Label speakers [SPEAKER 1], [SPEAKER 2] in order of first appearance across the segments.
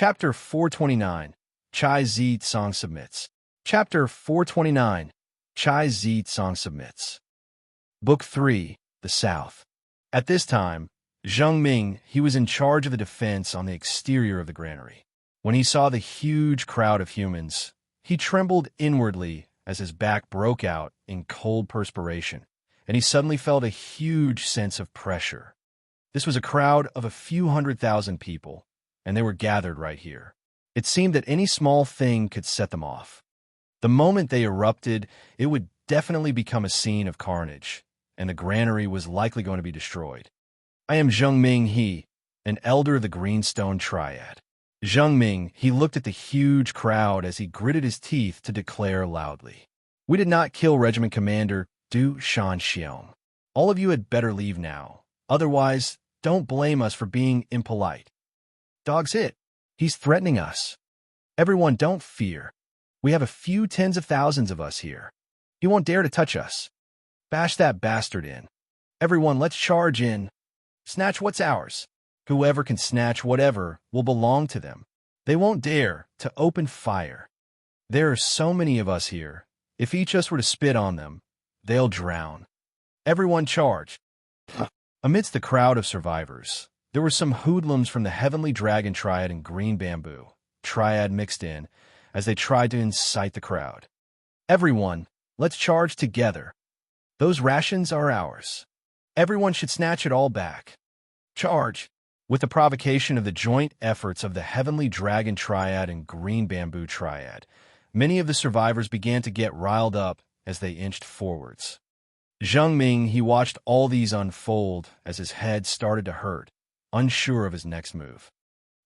[SPEAKER 1] Chapter 429, Zi Cang submits. Chapter 429, Zi Cang submits. Book 3, The South. At this time, Zheng Ming, he was in charge of the defense on the exterior of the granary. When he saw the huge crowd of humans, he trembled inwardly as his back broke out in cold perspiration, and he suddenly felt a huge sense of pressure. This was a crowd of a few 100,000 people, and they were gathered right here. It seemed that any small thing could set them off. The moment they erupted, it would definitely become a scene of carnage, and the granary was likely going to be destroyed. I am Zheng Ming He, an elder of the Greenstone Triad. Zheng Ming, he looked at the huge crowd as he gritted his teeth to declare loudly. We did not kill Regiment Commander Du Shanxiong. All of you had better leave now. Otherwise, don't blame us for being impolite. Dog's it. He's threatening us. Everyone, don't fear. We have a few tens of thousands of us here. He won't dare to touch us. Bash that bastard in. Everyone, let's charge in. Snatch what's ours. Whoever can snatch whatever will belong to them. They won't dare to open fire. There are so many of us here. If each of us were to spit on them, they'll drown. Everyone charge. Amidst the crowd of survivors, there were some hoodlums from the Heavenly Dragon Triad and Green Bamboo Triad mixed in as they tried to incite the crowd. Everyone, let's charge together. Those rations are ours. Everyone should snatch it all back. Charge! With the provocation of the joint efforts of the Heavenly Dragon Triad and Green Bamboo Triad, many of the survivors began to get riled up as they inched forwards. Zheng Ming, he watched all these unfold as his head started to hurt, unsure of his next move.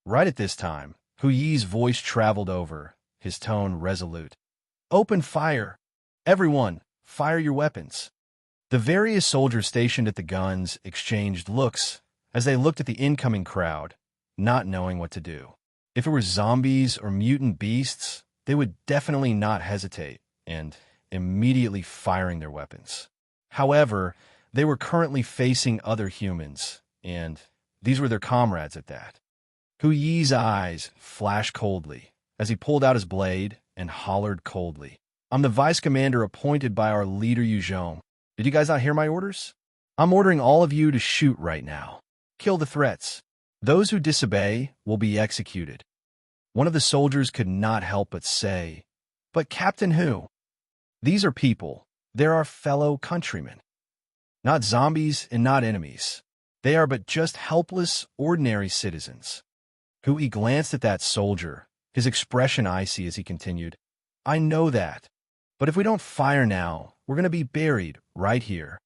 [SPEAKER 1] Right at this time, Hu Yi's voice traveled over, his tone resolute. Open fire! Everyone, fire your weapons! The various soldiers stationed at the guns exchanged looks as they looked at the incoming crowd, not knowing what to do. If it were zombies or mutant beasts, they would definitely not hesitate and immediately firing their weapons. However, they were currently facing other humans, and these were their comrades at that. Hu Yi's eyes flashed coldly as he pulled out his blade and hollered coldly. I'm the vice commander appointed by our leader Yu Zhong. Did you guys not hear my orders? I'm ordering all of you to shoot right now. Kill the threats. Those who disobey will be executed. One of the soldiers could not help but say, But Captain Hu, these are people. They're our fellow countrymen. Not zombies and not enemies. They are but just helpless, ordinary citizens. Hu Yi glanced at that soldier, his expression icy as he continued, I know that, but if we don't fire now, we're going to be buried right here.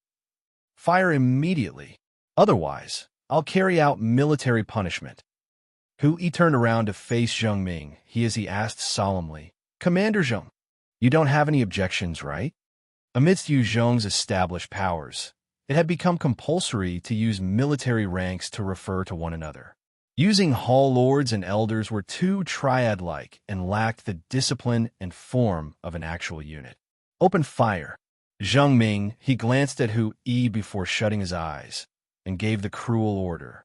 [SPEAKER 1] Fire immediately. Otherwise, I'll carry out military punishment. Hu Yi turned around to face Zheng Ming, as he asked solemnly, Commander Zheng, you don't have any objections, right? Amidst Yu Zhong's established powers, it had become compulsory to use military ranks to refer to one another. Using hall lords and elders were too triad-like and lacked the discipline and form of an actual unit. Open fire. Zheng Ming, he glanced at Hu Yi before shutting his eyes and gave the cruel order.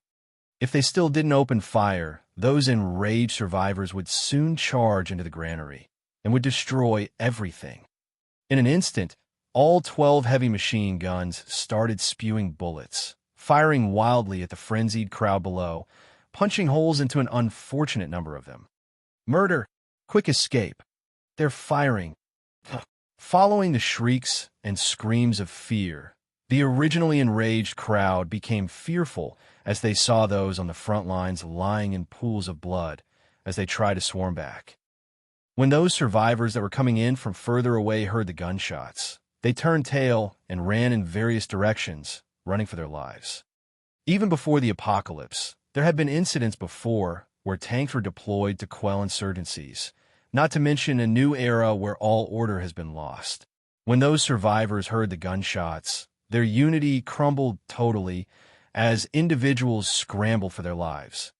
[SPEAKER 1] If they still didn't open fire, those enraged survivors would soon charge into the granary and would destroy everything. In an instant, all 12 heavy machine guns started spewing bullets, firing wildly at the frenzied crowd below, punching holes into an unfortunate number of them. Murder! Quick escape! They're firing! Following the shrieks and screams of fear, the originally enraged crowd became fearful as they saw those on the front lines lying in pools of blood as they tried to swarm back. When those survivors that were coming in from further away heard the gunshots, they turned tail and ran in various directions, running for their lives. Even before the apocalypse, there had been incidents before where tanks were deployed to quell insurgencies, not to mention a new era where all order has been lost. When those survivors heard the gunshots, their unity crumbled totally as individuals scrambled for their lives.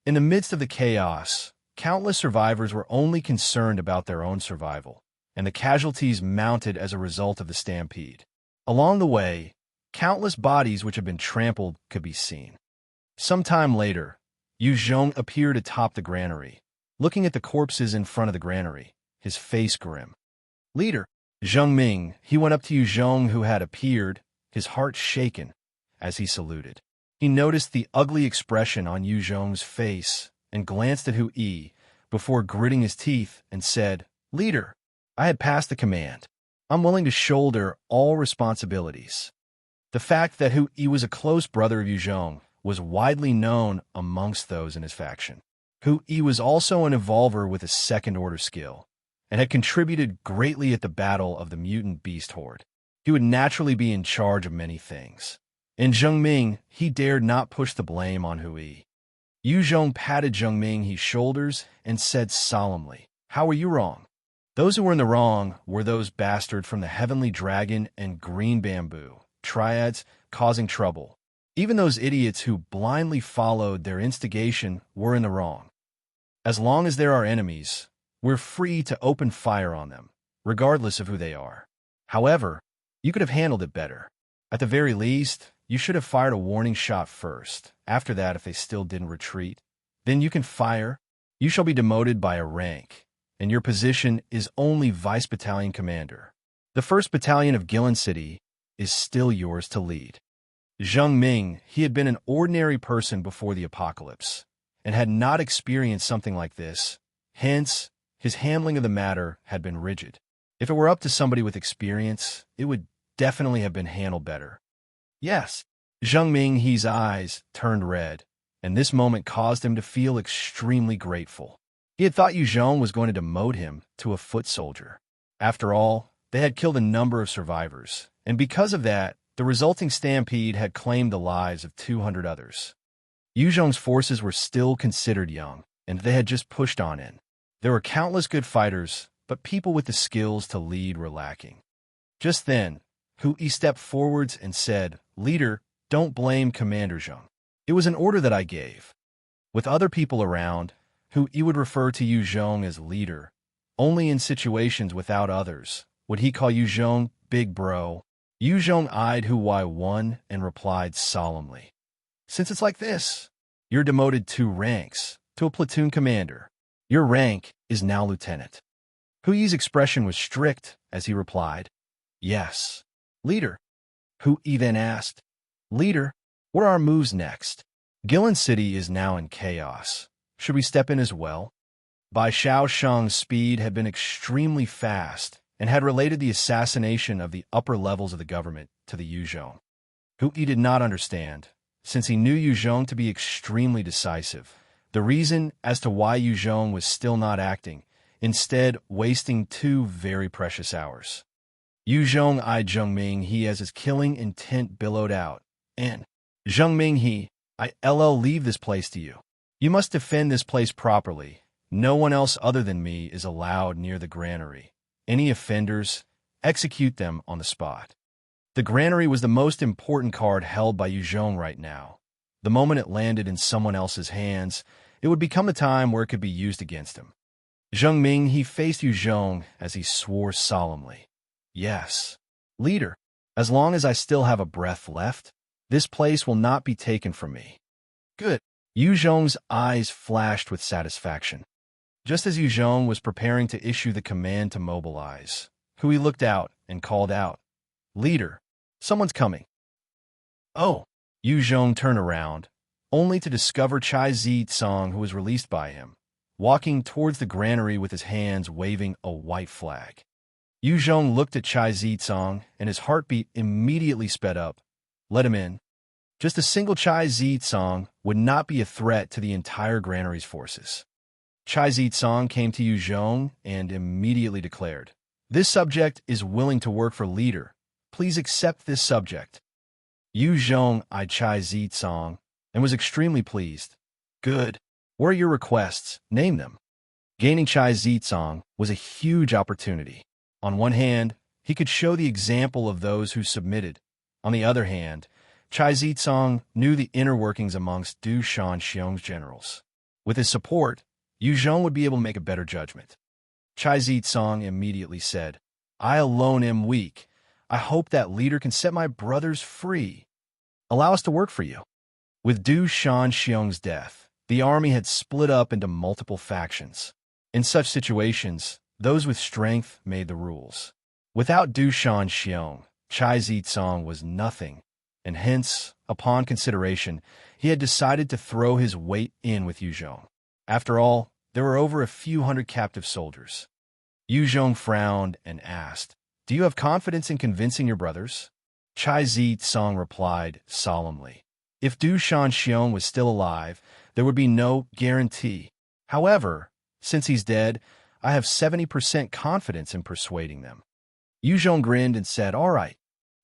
[SPEAKER 1] In the midst of the chaos, countless survivors were only concerned about their own survival, and the casualties mounted as a result of the stampede. Along the way, countless bodies which had been trampled could be seen. Some time later, Yu Zhong appeared atop the granary, looking at the corpses in front of the granary, his face grim. "Leader!" Zheng Ming, he went up to Yu Zhong, who had appeared, his heart shaken, as he saluted. He noticed the ugly expression on Yu Zhong's face and glanced at Hu Yi before gritting his teeth and said, "Leader, I had passed the command. I'm willing to shoulder all responsibilities." The fact that Hu Yi was a close brother of Yu Zhong was widely known amongst those in his faction. Hu Yi was also an evolver with a second-order skill, and had contributed greatly at the battle of the mutant beast horde. He would naturally be in charge of many things. In Zheng Ming, he dared not push the blame on Hu Yi. Yu Zhong patted Zheng Ming's shoulders and said solemnly, "How were you wrong?" Those who were in the wrong were those bastards from the Heavenly Dragon and Green Bamboo, triads, causing trouble. Even those idiots who blindly followed their instigation were in the wrong. As long as there are enemies, we're free to open fire on them, regardless of who they are. However, you could have handled it better. At the very least, you should have fired a warning shot first. After that, if they still didn't retreat, then you can fire. You shall be demoted by a rank, and your position is only Vice Battalion Commander. The 1st Battalion of Guillin City is still yours to lead. Zheng Ming, he had been an ordinary person before the apocalypse, and had not experienced something like this. Hence, his handling of the matter had been rigid. If it were up to somebody with experience, it would definitely have been handled better. Yes, Zheng Ming's eyes turned red, and this moment caused him to feel extremely grateful. He had thought Yu Zhong was going to demote him to a foot soldier. After all, they had killed a number of survivors, and because of that, the resulting stampede had claimed the lives of 200 others. Yu Zhong's forces were still considered young, and they had just pushed on in. There were countless good fighters, but people with the skills to lead were lacking. Just then, Hu Yi stepped forwards and said, "Leader, don't blame Commander Zheng. It was an order that I gave." With other people around, Hu Yi would refer to Yu Zhong as leader. Only in situations without others would he call Yu Zhong big bro. Yu Zhong eyed Hu Yi and replied solemnly, "Since it's like this, you're demoted 2 ranks to a platoon commander. Your rank is now lieutenant." Hu Yi's expression was strict as he replied, "Yes, leader." Hu Yi then asked, "Leader, what are our moves next? Guillin City is now in chaos. Should we step in as well?" Bai Xiaoshang's speed had been extremely fast and had related the assassination of the upper levels of the government to the Yu Zhong. Hu Yi did not understand, since he knew Yu Zhong to be extremely decisive, the reason as to why Yu Zhong was still not acting, instead wasting 2 very precious hours. Yu Zhong eyed Zheng Ming as his killing intent billowed out, and, "Zheng Ming I'll leave this place to you. You must defend this place properly. No one else other than me is allowed near the granary. Any offenders, execute them on the spot." The granary was the most important card held by Yu Zhong right now. The moment it landed in someone else's hands, it would become a time where it could be used against him. Zheng Ming faced Yu Zhong as he swore solemnly, "Yes, leader, as long as I still have a breath left, this place will not be taken from me." "Good." Yu Zhong's eyes flashed with satisfaction. Just as Yu Zhong was preparing to issue the command to mobilize, Hu Yi looked out and called out, "Leader, someone's coming." "Oh." Yu Zhong turned around, only to discover Zi Cang, who was released by him, walking towards the granary with his hands waving a white flag. Yu Zhong looked at Zi Cang, and his heartbeat immediately sped up. "Let him in." Just a single Zi Cang would not be a threat to the entire granary's forces. Zi Cang came to Yu Zhong and immediately declared, "This subject is willing to work for leader. Please accept this subject." Yu Zhong eyed Zi Cang and was extremely pleased. "Good. What are your requests? Name them." Gaining Zi Cang was a huge opportunity. On one hand, he could show the example of those who submitted. On the other hand, Zi Cang knew the inner workings amongst Du Shanxiong's generals. With his support, Yu Zhong would be able to make a better judgment. Zi Cang immediately said, "I alone am weak. I hope that leader can set my brothers free. Allow us to work for you." With Du Shanxiong's death, The army had split up into multiple factions. In such situations, those with strength made the rules. Without Du Shanxiong, Zi Cang was nothing, and hence, upon consideration, he had decided to throw his weight in with Yu Zhong. After all, there were over a few hundred captive soldiers. Yu Zhong frowned and asked, "Do you have confidence in convincing your brothers?" Zi Cang replied solemnly, "If Du Shanxiong was still alive, there would be no guarantee. However, since he's dead, I have 70% confidence in persuading them." Yu Zhong grinned and said, "All right,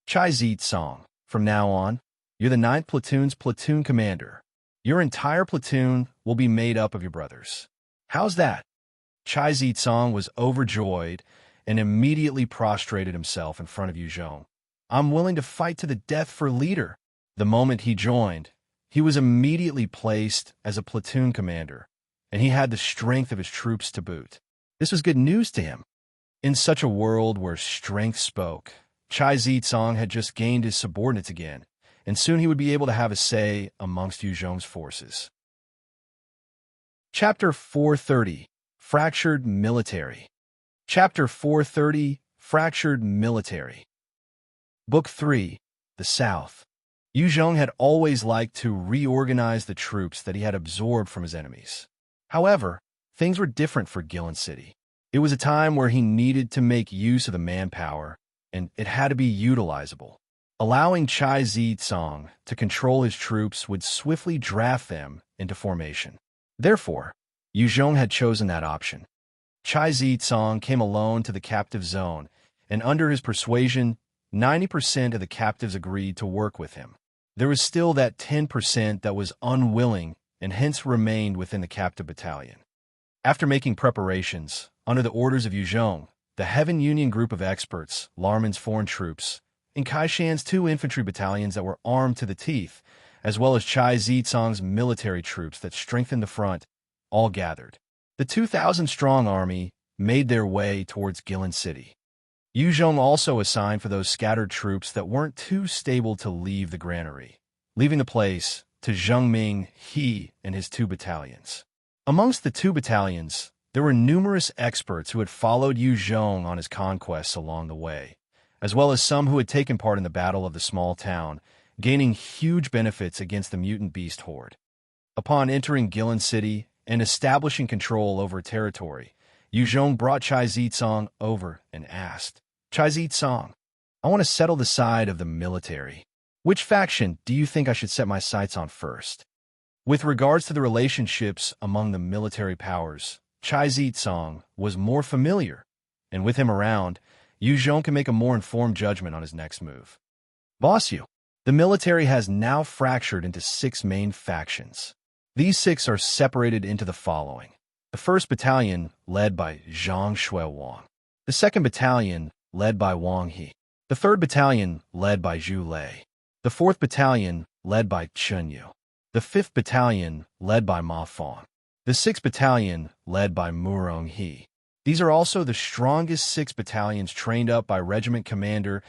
[SPEAKER 1] Zi Cang, from now on, you're the 9th Platoon's platoon commander. Your entire platoon will be made up of your brothers. How's that?" Zi Cang was overjoyed and immediately prostrated himself in front of Yu Zhong. "I'm willing to fight to the death for leader." The moment he joined, he was immediately placed as a platoon commander, and he had the strength of his troops to boot. This was good news to him. In such a world where strength spoke, Zi Cang had just gained his subordinates again, and soon he would be able to have a say amongst Yu Zhong's forces. Chapter 430, Fractured Military. Chapter 430, Fractured Military. Book 3, The South. Yu Zhong had always liked to reorganize the troops that he had absorbed from his enemies. However, things were different for Guillin City. It was a time where he needed to make use of the manpower, and it had to be utilizable. Allowing Zi Cang to control his troops would swiftly draft them into formation. Therefore, Yu Zhong had chosen that option. Zi Cang came alone to the captive zone, and under his persuasion, 90% of the captives agreed to work with him. There was still that 10% that was unwilling and hence remained within the captive battalion. After making preparations, under the orders of Yu Zhong, the Heaven Union group of experts, Larman's foreign troops, and Kaishan's 2 infantry battalions that were armed to the teeth, as well as Zi Cang's military troops that strengthened the front, all gathered. The 2,000-strong army made their way towards Guillin City. Yu Zhong also assigned for those scattered troops that weren't too stable to leave the granary, leaving the place to Zheng Ming, he, and his 2 battalions. Amongst the 2 battalions, there were numerous experts who had followed Yu Zhong on his conquests along the way, as well as some who had taken part in the Battle of the Small Town, gaining huge benefits against the mutant beast Horde. Upon entering Guillin City and establishing control over territory, Yu Zhong brought Zi Cang over and asked, "Zi Cang, I want to settle the side of the military. Which faction do you think I should set my sights on first?" With regards to the relationships among the military powers, Zi Cang was more familiar, and with him around, Yu Zhong can make a more informed judgment on his next move. "Boss Yu, the military has now fractured into 6 main factions. These 6 are separated into the following. The 1st Battalion, led by Zhang Shuewang. The 2nd Battalion, led by Wang He. The 3rd Battalion, led by Zhu Lei. The 4th Battalion, led by Chen Yu. The 5th Battalion, led by Ma Fong. The 6th Battalion, led by Murong He. These are also the strongest 6 battalions trained up by regiment commander,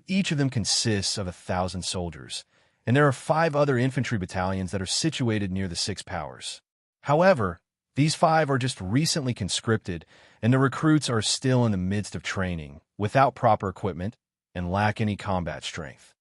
[SPEAKER 1] each of them consists of 1,000 soldiers, and there are 5 other infantry battalions that are situated near the 6 powers. However, these 5 are just recently conscripted, and the recruits are still in the midst of training, without proper equipment, and lack any combat strength.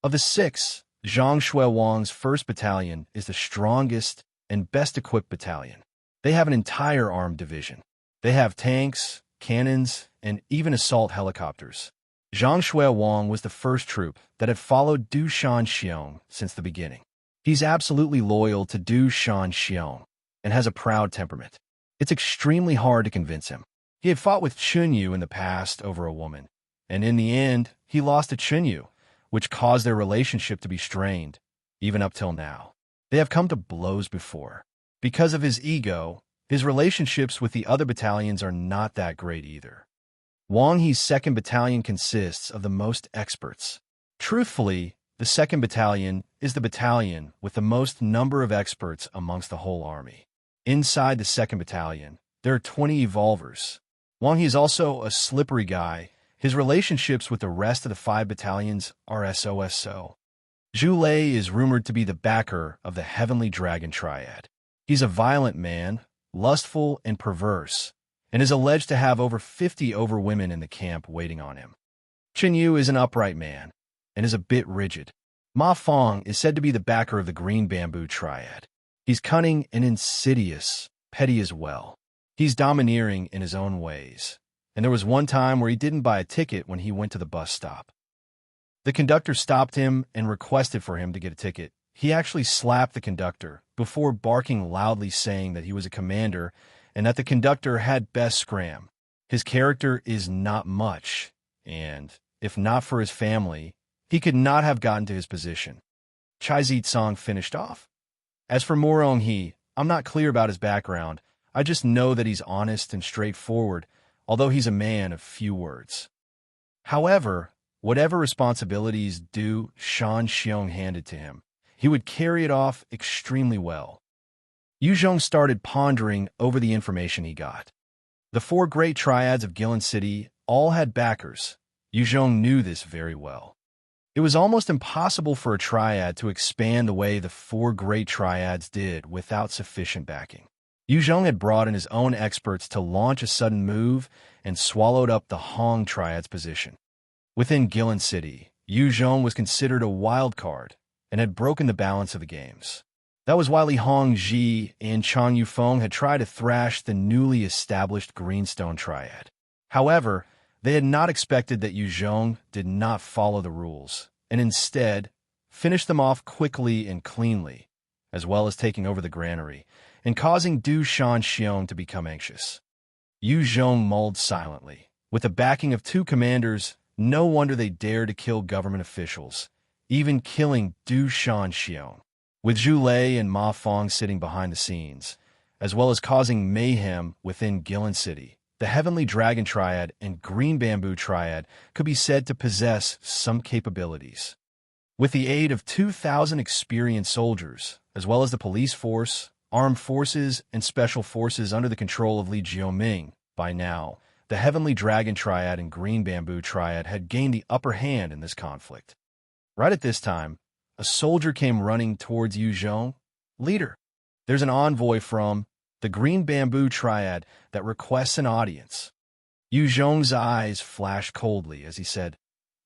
[SPEAKER 1] Of the 6, Zhang Shuewang's 1st Battalion is the strongest and best-equipped battalion. They have an entire armed division. They have tanks, cannons, and even assault helicopters. Zhang Shuewang was the first troop that had followed Du Shanxiong since the beginning. He's absolutely loyal to Du Shanxiong and has a proud temperament. It's extremely hard to convince him. He had fought with Chen Yu in the past over a woman, and in the end, he lost to Chen Yu, which caused their relationship to be strained, even up till now. They have come to blows before. Because of his ego, his relationships with the other battalions are not that great either. Wang He's 2nd Battalion consists of the most experts. Truthfully, the 2nd Battalion is the battalion with the most number of experts amongst the whole army. Inside the 2nd Battalion, there are 20 evolvers. Wang He is also a slippery guy. His relationships with the rest of the 5 battalions are so. Zhu Lei is rumored to be the backer of the Heavenly Dragon Triad. He's a violent man, lustful and perverse, and is alleged to have over 50 women in the camp waiting on him. Chen Yu is an upright man and is a bit rigid. Ma Fong is said to be the backer of the Green Bamboo Triad. He's cunning and insidious, petty as well. He's domineering in his own ways, and there was one time where he didn't buy a ticket when he went to the bus stop. The conductor stopped him and requested for him to get a ticket. He actually slapped the conductor before barking loudly saying that he was a commander and that the conductor had best scram. His character is not much, and if not for his family, he could not have gotten to his position. Zi Cang finished off. As for Morong He, I'm not clear about his background. I just know that he's honest and straightforward, although he's a man of few words. However, whatever responsibilities due Shan Xiong handed to him, he would carry it off extremely well. Yu Zhong started pondering over the information he got. The 4 great triads of Guillin City all had backers. Yu Zhong knew this very well. It was almost impossible for a triad to expand the way the 4 great triads did without sufficient backing. Yu Zhong had brought in his own experts to launch a sudden move and swallowed up the Hong triad's position. Within Guillin City, Yu Zhong was considered a wild card and had broken the balance of the games. That was why Li Hongji and Chang Yufeng had tried to thrash the newly established Greenstone Triad. However, they had not expected that Yu Zhong did not follow the rules, and instead finished them off quickly and cleanly, as well as taking over the granary, and causing Du Shan Xiong to become anxious. Yu Zhong mulled silently. With the backing of 2 commanders, no wonder they dared to kill government officials, even killing Du Shan Xiong. With Zhu Lei and Ma Fong sitting behind the scenes, as well as causing mayhem within Guillin City, the Heavenly Dragon Triad and Green Bamboo Triad could be said to possess some capabilities. With the aid of 2,000 experienced soldiers, as well as the police force, armed forces, and special forces under the control of Li Jioming, by now, the Heavenly Dragon Triad and Green Bamboo Triad had gained the upper hand in this conflict. Right at this time, a soldier came running towards Yu Zhong. "Leader, there's an envoy from the Green Bamboo Triad that requests an audience." Yu Zhong's eyes flashed coldly as he said,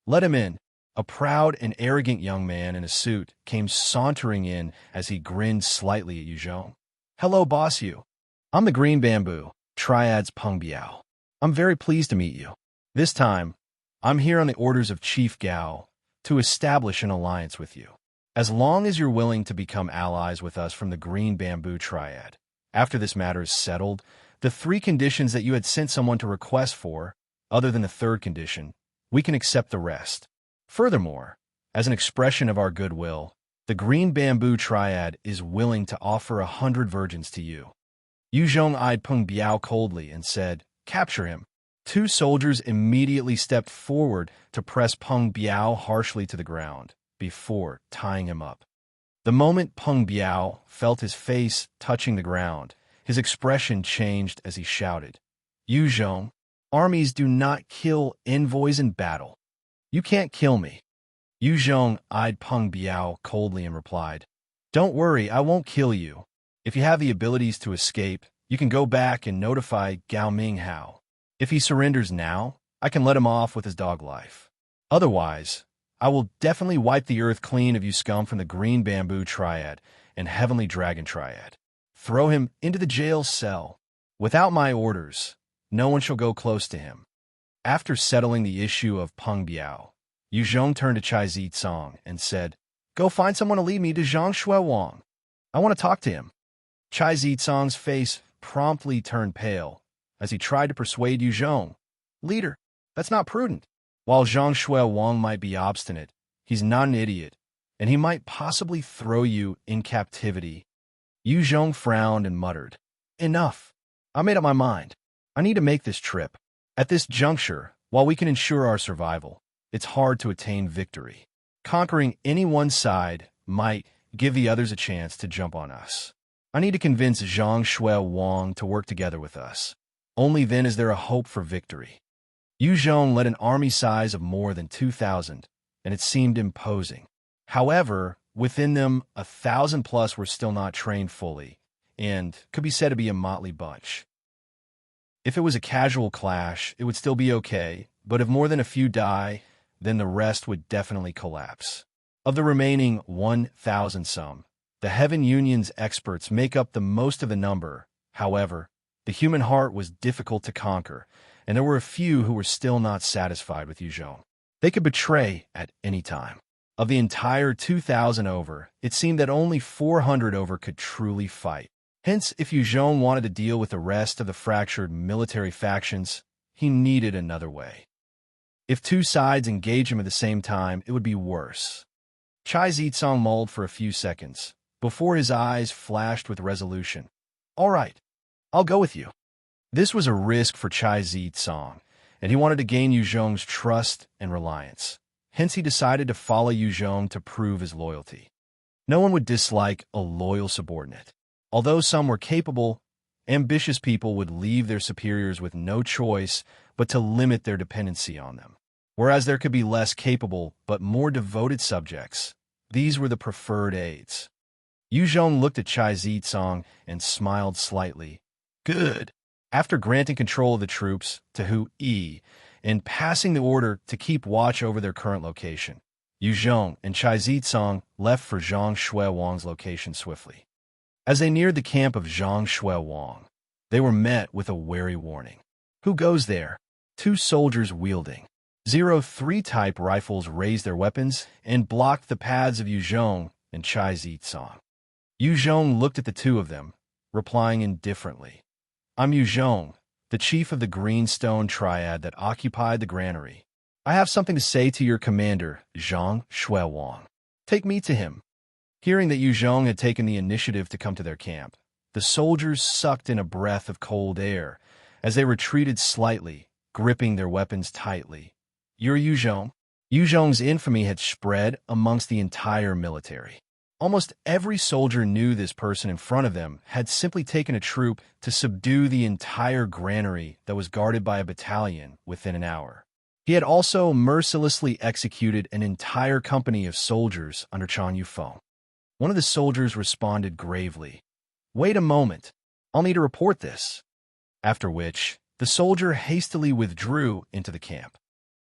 [SPEAKER 1] "Let him in." A proud and arrogant young man in a suit came sauntering in as he grinned slightly at Yu Zhong. "Hello, boss Yu. I'm the Green Bamboo Triad's Peng Biao. I'm very pleased to meet you. This time, I'm here on the orders of Chief Gao to establish an alliance with you. As long as you're willing to become allies with us from the Green Bamboo Triad. After this matter is settled, the 3 conditions that you had sent someone to request for, other than the 3rd condition, we can accept the rest. Furthermore, as an expression of our goodwill, the Green Bamboo Triad is willing to offer 100 virgins to you." Yu Zhong eyed Peng Biao coldly and said, "Capture him." 2 soldiers immediately stepped forward to press Peng Biao harshly to the ground before tying him up. The moment Peng Biao felt his face touching the ground, his expression changed as he shouted, "Yu Zhong, armies do not kill envoys in battle. You can't kill me." Yu Zhong eyed Peng Biao coldly and replied, "Don't worry, I won't kill you. If you have the abilities to escape, you can go back and notify Gao Minghao. If he surrenders now, I can let him off with his dog life. Otherwise, I will definitely wipe the earth clean of you scum from the Green Bamboo Triad and Heavenly Dragon Triad. Throw him into the jail cell. Without my orders, no one shall go close to him." After settling the issue of Peng Biao, Yu Zhong turned to Zi Cang and said, "Go find someone to lead me to Zhang Shuewang. I want to talk to him." Zi Cang's face promptly turned pale as he tried to persuade Yu Zhong, "Leader, that's not prudent. While Zhang Shuewang might be obstinate, he's not an idiot, and he might possibly throw you in captivity." Yu Zhong frowned and muttered, "Enough. I made up my mind. I need to make this trip. At this juncture, while we can ensure our survival, it's hard to attain victory. Conquering any one side might give the others a chance to jump on us. I need to convince Zhang Shuewang to work together with us. Only then is there a hope for victory." Yu Zhong led an army size of more than 2,000, and it seemed imposing. However, within them, 1,000 plus were still not trained fully, and could be said to be a motley bunch. If it was a casual clash, it would still be okay, but if more than a few die, then the rest would definitely collapse. Of the remaining 1,000 some, the Heaven Union's experts make up the most of the number. However, the human heart was difficult to conquer, and there were a few who were still not satisfied with Yu Zhong. They could betray at any time. Of the entire 2,000 over, it seemed that only 400 over could truly fight. Hence, if Yu Zhong wanted to deal with the rest of the fractured military factions, he needed another way. If two sides engage him at the same time, it would be worse. Zi Cang mulled for a few seconds, before his eyes flashed with resolution. All right, I'll go with you. This was a risk for Zi Cang, and he wanted to gain Yu Zhong's trust and reliance. Hence, he decided to follow Yu Zhong to prove his loyalty. No one would dislike a loyal subordinate. Although some were capable, ambitious people would leave their superiors with no choice but to limit their dependency on them. Whereas there could be less capable but more devoted subjects. These were the preferred aides. Yu Zhong looked at Zi Cang and smiled slightly. Good. After granting control of the troops to Hu Yi and passing the order to keep watch over their current location, Yu Zhong and Zi Cang left for Zhang Shui Wang's location swiftly. As they neared the camp of Zhang Shui Wang, they were met with a wary warning. Who goes there? Two soldiers wielding 03-type rifles raised their weapons and blocked the paths of Yu Zhong and Zi Cang. Yu Zhong looked at the two of them, replying indifferently. I'm Yu Zhong, the chief of the Greenstone Triad that occupied the granary. I have something to say to your commander, Zhang Shui Wang. Take me to him. Hearing that Yu Zhong had taken the initiative to come to their camp, the soldiers sucked in a breath of cold air as they retreated slightly, gripping their weapons tightly. You're Yu Zhong? Yu Zhong's infamy had spread amongst the entire military. Almost every soldier knew this person in front of them had simply taken a troop to subdue the entire granary that was guarded by a battalion within an hour. He had also mercilessly executed an entire company of soldiers under Chang Yufeng. One of the soldiers responded gravely, "Wait a moment, I'll need to report this." After which, the soldier hastily withdrew into the camp.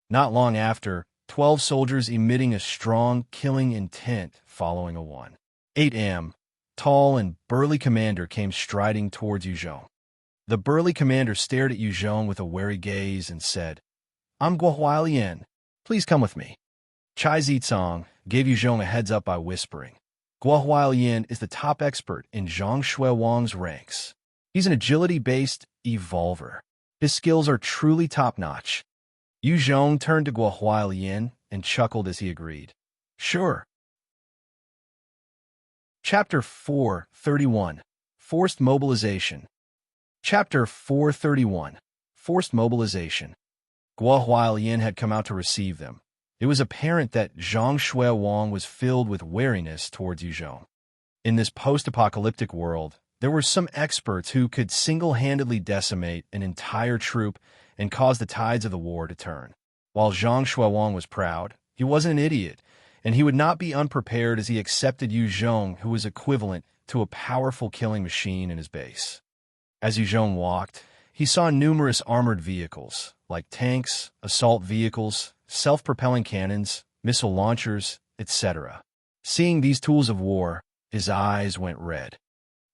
[SPEAKER 1] Not long after, 12 soldiers emitting a strong, killing intent following a 1:08 a.m. tall and burly commander came striding towards Yu Zhong. The burly commander stared at Yu Zhong with a wary gaze and said, I'm Guilin. Please come with me. Zi Cang gave Yu Zhong a heads up by whispering, Guilin is the top expert in Zhang Shui Wang's ranks. He's an agility-based evolver. His skills are truly top-notch. Yu Zhong turned to Guilin and chuckled as he agreed. Sure. Chapter 431, Forced Mobilization. Chapter 431, Forced Mobilization. Guilin had come out to receive them. It was apparent that Zhang Shui Wang was filled with wariness towards Yu Zhong. In this post-apocalyptic world, there were some experts who could single-handedly decimate an entire troop and cause the tides of the war to turn. While Zhang Shui Wang was proud, he wasn't an idiot, and he would not be unprepared as he accepted Yu Zhong, who was equivalent to a powerful killing machine in his base. As Yu Zhong walked, he saw numerous armored vehicles, like tanks, assault vehicles, self-propelling cannons, missile launchers, etc. Seeing these tools of war, his eyes went red.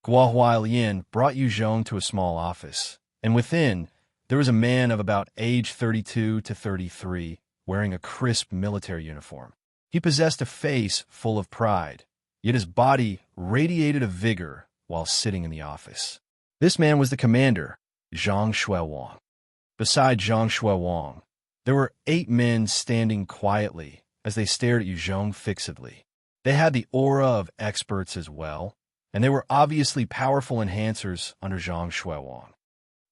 [SPEAKER 1] Guilin brought Yu Zhong to a small office, and within, there was a man of about age 32 to 33, wearing a crisp military uniform. He possessed a face full of pride, yet his body radiated a vigor while sitting in the office. This man was the commander, Zhang Shui Wang. Beside Zhang Shui Wang, there were 8 men standing quietly as they stared at Yu Zhong fixedly. They had the aura of experts as well, and they were obviously powerful enhancers under Zhang Shui Wang.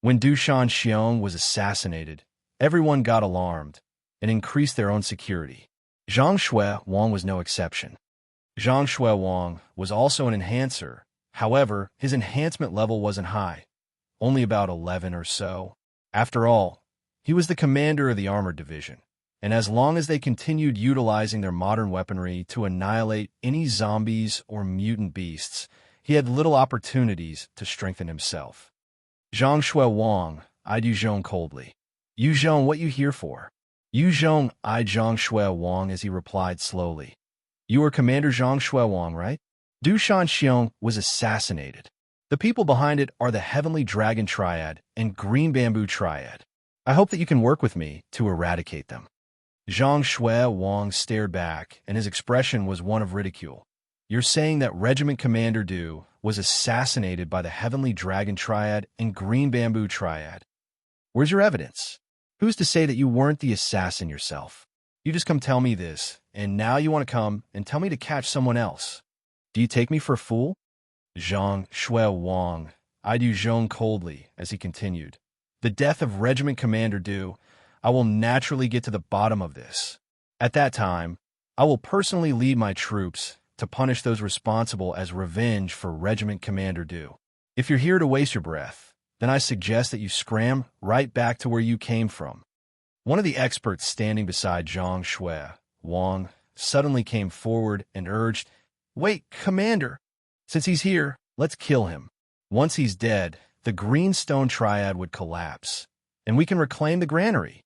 [SPEAKER 1] When Dushan Xiong was assassinated, everyone got alarmed and increased their own security. Zhang Shui Wang was no exception. Zhang Shui Wang was also an enhancer. However, his enhancement level wasn't high, only about 11 or so. After all, he was the commander of the armored division, and as long as they continued utilizing their modern weaponry to annihilate any zombies or mutant beasts, he had little opportunities to strengthen himself. Zhang Shui Wang eyed Yu Zhong coldly. Yu Zhong, what you here for? Yu Zhong eyed Zhang Shui Wang as he replied slowly. You are Commander Zhang Shui Wang, right? Du Shan Xiong was assassinated. The people behind it are the Heavenly Dragon Triad and Green Bamboo Triad. I hope that you can work with me to eradicate them. Zhang Shui Wang stared back, and his expression was one of ridicule. You're saying that Regiment Commander Du was assassinated by the Heavenly Dragon Triad and Green Bamboo Triad. Where's your evidence? Who's to say that you weren't the assassin yourself? You just come tell me this, and now you want to come and tell me to catch someone else. Do you take me for a fool? Zhang Shui Wang eyed Yu Zhong coldly as he continued. The death of Regiment Commander Du, I will naturally get to the bottom of this. At that time, I will personally lead my troops to punish those responsible as revenge for Regiment Commander Du. If you're here to waste your breath, then I suggest that you scram right back to where you came from. One of the experts standing beside Zhang Shui Wang suddenly came forward and urged, Wait, Commander! Since he's here, let's kill him. Once he's dead, the Greenstone Triad would collapse, and we can reclaim the granary.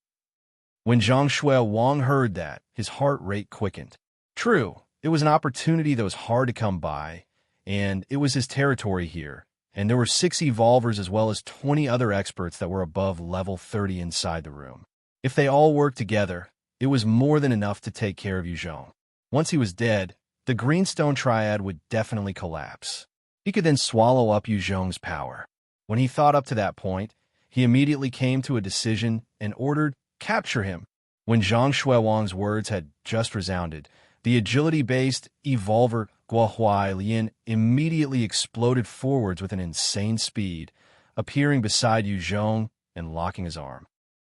[SPEAKER 1] When Zhang Shui Wang heard that, his heart rate quickened. True, it was an opportunity that was hard to come by, and it was his territory here, and there were 6 evolvers as well as 20 other experts that were above level 30 inside the room. If they all worked together, it was more than enough to take care of Yu Zhong. Once he was dead, the Greenstone Triad would definitely collapse. He could then swallow up Yu Zhong's power. When he thought up to that point, he immediately came to a decision and ordered, Capture him. When Zhang Shui Wang's words had just resounded, the agility-based evolver Guillin immediately exploded forwards with an insane speed, appearing beside Yu Zhong and locking his arm.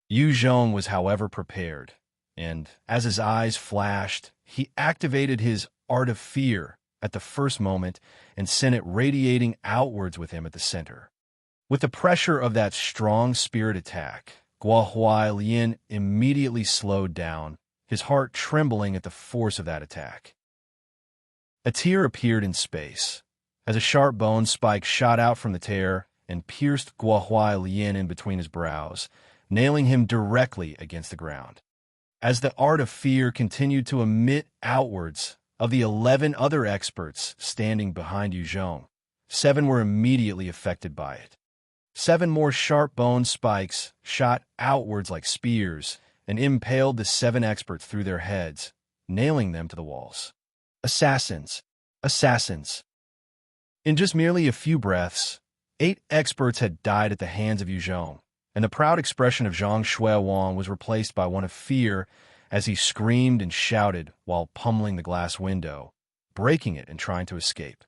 [SPEAKER 1] Yu Zhong was, however, prepared, and as his eyes flashed, he activated his Art of Fear at the first moment and sent it radiating outwards with him at the center. With the pressure of that strong spirit attack, Guillin immediately slowed down, his heart trembling at the force of that attack. A tear appeared in space, as a sharp bone spike shot out from the tear and pierced Guillin in between his brows, nailing him directly against the ground. As the Art of Fear continued to emit outwards, of the 11 other experts standing behind Yu Zhong, 7 were immediately affected by it. 7 more sharp bone spikes shot outwards like spears and impaled the 7 experts through their heads, nailing them to the walls. Assassins! Assassins! In just merely a few breaths, 8 experts had died at the hands of Yu Zhong, and the proud expression of Zhang Shui Wang was replaced by one of fear as he screamed and shouted while pummeling the glass window, breaking it and trying to escape.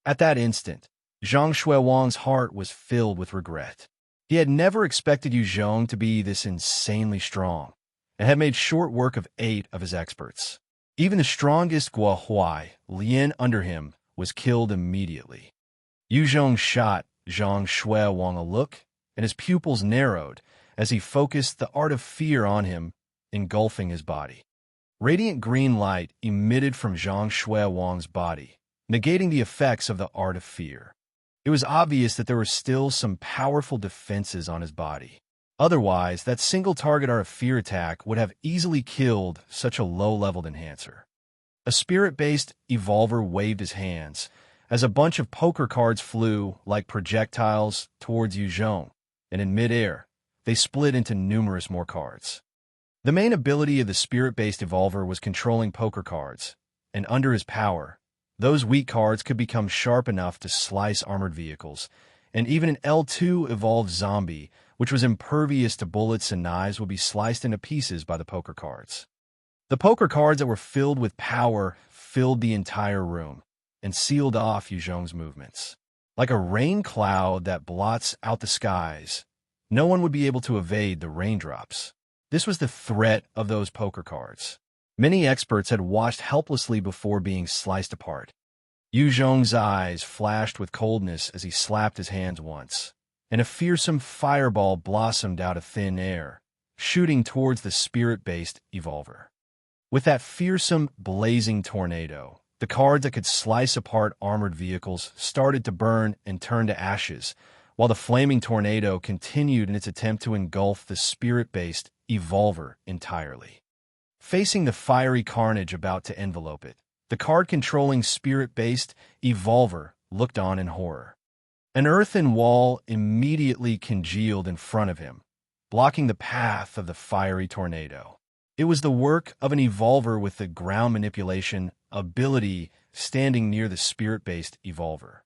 [SPEAKER 1] At that instant, Zhang Shui Wang's heart was filled with regret. He had never expected Yu Zhong to be this insanely strong, and had made short work of 8 of his experts. Even the strongest Guillin under him was killed immediately. Yu Zhong shot Zhang Shui Wang a look, and his pupils narrowed as he focused the Art of Fear on him, engulfing his body. Radiant green light emitted from Zhang Shui Wang's body, negating the effects of the Art of Fear. It was obvious that there were still some powerful defenses on his body. Otherwise, that single target Art of Fear attack would have easily killed such a low-leveled enhancer. A spirit-based evolver waved his hands as a bunch of poker cards flew like projectiles towards Yu Zhong, and in midair, they split into numerous more cards. The main ability of the spirit-based evolver was controlling poker cards, and under his power, those weak cards could become sharp enough to slice armored vehicles, and even an L2 evolved zombie, which was impervious to bullets and knives, would be sliced into pieces by the poker cards. The poker cards that were filled with power filled the entire room and sealed off Yu Zhong's movements. Like a rain cloud that blots out the skies, no one would be able to evade the raindrops. This was the threat of those poker cards. Many experts had watched helplessly before being sliced apart. Yu Zhong's eyes flashed with coldness as he slapped his hands once, and a fearsome fireball blossomed out of thin air, shooting towards the spirit-based evolver. With that fearsome, blazing tornado, The cards that could slice apart armored vehicles started to burn and turn to ashes, while the flaming tornado continued in its attempt to engulf the spirit-based Evolver entirely. Facing the fiery carnage about to envelope it, the card-controlling spirit-based Evolver looked on in horror. An earthen wall immediately congealed in front of him, blocking the path of the fiery tornado. It was the work of an Evolver with the ground manipulation ability standing near the spirit-based Evolver.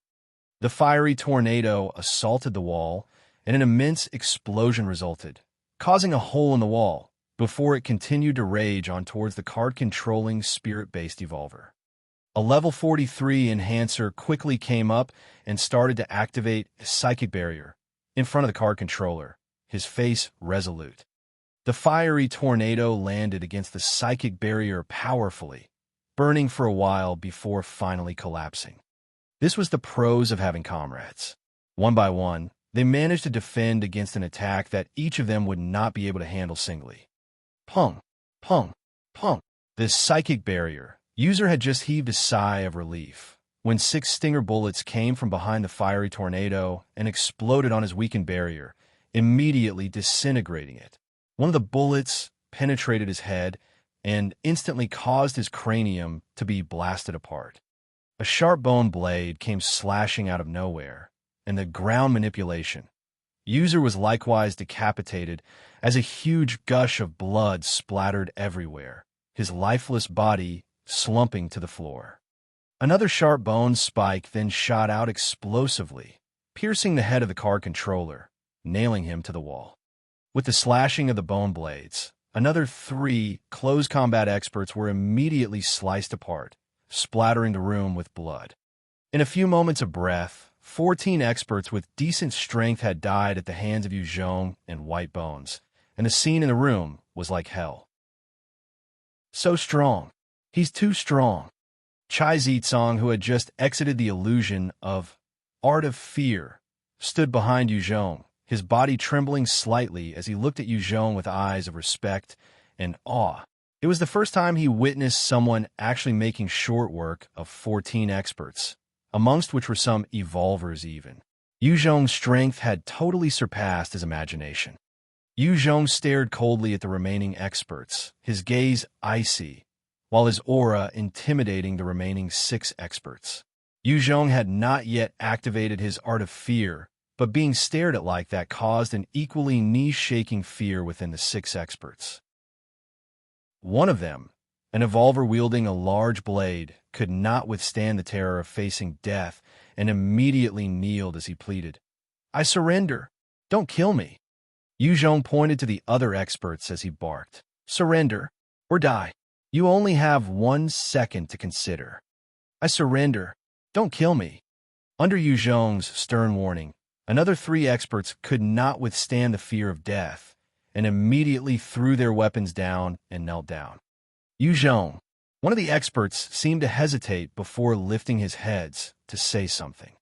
[SPEAKER 1] The fiery tornado assaulted the wall, and an immense explosion resulted, causing a hole in the wall, before it continued to rage on towards the card-controlling spirit-based Evolver. A level 43 enhancer quickly came up and started to activate a psychic barrier in front of the card controller, his face resolute. The fiery tornado landed against the psychic barrier powerfully, burning for a while before finally collapsing. This was the pros of having comrades. One by one, they managed to defend against an attack that each of them would not be able to handle singly. Pung, pung, pung. This psychic barrier. User had just heaved a sigh of relief when 6 stinger bullets came from behind the fiery tornado and exploded on his weakened barrier, immediately disintegrating it. One of the bullets penetrated his head and instantly caused his cranium to be blasted apart. A sharp bone blade came slashing out of nowhere, and the ground manipulation. User was likewise decapitated as a huge gush of blood splattered everywhere, his lifeless body slumping to the floor. Another sharp bone spike then shot out explosively, piercing the head of the card controller, nailing him to the wall. With the slashing of the bone blades, another 3 close combat experts were immediately sliced apart, splattering the room with blood. In a few moments of breath, 14 experts with decent strength had died at the hands of Yu Zhong and White Bones, and the scene in the room was like hell. So strong. He's too strong. Zi Cang, who had just exited the illusion of Art of Fear, stood behind Yu Zhong, his body trembling slightly as he looked at Yu Zhong with eyes of respect and awe. It was the first time he witnessed someone actually making short work of 14 experts, amongst which were some Evolvers even. Yu Zhong's strength had totally surpassed his imagination. Yu Zhong stared coldly at the remaining experts, his gaze icy, while his aura intimidating the remaining 6 experts. Yu Zhong had not yet activated his Art of Fear, but being stared at like that caused an equally knee-shaking fear within the 6 experts. One of them, an Evolver wielding a large blade, could not withstand the terror of facing death and immediately kneeled as he pleaded, "I surrender. Don't kill me." Yu Zhong pointed to the other experts as he barked, "Surrender, or die. You only have 1 second to consider. I surrender. Don't kill me." Under Yu Zhong's stern warning, another 3 experts could not withstand the fear of death and immediately threw their weapons down and knelt down. Yu Zhong, one of the experts, seemed to hesitate before lifting his heads to say something.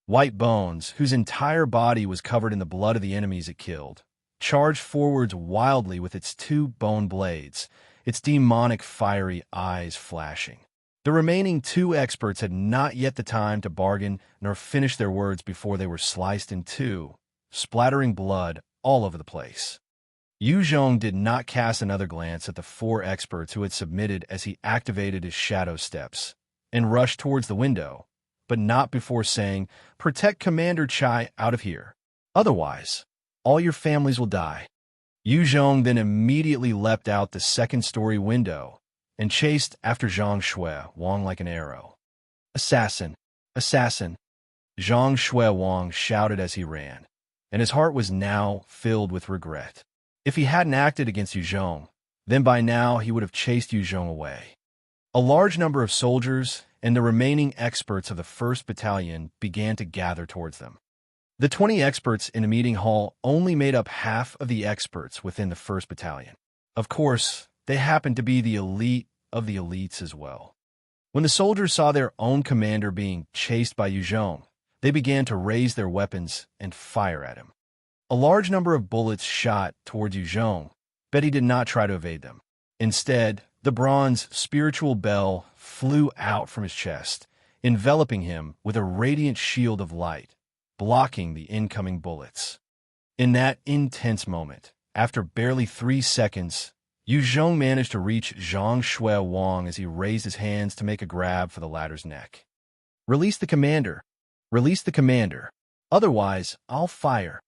[SPEAKER 1] White Bones, whose entire body was covered in the blood of the enemies it killed, charged forwards wildly with its 2 bone blades, its demonic fiery eyes flashing. The remaining 2 experts had not yet the time to bargain nor finish their words before they were sliced in 2, splattering blood all over the place. Yu Zhong did not cast another glance at the 4 experts who had submitted as he activated his shadow steps and rushed towards the window, but not before saying, "Protect Commander Chai out of here. Otherwise, all your families will die." Yu Zhong then immediately leapt out the 2nd-story window and chased after Zhang Shui Wang like an arrow. "Assassin! Assassin!" Zhang Shui Wang shouted as he ran, and his heart was now filled with regret. If he hadn't acted against Yu Zhong, then by now he would have chased Yu Zhong away. A large number of soldiers and the remaining experts of the 1st Battalion began to gather towards them. The 20 experts in the meeting hall only made up half of the experts within the 1st Battalion. Of course, they happened to be the elite of the elites as well. When the soldiers saw their own commander being chased by Yu Zhong, they began to raise their weapons and fire at him. A large number of bullets shot towards Yu Zhong, but he did not try to evade them. Instead, The bronze spiritual bell flew out from his chest, enveloping him with a radiant shield of light, blocking the incoming bullets. In that intense moment, after barely 3 seconds, Yu Zhong managed to reach Zhang Shui Wang as he raised his hands to make a grab for the latter's neck. "Release the commander! Release the commander! Otherwise, I'll fire!"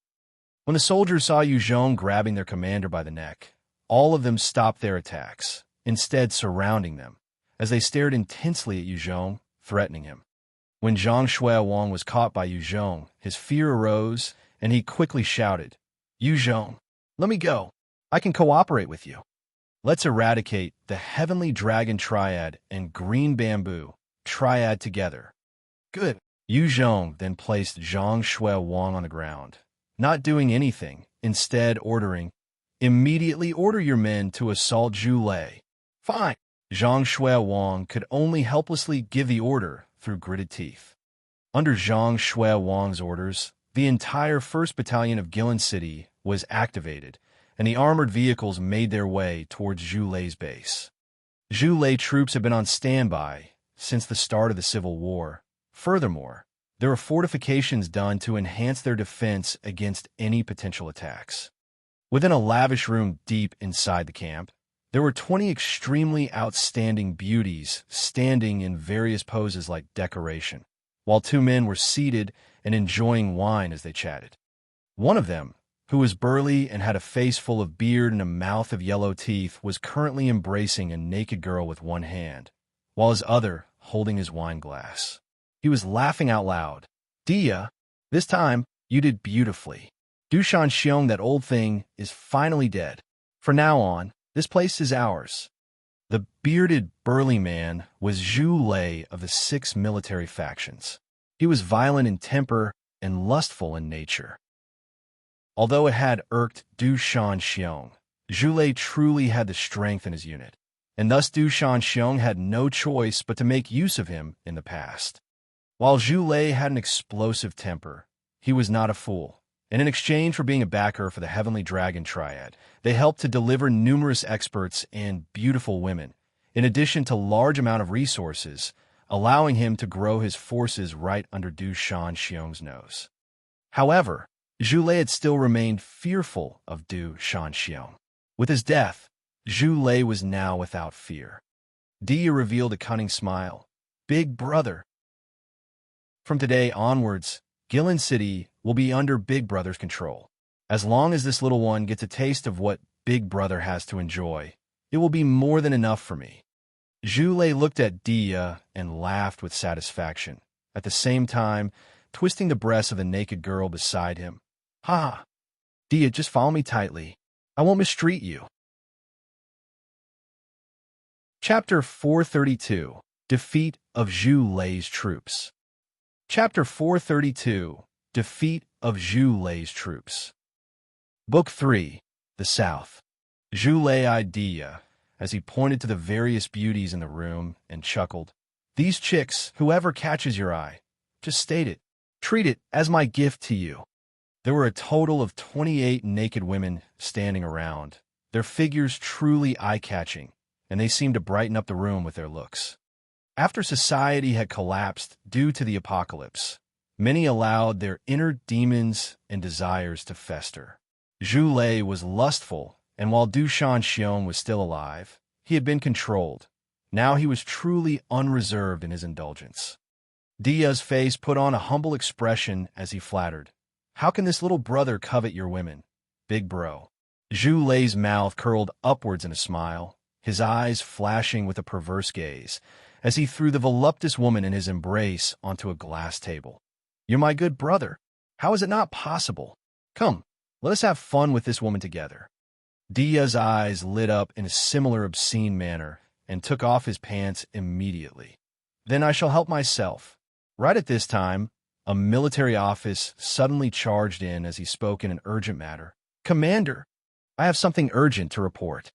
[SPEAKER 1] When the soldiers saw Yu Zhong grabbing their commander by the neck, all of them stopped their attacks, instead surrounding them, as they stared intensely at Yu Zhong, threatening him. When Zhang Shui Wang was caught by Yu Zhong, his fear arose, and he quickly shouted, "Yu Zhong, let me go. I can cooperate with you. Let's eradicate the Heavenly Dragon Triad and Green Bamboo Triad together." "Good." Yu Zhong then placed Zhang Shui Wang on the ground, not doing anything, instead ordering, "Immediately order your men to assault Zhu Lei." "Fine." Zhang Shui Wang could only helplessly give the order through gritted teeth. Under Zhang Shui Wang's orders, the entire 1st Battalion of Guillin City was activated, and the armored vehicles made their way towards Zhu Lei's base. Zhu Lei troops had been on standby since the start of the Civil War. Furthermore, there were fortifications done to enhance their defense against any potential attacks. Within a lavish room deep inside the camp, there were 20 extremely outstanding beauties standing in various poses like decoration, while 2 men were seated and enjoying wine as they chatted. One of them, who was burly and had a face full of beard and a mouth of yellow teeth, was currently embracing a naked girl with one hand, while his other holding his wine glass. He was laughing out loud. "Dia, this time you did beautifully. Du Shanxiong, that old thing, is finally dead. For now on, this place is ours." The bearded, burly man was Zhu Lei of the 6 military factions. He was violent in temper and lustful in nature. Although it had irked Du Shanxiong, Zhu Lei truly had the strength in his unit, and thus Du Shanxiong had no choice but to make use of him in the past. While Zhu Lei had an explosive temper, he was not a fool, and in exchange for being a backer for the Heavenly Dragon Triad, they helped to deliver numerous experts and beautiful women, in addition to large amount of resources, allowing him to grow his forces right under Du Shanxiong's nose. However, Zhu Lei had still remained fearful of Du Shanxiong. With his death, Zhu Lei was now without fear. Dia revealed a cunning smile. "Big brother. From today onwards, Guillin City will be under Big Brother's control. As long as this little one gets a taste of what Big Brother has to enjoy, it will be more than enough for me." Zhu Lei looked at Dia and laughed with satisfaction, at the same time twisting the breasts of the naked girl beside him. "Ha! Dia, just follow me tightly. I won't mistreat you." Chapter 432. Defeat of Zhu Lei's Troops. Chapter 432. Defeat of Zhu Lei's Troops. Book 3. The South. Zhu Lei eyed Dia as he pointed to the various beauties in the room and chuckled. "These chicks, whoever catches your eye, just state it. Treat it as my gift to you." There were a total of 28 naked women standing around, their figures truly eye-catching, and they seemed to brighten up the room with their looks. After society had collapsed due to the apocalypse, many allowed their inner demons and desires to fester. Zhu Lei was lustful, and while Du Shanxiong was still alive, he had been controlled. Now he was truly unreserved in his indulgence. Dia's face put on a humble expression as he flattered. "How can this little brother covet your women, big bro?" Zhu Lei's mouth curled upwards in a smile, his eyes flashing with a perverse gaze, as he threw the voluptuous woman in his embrace onto a glass table. "You're my good brother. How is it not possible? Come, let us have fun with this woman together." Dia's eyes lit up in a similar obscene manner and took off his pants immediately. "Then I shall help myself." Right at this time, a military office suddenly charged in as he spoke in an urgent matter. "Commander, I have something urgent to report."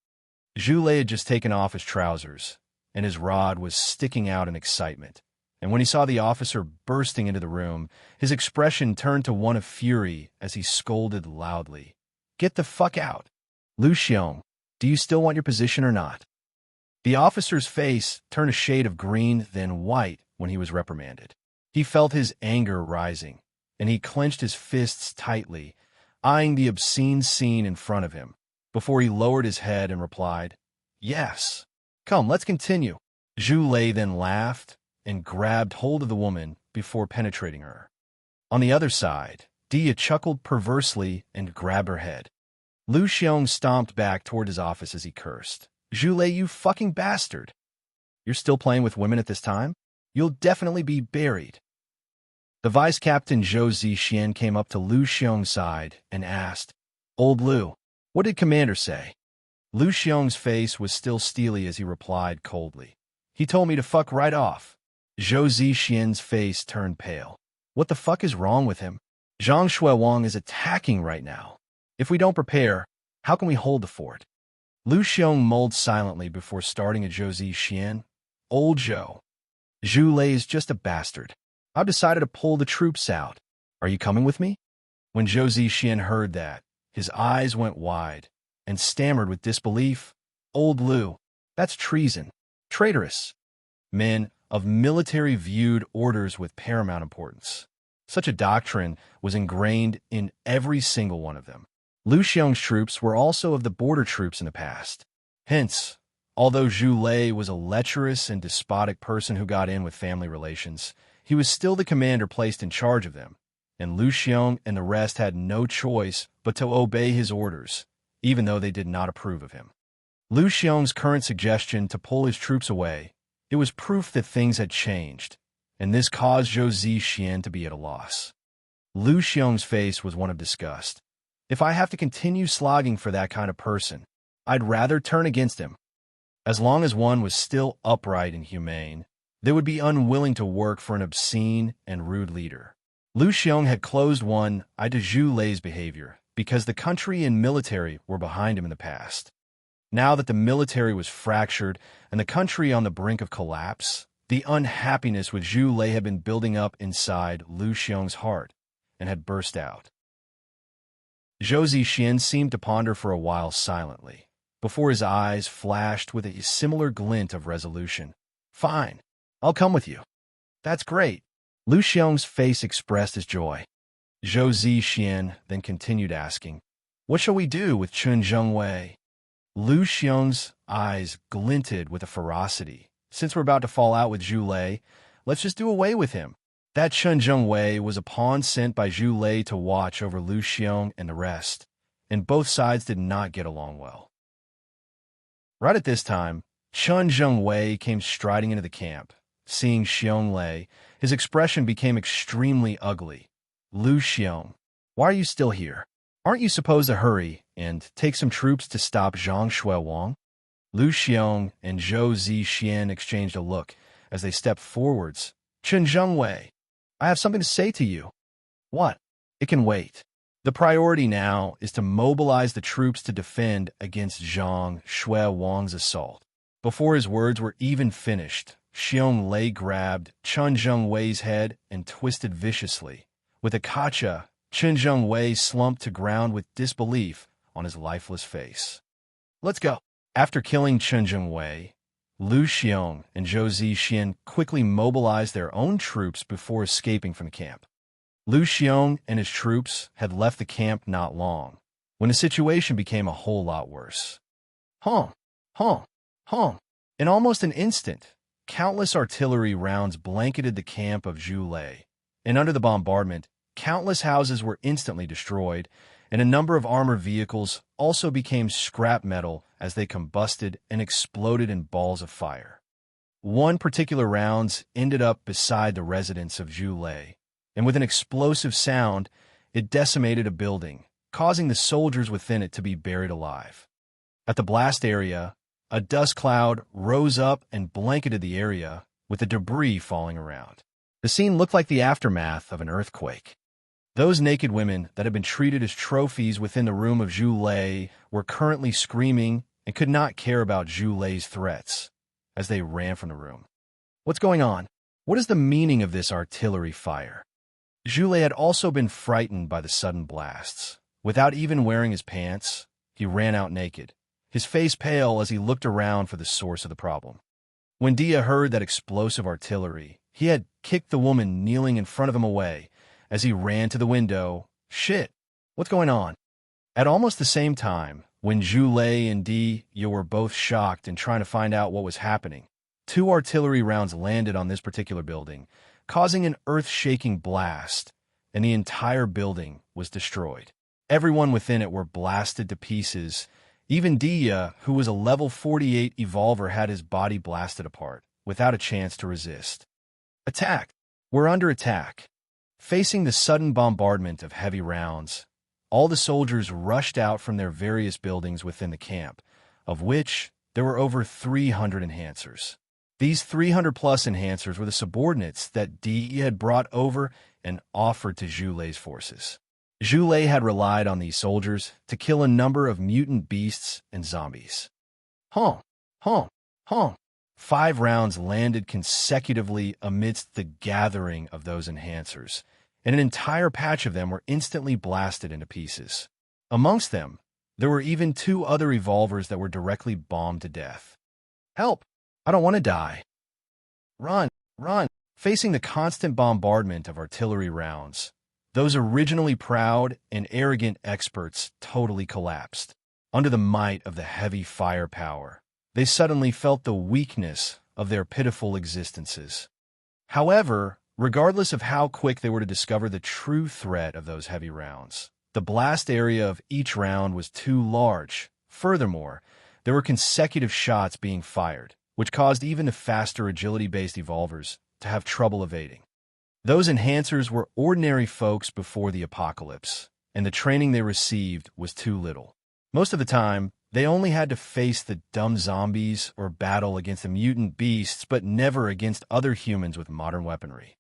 [SPEAKER 1] Zhu Lei had just taken off his trousers, and his rod was sticking out in excitement. And when he saw the officer bursting into the room, his expression turned to one of fury as he scolded loudly. "Get the fuck out! Lu Xiong, do you still want your position or not?" The officer's face turned a shade of green, then white when he was reprimanded. He felt his anger rising, and he clenched his fists tightly, eyeing the obscene scene in front of him, before he lowered his head and replied, "Yes. Come, let's continue." Zhu Lei then laughed and grabbed hold of the woman before penetrating her. On the other side, Dia chuckled perversely and grabbed her head. Lu Xiong stomped back toward his office as he cursed. "Zhu Lei, you fucking bastard! You're still playing with women at this time? You'll definitely be buried." The vice captain Zhou Zixian came up to Lu Xiong's side and asked, "Old Lu, what did Commander say?" Lu Xiong's face was still steely as he replied coldly, "He told me to fuck right off." Zhou Zixian's face turned pale. What the fuck is wrong with him? Zhang Shuewang is attacking right now. If we don't prepare, how can we hold the fort? Lu Xiong mulled silently before starting at Zhou Zixian. "Old Zhou, Zhu Lei is just a bastard. I've decided to pull the troops out. Are you coming with me?" When Zhou Zixian heard that, his eyes went wide and stammered with disbelief. "Old Lu, that's treason. Traitorous." Men of military viewed orders with paramount importance. Such a doctrine was ingrained in every single one of them. Lu Xiong's troops were also of the border troops in the past. Hence, although Zhu Lei was a lecherous and despotic person who got in with family relations, he was still the commander placed in charge of them, and Lu Xiong and the rest had no choice but to obey his orders, even though they did not approve of him. Lu Xiong's current suggestion to pull his troops away, it was proof that things had changed, and this caused Zhou Zixian to be at a loss. Lu Xiong's face was one of disgust. If I have to continue slogging for that kind of person, I'd rather turn against him. As long as one was still upright and humane, they would be unwilling to work for an obscene and rude leader. Lu Xiong had closed one eye to Zhu Lei's behavior because the country and military were behind him in the past. Now that the military was fractured and the country on the brink of collapse, the unhappiness with Zhu Lei had been building up inside Lu Xiong's heart and had burst out. Zhou Zixian seemed to ponder for a while silently, before his eyes flashed with a similar glint of resolution. "Fine, I'll come with you." "That's great." Lu Xiong's face expressed his joy. Zhou Zixian then continued asking, "What shall we do with Chun Zhengwei?" Lu Xiong's eyes glinted with a ferocity. "Since we're about to fall out with Zhu Lei, let's just do away with him." That Chun Zhengwei was a pawn sent by Zhu Lei to watch over Lu Xiong and the rest, and both sides did not get along well. Right at this time, Chun Zhengwei came striding into the camp. Seeing Xiong Lei, his expression became extremely ugly. "Lu Xiong, why are you still here? Aren't you supposed to hurry and take some troops to stop Zhang Shuewang?" Lu Xiong and Zhou Zixian exchanged a look as they stepped forwards. "Chun Zhengwei, I have something to say to you." "What?" "It can wait. The priority now is to mobilize the troops to defend against Zhang Shuewang's assault." Before his words were even finished, Xiong Lei grabbed Chun Zhengwei's head and twisted viciously. With a kacha, Chun Zhengwei slumped to ground with disbelief on his lifeless face. "Let's go." After killing Chun Zhengwei, Lu Xiong and Zhou Zixian quickly mobilized their own troops before escaping from the camp. Lu Xiong and his troops had left the camp not long, when the situation became a whole lot worse. Honk, honk, honk. In almost an instant, countless artillery rounds blanketed the camp of Zhu Lei, and under the bombardment, countless houses were instantly destroyed, and a number of armored vehicles also became scrap metal as they combusted and exploded in balls of fire. One particular round ended up beside the residence of Zhu Lei, and with an explosive sound, it decimated a building, causing the soldiers within it to be buried alive. At the blast area, a dust cloud rose up and blanketed the area, with the debris falling around. The scene looked like the aftermath of an earthquake. Those naked women that had been treated as trophies within the room of Zhu Lei were currently screaming and could not care about Zhu Lei's threats as they ran from the room. "What's going on? What is the meaning of this artillery fire?" Zhu Lei had also been frightened by the sudden blasts. Without even wearing his pants, he ran out naked. his face pale as he looked around for the source of the problem. When Dia heard that explosive artillery, he had kicked the woman kneeling in front of him away as he ran to the window. Shit, what's going on? At almost the same time, when Zhu Lei and Dia were both shocked and trying to find out what was happening, 2 artillery rounds landed on this particular building, causing an earth-shaking blast, and the entire building was destroyed. Everyone within it were blasted to pieces. Even Dia, who was a level 48 evolver, had his body blasted apart, without a chance to resist. Attack! We're under attack. Facing the sudden bombardment of heavy rounds, all the soldiers rushed out from their various buildings within the camp, of which there were over 300 enhancers. These 300-plus enhancers were the subordinates that Dia had brought over and offered to Zhu Lei's forces. Zhu Lei had relied on these soldiers to kill a number of mutant beasts and zombies. Honk, honk, honk. 5 rounds landed consecutively amidst the gathering of those enhancers, and an entire patch of them were instantly blasted into pieces. Amongst them, there were even 2 other revolvers that were directly bombed to death. Help! I don't want to die. Run, run. Facing the constant bombardment of artillery rounds, those originally proud and arrogant experts totally collapsed. Under the might of the heavy firepower, they suddenly felt the weakness of their pitiful existences. However, regardless of how quick they were to discover the true threat of those heavy rounds, the blast area of each round was too large. Furthermore, there were consecutive shots being fired, which caused even the faster agility-based evolvers to have trouble evading. Those enhancers were ordinary folks before the apocalypse, and the training they received was too little. Most of the time, they only had to face the dumb zombies or battle against the mutant beasts, but never against other humans with modern weaponry.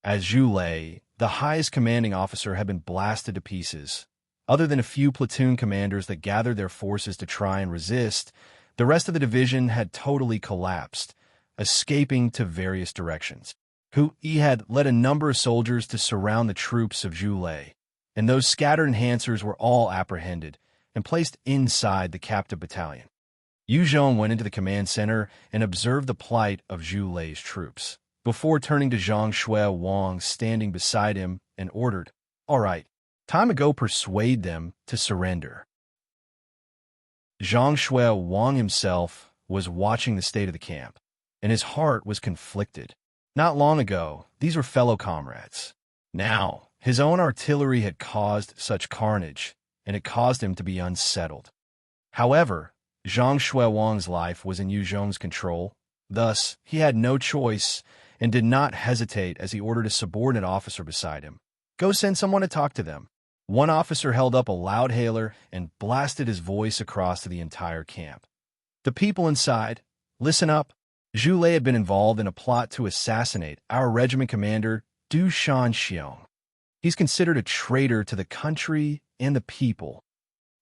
[SPEAKER 1] As Zhu Lei, the highest commanding officer, had been blasted to pieces, other than a few platoon commanders that gathered their forces to try and resist, the rest of the division had totally collapsed, escaping to various directions. He had led a number of soldiers to surround the troops of Zhu Lei, and those scattered enhancers were all apprehended and placed inside the captive battalion. Yu Zhong went into the command center and observed the plight of Zhu Lei's troops, before turning to Zhang Shui Wang standing beside him and ordered, "All right, time to go persuade them to surrender." Zhang Shui Wang himself was watching the state of the camp, and his heart was conflicted. Not long ago, these were fellow comrades. Now, his own artillery had caused such carnage, and it caused him to be unsettled. However, Zhang Shui Wang's life was in Yu Zhong's control. Thus, he had no choice and did not hesitate as he ordered a subordinate officer beside him. "Go send someone to talk to them." One officer held up a loudhailer and blasted his voice across to the entire camp. "The people inside, listen up. Zhu Lei had been involved in a plot to assassinate our regiment commander, Du Shanxiong. He's considered a traitor to the country and the people.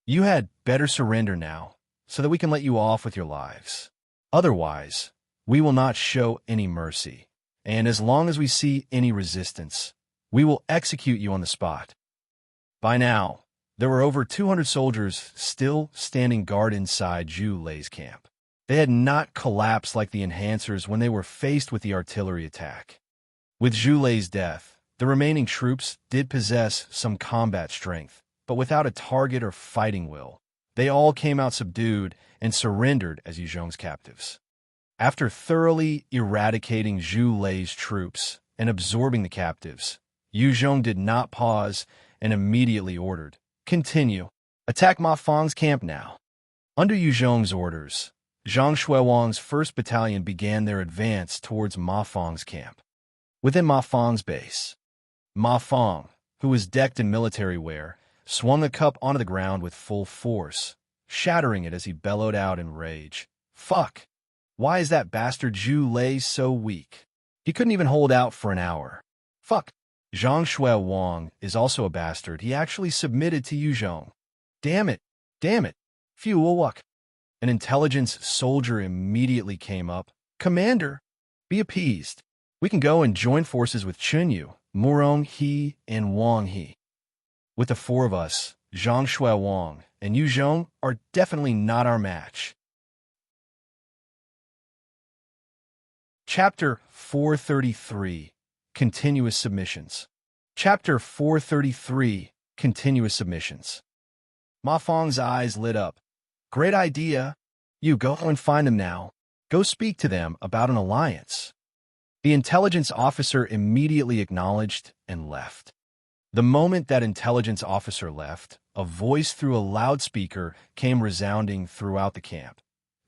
[SPEAKER 1] You had better surrender now, so that we can let you off with your lives. Otherwise, we will not show any mercy, and as long as we see any resistance, we will execute you on the spot." By now, there were over 200 soldiers still standing guard inside Zhu Lei's camp. They had not collapsed like the enhancers when they were faced with the artillery attack. With Zhu Lei's death, the remaining troops did possess some combat strength, but without a target or fighting will. They all came out subdued and surrendered as Yu Zhong's captives. After thoroughly eradicating Zhu Lei's troops and absorbing the captives, Yu Zhong did not pause and immediately ordered, "Continue. Attack Ma Fong's camp now." Under Yu Zhong's orders, Zhang Shui Wang's 1st Battalion began their advance towards Ma Fong's camp. Within Ma Fong's base, Ma Fong, who was decked in military wear, swung a cup onto the ground with full force, shattering it as he bellowed out in rage. "Fuck! Why is that bastard Zhu Lei so weak? He couldn't even hold out for an hour. Fuck! Zhang Shui Wang is also a bastard. He actually submitted to Yu Zhong. Damn it! Damn it! Phew, wuck." An intelligence soldier immediately came up. "Commander, be appeased. We can go and join forces with Chunyu, Murong He, and Wang He. With the 4 of us, Zhang Shuiwang and Yu Zhong are definitely not our match. Chapter 433, Continuous Submissions. Chapter 433, Continuous Submissions. Ma Fong's eyes lit up. Great idea. You go and find them now. Go speak to them about an alliance. The intelligence officer immediately acknowledged and left. The moment that intelligence officer left, a voice through a loudspeaker came resounding throughout the camp.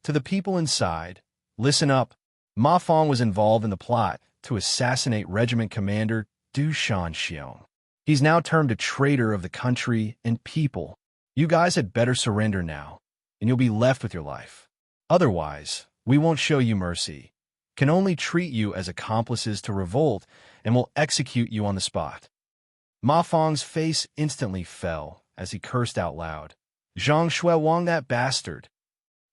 [SPEAKER 1] To the people inside, listen up. Ma Fong was involved in the plot to assassinate Regiment Commander Du Shanxiong. He's now termed a traitor of the country and people. You guys had better surrender now, and you'll be left with your life. Otherwise, we won't show you mercy, can only treat you as accomplices to revolt, and will execute you on the spot. Ma Fong's face instantly fell as he cursed out loud. Zhang Shuiwang, that bastard.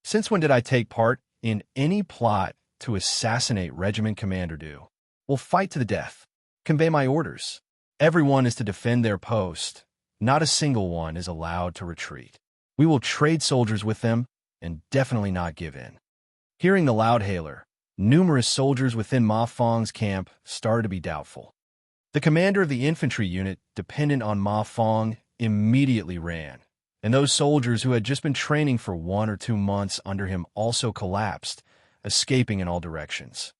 [SPEAKER 1] Since when did I take part in any plot to assassinate Regiment Commander Du? We'll fight to the death. Convey my orders. Everyone is to defend their post. Not a single one is allowed to retreat. We will trade soldiers with them and definitely not give in. Hearing the loudhailer, numerous soldiers within Ma Fong's camp started to be doubtful. The commander of the infantry unit dependent on Ma Fong immediately ran, and those soldiers who had just been training for 1 or 2 months under him also collapsed, escaping in all directions.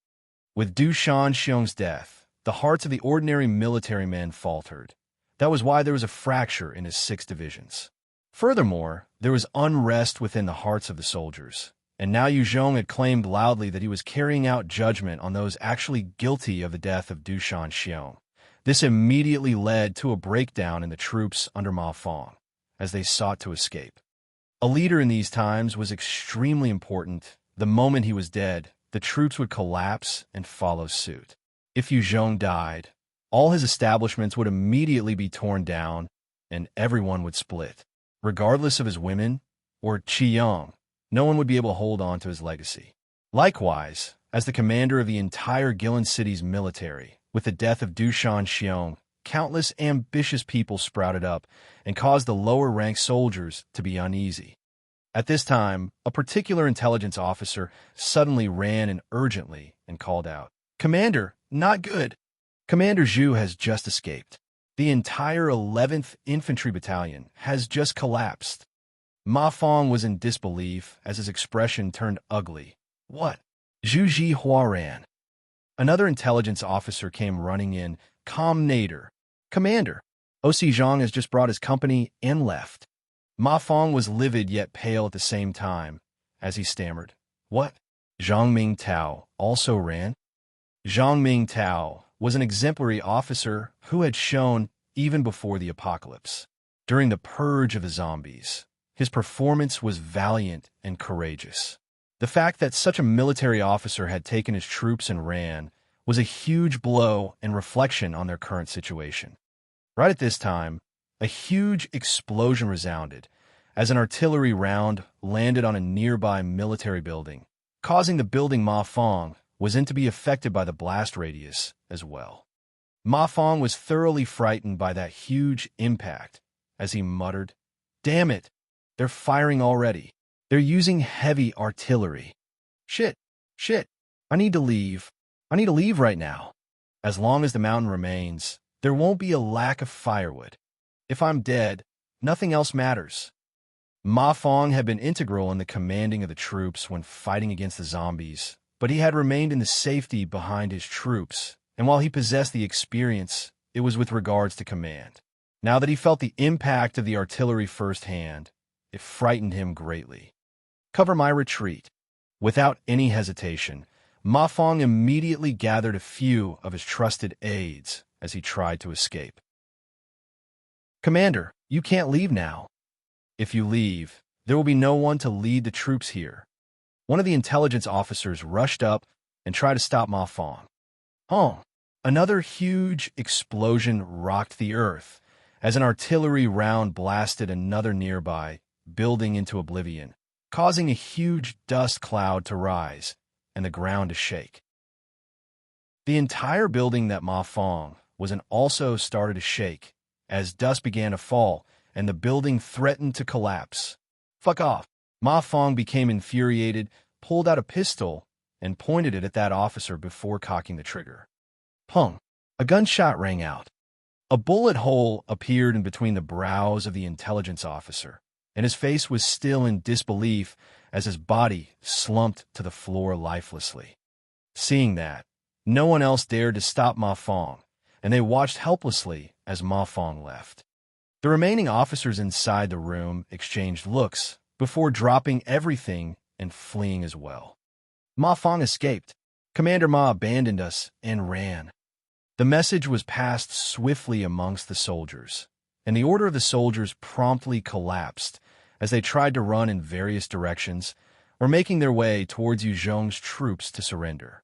[SPEAKER 1] With Du Shanxiong's death, the hearts of the ordinary military men faltered. That was why there was a fracture in his 6 divisions. Furthermore, there was unrest within the hearts of the soldiers, and now Yu Zhong had claimed loudly that he was carrying out judgment on those actually guilty of the death of Du Shanxiong. This immediately led to a breakdown in the troops under Ma Fong, as they sought to escape. A leader in these times was extremely important. The moment he was dead, the troops would collapse and follow suit. If Yu Zhong died, all his establishments would immediately be torn down, and everyone would split. Regardless of his women or Qiyang, no one would be able to hold on to his legacy. Likewise, as the commander of the entire Guillin city's military, with the death of Du Shanxiong, countless ambitious people sprouted up and caused the lower-ranked soldiers to be uneasy. At this time, a particular intelligence officer suddenly ran in urgently and called out, "Commander, not good. Commander Zhu has just escaped. The entire 11th Infantry Battalion has just collapsed." Ma Fong was in disbelief as his expression turned ugly. "What?" Zhu Zhihua ran. Another intelligence officer came running in, calm nader. "Commander, O.C. Zhang has just brought his company and left." Ma Fong was livid yet pale at the same time, as he stammered, "What?" Zhang Mingtao also ran. Zhang Mingtao was an exemplary officer who had shown even before the apocalypse. During the purge of the zombies, his performance was valiant and courageous. The fact that such a military officer had taken his troops and ran was a huge blow and reflection on their current situation. Right at this time, a huge explosion resounded as an artillery round landed on a nearby military building, causing the building Ma Fong was in to be affected by the blast radius as well. Ma Fong was thoroughly frightened by that huge impact as he muttered, "Damn it, they're firing already. They're using heavy artillery. Shit, I need to leave. I need to leave right now. As long as the mountain remains, there won't be a lack of firewood. If I'm dead, nothing else matters." Ma Fong had been integral in the commanding of the troops when fighting against the zombies, but he had remained in the safety behind his troops, and while he possessed the experience, it was with regards to command. Now that he felt the impact of the artillery firsthand, it frightened him greatly. "Cover my retreat." Without any hesitation, Ma Fong immediately gathered a few of his trusted aides as he tried to escape. "Commander, you can't leave now. If you leave, there will be no one to lead the troops here." One of the intelligence officers rushed up and tried to stop Ma Fong. Another huge explosion rocked the earth as an artillery round blasted another nearby building into oblivion, causing a huge dust cloud to rise and the ground to shake. The entire building that Ma Fong was in also started to shake as dust began to fall and the building threatened to collapse. "Fuck off." Ma Fong became infuriated, pulled out a pistol, and pointed it at that officer before cocking the trigger. Pung! A gunshot rang out. A bullet hole appeared in between the brows of the intelligence officer, and his face was still in disbelief as his body slumped to the floor lifelessly. Seeing that, no one else dared to stop Ma Fong, and they watched helplessly as Ma Fong left. The remaining officers inside the room exchanged looks before dropping everything and fleeing as well. Ma Fong escaped. Commander Ma abandoned us and ran. The message was passed swiftly amongst the soldiers, and the order of the soldiers promptly collapsed as they tried to run in various directions or making their way towards Yu Zhong's troops to surrender.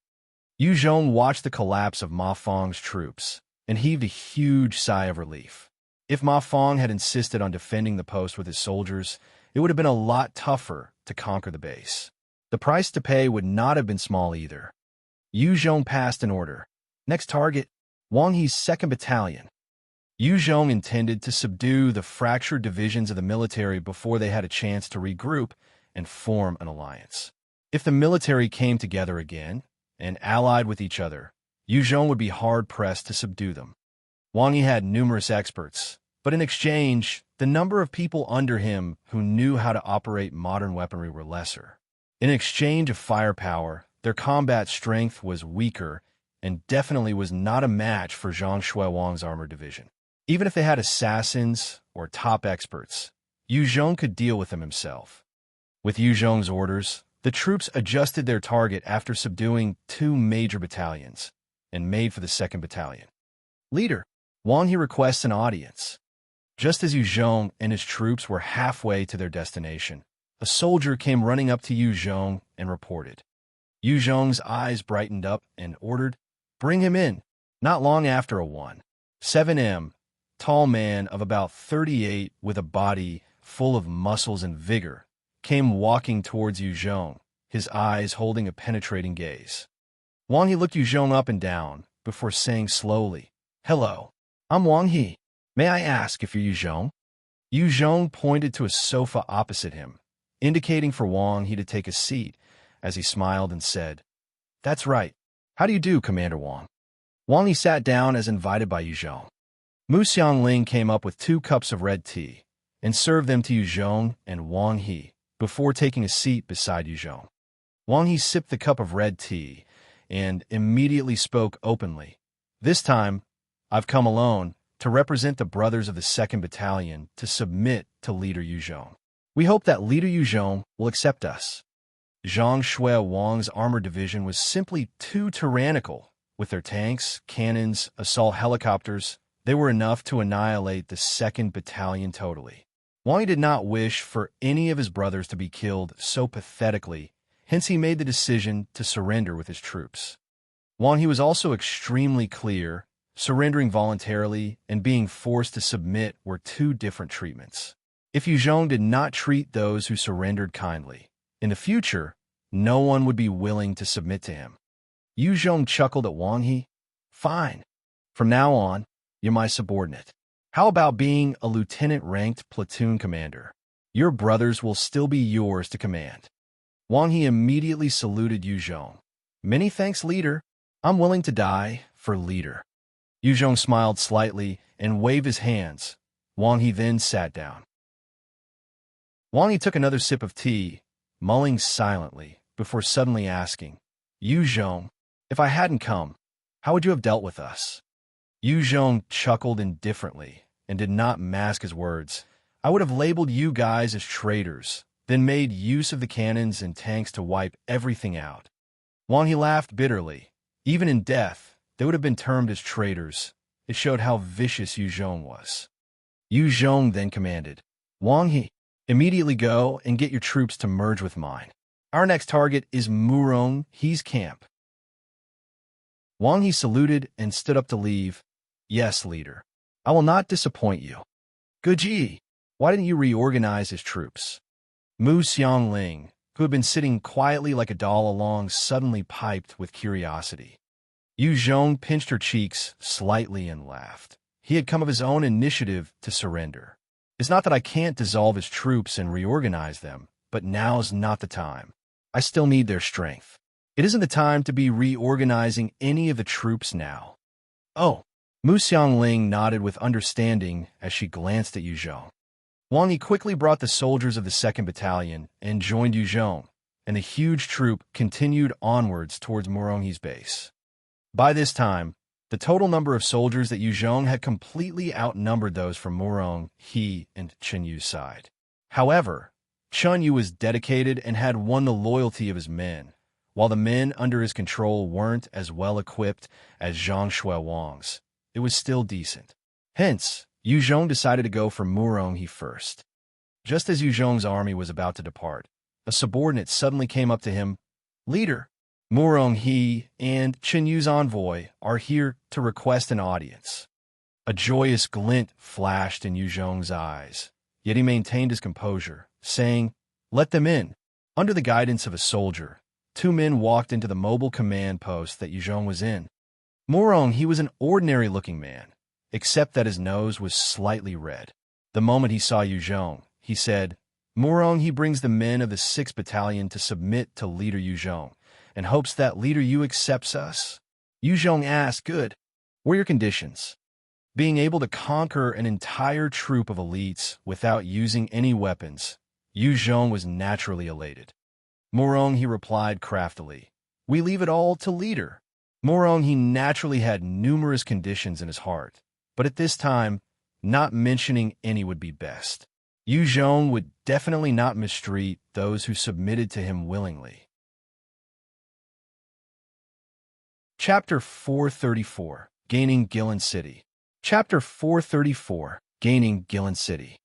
[SPEAKER 1] Yu Zhong watched the collapse of Ma Fong's troops and heaved a huge sigh of relief. If Ma Fong had insisted on defending the post with his soldiers, it would have been a lot tougher to conquer the base. The price to pay would not have been small either. Yu Zhong passed an order. Next target, Wang He's 2nd Battalion. Yu Zhong intended to subdue the fractured divisions of the military before they had a chance to regroup and form an alliance. If the military came together again and allied with each other, Yu Zhong would be hard-pressed to subdue them. Wang He had numerous experts, but in exchange, the number of people under him who knew how to operate modern weaponry were lesser. In exchange of firepower, their combat strength was weaker and definitely was not a match for Zhang Shuiwang's armored division. Even if they had assassins or top experts, Yu Zhong could deal with them himself. With Yu Zhong's orders, the troops adjusted their target after subduing 2 major battalions and made for the 2nd Battalion. Leader, Wang He requests an audience. Just as Yu Zhong and his troops were halfway to their destination, a soldier came running up to Yu Zhong and reported. Yu Zhong's eyes brightened up and ordered, "Bring him in." Not long after, a 1.7 tall man of about 38 with a body full of muscles and vigor came walking towards Yu Zhong, his eyes holding a penetrating gaze. Wang He looked Yu Zhong up and down before saying slowly, "Hello, I'm Wang He. May I ask if you're Yu Zhong?" Yu Zhong pointed to a sofa opposite him, indicating for Wang He to take a seat as he smiled and said, "That's right. How do you do, Commander Wang?" Wang He sat down as invited by Yu Zhong. Mu Xiangling came up with 2 cups of red tea and served them to Yu Zhong and Wang He before taking a seat beside Yu Zhong. Wang He sipped the cup of red tea and immediately spoke openly. "This time, I've come alone to represent the brothers of the 2nd Battalion to submit to Leader Yu Zhong. We hope that Leader Yu Zhong will accept us." Zhang Shuiwang's armored division was simply too tyrannical. With their tanks, cannons, assault helicopters, they were enough to annihilate the 2nd Battalion totally. Wang He did not wish for any of his brothers to be killed so pathetically, hence he made the decision to surrender with his troops. Wang He was also extremely clear. Surrendering voluntarily and being forced to submit were 2 different treatments. If Yu Zhong did not treat those who surrendered kindly, in the future, no one would be willing to submit to him. Yu Zhong chuckled at Wang He. "Fine. From now on, you're my subordinate. How about being a lieutenant-ranked platoon commander? Your brothers will still be yours to command." Wang He immediately saluted Yu Zhong. "Many thanks, Leader. I'm willing to die for Leader." Yu Zhong smiled slightly and waved his hands. Wang He then sat down. Wang He took another sip of tea, mulling silently, before suddenly asking, "Yu Zhong, if I hadn't come, how would you have dealt with us?" Yu Zhong chuckled indifferently and did not mask his words. "I would have labeled you guys as traitors, then made use of the cannons and tanks to wipe everything out." Wang He laughed bitterly. Even in death, they would have been termed as traitors. It showed how vicious Yu Zhong was. Yu Zhong then commanded, "Wang He, immediately go and get your troops to merge with mine. Our next target is Murong He's camp." Wang He saluted and stood up to leave. "Yes, Leader. I will not disappoint you." "Guji, why didn't you reorganize his troops?" Mu Xiangling, who had been sitting quietly like a doll along, suddenly piped with curiosity. Yu Zhong pinched her cheeks slightly and laughed. He had come of his own initiative to surrender. It's not that I can't dissolve his troops and reorganize them, but now's not the time. I still need their strength. It isn't the time to be reorganizing any of the troops now. Oh, Mu Xiangling nodded with understanding as she glanced at Yu Zhong. Wang Yi quickly brought the soldiers of the 2nd Battalion and joined Yu Zhong, and the huge troop continued onwards towards Muronghi's base. By this time, the total number of soldiers that Yu Zhong had completely outnumbered those from Muronghi and Chen Yu's side. However, Chen Yu was dedicated and had won the loyalty of his men, while the men under his control weren't as well equipped as Zhang Shui Wang's. It was still decent. Hence, Yu Zhong decided to go for Muronghi first. Just as Yu Zhong's army was about to depart, a subordinate suddenly came up to him. "Leader, Muronghi and Chen Yu's envoy are here to request an audience." A joyous glint flashed in Yu Zhong's eyes, yet he maintained his composure, saying, "Let them in." Under the guidance of a soldier, 2 men walked into the mobile command post that Yu Zhong was in. Muronghi was an ordinary-looking man, except that his nose was slightly red. The moment he saw Yu Zhong, he said, "Muronghi brings the men of the 6th Battalion to submit to Leader Yu Zhong, and hopes that Leader Yu accepts us." Yu Zhong asked, "Good. What are your conditions?" Being able to conquer an entire troop of elites without using any weapons, Yu Zhong was naturally elated. Muronghi replied craftily, "We leave it all to Leader." Muronghi naturally had numerous conditions in his heart, but at this time, not mentioning any would be best. Yu Zhong would definitely not mistreat those who submitted to him willingly. Chapter 434, Gaining Guillin City. Chapter 434, Gaining Guillin City.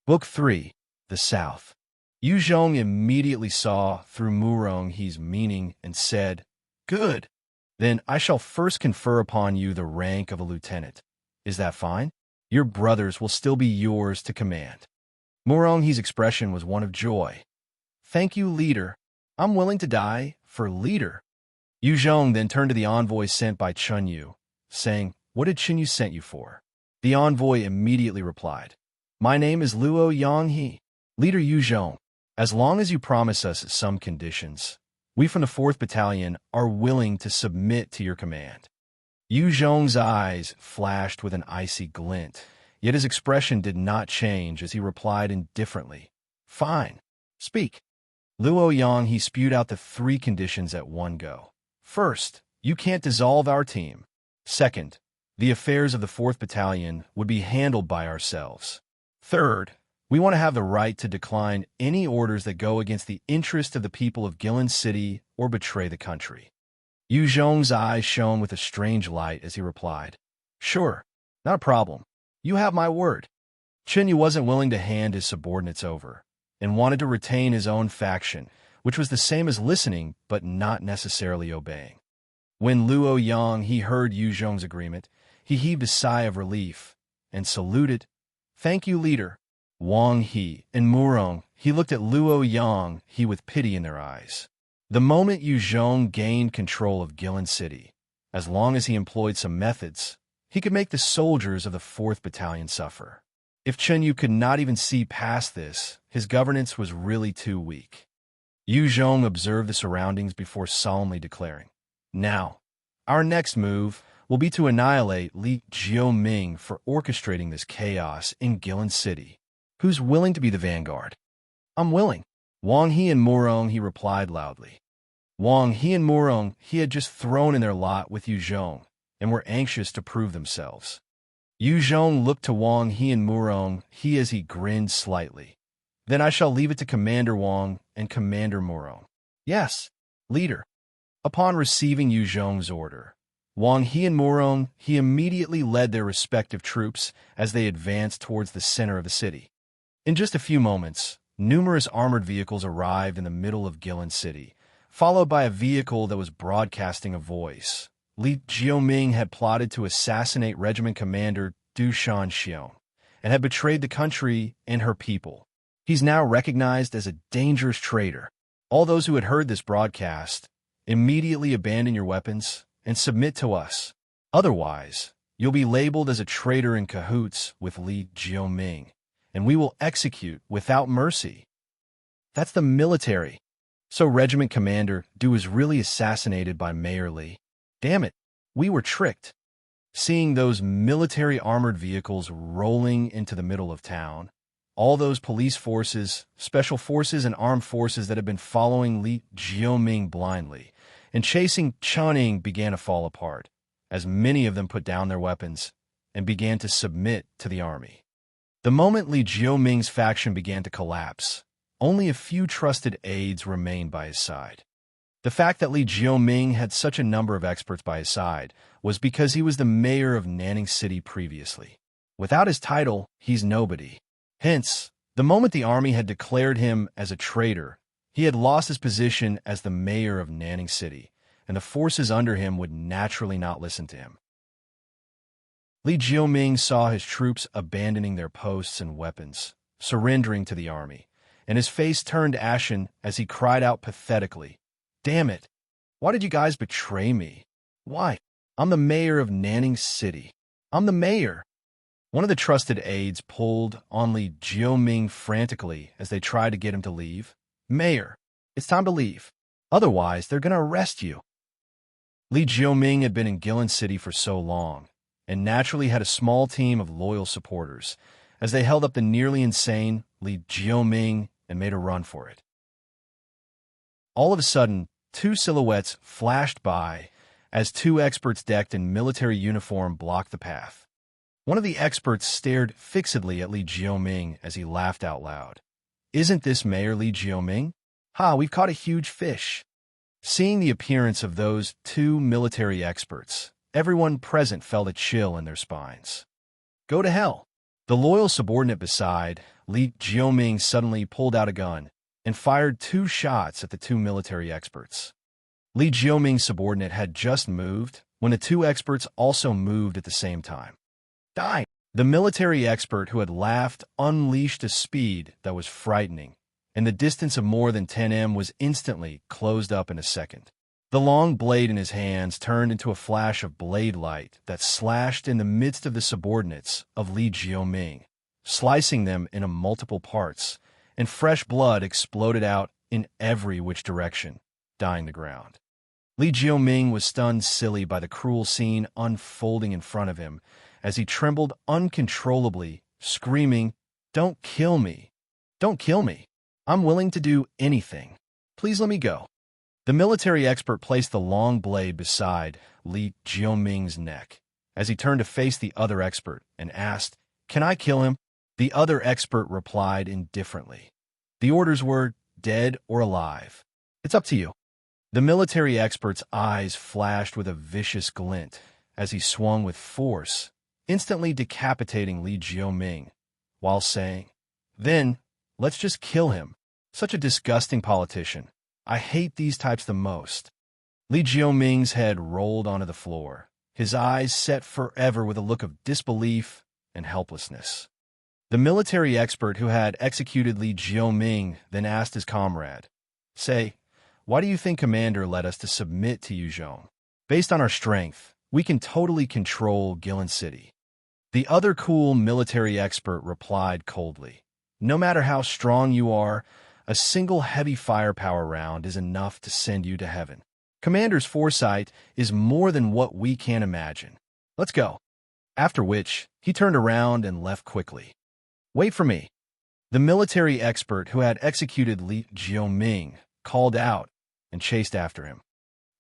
[SPEAKER 1] Book 3, The South. Yu Zhong immediately saw through Muronghi's meaning and said, "Good. Then I shall first confer upon you the rank of a lieutenant. Is that fine? Your brothers will still be yours to command." Muronghi's expression was one of joy. "Thank you, Leader. I'm willing to die for Leader." Yu Zhong then turned to the envoy sent by Chen Yu, saying, "What did Chen Yu sent you for?" The envoy immediately replied, "My name is Luo Yanghe. Leader Yu Zhong, as long as you promise us some conditions, we from the 4th Battalion are willing to submit to your command." Yu Zhong's eyes flashed with an icy glint, yet his expression did not change as he replied indifferently, "Fine. Speak." Luo Yanghe spewed out the 3 conditions at one go. First, you can't dissolve our team. Second, the affairs of the 4th Battalion would be handled by ourselves. Third, we want to have the right to decline any orders that go against the interest of the people of Guillin City or betray the country. Yu Zhong's eyes shone with a strange light as he replied, "Sure, not a problem. You have my word." Chen Yu wasn't willing to hand his subordinates over, and wanted to retain his own faction, which was the same as listening but not necessarily obeying. When Luo Yanghe heard Yu Zhong's agreement, he heaved a sigh of relief and saluted, "Thank you, Leader." Wang He and Muronghi looked at Luo Yanghe with pity in their eyes. The moment Yu Zhong gained control of Guillin City, as long as he employed some methods, he could make the soldiers of the 4th Battalion suffer. If Chen Yu could not even see past this, his governance was really too weak. Yu Zhong observed the surroundings before solemnly declaring, "Now, our next move will be to annihilate Li Jiuming for orchestrating this chaos in Guillin City. Who's willing to be the vanguard?" "I'm willing." Wang He and Muronghi replied loudly. Wang He and Muronghi had just thrown in their lot with Yu Zhong and were anxious to prove themselves. Yu Zhong looked to Wang He and Muronghi as he grinned slightly. "Then I shall leave it to Commander Wang and Commander Murong." "Yes, Leader." Upon receiving Yu Zhong's order, Wang He and Muronghi immediately led their respective troops as they advanced towards the center of the city. In just a few moments, numerous armored vehicles arrived in the middle of Guillin City, followed by a vehicle that was broadcasting a voice. Li Jiuming had plotted to assassinate Regiment Commander Du Shanxiong and had betrayed the country and her people. He's now recognized as a dangerous traitor. All those who had heard this broadcast, immediately abandon your weapons and submit to us. Otherwise, you'll be labeled as a traitor in cahoots with Li Jiuming, and we will execute without mercy. That's the military. So Regiment Commander Du was really assassinated by Mayor Li. Damn it, we were tricked. Seeing those military armored vehicles rolling into the middle of town, all those police forces, special forces, and armed forces that had been following Li Jioming blindly and chasing Channing began to fall apart, as many of them put down their weapons and began to submit to the army. The moment Li Jioming's faction began to collapse, only a few trusted aides remained by his side. The fact that Li Jioming had such a number of experts by his side was because he was the mayor of Nanning City previously. Without his title, he's nobody. Hence, the moment the army had declared him as a traitor, he had lost his position as the mayor of Nanning City, and the forces under him would naturally not listen to him. Li Jioming saw his troops abandoning their posts and weapons, surrendering to the army, and his face turned ashen as he cried out pathetically, "Damn it! Why did you guys betray me? Why? I'm the mayor of Nanning City. I'm the mayor." One of the trusted aides pulled on Li Jioming frantically as they tried to get him to leave. "Mayor, it's time to leave. Otherwise, they're going to arrest you." Li Jioming had been in Guillin City for so long, and naturally had a small team of loyal supporters, as they held up the nearly insane Li Jioming and made a run for it. All of a sudden, two silhouettes flashed by as two experts decked in military uniform blocked the path. One of the experts stared fixedly at Li Jioming as he laughed out loud. "Isn't this Mayor Li Jioming? Ha, we've caught a huge fish." Seeing the appearance of those two military experts, everyone present felt a chill in their spines. "Go to hell." The loyal subordinate beside Li Jioming suddenly pulled out a gun and fired 2 shots at the 2 military experts. Li Jioming's subordinate had just moved when the 2 experts also moved at the same time. "Die!" The military expert who had laughed unleashed a speed that was frightening, and the distance of more than 10 m was instantly closed up in a second. The long blade in his hands turned into a flash of blade light that slashed in the midst of the subordinates of Li Jioming, slicing them into multiple parts, and fresh blood exploded out in every which direction, dyeing the ground. Li Jioming was stunned silly by the cruel scene unfolding in front of him, as he trembled uncontrollably, screaming, "Don't kill me! Don't kill me! I'm willing to do anything. Please let me go." The military expert placed the long blade beside Li Jioming's neck, as he turned to face the other expert and asked, "Can I kill him?" The other expert replied indifferently. The orders were, "Dead or alive. It's up to you." The military expert's eyes flashed with a vicious glint as he swung with force, instantly decapitating Li Jioming, while saying, "Then, let's just kill him. Such a disgusting politician. I hate these types the most." Li Jioming's head rolled onto the floor, his eyes set forever with a look of disbelief and helplessness. The military expert who had executed Li Jioming then asked his comrade, "Say, why do you think Commander led us to submit to you, Zhong? Based on our strength, we can totally control Guillin City." The other cool military expert replied coldly, "No matter how strong you are, a single heavy firepower round is enough to send you to heaven. Commander's foresight is more than what we can imagine. Let's go." After which, he turned around and left quickly. "Wait for me." The military expert who had executed Li Jioming called out and chased after him.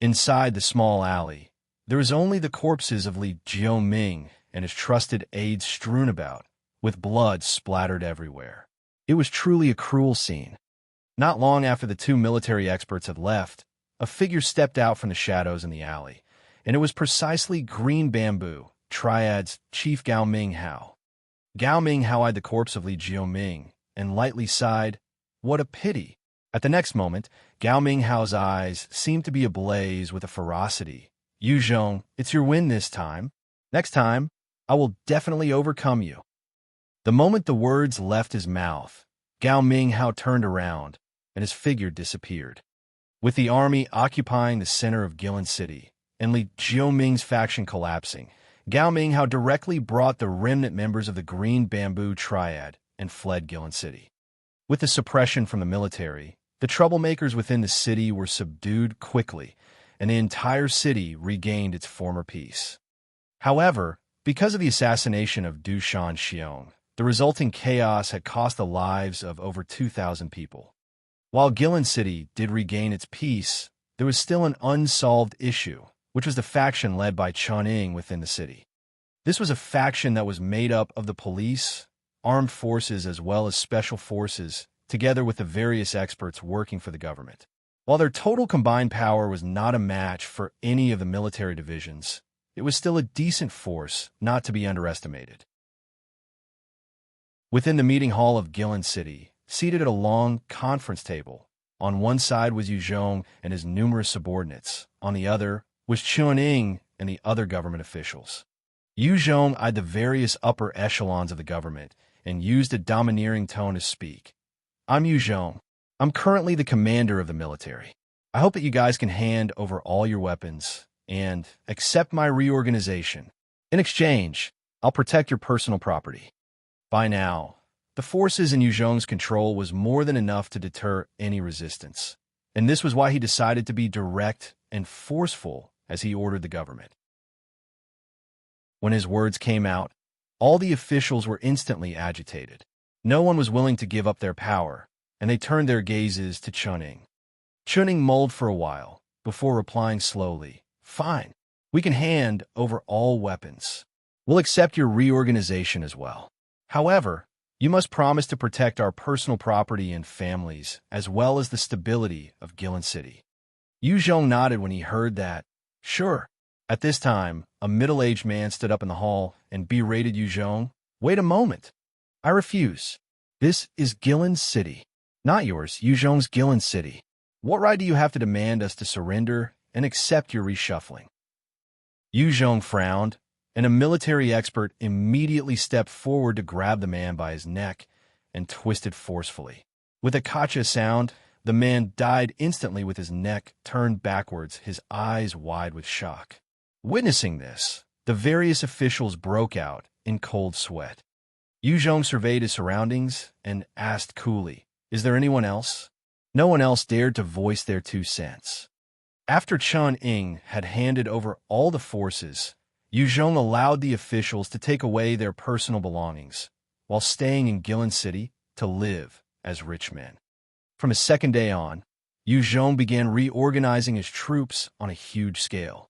[SPEAKER 1] Inside the small alley, there was only the corpses of Li Jioming and his trusted aides strewn about, with blood splattered everywhere. It was truly a cruel scene. Not long after the 2 military experts had left, a figure stepped out from the shadows in the alley, and it was precisely Green Bamboo, Triad's Chief Gao Ming Hao. Gao Ming Hao eyed the corpse of Li Jioming and lightly sighed, "What a pity." At the next moment, Gao Ming Hao's eyes seemed to be ablaze with a ferocity. "You, Zhong, it's your win this time. Next time, I will definitely overcome you." The moment the words left his mouth, Gao Ming Hao turned around, and his figure disappeared. With the army occupying the center of Guillin City, and Li Jioming's faction collapsing, Gao Ming Hao directly brought the remnant members of the Green Bamboo Triad and fled Guillin City. With the suppression from the military, the troublemakers within the city were subdued quickly, and the entire city regained its former peace. However, because of the assassination of Du Shanxiong, the resulting chaos had cost the lives of over 2,000 people. While Guillin City did regain its peace, there was still an unsolved issue, which was the faction led by Chuning within the city. This was a faction that was made up of the police, armed forces, as well as special forces, together with the various experts working for the government. While their total combined power was not a match for any of the military divisions, it was still a decent force not to be underestimated. Within the meeting hall of Guillin City, seated at a long conference table, on one side was Yu Zhong and his numerous subordinates, on the other was Chuning and the other government officials. Yu Zhong eyed the various upper echelons of the government and used a domineering tone to speak. "I'm Yu Zhong. I'm currently the commander of the military. I hope that you guys can hand over all your weapons and accept my reorganization. In exchange, I'll protect your personal property." By now, the forces in Yu Zhong's control was more than enough to deter any resistance, and this was why he decided to be direct and forceful as he ordered the government. When his words came out, all the officials were instantly agitated. No one was willing to give up their power, and they turned their gazes to Chuning. Chuning mulled for a while, before replying slowly, "Fine, we can hand over all weapons. We'll accept your reorganization as well. However, you must promise to protect our personal property and families, as well as the stability of Guillin City." Yu Zhong nodded when he heard that. "Sure." At this time, a middle-aged man stood up in the hall and berated Yu Zhong. "Wait a moment. I refuse. This is Guillin City. Not yours, Yu Zhong's Guillin City. What right do you have to demand us to surrender and accept your reshuffling?" Yu Zhong frowned, and a military expert immediately stepped forward to grab the man by his neck and twisted forcefully. With a kacha sound, the man died instantly with his neck turned backwards, his eyes wide with shock. Witnessing this, the various officials broke out in cold sweat. Yu Zhong surveyed his surroundings and asked coolly, "Is there anyone else?" No one else dared to voice their 2 cents. After Chuning had handed over all the forces, Yu Zhong allowed the officials to take away their personal belongings, while staying in Guillin City to live as rich men. From his second day on, Yu Zhong began reorganizing his troops on a huge scale.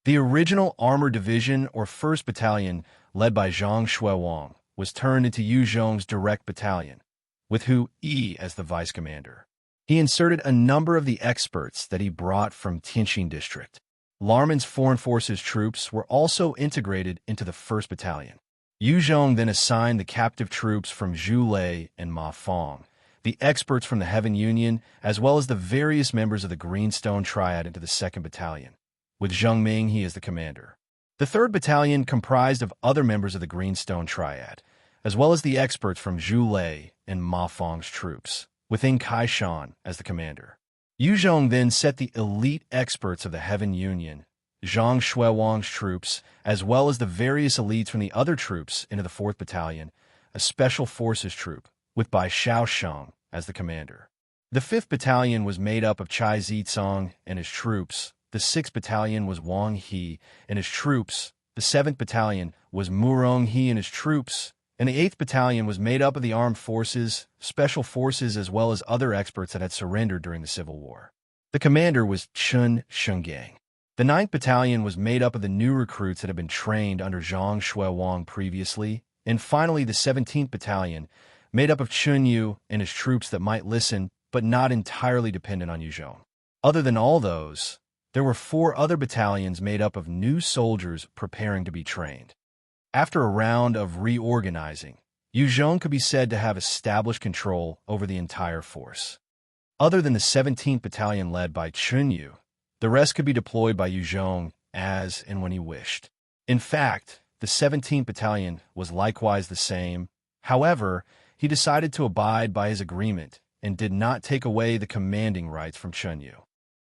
[SPEAKER 1] The original Armored Division or 1st Battalion, led by Zhang Shuiwang, was turned into Yu Zhong's direct battalion, with Hu Yi as the vice commander. He inserted a number of the experts that he brought from Tianjin District. Larman's Foreign Forces troops were also integrated into the 1st Battalion. Yu Zhong then assigned the captive troops from Zhulei and Ma Fong, the experts from the Heaven Union, as well as the various members of the Greenstone Triad into the 2nd Battalion, with Zheng Minghe as the commander. The 3rd Battalion comprised of other members of the Greenstone Triad, as well as the experts from Zhulei and Ma Fong's troops, with Ing Kaishan as the commander. Yu Zhong then set the elite experts of the Heaven Union, Zhang Shuiwang's troops, as well as the various elites from the other troops into the 4th Battalion, a special forces troop, with Bai Shaosheng as the commander. The 5th Battalion was made up of Zi Cang and his troops. The 6th Battalion was Wang He and his troops. The 7th Battalion was Murong He and his troops. And the 8th Battalion was made up of the armed forces, special forces, as well as other experts that had surrendered during the Civil War. The commander was Chun Shenggang. The 9th Battalion was made up of the new recruits that had been trained under Zhang Shuiwang previously. And finally, the 17th Battalion, made up of Chun Yu and his troops that might listen, but not entirely dependent on Yu Zhong. Other than all those, there were 4 other battalions made up of new soldiers preparing to be trained. After a round of reorganizing, Yu Zhong could be said to have established control over the entire force. Other than the 17th Battalion led by Chun Yu, the rest could be deployed by Yu Zhong as and when he wished. In fact, the 17th Battalion was likewise the same. However, he decided to abide by his agreement and did not take away the commanding rights from Chun Yu.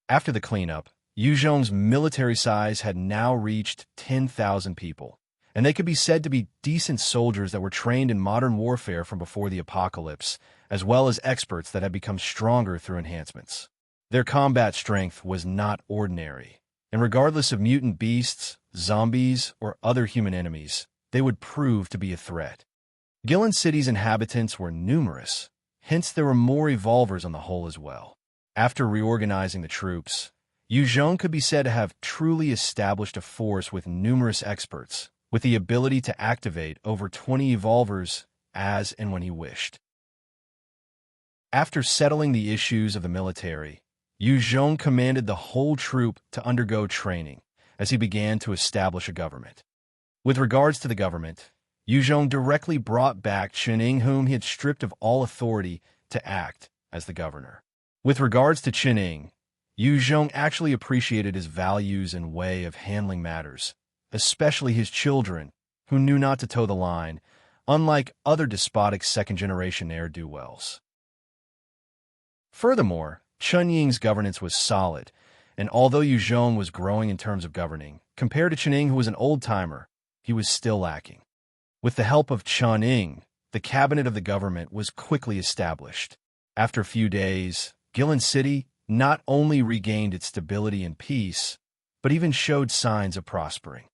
[SPEAKER 1] After the cleanup, Yu Zhong's military size had now reached 10,000 people, and they could be said to be decent soldiers that were trained in modern warfare from before the apocalypse, as well as experts that had become stronger through enhancements. Their combat strength was not ordinary, and regardless of mutant beasts, zombies, or other human enemies, they would prove to be a threat. Guillin City's inhabitants were numerous, hence there were more evolvers on the whole as well. After reorganizing the troops, Yu Zhong could be said to have truly established a force with numerous experts, with the ability to activate over 20 evolvers as and when he wished. After settling the issues of the military, Yu Zhong commanded the whole troop to undergo training as he began to establish a government. With regards to the government, Yu Zhong directly brought back Qining, whom he had stripped of all authority, to act as the governor. With regards to Qining, Yu Zhong actually appreciated his values and way of handling matters, especially his children, who knew not to toe the line, unlike other despotic second-generation ne'er-do-wells. Furthermore, Chun Ying's governance was solid, and although Yu Zhong was growing in terms of governing, compared to Qining, who was an old-timer, he was still lacking. With the help of Chun Ying, the cabinet of the government was quickly established. After a few days, Guillin City not only regained its stability and peace, but even showed signs of prospering.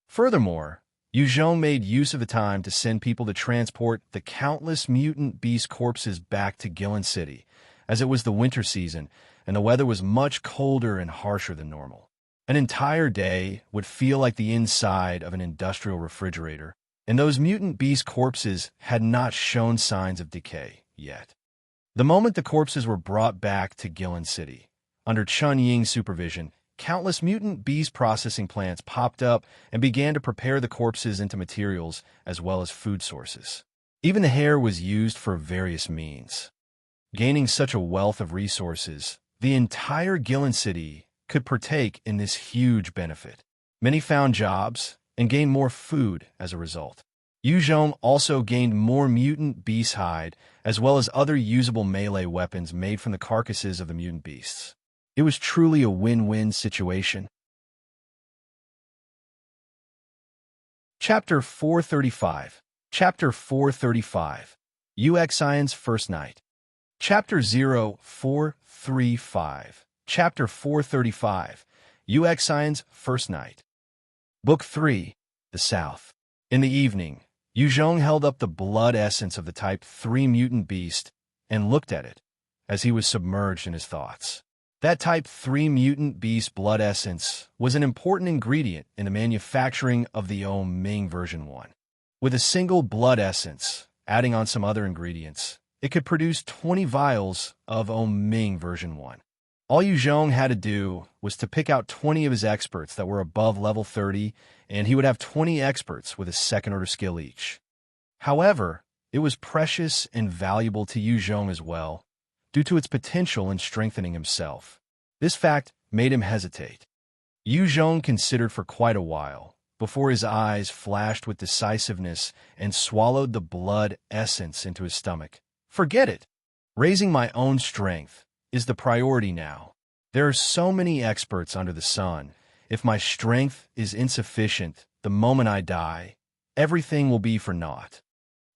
[SPEAKER 1] Furthermore, Yu Zhong made use of the time to send people to transport the countless mutant beast corpses back to Guillin City, as it was the winter season and the weather was much colder and harsher than normal. An entire day would feel like the inside of an industrial refrigerator, and those mutant beast corpses had not shown signs of decay yet. The moment the corpses were brought back to Guillin City, under Chun Ying's supervision, countless mutant beast processing plants popped up and began to prepare the corpses into materials as well as food sources. Even the hair was used for various means. Gaining such a wealth of resources, the entire Guillin City could partake in this huge benefit. Many found jobs and gained more food as a result. Yu Zhong also gained more mutant beast hide, as well as other usable melee weapons made from the carcasses of the mutant beasts. It was truly a win-win situation. Chapter 435. Chapter 435. UXIN's First Night. Chapter 0435. Chapter 435. UXIN's First Night. Book 3. The South. In the evening, Yu Zhong held up the blood essence of the Type 3 mutant beast and looked at it as he was submerged in his thoughts. That Type 3 mutant beast blood essence was an important ingredient in the manufacturing of the Ming version 1. With a single blood essence, adding on some other ingredients, it could produce 20 vials of Ming version 1. All Yu Zhong had to do was to pick out 20 of his experts that were above level 30, and he would have 20 experts with a second-order skill each. However, it was precious and valuable to Yu Zhong as well, due to its potential in strengthening himself. This fact made him hesitate. Yu Zhong considered for quite a while, before his eyes flashed with decisiveness and swallowed the blood essence into his stomach. Forget it! Raising my own strength is the priority now. There are so many experts under the sun. If my strength is insufficient the moment I die, everything will be for naught.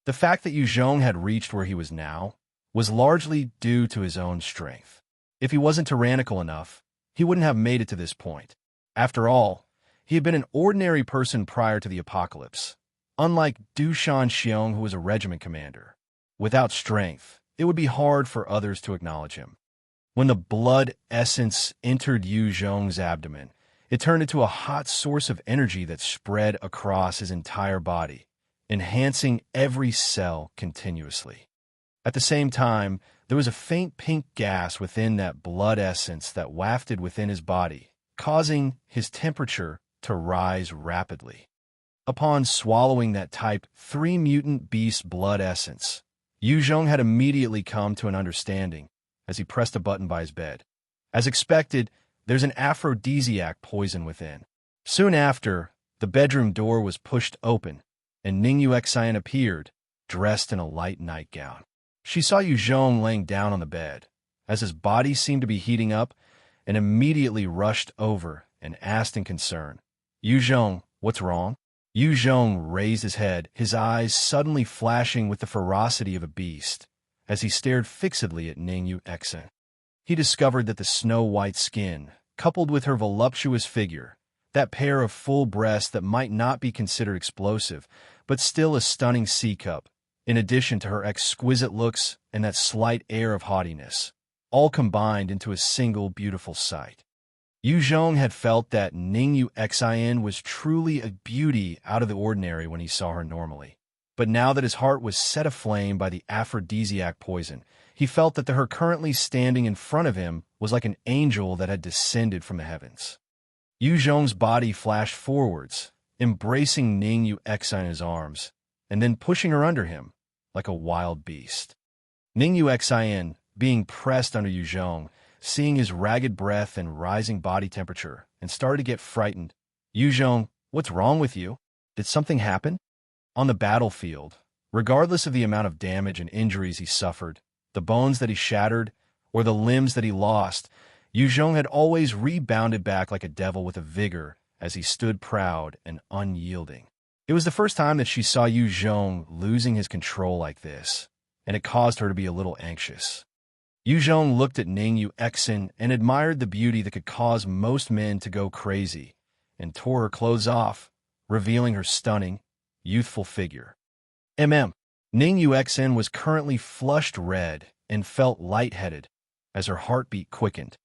[SPEAKER 1] The fact that Yu Zhong had reached where he was now was largely due to his own strength. If he wasn't tyrannical enough, he wouldn't have made it to this point. After all, he had been an ordinary person prior to the apocalypse, unlike Du Shan Xiong, who was a regiment commander. Without strength, it would be hard for others to acknowledge him. When the blood essence entered Yu Zhong's abdomen, it turned into a hot source of energy that spread across his entire body, enhancing every cell continuously. At the same time, there was a faint pink gas within that blood essence that wafted within his body, causing his temperature to rise rapidly. Upon swallowing that Type 3 mutant beast blood essence, Yu Zhong had immediately come to an understanding as he pressed a button by his bed. As expected, there's an aphrodisiac poison within. Soon after, the bedroom door was pushed open, and Ning Yuxian appeared, dressed in a light nightgown. She saw Yu Zhong laying down on the bed, as his body seemed to be heating up, and immediately rushed over and asked in concern, "Yu Zhong, what's wrong?" Yu Zhong raised his head, his eyes suddenly flashing with the ferocity of a beast, as he stared fixedly at Ning Yu Exen. He discovered that the snow-white skin, coupled with her voluptuous figure, that pair of full breasts that might not be considered explosive, but still a stunning C-cup, in addition to her exquisite looks and that slight air of haughtiness, all combined into a single beautiful sight. Yu Zhong had felt that Ning Yu Exen was truly a beauty out of the ordinary when he saw her normally. But now that his heart was set aflame by the aphrodisiac poison, he felt that her currently standing in front of him was like an angel that had descended from the heavens. Yu Zhong's body flashed forwards, embracing Ning Yu Exen in his arms, and then pushing her under him, like a wild beast. Ning Yu Exen, being pressed under Yu Zhong, seeing his ragged breath and rising body temperature, and started to get frightened. Yu Zhong, what's wrong with you? Did something happen? On the battlefield, regardless of the amount of damage and injuries he suffered, the bones that he shattered, or the limbs that he lost, Yu Zhong had always rebounded back like a devil with a vigor as he stood proud and unyielding. It was the first time that she saw Yu Zhong losing his control like this, and it caused her to be a little anxious. Yu Zhong looked at Ning Yu Exen and admired the beauty that could cause most men to go crazy, and tore her clothes off, revealing her stunning, youthful figure. Ning Yu Exen was currently flushed red and felt lightheaded as her heartbeat quickened.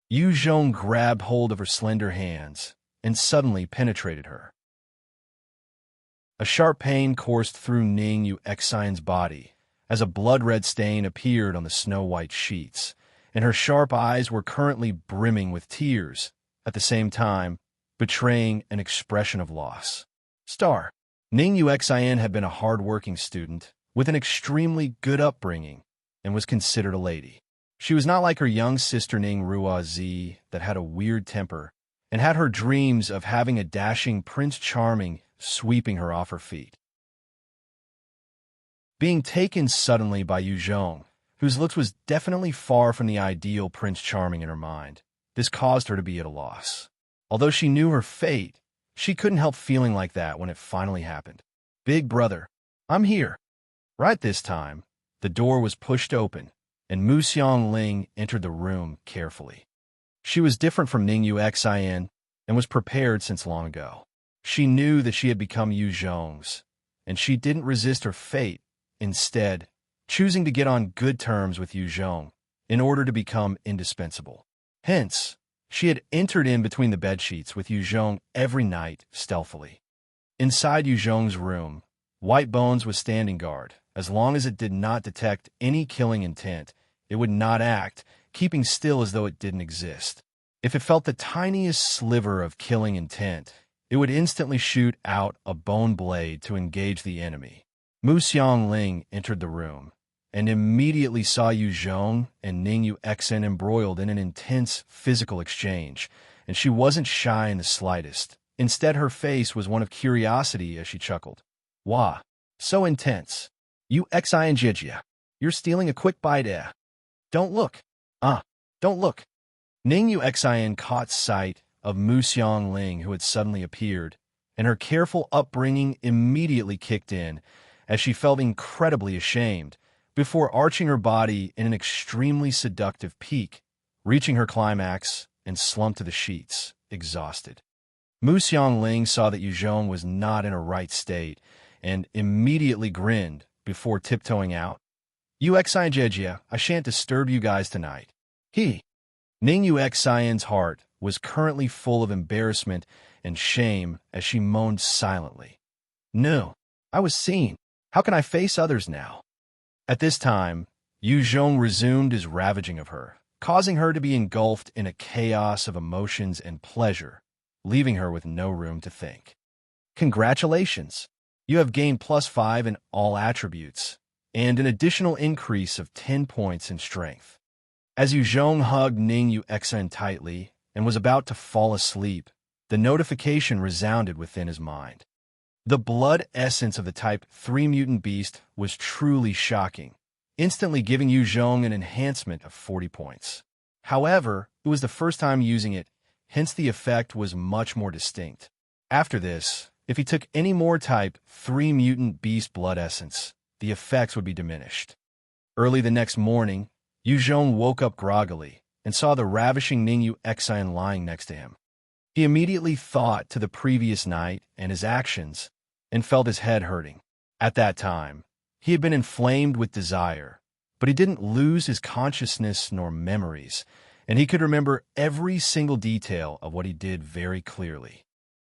[SPEAKER 1] Yu Zhong grabbed hold of her slender hands and suddenly penetrated her. A sharp pain coursed through Ning Yu Exen's body as a blood-red stain appeared on the snow-white sheets, and her sharp eyes were currently brimming with tears, at the same time betraying an expression of loss. Ning Yu Exen had been a hard-working student with an extremely good upbringing and was considered a lady. She was not like her young sister Ning Rua Zi that had a weird temper and had her dreams of having a dashing Prince Charming sweeping her off her feet. Being taken suddenly by Yu Zhong, whose looks was definitely far from the ideal Prince Charming in her mind, this caused her to be at a loss. Although she knew her fate, she couldn't help feeling like that when it finally happened. Big brother, I'm here. Right this time, the door was pushed open, and Mu Xiangling entered the room carefully. She was different from Ning Yu Exen and was prepared since long ago. She knew that she had become Yu Zhong's, and she didn't resist her fate, instead choosing to get on good terms with Yu Zhong in order to become indispensable. Hence, she had entered in between the bedsheets with Yu Zhong every night stealthily. Inside Yu Zhong's room, White Bones was standing guard. As long as it did not detect any killing intent, it would not act, keeping still as though it didn't exist. If it felt the tiniest sliver of killing intent, it would instantly shoot out a bone blade to engage the enemy. Mu Xiangling entered the room and immediately saw Yu Zhong and Ning Yu Exen embroiled in an intense physical exchange, and she wasn't shy in the slightest. Instead, her face was one of curiosity as she chuckled. Wah, so intense. You Xinjia, you're stealing a quick bite, eh? Don't look. Don't look. Ning Yu Exen caught sight of Mu Xiangling, who had suddenly appeared, and her careful upbringing immediately kicked in, as she felt incredibly ashamed, before arching her body in an extremely seductive peak, reaching her climax and slumped to the sheets, exhausted. Mu Xiangling saw that Yu Zhong was not in a right state, and immediately grinned before tiptoeing out. You Xinjia, I shan't disturb you guys tonight. Ning Yu Exen's heart was currently full of embarrassment and shame as she moaned silently. No, I was seen. How can I face others now? At this time, Yu Zhong resumed his ravaging of her, causing her to be engulfed in a chaos of emotions and pleasure, leaving her with no room to think. Congratulations! You have gained +5 in all attributes, and an additional increase of 10 points in strength. As Yu Zhong hugged Ning Yu Exen tightly and was about to fall asleep, the notification resounded within his mind. The blood essence of the Type 3 mutant beast was truly shocking, instantly giving Yu Zhong an enhancement of 40 points. However, it was the first time using it, hence the effect was much more distinct. After this, If he took any more Type 3 mutant beast blood essence, the effects would be diminished. Early the next morning, Yuzhong woke up groggily and saw the ravishing Ningyu Xian lying next to him. He immediately thought to the previous night and his actions and felt his head hurting. At that time, he had been inflamed with desire, but he didn't lose his consciousness nor memories, and he could remember every single detail of what he did very clearly.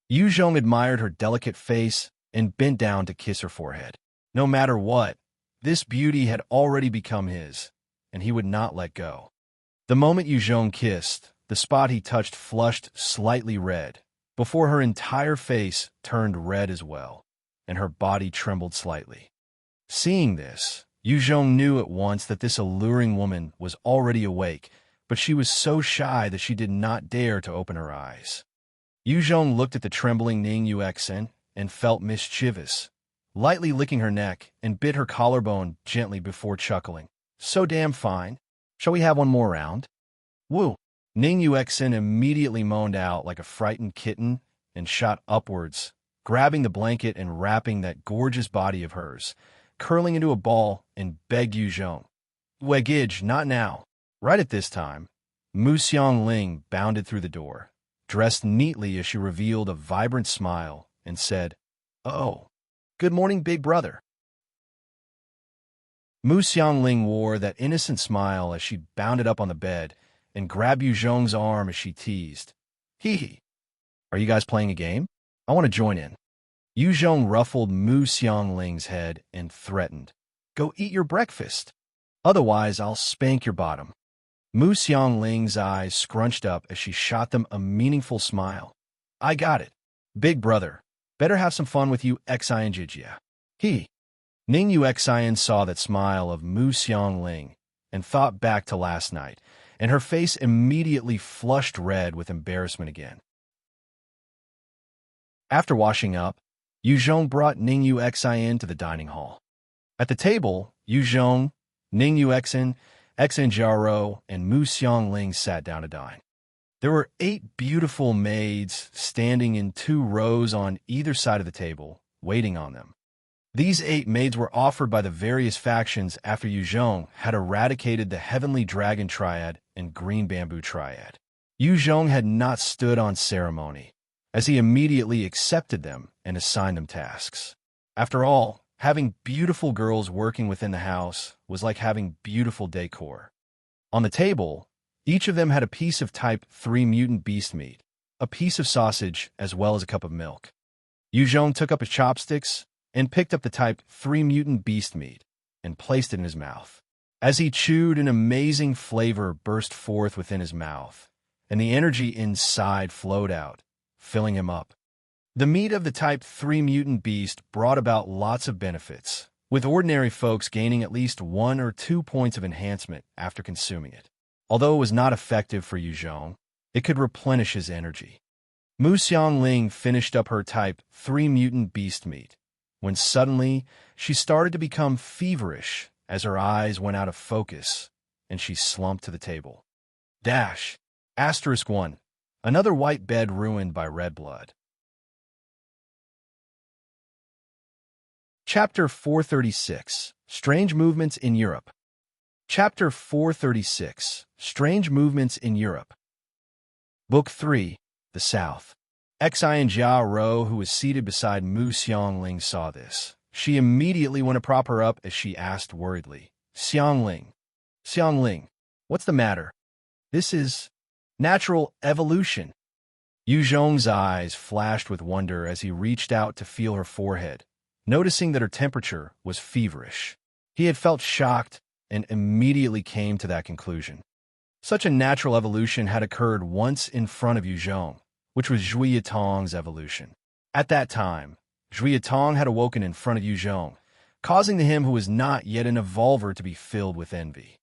[SPEAKER 1] Yuzhong admired her delicate face and bent down to kiss her forehead. No matter what, this beauty had already become his, and he would not let go. The moment Yuzhong kissed, the spot he touched flushed slightly red, before her entire face turned red as well, and her body trembled slightly. Seeing this, Yuzhong knew at once that this alluring woman was already awake, but she was so shy that she did not dare to open her eyes. Yuzhong looked at the trembling Ningyu Xian and felt mischievous, lightly licking her neck and bit her collarbone gently before chuckling. So damn fine. Shall we have one more round? Woo! Ningyu Xian immediately moaned out like a frightened kitten and shot upwards, grabbing the blanket and wrapping that gorgeous body of hers, curling into a ball and begged Yuzhong. Wegij, not now. Right at this time, Mu Xiangling bounded through the door, dressed neatly as she revealed a vibrant smile, and said, "Oh, good morning, big brother." Mu Xiangling wore that innocent smile as she bounded up on the bed and grabbed Yuzhong's arm as she teased. Hee hee. Are you guys playing a game? I want to join in. Yuzhong ruffled Mu Xiangling's head and threatened, "Go eat your breakfast. Otherwise, I'll spank your bottom." Mu Xiangling's eyes scrunched up as she shot them a meaningful smile. "I got it. Big brother. Better have some fun with you, Xian Jijia." Ningyu Xian saw that smile of Mu Xiangling and thought back to last night, and her face immediately flushed red with embarrassment again. After washing up, Yuzhong brought Ningyu Xian to the dining hall. At the table, Yuzhong, Ningyu Xian, Xian Jiao, and Mu Xiangling sat down to dine. There were 8 beautiful maids standing in 2 rows on either side of the table, waiting on them. These 8 maids were offered by the various factions after Yuzhong had eradicated the Heavenly Dragon Triad and Green Bamboo Triad. Yuzhong had not stood on ceremony, as he immediately accepted them and assigned them tasks. After all, having beautiful girls working within the house was like having beautiful decor. On the table, each of them had a piece of Type 3 mutant beast meat, a piece of sausage, as well as a cup of milk. Yuzhong took up his chopsticks and picked up the Type 3 mutant beast meat and placed it in his mouth. As he chewed, an amazing flavor burst forth within his mouth, and the energy inside flowed out, filling him up. The meat of the Type 3 mutant beast brought about lots of benefits, with ordinary folks gaining at least 1 or 2 points of enhancement after consuming it. Although it was not effective for Yuzhong, it could replenish his energy. Mu Xiangling finished up her Type 3 mutant beast meat, when suddenly she started to become feverish as her eyes went out of focus, and she slumped to the table. *1. Another white bed ruined by red blood. Chapter 436, Strange Movements in Europe. Chapter 436, Strange Movements in Europe. Book 3, The South. Xian Jiao, who was seated beside Mu Xiangling, saw this. She immediately went to prop her up as she asked worriedly, Xiangling, what's the matter? This is natural evolution." Yuzhong's eyes flashed with wonder as he reached out to feel her forehead, noticing that her temperature was feverish. He had felt shocked and immediately came to that conclusion. Such a natural evolution had occurred once in front of Yuzhong, which was Zhuitang's evolution. At that time, Zhuitang had awoken in front of Yuzhong, causing the him who was not yet an evolver to be filled with envy.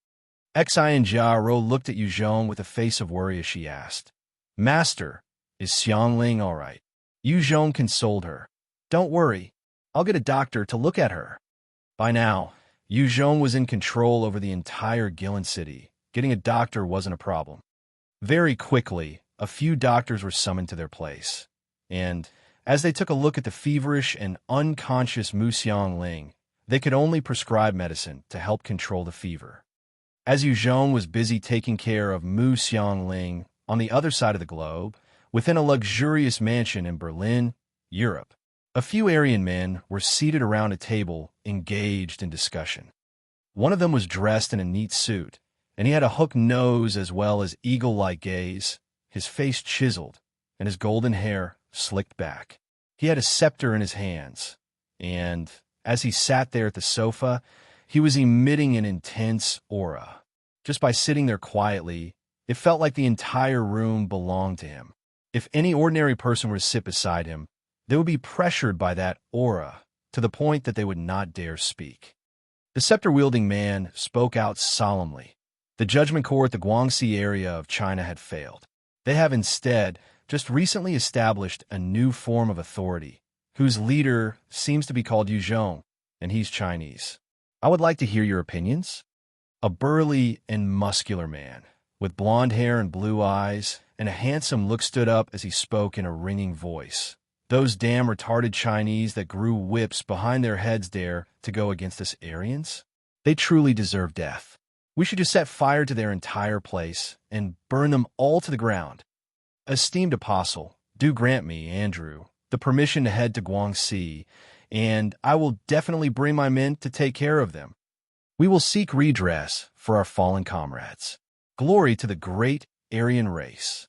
[SPEAKER 1] Xian Jiao looked at Yuzhong with a face of worry as she asked, "Master, is Xiangling all right?" Yuzhong consoled her. "Don't worry, I'll get a doctor to look at her." By now, Yuzhong was in control over the entire Guillin city. Getting a doctor wasn't a problem. Very quickly, a few doctors were summoned to their place, and, As they took a look at the feverish and unconscious Mu Xiangling, they could only prescribe medicine to help control the fever. As Yu Zhong was busy taking care of Mu Xiangling on the other side of the globe, within a luxurious mansion in Berlin, Europe, a few Aryan men were seated around a table, engaged in discussion. One of them was dressed in a neat suit, and he had a hooked nose as well as eagle-like gaze, his face chiseled, and his golden hair slicked back. He had a scepter in his hands, and as he sat there at the sofa, he was emitting an intense aura. Just by sitting there quietly, it felt like the entire room belonged to him. If any ordinary person were to sit beside him, they would be pressured by that aura to the point that they would not dare speak. The scepter-wielding man spoke out solemnly. The judgment court at the Guangxi area of China had failed. They have instead just recently established a new form of authority, whose leader seems to be called Yu Zhong, and he's Chinese. I would like to hear your opinions. A burly and muscular man, with blonde hair and blue eyes, and a handsome look stood up as he spoke in a ringing voice. Those damn retarded Chinese that grew whips behind their heads dare to go against us Aryans? They truly deserve death. We should just set fire to their entire place and burn them all to the ground. Esteemed apostle, do grant me, Andrew, the permission to head to Guangxi, and I will definitely bring my men to take care of them. We will seek redress for our fallen comrades. Glory to the great Aryan race.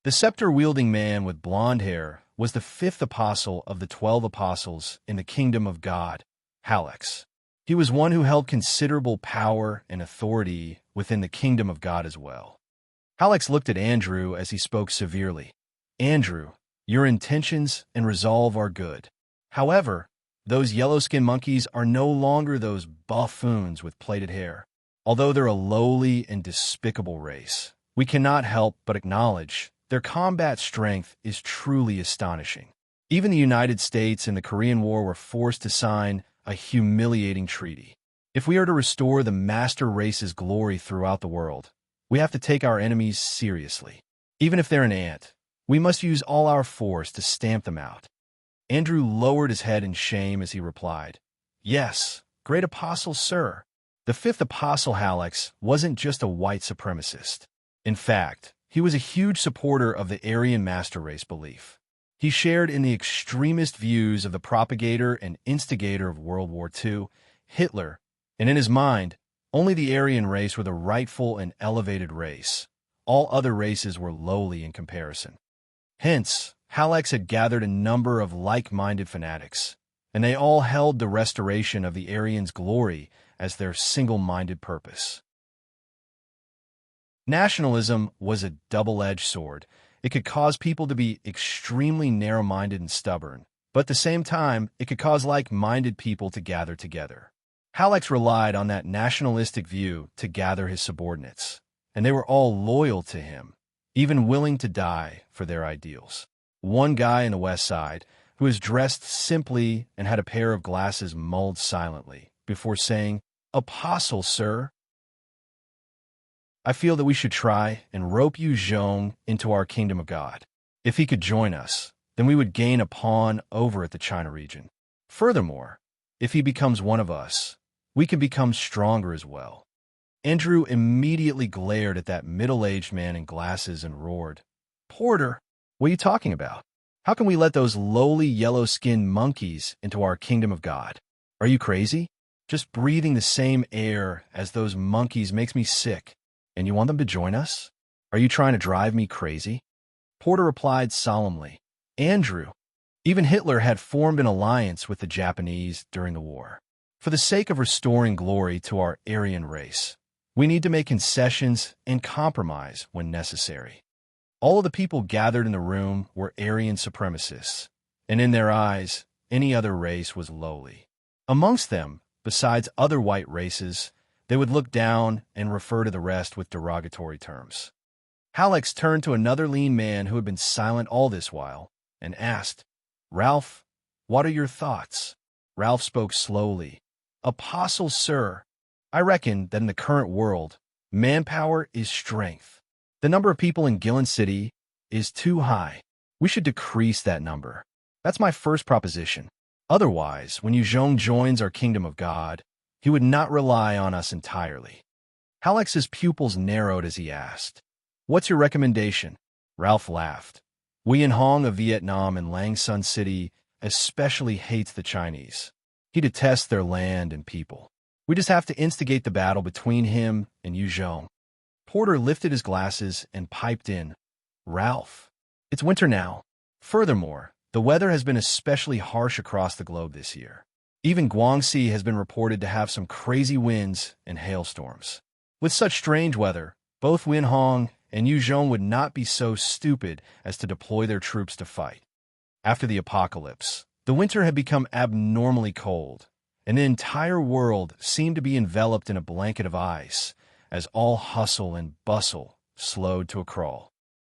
[SPEAKER 1] The scepter-wielding man with blonde hair was the 5th apostle of the 12 apostles in the kingdom of God, Halex. He was one who held considerable power and authority within the kingdom of God as well. Halex looked at Andrew as he spoke severely. Andrew, your intentions and resolve are good. However, those yellow-skinned monkeys are no longer those buffoons with plaited hair. Although they're a lowly and despicable race, we cannot help but acknowledge their combat strength is truly astonishing. Even the United States and the Korean War were forced to sign a humiliating treaty. If we are to restore the master race's glory throughout the world, we have to take our enemies seriously. Even if they're an ant, we must use all our force to stamp them out. Andrew lowered his head in shame as he replied, Yes, great apostle, sir. The 5th apostle Halex wasn't just a white supremacist. In fact, he was a huge supporter of the Aryan master race belief. He shared in the extremist views of the propagator and instigator of World War II, Hitler, and in his mind, only the Aryan race were the rightful and elevated race. All other races were lowly in comparison. Hence, Halex had gathered a number of like-minded fanatics, and they all held the restoration of the Aryans' glory as their single-minded purpose. Nationalism was a double-edged sword. It could cause people to be extremely narrow-minded and stubborn, but at the same time, it could cause like-minded people to gather together. Halex relied on that nationalistic view to gather his subordinates, and they were all loyal to him, even willing to die for their ideals. One guy in the West Side, who was dressed simply and had a pair of glasses, mulled silently before saying, Apostle, sir. I feel that we should try and rope Yu Zhong into our kingdom of God. If he could join us, then we would gain a pawn over at the China region. Furthermore, if he becomes one of us, we can become stronger as well. Andrew immediately glared at that middle-aged man in glasses and roared, Porter, what are you talking about? How can we let those lowly yellow-skinned monkeys into our kingdom of God? Are you crazy? Just breathing the same air as those monkeys makes me sick. And you want them to join us? Are you trying to drive me crazy? Porter replied solemnly, Andrew, even Hitler had formed an alliance with the Japanese during the war. For the sake of restoring glory to our Aryan race, we need to make concessions and compromise when necessary. All of the people gathered in the room were Aryan supremacists, and in their eyes, any other race was lowly. Amongst them, besides other white races, they would look down and refer to the rest with derogatory terms. Halex turned to another lean man who had been silent all this while and asked, Ralph, what are your thoughts? Ralph spoke slowly. Apostle, sir, I reckon that in the current world, manpower is strength. The number of people in Guillin City is too high. We should decrease that number. That's my first proposition. Otherwise, when Yu Zhong joins our kingdom of God, he would not rely on us entirely. Halex's pupils narrowed as he asked, "What's your recommendation?" Ralph laughed. Guillin Hong of Vietnam and Lang Sun City especially hates the Chinese. He detests their land and people. We just have to instigate the battle between him and Yu Zhong. Porter lifted his glasses and piped in, "Ralph, it's winter now. Furthermore, the weather has been especially harsh across the globe this year. Even Guangxi has been reported to have some crazy winds and hailstorms. With such strange weather, both Guillin Hong and Yu Zhong would not be so stupid as to deploy their troops to fight." After the apocalypse, the winter had become abnormally cold, and the entire world seemed to be enveloped in a blanket of ice, as all hustle and bustle slowed to a crawl.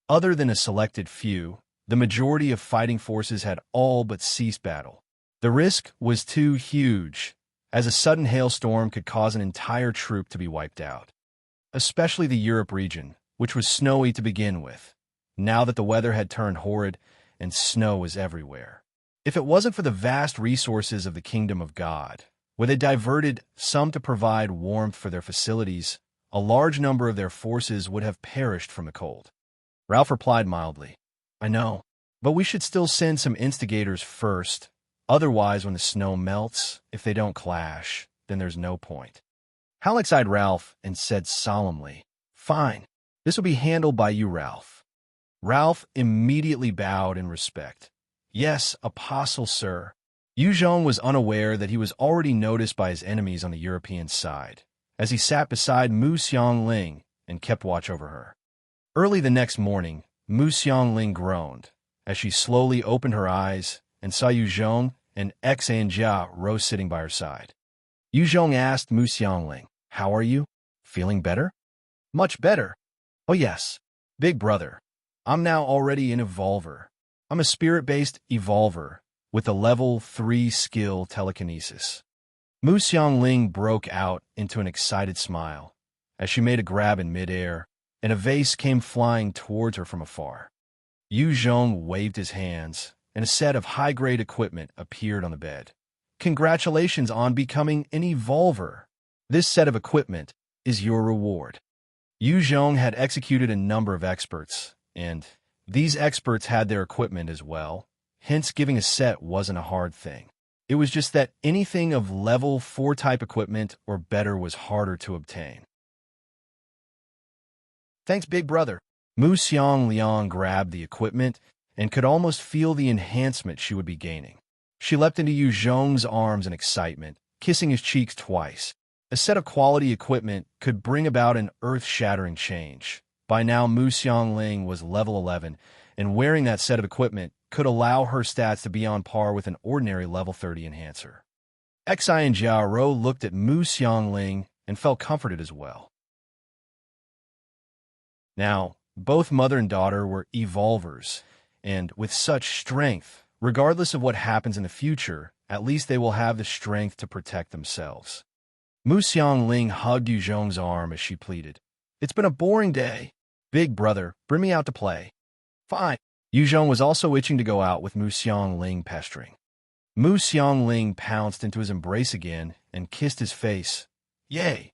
[SPEAKER 1] Other than a selected few, the majority of fighting forces had all but ceased battle. The risk was too huge, as a sudden hailstorm could cause an entire troop to be wiped out. Especially the Europe region, which was snowy to begin with, now that the weather had turned horrid and snow was everywhere. If it wasn't for the vast resources of the Kingdom of God, where they diverted some to provide warmth for their facilities, a large number of their forces would have perished from the cold. Ralph replied mildly, "I know, but we should still send some instigators first. Otherwise, when the snow melts, if they don't clash, then there's no point." Hallex eyed Ralph and said solemnly, "Fine, this will be handled by you, Ralph." Ralph immediately bowed in respect. "Yes, Apostle, sir." Yu Zhong was unaware that he was already noticed by his enemies on the European side, as he sat beside Mu Xiangling and kept watch over her. Early the next morning, Mu Xiangling groaned as she slowly opened her eyes and saw Yu Zhong and Jia Rose sitting by her side. Yu Zhong asked Mu Xiangling, "How are you? Feeling better?" "Much better. Oh yes, big brother. I'm now already an evolver. I'm a spirit-based evolver with a level 3 skill telekinesis." Mu Xiangling broke out into an excited smile as she made a grab in midair, and a vase came flying towards her from afar. Yu Zhong waved his hands, and a set of high-grade equipment appeared on the bed. "Congratulations on becoming an evolver. This set of equipment is your reward." Yu Zhong had executed a number of experts, and these experts had their equipment as well, hence giving a set wasn't a hard thing. It was just that anything of level 4 type equipment or better was harder to obtain. "Thanks, big brother." Mu Xiangliang grabbed the equipment and could almost feel the enhancement she would be gaining. She leapt into Yu Zhong's arms in excitement, kissing his cheeks twice. A set of quality equipment could bring about an earth-shattering change. By now, Mu Xiangling was level 11, and wearing that set of equipment could allow her stats to be on par with an ordinary level 30 enhancer. Xi and Jiao looked at Mu Xiangling and felt comforted as well. Now, both mother and daughter were evolvers, and with such strength, regardless of what happens in the future, at least they will have the strength to protect themselves. Mu Xiangling hugged Yu Zhong's arm as she pleaded, "It's been a boring day. Big brother, bring me out to play." "Fine." Yu Zhong was also itching to go out with Mu Xiangling pestering. Mu Xiangling pounced into his embrace again and kissed his face. "Yay!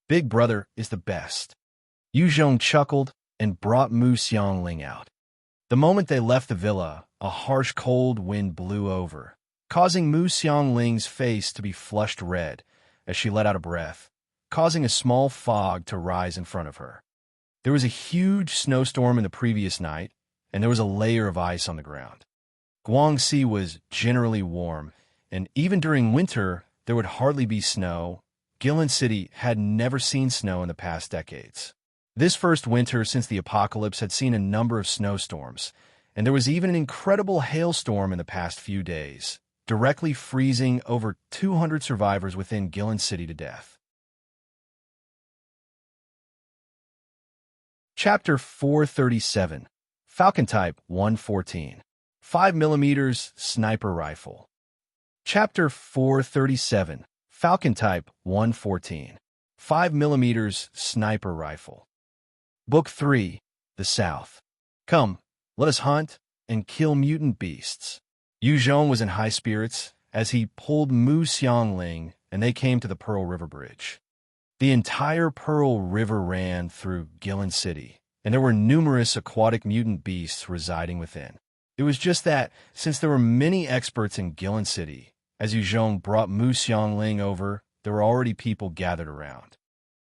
[SPEAKER 1] Big brother is the best." Yu Zhong chuckled and brought Mu Xiangling out. The moment they left the villa, a harsh cold wind blew over, causing Mu Xiangling's face to be flushed red as she let out a breath, causing a small fog to rise in front of her. There was a huge snowstorm in the previous night, and there was a layer of ice on the ground. Guangxi was generally warm, and even during winter, there would hardly be snow. Guillin City had never seen snow in the past decades. This first winter since the apocalypse had seen a number of snowstorms, and there was even an incredible hailstorm in the past few days, directly freezing over 200 survivors within Guillin City to death. Chapter 437, Falcon Type 114, 5mm Sniper Rifle. Chapter 437, Falcon Type 114, 5mm Sniper Rifle. Book 3, The South. Come, let us hunt and kill mutant beasts. Yu Zhong was in high spirits as he pulled Mu Xiangling and they came to the Pearl River Bridge. The entire Pearl River ran through Guillin City, and there were numerous aquatic mutant beasts residing within. It was just that, since there were many experts in Guillin City, as Yu Zhong brought Mu Xiangling over, there were already people gathered around.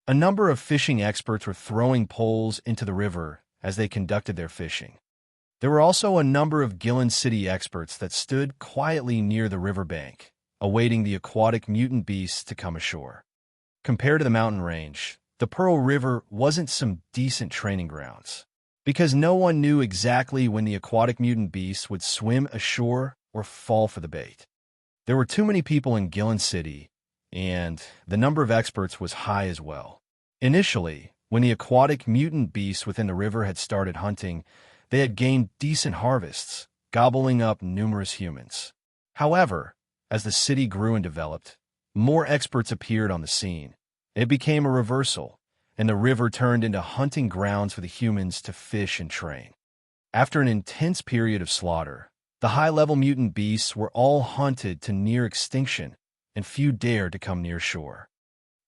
[SPEAKER 1] A number of fishing experts were throwing poles into the river as they conducted their fishing. There were also a number of Guillin City experts that stood quietly near the riverbank, awaiting the aquatic mutant beasts to come ashore. Compared to the mountain range, the Pearl River wasn't some decent training grounds, because no one knew exactly when the aquatic mutant beasts would swim ashore or fall for the bait. There were too many people in Guillin City, and the number of experts was high as well. Initially, when the aquatic mutant beasts within the river had started hunting, they had gained decent harvests, gobbling up numerous humans. However, as the city grew and developed, more experts appeared on the scene. It became a reversal, and the river turned into hunting grounds for the humans to fish and train. After an intense period of slaughter, the high-level mutant beasts were all hunted to near extinction, and few dared to come near shore.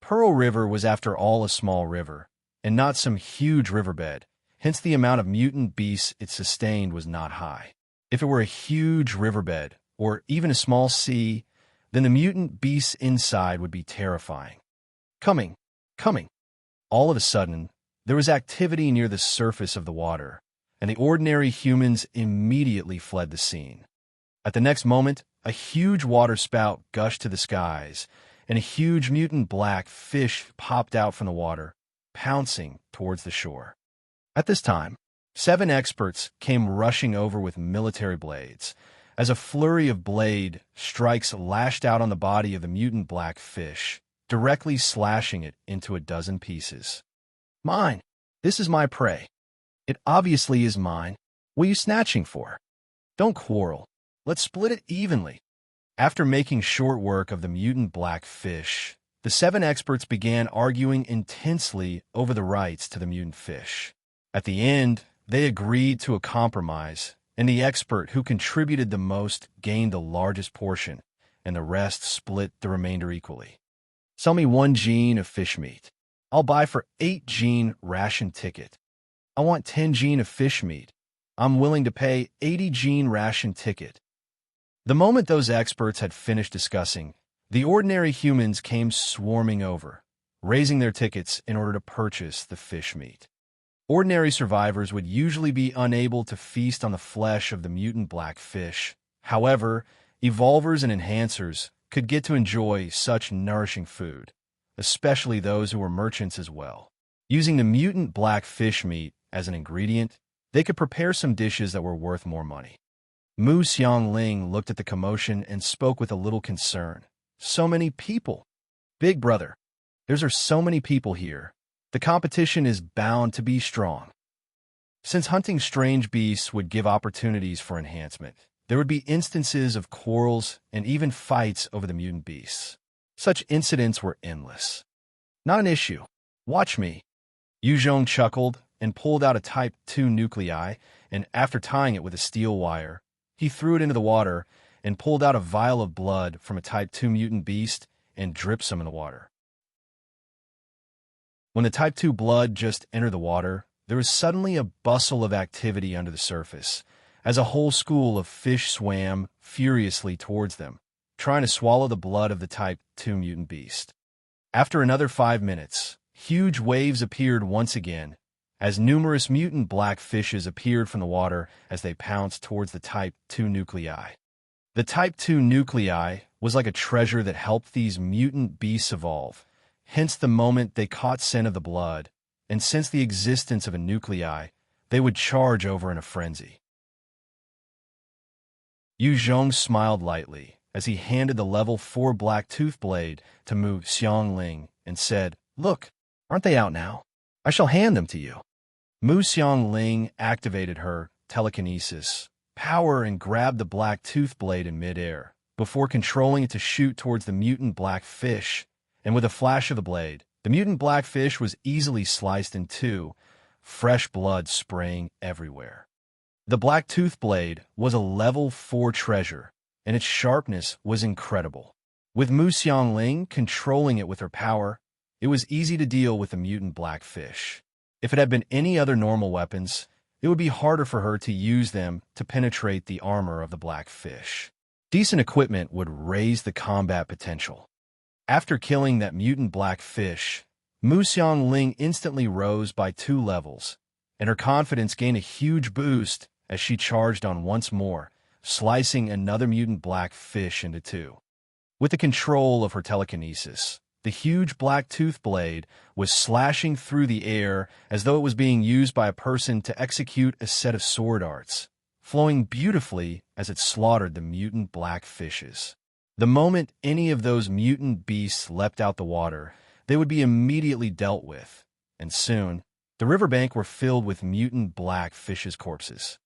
[SPEAKER 1] Pearl River was after all a small river, and not some huge riverbed, hence the amount of mutant beasts it sustained was not high. If it were a huge riverbed, or even a small sea, then the mutant beasts inside would be terrifying. Coming. All of a sudden, there was activity near the surface of the water, and the ordinary humans immediately fled the scene. At the next moment, a huge water spout gushed to the skies, and a huge mutant black fish popped out from the water, pouncing towards the shore. At this time, 7 experts came rushing over with military blades, as a flurry of blade strikes lashed out on the body of the mutant black fish, directly slashing it into a dozen pieces. Mine! This is my prey. It obviously is mine. What are you snatching for? Don't quarrel. Let's split it evenly. After making short work of the mutant black fish, the 7 experts began arguing intensely over the rights to the mutant fish. At the end, they agreed to a compromise, and the expert who contributed the most gained the largest portion, and the rest split the remainder equally. Sell me 1 gene of fish meat. I'll buy for 8 gene ration ticket. I want 10 gene of fish meat. I'm willing to pay 80 gene ration ticket. The moment those experts had finished discussing, the ordinary humans came swarming over, raising their tickets in order to purchase the fish meat. Ordinary survivors would usually be unable to feast on the flesh of the mutant black fish. However, evolvers and enhancers could get to enjoy such nourishing food, especially those who were merchants as well. Using the mutant black fish meat as an ingredient, they could prepare some dishes that were worth more money. Mu Xiangling looked at the commotion and spoke with a little concern. So many people. Big brother, there are so many people here. The competition is bound to be strong. Since hunting strange beasts would give opportunities for enhancement, there would be instances of quarrels and even fights over the mutant beasts. Such incidents were endless. Not an issue. Watch me. Yu Zhong chuckled and pulled out a Type 2 nuclei, and after tying it with a steel wire, he threw it into the water and pulled out a vial of blood from a Type 2 mutant beast and dripped some in the water. When the Type 2 blood just entered the water, there was suddenly a bustle of activity under the surface, as a whole school of fish swam furiously towards them, trying to swallow the blood of the Type 2 mutant beast. After another 5 minutes, huge waves appeared once again, as numerous mutant black fishes appeared from the water as they pounced towards the Type 2 nuclei. The Type 2 nuclei was like a treasure that helped these mutant beasts evolve, hence the moment they caught scent of the blood, and since the existence of a nuclei, they would charge over in a frenzy. Yu Zhong smiled lightly as he handed the level 4 black tooth blade to Mu Xiangling and said, "Look, aren't they out now? I shall hand them to you." Mu Xiangling activated her telekinesis power and grabbed the black tooth blade in midair, before controlling it to shoot towards the mutant black fish, and with a flash of the blade, the mutant black fish was easily sliced in two, fresh blood spraying everywhere. The black tooth blade was a level 4 treasure, and its sharpness was incredible. With Mu Xiangling controlling it with her power, it was easy to deal with the mutant black fish. If it had been any other normal weapons, it would be harder for her to use them to penetrate the armor of the black fish. Decent equipment would raise the combat potential. After killing that mutant black fish, Mu Xiangling instantly rose by 2 levels, and her confidence gained a huge boost as she charged on once more, slicing another mutant black fish into 2. With the control of her telekinesis, the huge black tooth blade was slashing through the air as though it was being used by a person to execute a set of sword arts, flowing beautifully as it slaughtered the mutant black fishes. The moment any of those mutant beasts leapt out the water, they would be immediately dealt with, and soon, the riverbank were filled with mutant black fishes' corpses.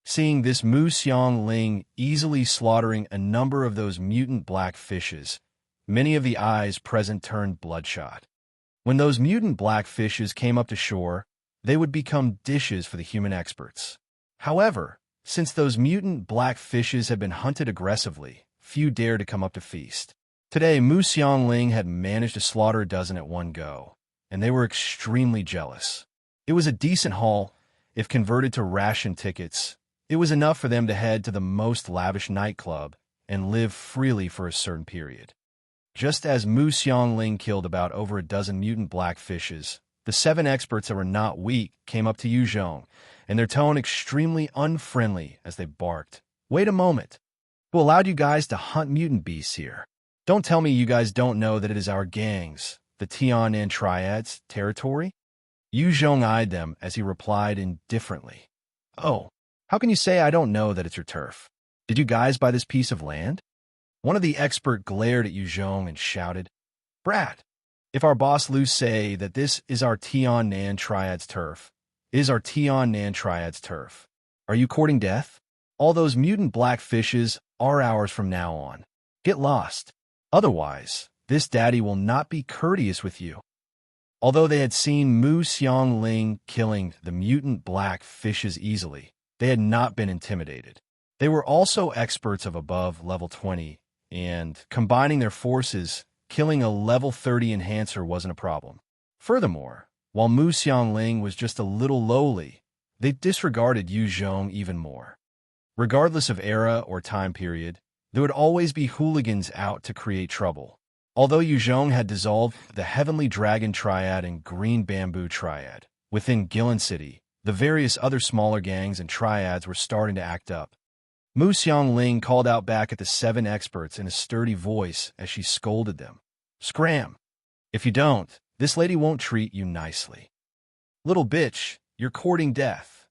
[SPEAKER 1] Seeing this Mu Xiangling easily slaughtering a number of those mutant black fishes, many of the eyes present turned bloodshot. When those mutant black fishes came up to shore, they would become dishes for the human experts. However, since those mutant black fishes had been hunted aggressively, few dared to come up to feast. Today, Mu Xiangling had managed to slaughter a dozen at one go, and they were extremely jealous. It was a decent haul. If converted to ration tickets, it was enough for them to head to the most lavish nightclub and live freely for a certain period. Just as Mu Xiangling killed about over a dozen mutant black fishes, the 7 experts that were not weak came up to Yu Zhong, and their tone extremely unfriendly as they barked. "Wait a moment. Who allowed you guys to hunt mutant beasts here? Don't tell me you guys don't know that it is our gangs, the Tianan Triads, territory?" Yu Zhong eyed them as he replied indifferently. "Oh, how can you say I don't know that it's your turf? Did you guys buy this piece of land?" One of the experts glared at Yu Zhong and shouted, "Brat, if our boss Lu say that this is our Tianan Triad's turf, it is our Tianan Triad's turf. Are you courting death? All those mutant black fishes are ours from now on. Get lost. Otherwise, this daddy will not be courteous with you." Although they had seen Mu Xiangling killing the mutant black fishes easily, they had not been intimidated. They were also experts of above level 20, and combining their forces, killing a level 30 enhancer wasn't a problem. Furthermore, while Mu Xiangling was just a little lowly, they disregarded Yu Zhong even more. Regardless of era or time period, there would always be hooligans out to create trouble. Although Yu Zhong had dissolved the Heavenly Dragon Triad and Green Bamboo Triad, within Guillin City, the various other smaller gangs and triads were starting to act up. Mu Xiangling called out back at the 7 experts in a sturdy voice as she scolded them. "Scram! If you don't, this lady won't treat you nicely. Little bitch, you're courting death."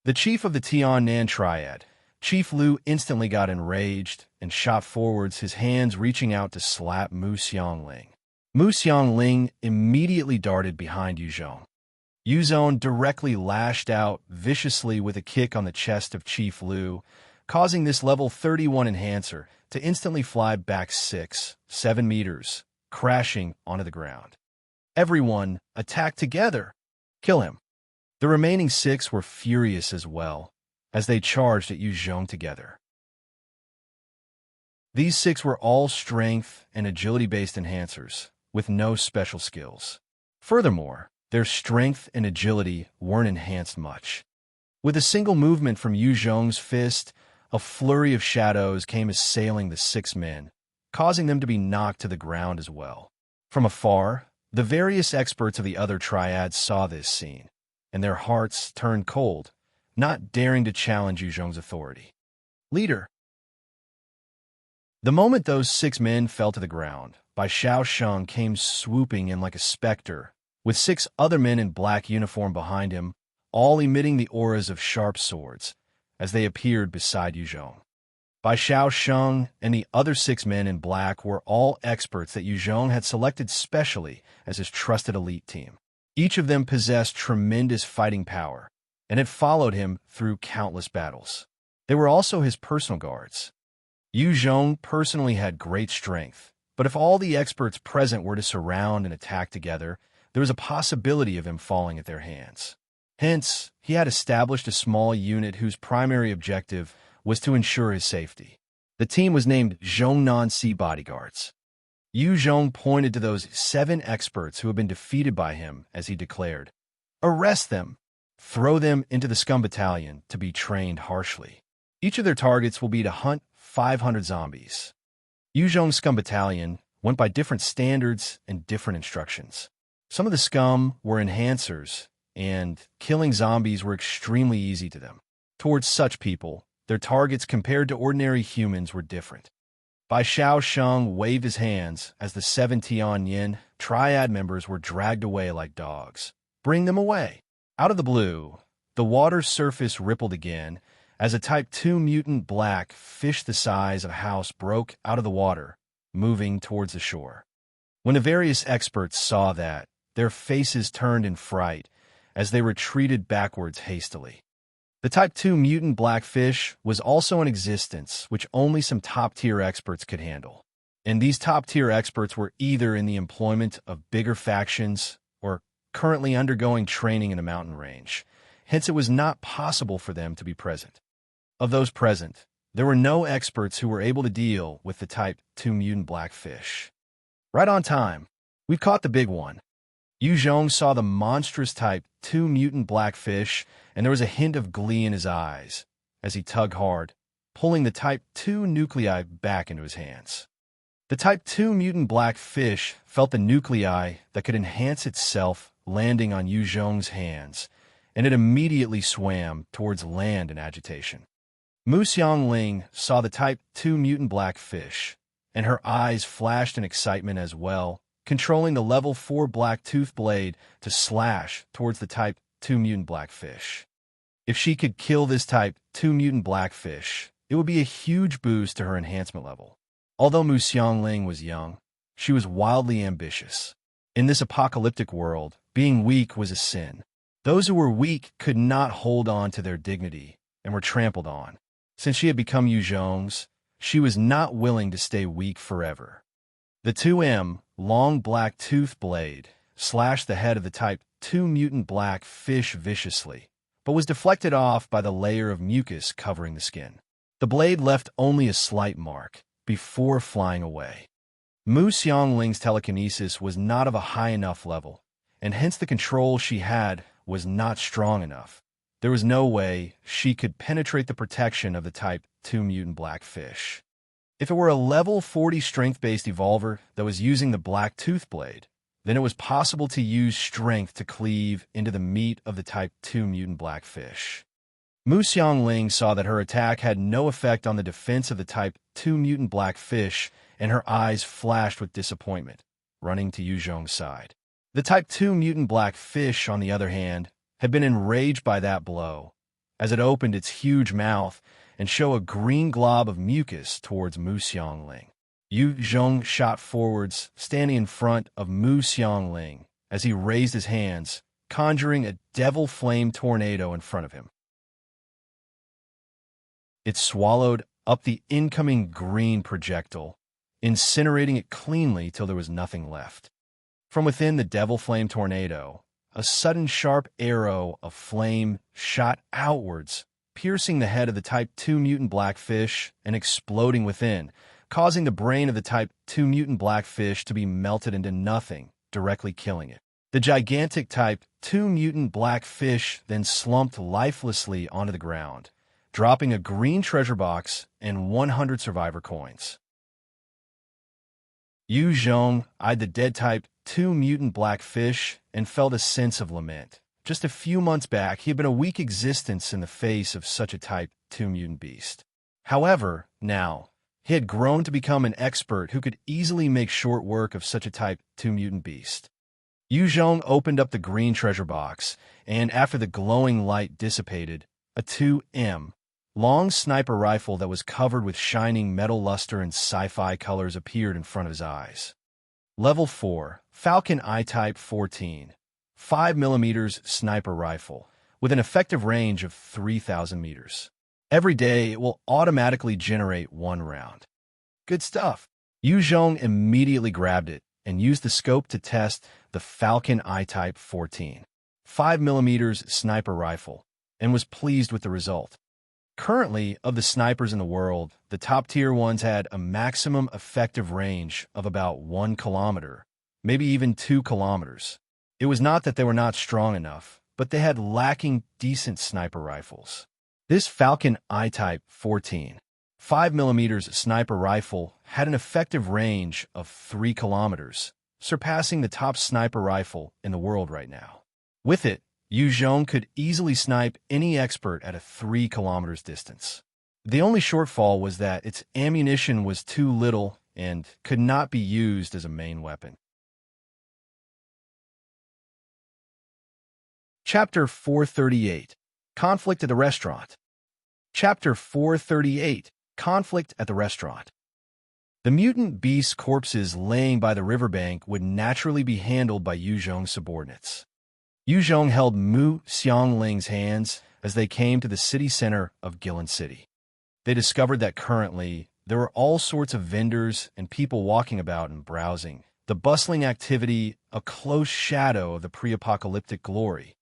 [SPEAKER 1] The chief of the Tianan Triad, Chief Lu, instantly got enraged and shot forwards, his hands reaching out to slap Mu Xiangling. Mu Xiangling immediately darted behind Yu Zhong. Yu Zhong directly lashed out viciously with a kick on the chest of Chief Lu, causing this level 31 enhancer to instantly fly back 6-7 meters, crashing onto the ground. "Everyone, attack together! Kill him!" The remaining 6 were furious as well, as they charged at Yu Zhong together. These 6 were all strength and agility-based enhancers, with no special skills. Furthermore, their strength and agility weren't enhanced much. With a single movement from Yu Zhong's fist, a flurry of shadows came assailing the 6 men, causing them to be knocked to the ground as well. From afar, the various experts of the other triads saw this scene, and their hearts turned cold, not daring to challenge Yu Zhong's authority. "Leader!" The moment those 6 men fell to the ground, Bai Xiaosheng came swooping in like a specter, with 6 other men in black uniform behind him, all emitting the auras of sharp swords, as they appeared beside Yu Zhong. Bai Xiaosheng and the other 6 men in black were all experts that Yu Zhong had selected specially as his trusted elite team. Each of them possessed tremendous fighting power, and had followed him through countless battles. They were also his personal guards. Yu Zhong personally had great strength, but if all the experts present were to surround and attack together, there was a possibility of him falling at their hands. Hence, he had established a small unit whose primary objective was to ensure his safety. The team was named Zhongnan Sea Bodyguards. Yu Zhong pointed to those 7 experts who had been defeated by him as he declared, "Arrest them! Throw them into the Scum Battalion to be trained harshly. Each of their targets will be to hunt 500 zombies." Yu Zhong's Scum Battalion went by different standards and different instructions. Some of the scum were enhancers, and killing zombies were extremely easy to them. Towards such people, their targets compared to ordinary humans were different. Bai Xiao Sheng waved his hands as the 7 Tianyin triad members were dragged away like dogs. "Bring them away." Out of the blue, the water's surface rippled again as a Type 2 mutant black fish the size of a house broke out of the water, moving towards the shore. When the various experts saw that, their faces turned in fright as they retreated backwards hastily. The Type 2 mutant blackfish was also in existence, which only some top-tier experts could handle. And these top-tier experts were either in the employment of bigger factions or currently undergoing training in a mountain range. Hence, it was not possible for them to be present. Of those present, there were no experts who were able to deal with the Type 2 mutant blackfish. "Right on time. We've caught the big one." Yu Zhong saw the monstrous Type 2 mutant blackfish, and there was a hint of glee in his eyes as he tugged hard, pulling the Type 2 nuclei back into his hands. The Type 2 mutant blackfish felt the nuclei that could enhance itself landing on Yu Zhong's hands, and it immediately swam towards land in agitation. Mu Xiangling saw the Type 2 mutant blackfish, and her eyes flashed in excitement as well, controlling the level 4 black tooth blade to slash towards the Type 2 mutant blackfish. If she could kill this Type 2 mutant blackfish, it would be a huge boost to her enhancement level. Although Mu Xiangling was young, she was wildly ambitious. In this apocalyptic world, being weak was a sin. Those who were weak could not hold on to their dignity and were trampled on. Since she had become Yu Zhong's, she was not willing to stay weak forever. The 2M long black tooth blade slashed the head of the Type 2 mutant black fish viciously, but was deflected off by the layer of mucus covering the skin. The blade left only a slight mark before flying away. Mu Xiangling's telekinesis was not of a high enough level, and hence the control she had was not strong enough. There was no way she could penetrate the protection of the Type 2 mutant blackfish. If it were a level 40 strength-based evolver that was using the black tooth blade, then it was possible to use strength to cleave into the meat of the Type 2 mutant blackfish. Mu Xiangling saw that her attack had no effect on the defense of the Type 2 mutant blackfish, and her eyes flashed with disappointment, running to Yu Zhong's side. The Type 2 mutant blackfish, on the other hand, had been enraged by that blow, as it opened its huge mouth and showed a green glob of mucus towards Mu Xiangling. Yu Zhong shot forwards, standing in front of Mu Xiangling as he raised his hands, conjuring a devil flame tornado in front of him. It swallowed up the incoming green projectile, incinerating it cleanly till there was nothing left. From within the devil flame tornado, a sudden sharp arrow of flame shot outwards, piercing the head of the Type 2 mutant blackfish and exploding within, causing the brain of the Type 2 mutant blackfish to be melted into nothing, directly killing it. The gigantic Type 2 mutant blackfish then slumped lifelessly onto the ground, dropping a green treasure box and 100 survivor coins. Yu Zhong eyed the dead Type 2 mutant blackfish and felt a sense of lament. Just a few months back, he had been a weak existence in the face of such a Type 2 mutant beast. However, now, he had grown to become an expert who could easily make short work of such a Type 2 mutant beast. Yu Zhong opened up the green treasure box, and after the glowing light dissipated, a 2M long sniper rifle that was covered with shining metal luster and sci-fi colors appeared in front of his eyes. Level 4, Falcon I-Type 14, 5mm sniper rifle, with an effective range of 3,000 meters. Every day, it will automatically generate 1 round. Good stuff. Yu Zhong immediately grabbed it and used the scope to test the Falcon I-Type 14. 5mm sniper rifle and was pleased with the result. Currently, of the snipers in the world, the top-tier ones had a maximum effective range of about 1 kilometer, maybe even 2 kilometers. It was not that they were not strong enough, but they had lacking decent sniper rifles. This Falcon I-Type 14 5mm sniper rifle had an effective range of 3 kilometers, surpassing the top sniper rifle in the world right now. With it, Yu Zhong could easily snipe any expert at a 3 kilometers distance. The only shortfall was that its ammunition was too little and could not be used as a main weapon. Chapter 438. Conflict at the Restaurant. Chapter 438. Conflict at the Restaurant. The mutant beast corpses laying by the riverbank would naturally be handled by Yu Zhong's subordinates. Yu Zhong held Mu Xiangling's hands as they came to the city center of Guillin City. They discovered that currently there were all sorts of vendors and people walking about and browsing, the bustling activity a close shadow of the pre-apocalyptic glory.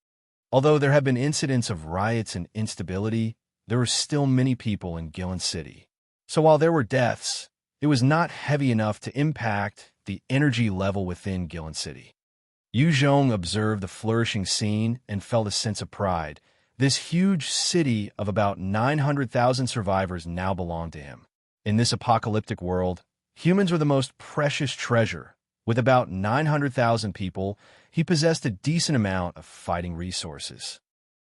[SPEAKER 1] Although there have been incidents of riots and instability, there were still many people in Guillin City. So while there were deaths, it was not heavy enough to impact the energy level within Guillin City. Yu Zhong observed the flourishing scene and felt a sense of pride. This huge city of about 900,000 survivors now belonged to him. In this apocalyptic world, humans were the most precious treasure. With about 900,000 people, he possessed a decent amount of fighting resources.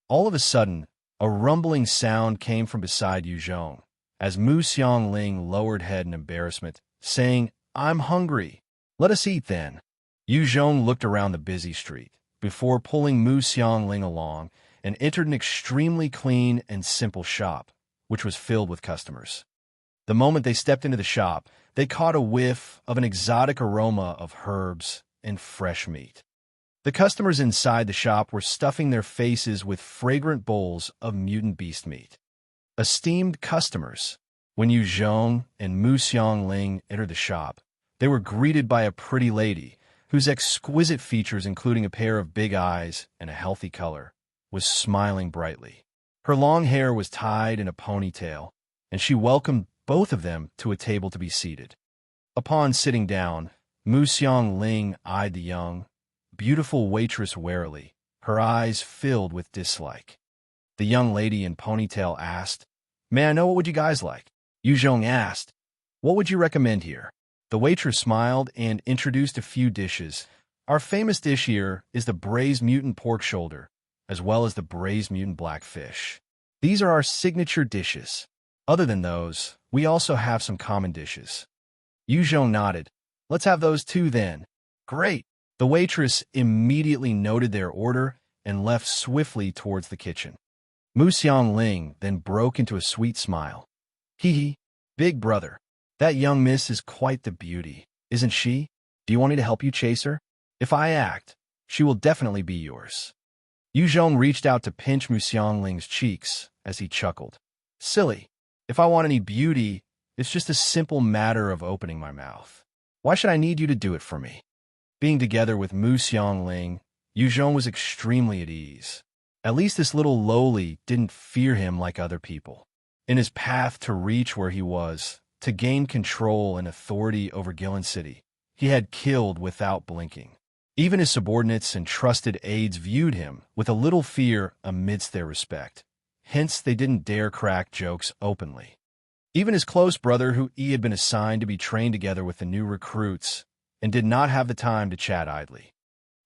[SPEAKER 1] All of a sudden, a rumbling sound came from beside Yu Zhong, as Mu Xiangling lowered head in embarrassment, saying, "I'm hungry. Let us eat then." Yu Zhong looked around the busy street, before pulling Mu Xiangling along, and entered an extremely clean and simple shop, which was filled with customers. The moment they stepped into the shop, they caught a whiff of an exotic aroma of herbs and fresh meat. The customers inside the shop were stuffing their faces with fragrant bowls of mutant beast meat. Esteemed customers, when Yu Zhong and Mu Xiangling entered the shop, they were greeted by a pretty lady whose exquisite features, including a pair of big eyes and a healthy color, was smiling brightly. Her long hair was tied in a ponytail, and she welcomed both of them to a table to be seated. Upon sitting down, Mu Xiangling eyed the young, beautiful waitress warily, her eyes filled with dislike. The young lady in ponytail asked, "May I know what would you guys like?" Yu Zhong asked, "What would you recommend here?" The waitress smiled and introduced a few dishes. "Our famous dish here is the braised mutant pork shoulder, as well as the braised mutant blackfish. These are our signature dishes. Other than those, we also have some common dishes." Yu Zhong nodded. "Let's have those too then." "Great." The waitress immediately noted their order and left swiftly towards the kitchen. Mu Xiangling then broke into a sweet smile. "Hee hee, big brother, that young miss is quite the beauty, isn't she? Do you want me to help you chase her? If I act, she will definitely be yours." Yu Zhong reached out to pinch Mu Xiangling's cheeks as he chuckled. "Silly, if I want any beauty, it's just a simple matter of opening my mouth. Why should I need you to do it for me?" Being together with Mu Xiangling, Yu Zhong was extremely at ease. At least this little lowly didn't fear him like other people. In his path to reach where he was, to gain control and authority over Guillin City, he had killed without blinking. Even his subordinates and trusted aides viewed him with a little fear amidst their respect. Hence, they didn't dare crack jokes openly. Even his close brother, who he had been assigned to be trained together with the new recruits, and did not have the time to chat idly.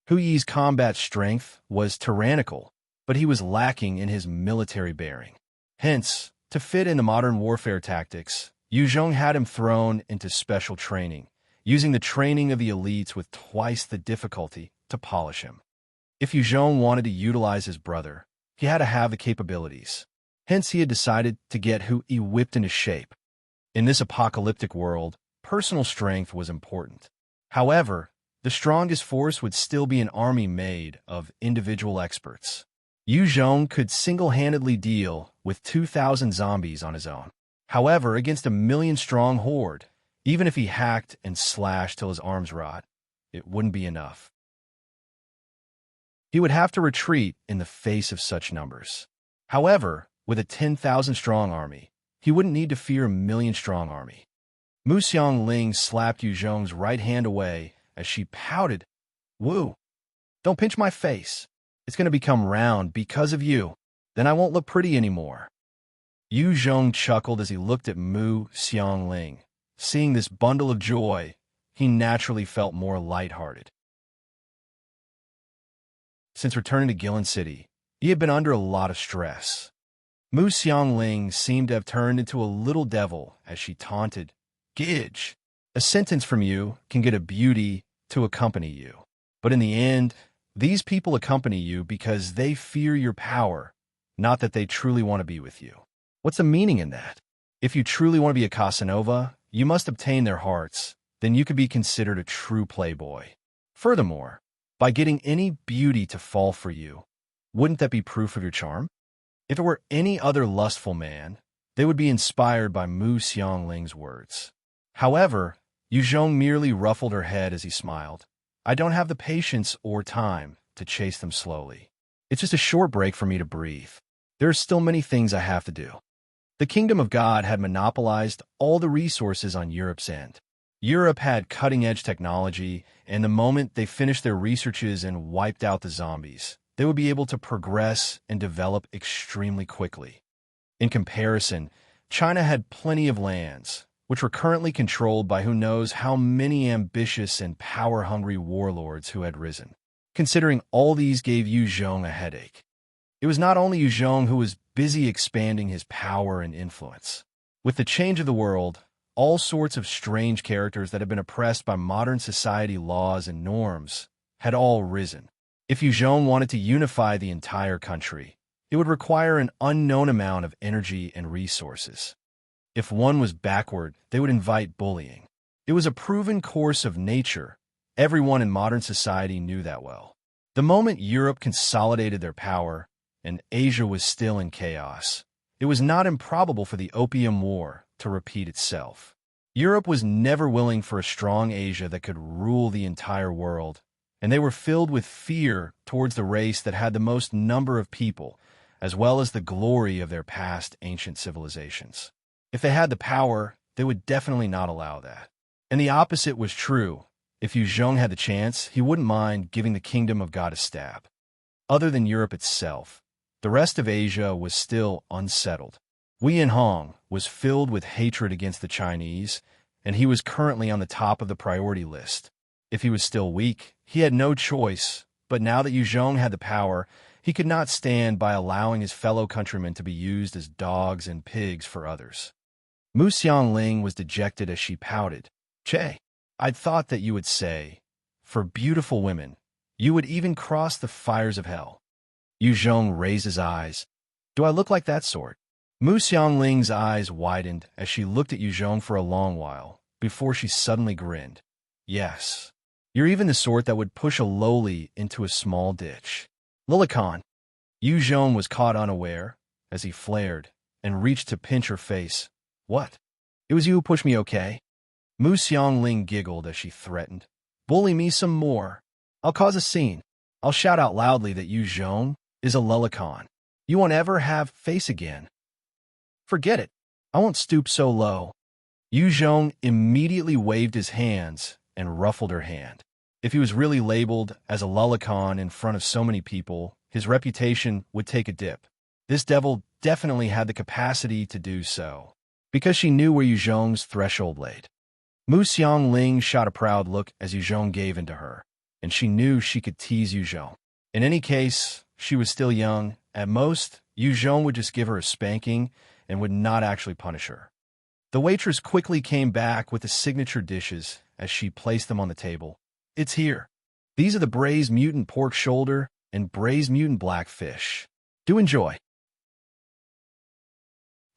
[SPEAKER 1] Hu Yi's combat strength was tyrannical, but he was lacking in his military bearing. Hence, to fit into modern warfare tactics, Yu Zhong had him thrown into special training, using the training of the elites with twice the difficulty to polish him. If Yu Zhong wanted to utilize his brother, he had to have the capabilities. Hence, he had decided to get Hu Yi whipped into shape. In this apocalyptic world, personal strength was important. However, the strongest force would still be an army made of individual experts. Yu Zhong could single-handedly deal with 2,000 zombies on his own. However, against a million-strong horde, even if he hacked and slashed till his arms rot, it wouldn't be enough. He would have to retreat in the face of such numbers. However, with a 10,000-strong army, he wouldn't need to fear a million-strong army. Mu Xiangling slapped Yu Zhong's right hand away as she pouted. "Woo! Don't pinch my face. It's going to become round because of you. Then I won't look pretty anymore." Yu Zhong chuckled as he looked at Mu Xiangling. Seeing this bundle of joy, he naturally felt more lighthearted. Since returning to Guillin City, he had been under a lot of stress. Mu Xiangling seemed to have turned into a little devil as she taunted, "Gidge, a sentence from you can get a beauty to accompany you. But in the end, these people accompany you because they fear your power, not that they truly want to be with you. What's the meaning in that? If you truly want to be a Casanova, you must obtain their hearts. Then you could be considered a true playboy. Furthermore, by getting any beauty to fall for you, wouldn't that be proof of your charm? If it were any other lustful man, they would be inspired by Mu Xiangling's words." However, Yu Zhong merely ruffled her head as he smiled. "I don't have the patience or time to chase them slowly. It's just a short break for me to breathe. There are still many things I have to do." The Kingdom of God had monopolized all the resources on Europe's end. Europe had cutting-edge technology, and the moment they finished their researches and wiped out the zombies, they would be able to progress and develop extremely quickly. In comparison, China had plenty of lands, which were currently controlled by who knows how many ambitious and power-hungry warlords who had risen. Considering all these gave Yu Zhong a headache. It was not only Yu Zhong who was busy expanding his power and influence. With the change of the world, all sorts of strange characters that had been oppressed by modern society laws and norms had all risen. If Yu Zhong wanted to unify the entire country, it would require an unknown amount of energy and resources. If one was backward, they would invite bullying. It was a proven course of nature. Everyone in modern society knew that well. The moment Europe consolidated their power, and Asia was still in chaos, it was not improbable for the Opium War to repeat itself. Europe was never willing for a strong Asia that could rule the entire world, and they were filled with fear towards the race that had the most number of people, as well as the glory of their past ancient civilizations. If they had the power, they would definitely not allow that. And the opposite was true. If Yu Zhong had the chance, he wouldn't mind giving the Kingdom of God a stab. Other than Europe itself, the rest of Asia was still unsettled. Guillin was filled with hatred against the Chinese, and he was currently on the top of the priority list. If he was still weak, he had no choice, but now that Yu Zhong had the power, he could not stand by allowing his fellow countrymen to be used as dogs and pigs for others. Mu Xiangling was dejected as she pouted. "Che, I'd thought that you would say, for beautiful women, you would even cross the fires of hell." Yu Zhong raised his eyes. "Do I look like that sort?" Mu Xiangling's eyes widened as she looked at Yu Zhong for a long while, before she suddenly grinned. "Yes, you're even the sort that would push a lowly into a small ditch." "Lilicon." Yu Zhong was caught unaware, as he flared, and reached to pinch her face. "What? It was you who pushed me, okay?" Mu Xiangling giggled as she threatened. "Bully me some more. I'll cause a scene. I'll shout out loudly that Yu Zhong is a Lilicon. You won't ever have face again." "Forget it. I won't stoop so low." Yu Zhong immediately waved his hands and ruffled her hand. If he was really labeled as a Lilicon in front of so many people, his reputation would take a dip. This devil definitely had the capacity to do so, because she knew where Yu Zhong's threshold laid. Mu Xiangling shot a proud look as Yu Zhong gave in to her, and she knew she could tease Yu Zhong. In any case, she was still young. At most, Yu Zhong would just give her a spanking and would not actually punish her. The waitress quickly came back with the signature dishes as she placed them on the table. "It's here. These are the braised mutant pork shoulder and braised mutant blackfish. Do enjoy."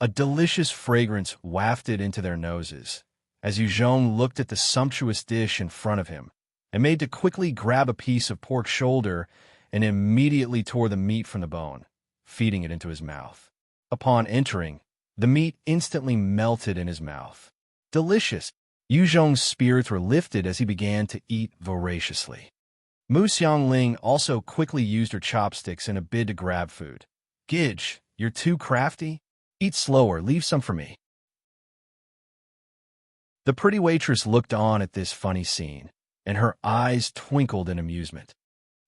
[SPEAKER 1] A delicious fragrance wafted into their noses as Yu Zhong looked at the sumptuous dish in front of him and made to quickly grab a piece of pork shoulder and immediately tore the meat from the bone, feeding it into his mouth. Upon entering, the meat instantly melted in his mouth. Delicious! Yu Zhong's spirits were lifted as he began to eat voraciously. Mu Xiangling also quickly used her chopsticks in a bid to grab food. Gidge, you're too crafty? Eat slower, leave some for me. The pretty waitress looked on at this funny scene, and her eyes twinkled in amusement.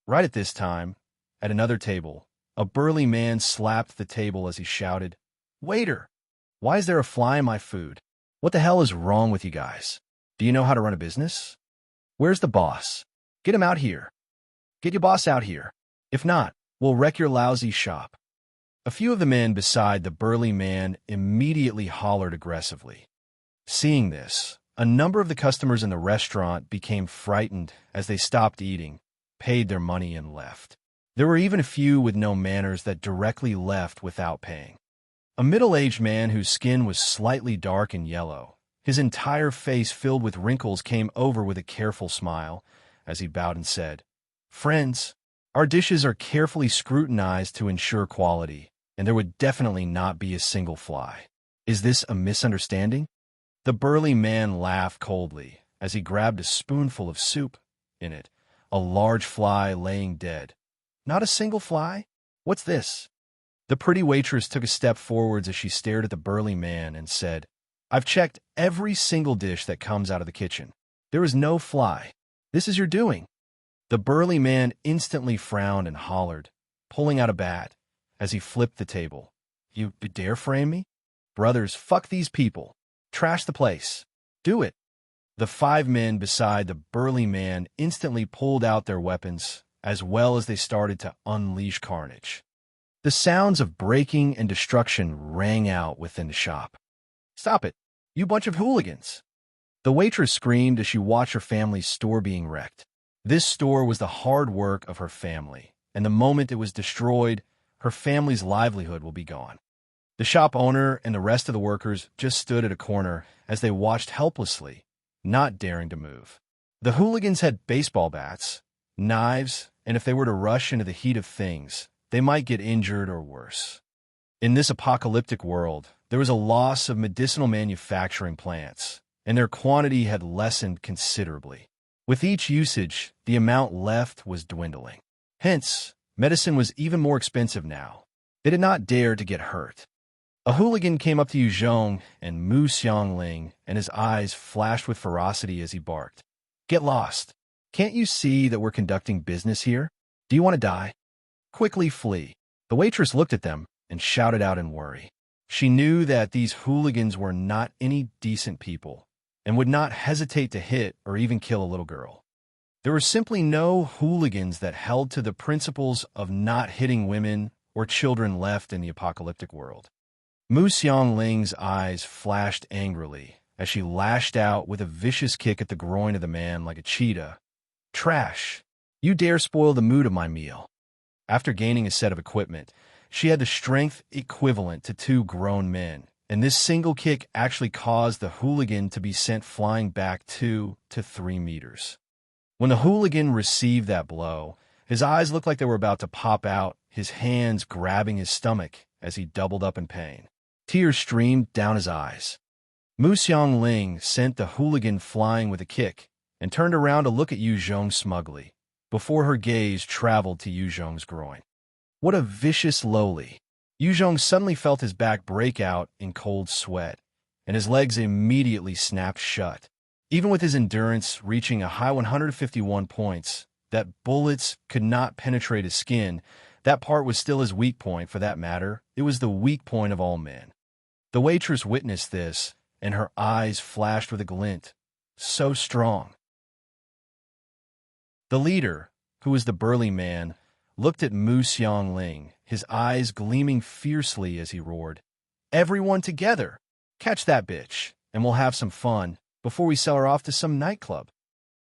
[SPEAKER 1] Right at this time, at another table, a burly man slapped the table as he shouted, "Waiter! Why is there a fly in my food? What the hell is wrong with you guys? Do you know how to run a business? Where's the boss? Get him out here. Get your boss out here. If not, we'll wreck your lousy shop." A few of the men beside the burly man immediately hollered aggressively. Seeing this, a number of the customers in the restaurant became frightened as they stopped eating, paid their money, and left. There were even a few with no manners that directly left without paying. A middle-aged man whose skin was slightly dark and yellow, his entire face filled with wrinkles, came over with a careful smile as he bowed and said, "Friends, our dishes are carefully scrutinized to ensure quality, and there would definitely not be a single fly. Is this a misunderstanding?" The burly man laughed coldly as he grabbed a spoonful of soup. In it, a large fly laying dead. "Not a single fly? What's this?" The pretty waitress took a step forwards as she stared at the burly man and said, "I've checked every single dish that comes out of the kitchen. There is no fly. This is your doing." The burly man instantly frowned and hollered, pulling out a bat as he flipped the table. "You dare frame me? Brothers, fuck these people. Trash the place. Do it." The 5 men beside the burly man instantly pulled out their weapons, as well as they started to unleash carnage. The sounds of breaking and destruction rang out within the shop. "Stop it, you bunch of hooligans!" The waitress screamed as she watched her family's store being wrecked. This store was the hard work of her family, and the moment it was destroyed, her family's livelihood will be gone. The shop owner and the rest of the workers just stood at a corner as they watched helplessly, not daring to move. The hooligans had baseball bats, knives, and if they were to rush into the heat of things, they might get injured or worse. In this apocalyptic world, there was a loss of medicinal manufacturing plants, and their quantity had lessened considerably. With each usage, the amount left was dwindling. Hence, medicine was even more expensive now. They did not dare to get hurt. A hooligan came up to Yu Zhong and Mu Xiangling, and his eyes flashed with ferocity as he barked, "Get lost! Can't you see that we're conducting business here? Do you want to die? Quickly flee." The waitress looked at them and shouted out in worry. She knew that these hooligans were not any decent people and would not hesitate to hit or even kill a little girl. There were simply no hooligans that held to the principles of not hitting women or children left in the apocalyptic world. Mu Xiangling's eyes flashed angrily as she lashed out with a vicious kick at the groin of the man like a cheetah. "Trash! You dare spoil the mood of my meal." After gaining a set of equipment, she had the strength equivalent to 2 grown men, and this single kick actually caused the hooligan to be sent flying back 2 to 3 meters. When the hooligan received that blow, his eyes looked like they were about to pop out, his hands grabbing his stomach as he doubled up in pain. Tears streamed down his eyes. Mu Xiangling sent the hooligan flying with a kick and turned around to look at Yu Zhong smugly, before her gaze traveled to Yu Zhong's groin. What a vicious lowly! Yu Zhong suddenly felt his back break out in cold sweat, and his legs immediately snapped shut. Even with his endurance reaching a high 151 points, that bullets could not penetrate his skin, that part was still his weak point. For that matter, it was the weak point of all men. The waitress witnessed this, and her eyes flashed with a glint. So strong. The leader, who was the burly man, looked at Mu Xiangling, his eyes gleaming fiercely as he roared, "Everyone together! Catch that bitch, and we'll have some fun before we sell her off to some nightclub."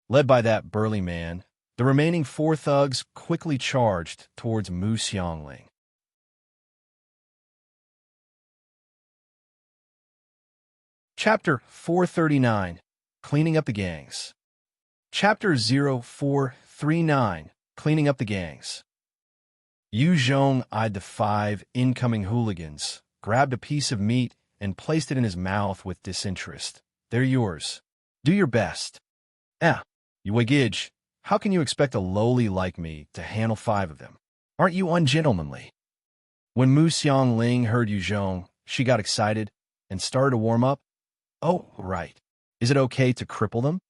[SPEAKER 1] Led by that burly man, the remaining 4 thugs quickly charged towards Mu Xiangling. Chapter 439, Cleaning Up the Gangs. Chapter 0439, Cleaning Up the Gangs. Yu Zhong eyed the 5 incoming hooligans, grabbed a piece of meat, and placed it in his mouth with disinterest. "They're yours. Do your best." "You wagidge, How can you expect a lowly like me to handle 5 of them? Aren't you ungentlemanly? When Mu Xiangling heard Yu Zhong, she got excited and started to warm up. Oh, right. Is it okay to cripple them?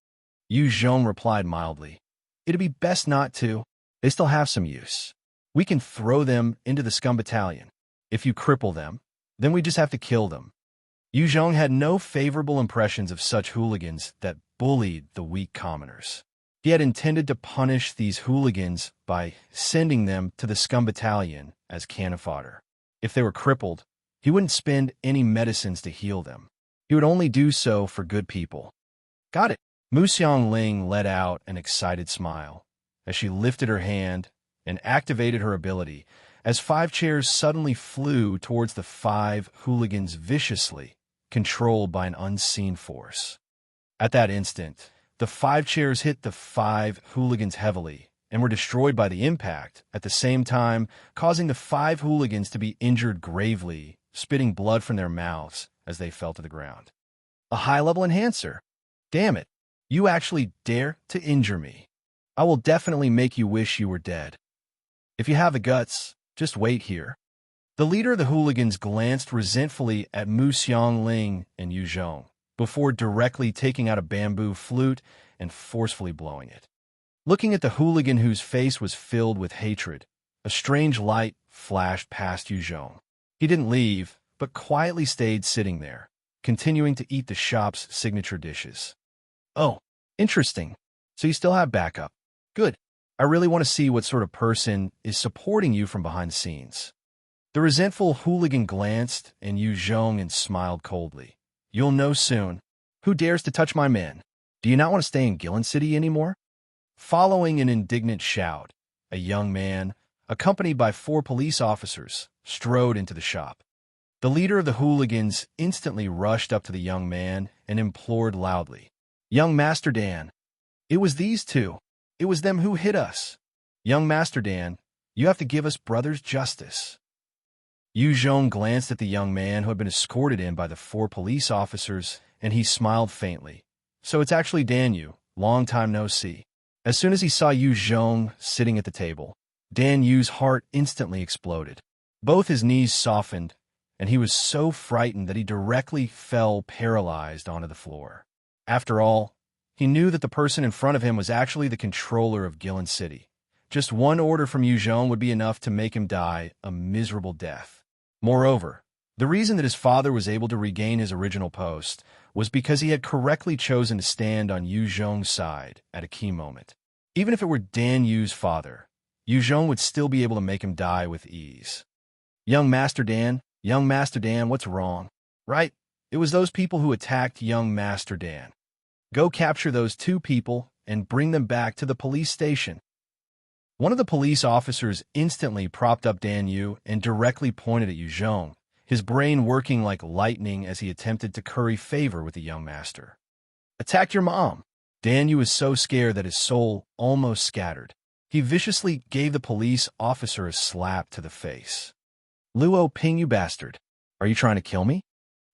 [SPEAKER 1] Yu Zhong replied mildly. It'd be best not to. They still have some use. We can throw them into the scum battalion. If you cripple them, then we just have to kill them. Yu Zhong had no favorable impressions of such hooligans that bullied the weak commoners. He had intended to punish these hooligans by sending them to the scum battalion as cannon fodder. If they were crippled, he wouldn't spend any medicines to heal them. He would only do so for good people. Got it. Mu Xiangling let out an excited smile as she lifted her hand and activated her ability as 5 chairs suddenly flew towards the 5 hooligans viciously, controlled by an unseen force. At that instant, the 5 chairs hit the 5 hooligans heavily and were destroyed by the impact, at the same time causing the 5 hooligans to be injured gravely, spitting blood from their mouths as they fell to the ground. A high-level enhancer. Damn it, you actually dare to injure me. I will definitely make you wish you were dead. If you have the guts, just wait here. The leader of the hooligans glanced resentfully at Mu Xiangling and Yu Zhong before directly taking out a bamboo flute and forcefully blowing it. Looking at the hooligan whose face was filled with hatred, a strange light flashed past Yu Zhong. He didn't leave, but quietly stayed sitting there, continuing to eat the shop's signature dishes. Oh, interesting. So you still have backup. Good. I really want to see what sort of person is supporting you from behind the scenes. The resentful hooligan glanced at Yu Zhong and smiled coldly. You'll know soon. Who dares to touch my men? Do you not want to stay in Guillin City anymore? Following an indignant shout, a young man, accompanied by 4 police officers, strode into the shop. The leader of the hooligans instantly rushed up to the young man and implored loudly. Young Master Dan. It was these 2. It was them who hit us. Young Master Dan, you have to give us brothers justice. Yu Zhong glanced at the young man who had been escorted in by the 4 police officers, and he smiled faintly. So it's actually Dan Yu, long time no see. As soon as he saw Yu Zhong sitting at the table, Dan Yu's heart instantly exploded. Both his knees softened, and he was so frightened that he directly fell paralyzed onto the floor. After all, he knew that the person in front of him was actually the controller of Guillin City. Just one order from Yu Zhong would be enough to make him die a miserable death. Moreover, the reason that his father was able to regain his original post was because he had correctly chosen to stand on Yu Zhong's side at a key moment. Even if it were Dan Yu's father, Yu Zhong would still be able to make him die with ease. Young Master Dan, what's wrong? Right, it was those people who attacked young Master Dan. Go capture those 2 people and bring them back to the police station. One of the police officers instantly propped up Dan Yu and directly pointed at Yu Zhong, his brain working like lightning as he attempted to curry favor with the young master. Attack your mom! Dan Yu was so scared that his soul almost scattered. He viciously gave the police officer a slap to the face. Luo Ping, you bastard! Are you trying to kill me?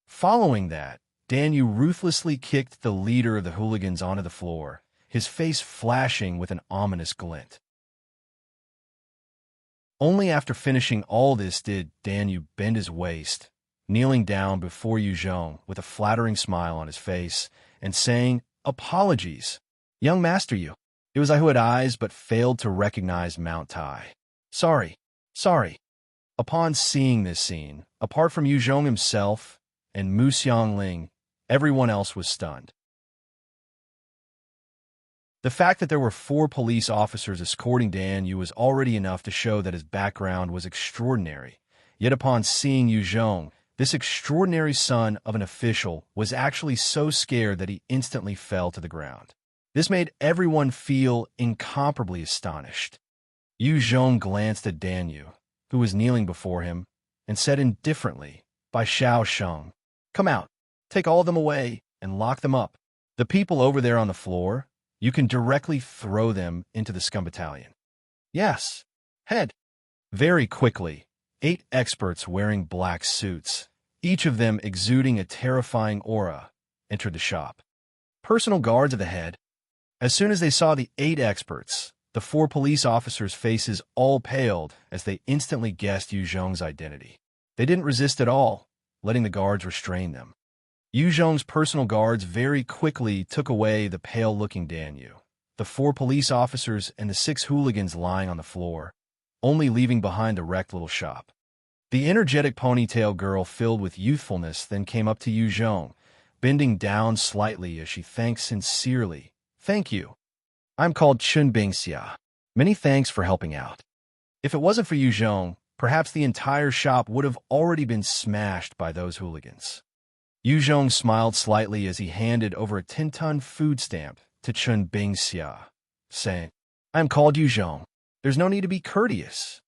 [SPEAKER 1] Following that, Dan Yu ruthlessly kicked the leader of the hooligans onto the floor, his face flashing with an ominous glint. Only after finishing all this did Dan Yu bend his waist, kneeling down before Yu Zhong with a flattering smile on his face and saying, Apologies, young Master Yu. It was I who had eyes but failed to recognize Mount Tai. Sorry. Upon seeing this scene, apart from Yu Zhong himself and Mu Xiangling, everyone else was stunned. The fact that there were 4 police officers escorting Dan Yu was already enough to show that his background was extraordinary. Yet upon seeing Yu Zhong, this extraordinary son of an official was actually so scared that he instantly fell to the ground. This made everyone feel incomparably astonished. Yu Zhong glanced at Dan Yu, who was kneeling before him, and said indifferently, by Xiao Sheng, Come out, take all of them away, and lock them up. The people over there on the floor, you can directly throw them into the scum battalion. Yes. Head. Very quickly, 8 experts wearing black suits, each of them exuding a terrifying aura, entered the shop. Personal guards of the head. As soon as they saw the 8 experts, the 4 police officers' faces all paled as they instantly guessed Yu Zhong's identity. They didn't resist at all, letting the guards restrain them. Yu Zhong's personal guards very quickly took away the pale-looking Dan Yu, the 4 police officers and the 6 hooligans lying on the floor, only leaving behind the wrecked little shop. The energetic ponytail girl filled with youthfulness then came up to Yu Zhong, bending down slightly as she thanked sincerely. "Thank you. I'm called Chun Bingxia. Many thanks for helping out." If it wasn't for Yu Zhong, perhaps the entire shop would have already been smashed by those hooligans. Yu Zhong smiled slightly as he handed over a 10-ton food stamp to Chun Bingxia, saying, "I am called Yu Zhong. There's no need to be courteous.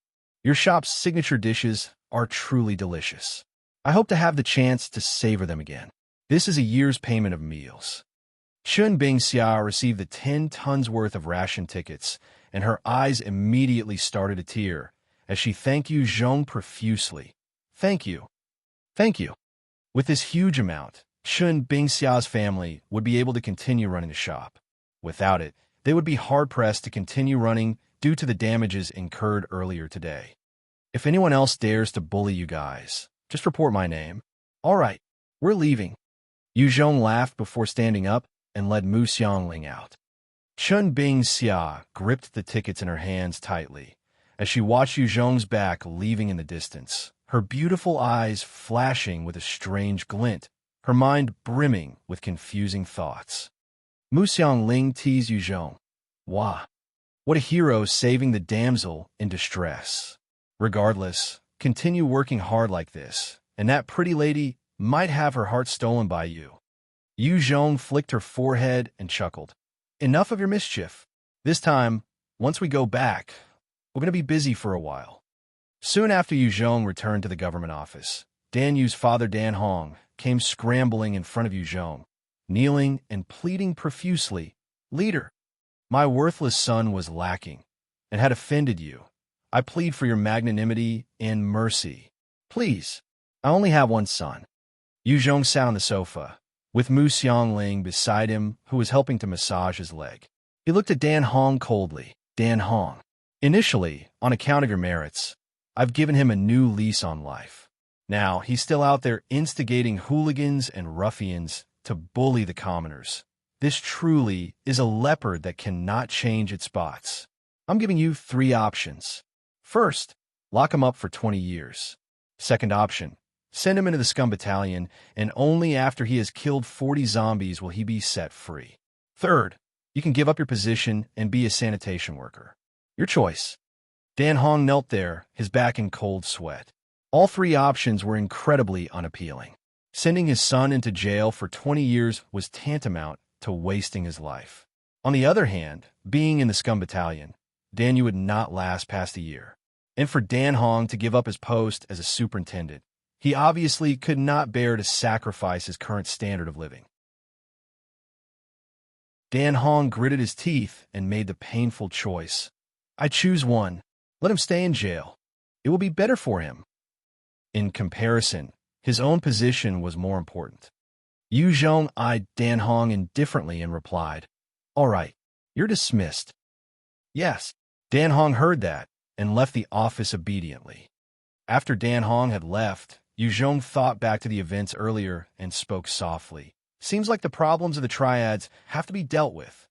[SPEAKER 1] Your shop's signature dishes are truly delicious. I hope to have the chance to savor them again. This is a year's payment of meals." Chun Bingxia received the 10 tons worth of ration tickets, and her eyes immediately started to tear as she thanked Yu Zhong profusely. "Thank you. Thank you." With this huge amount, Chun Bingxia's family would be able to continue running the shop. Without it, they would be hard-pressed to continue running due to the damages incurred earlier today. "If anyone else dares to bully you guys, just report my name." "All right, we're leaving." Yu Zhong laughed before standing up and led Mu Xiangling out. Chun Bingxia gripped the tickets in her hands tightly as she watched Yu Zhong's back leaving in the distance, her beautiful eyes flashing with a strange glint, her mind brimming with confusing thoughts. Mu Xiangling teased Yu Zhong. "Wah, what a hero saving the damsel in distress. Regardless, continue working hard like this, and that pretty lady might have her heart stolen by you." Yu Zhong flicked her forehead and chuckled. "Enough of your mischief. This time, once we go back, we're going to be busy for a while." Soon after Yu Zhong returned to the government office, Dan Yu's father Dan Hong came scrambling in front of Yu Zhong, kneeling and pleading profusely. "Leader, my worthless son was lacking and had offended you. I plead for your magnanimity and mercy. Please, I only have one son." Yu Zhong sat on the sofa, with Mu Xiangling beside him, who was helping to massage his leg. He looked at Dan Hong coldly. "Dan Hong, initially, on account of your merits, I've given him a new lease on life. Now, he's still out there instigating hooligans and ruffians to bully the commoners. This truly is a leopard that cannot change its spots. I'm giving you 3 options. First, lock him up for 20 years. Second option, send him into the scum battalion, and only after he has killed 40 zombies will he be set free. Third, you can give up your position and be a sanitation worker. Your choice." Dan Hong knelt there, his back in cold sweat. All 3 options were incredibly unappealing. Sending his son into jail for 20 years was tantamount to wasting his life. On the other hand, being in the scum battalion, Dan Yu would not last past a year. And for Dan Hong to give up his post as a superintendent, he obviously could not bear to sacrifice his current standard of living. Dan Hong gritted his teeth and made the painful choice. "I choose one. Let him stay in jail. It will be better for him." In comparison, his own position was more important. Yu Zhong eyed Dan Hong indifferently and replied, "All right, you're dismissed." "Yes." Dan Hong heard that and left the office obediently. After Dan Hong had left, Yu Zhong thought back to the events earlier and spoke softly. "Seems like the problems of the triads have to be dealt with."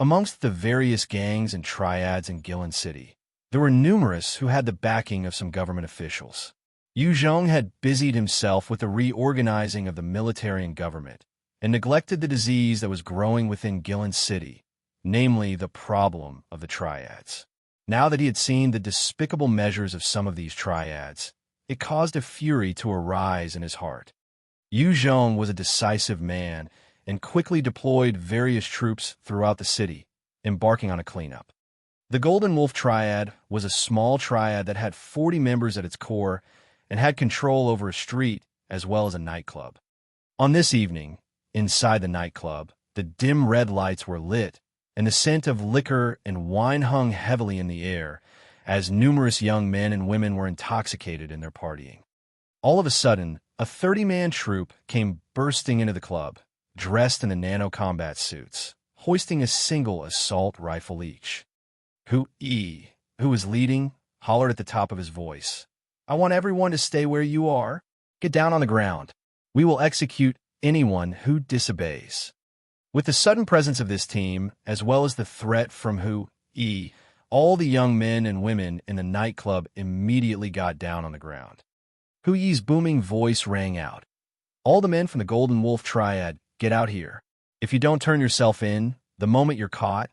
[SPEAKER 1] Amongst the various gangs and triads in Guillin City, there were numerous who had the backing of some government officials. Yu Zhong had busied himself with the reorganizing of the military and government, and neglected the disease that was growing within Guillin City, namely the problem of the triads. Now that he had seen the despicable measures of some of these triads, it caused a fury to arise in his heart. Yu Zhong was a decisive man and quickly deployed various troops throughout the city, embarking on a cleanup. The Golden Wolf Triad was a small triad that had 40 members at its core and had control over a street as well as a nightclub. On this evening, inside the nightclub, the dim red lights were lit, and the scent of liquor and wine hung heavily in the air, as numerous young men and women were intoxicated in their partying. All of a sudden, a 30-man troop came bursting into the club, dressed in the nano-combat suits, hoisting a single assault rifle each. Who was leading, hollered at the top of his voice, "I want everyone to stay where you are. Get down on the ground. We will execute anyone who disobeys." With the sudden presence of this team, as well as the threat from all the young men and women in the nightclub immediately got down on the ground. Huyi's booming voice rang out. "All the men from the Golden Wolf Triad, get out here. If you don't turn yourself in, the moment you're caught,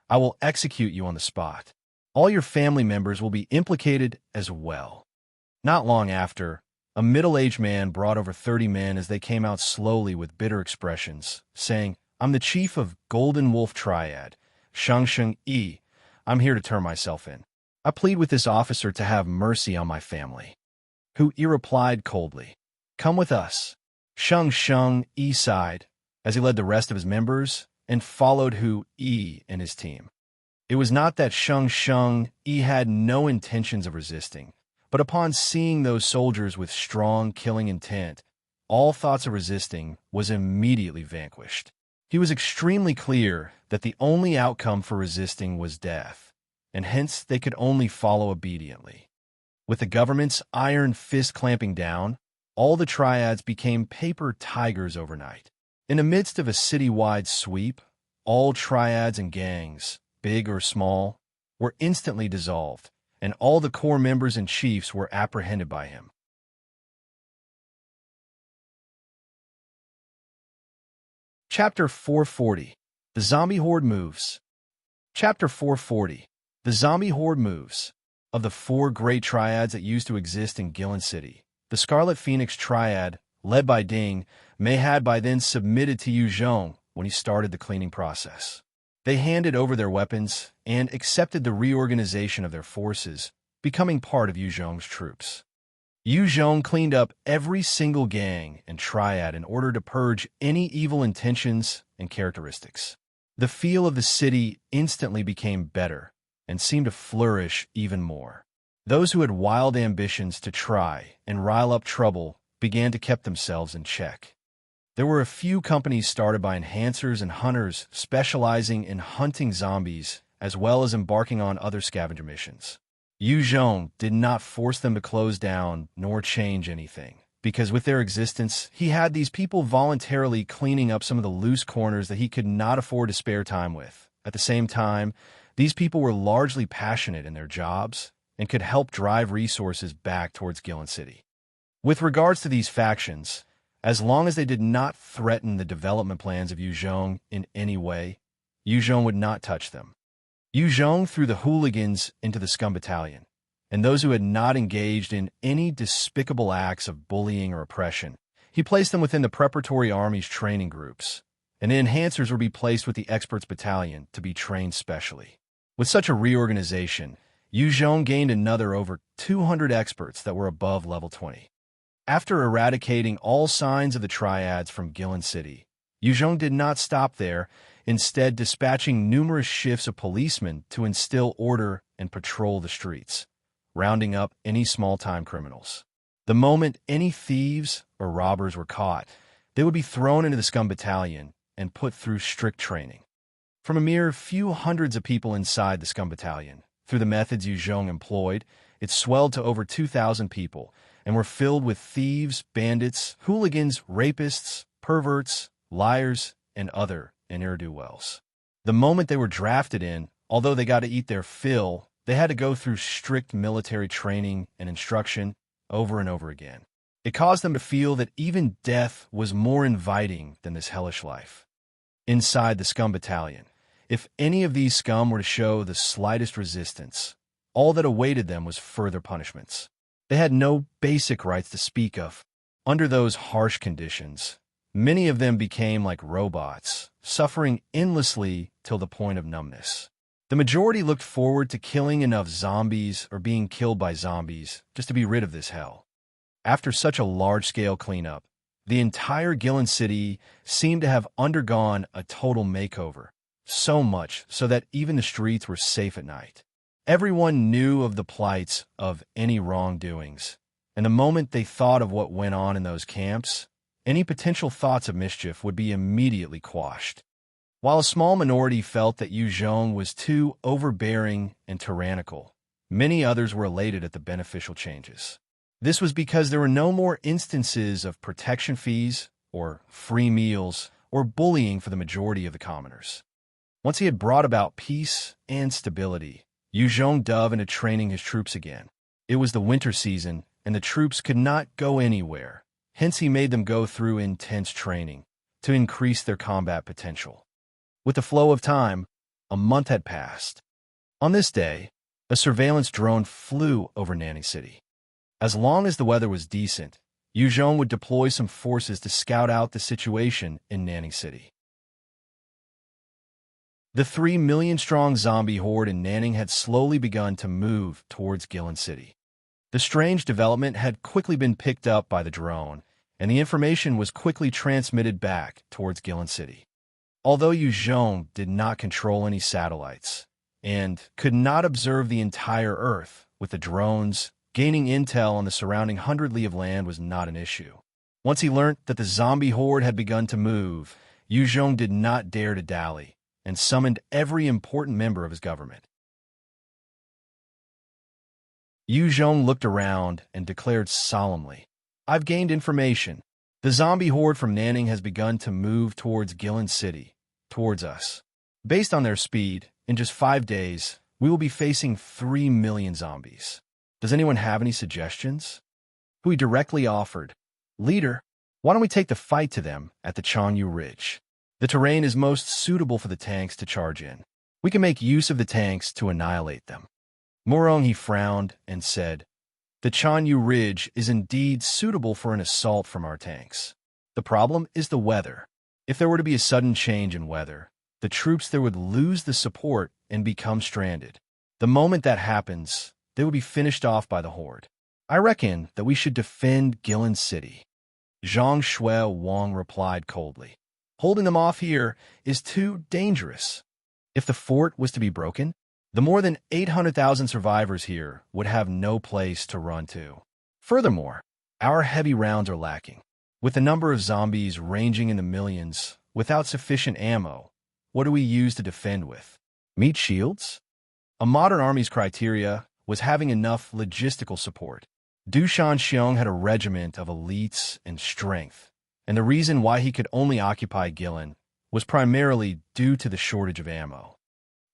[SPEAKER 1] I will execute you on the spot. All your family members will be implicated as well." Not long after, a middle-aged man brought over 30 men as they came out slowly with bitter expressions, saying, "I'm the chief of Golden Wolf Triad, Shang Yi. I'm here to turn myself in. I plead with this officer to have mercy on my family." Hu Yi replied coldly, "Come with us." Shang Yi sighed as he led the rest of his members and followed Hu Yi and his team. It was not that Shang Yi had no intentions of resisting, but upon seeing those soldiers with strong killing intent, all thoughts of resisting was immediately vanquished. He was extremely clear that the only outcome for resisting was death, and hence they could only follow obediently. With the government's iron fist clamping down, all the triads became paper tigers overnight. In the midst of a city-wide sweep, all triads and gangs, big or small, were instantly dissolved, and all the core members and chiefs were apprehended by him. Chapter 440. The Zombie Horde Moves. Chapter 440. The Zombie Horde Moves. Of the 4 great triads that used to exist in Guillin City, the Scarlet Phoenix Triad, led by Ding, Mei had by then submitted to Yu Zhong when he started the cleaning process. They handed over their weapons and accepted the reorganization of their forces, becoming part of Yu Zhong's troops. Yu Zhong cleaned up every single gang and triad in order to purge any evil intentions and characteristics. The feel of the city instantly became better and seemed to flourish even more. Those who had wild ambitions to try and rile up trouble began to keep themselves in check. There were a few companies started by enhancers and hunters specializing in hunting zombies as well as embarking on other scavenger missions. Yu Zhong did not force them to close down nor change anything, because with their existence, he had these people voluntarily cleaning up some of the loose corners that he could not afford to spare time with. At the same time, these people were largely passionate in their jobs and could help drive resources back towards Guillin City. With regards to these factions, as long as they did not threaten the development plans of Yu Zhong in any way, Yu Zhong would not touch them. Yu Zhong threw the hooligans into the Scum Battalion, and those who had not engaged in any despicable acts of bullying or oppression, he placed them within the Preparatory Army's training groups, and the enhancers would be placed with the Experts Battalion to be trained specially. With such a reorganization, Yu Zhong gained another over 200 experts that were above level 20. After eradicating all signs of the triads from Guillin City, Yu Zhong did not stop there, instead dispatching numerous shifts of policemen to instill order and patrol the streets, rounding up any small-time criminals. The moment any thieves or robbers were caught, they would be thrown into the Scum Battalion and put through strict training. From a mere few hundreds of people inside the Scum Battalion, through the methods Yu Zhong employed, it swelled to over 2,000 people and were filled with thieves, bandits, hooligans, rapists, perverts, liars, and other ne'er-do-wells. The moment they were drafted in, although they got to eat their fill, they had to go through strict military training and instruction over and over again. It caused them to feel that even death was more inviting than this hellish life. Inside the Scum Battalion, if any of these scum were to show the slightest resistance, all that awaited them was further punishments. They had no basic rights to speak of. Under those harsh conditions, many of them became like robots, suffering endlessly till the point of numbness. The majority looked forward to killing enough zombies or being killed by zombies just to be rid of this hell. After such a large-scale cleanup, the entire Guillin City seemed to have undergone a total makeover, so much so that even the streets were safe at night. Everyone knew of the plights of any wrongdoings, and the moment they thought of what went on in those camps, any potential thoughts of mischief would be immediately quashed. While a small minority felt that Yu Zhong was too overbearing and tyrannical, many others were elated at the beneficial changes. This was because there were no more instances of protection fees or free meals or bullying for the majority of the commoners. Once he had brought about peace and stability, Yu Zhong dove into training his troops again. It was the winter season, and the troops could not go anywhere. Hence, he made them go through intense training to increase their combat potential. With the flow of time, a month had passed. On this day, a surveillance drone flew over Nanning City. As long as the weather was decent, Yu Zhong would deploy some forces to scout out the situation in Nanning City. The 3 million-strong zombie horde in Nanning had slowly begun to move towards Guillin City. The strange development had quickly been picked up by the drone, and the information was quickly transmitted back towards Guillin City. Although Yu Zhong did not control any satellites and could not observe the entire Earth with the drones, gaining intel on the surrounding 100 li of land was not an issue. Once he learned that the zombie horde had begun to move, Yu Zhong did not dare to dally and summoned every important member of his government. Yu Zhong looked around and declared solemnly, "I've gained information. The zombie horde from Nanning has begun to move towards Guillin City, towards us. Based on their speed, in just 5 days, we will be facing 3 million zombies. Does anyone have any suggestions?" Hui directly offered, "Leader, why don't we take the fight to them at the Changyu Ridge? The terrain is most suitable for the tanks to charge in. We can make use of the tanks to annihilate them." Morong frowned and said, "The Changyu Ridge is indeed suitable for an assault from our tanks. The problem is the weather. If there were to be a sudden change in weather, the troops there would lose the support and become stranded. The moment that happens, they would be finished off by the horde. I reckon that we should defend Guillin City." Zhang Shui Wang replied coldly, "Holding them off here is too dangerous. If the fort was to be broken, the more than 800,000 survivors here would have no place to run to. Furthermore, our heavy rounds are lacking. With the number of zombies ranging in the millions, without sufficient ammo, what do we use to defend with? Meat shields?" A modern army's criteria was having enough logistical support. Dushan Xiong had a regiment of elites and strength, and the reason why he could only occupy Guillin was primarily due to the shortage of ammo.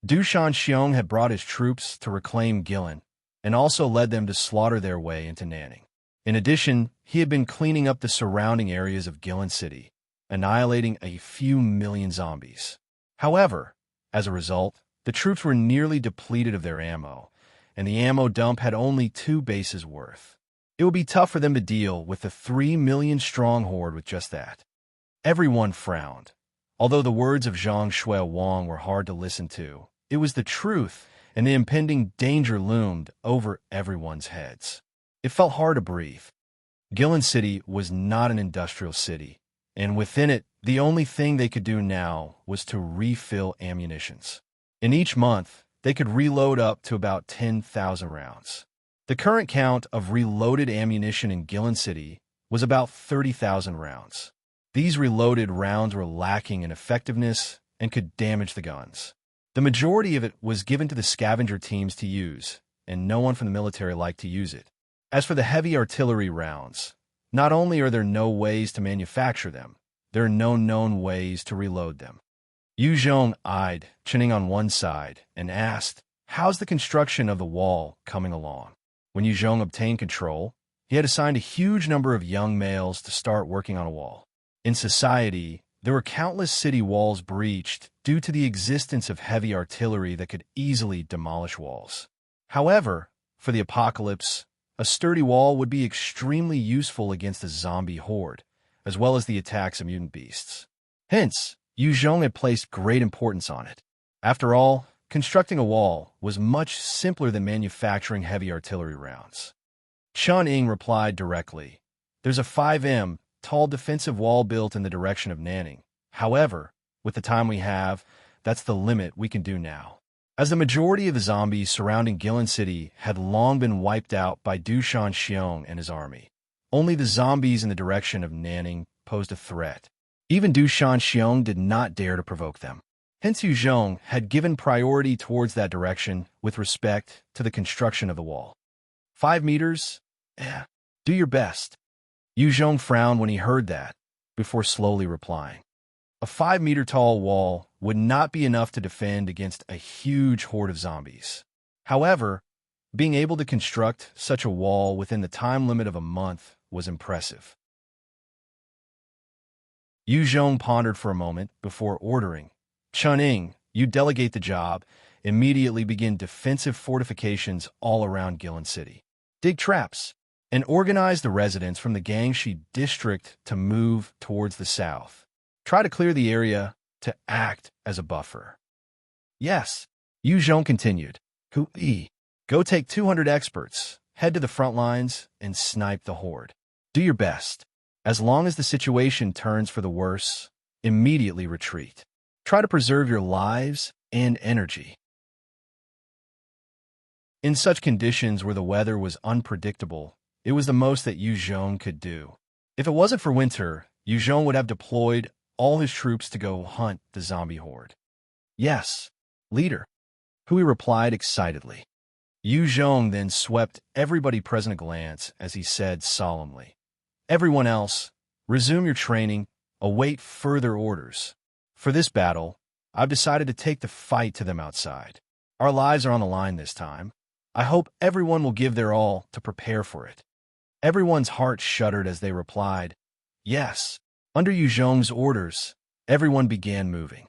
[SPEAKER 1] Dushan Xiong had brought his troops to reclaim Guillin and also led them to slaughter their way into Nanning. In addition, he had been cleaning up the surrounding areas of Guillin City, annihilating a few million zombies. However, as a result, the troops were nearly depleted of their ammo, and the ammo dump had only 2 bases worth. It would be tough for them to deal with the 3 million-strong horde with just that. Everyone frowned. Although the words of Zhang Shui Wang were hard to listen to, it was the truth, and the impending danger loomed over everyone's heads. It felt hard to breathe. Guillin City was not an industrial city, and within it, the only thing they could do now was to refill ammunitions. In each month, they could reload up to about 10,000 rounds. The current count of reloaded ammunition in Guillin City was about 30,000 rounds. These reloaded rounds were lacking in effectiveness and could damage the guns. The majority of it was given to the scavenger teams to use, and no one from the military liked to use it. As for the heavy artillery rounds, not only are there no ways to manufacture them, there are no known ways to reload them. Yu Zhong eyed Chinning on one side and asked, "How's the construction of the wall coming along?" When Yu Zhong obtained control, he had assigned a huge number of young males to start working on a wall. In society, there were countless city walls breached due to the existence of heavy artillery that could easily demolish walls. However, for the apocalypse, a sturdy wall would be extremely useful against a zombie horde, as well as the attacks of mutant beasts. Hence, Yu Zhong had placed great importance on it. After all, constructing a wall was much simpler than manufacturing heavy artillery rounds. Chun Ying replied directly, "There's a 5M tall defensive wall built in the direction of Nanning. However, with the time we have, that's the limit we can do now." As the majority of the zombies surrounding Guillin City had long been wiped out by Dushan Xiong and his army, Only the zombies in the direction of Nanning posed a threat. Even Du Shanxiong did not dare to provoke them. Hence Yu Zhong had given priority towards that direction with respect to the construction of the wall. 5 meters? Do your best. Yu Zhong frowned when he heard that, before slowly replying. A 5-meter-tall wall would not be enough to defend against a huge horde of zombies. However, being able to construct such a wall within the time limit of a month was impressive. Yu Zhong pondered for a moment before ordering, "Chuning, you delegate the job. Immediately begin defensive fortifications all around Guillin City. Dig traps, and organize the residents from the Gangshi district to move towards the south. Try to clear the area to act as a buffer." "Yes," Yu Zhong continued. Go take 200 experts, head to the front lines, and snipe the horde. Do your best. As long as the situation turns for the worse, immediately retreat. Try to preserve your lives and energy. In such conditions where the weather was unpredictable, it was the most that Yu Zhong could do. If it wasn't for winter, Yu Zhong would have deployed all his troops to go hunt the zombie horde. "Yes, leader," Hui replied excitedly. Yu Zhong then swept everybody present a glance as he said solemnly, "Everyone else, resume your training, await further orders. For this battle, I've decided to take the fight to them outside. Our lives are on the line this time. I hope everyone will give their all to prepare for it." Everyone's heart shuddered as they replied, "Yes." Under Yu Zhong's orders, everyone began moving.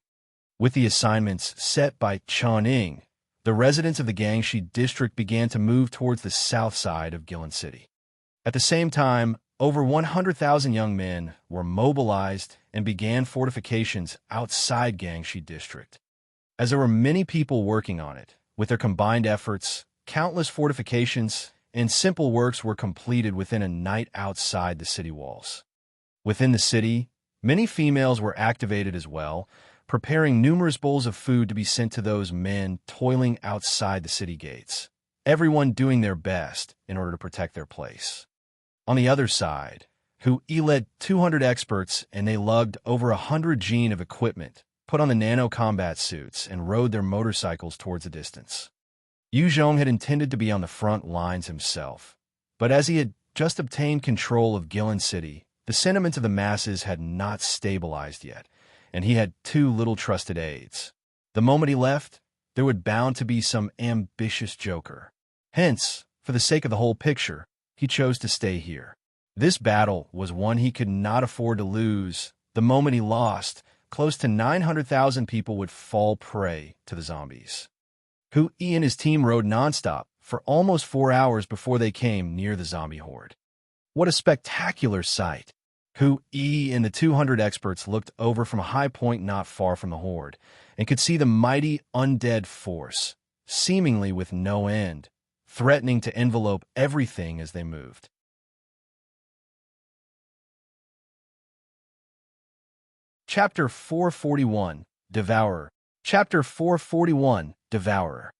[SPEAKER 1] With the assignments set by Chuning, the residents of the Gangshi district began to move towards the south side of Guillin City. At the same time, over 100,000 young men were mobilized and began fortifications outside Gangshi district. As there were many people working on it, with their combined efforts, countless fortifications and simple works were completed within a night outside the city walls. Within the city, many females were activated as well, preparing numerous bowls of food to be sent to those men toiling outside the city gates, everyone doing their best in order to protect their place. On the other side, Hui led 200 experts and they lugged over 100 gene of equipment, put on the nano-combat suits, and rode their motorcycles towards a distance. Yu Zhong had intended to be on the front lines himself, but as he had just obtained control of Guillin City, the sentiment of the masses had not stabilized yet, and he had 2 little trusted aides. The moment he left, there would bound to be some ambitious joker. Hence, for the sake of the whole picture, he chose to stay here. This battle was one he could not afford to lose. The moment he lost, close to 900,000 people would fall prey to the zombies. Hui and his team rode nonstop for almost 4 hours before they came near the zombie horde. What a spectacular sight! Hui and the 200 experts looked over from a high point not far from the horde and could see the mighty undead force, seemingly with no end, threatening to envelope everything as they moved. Chapter 441, Devourer. Chapter 441, Devourer.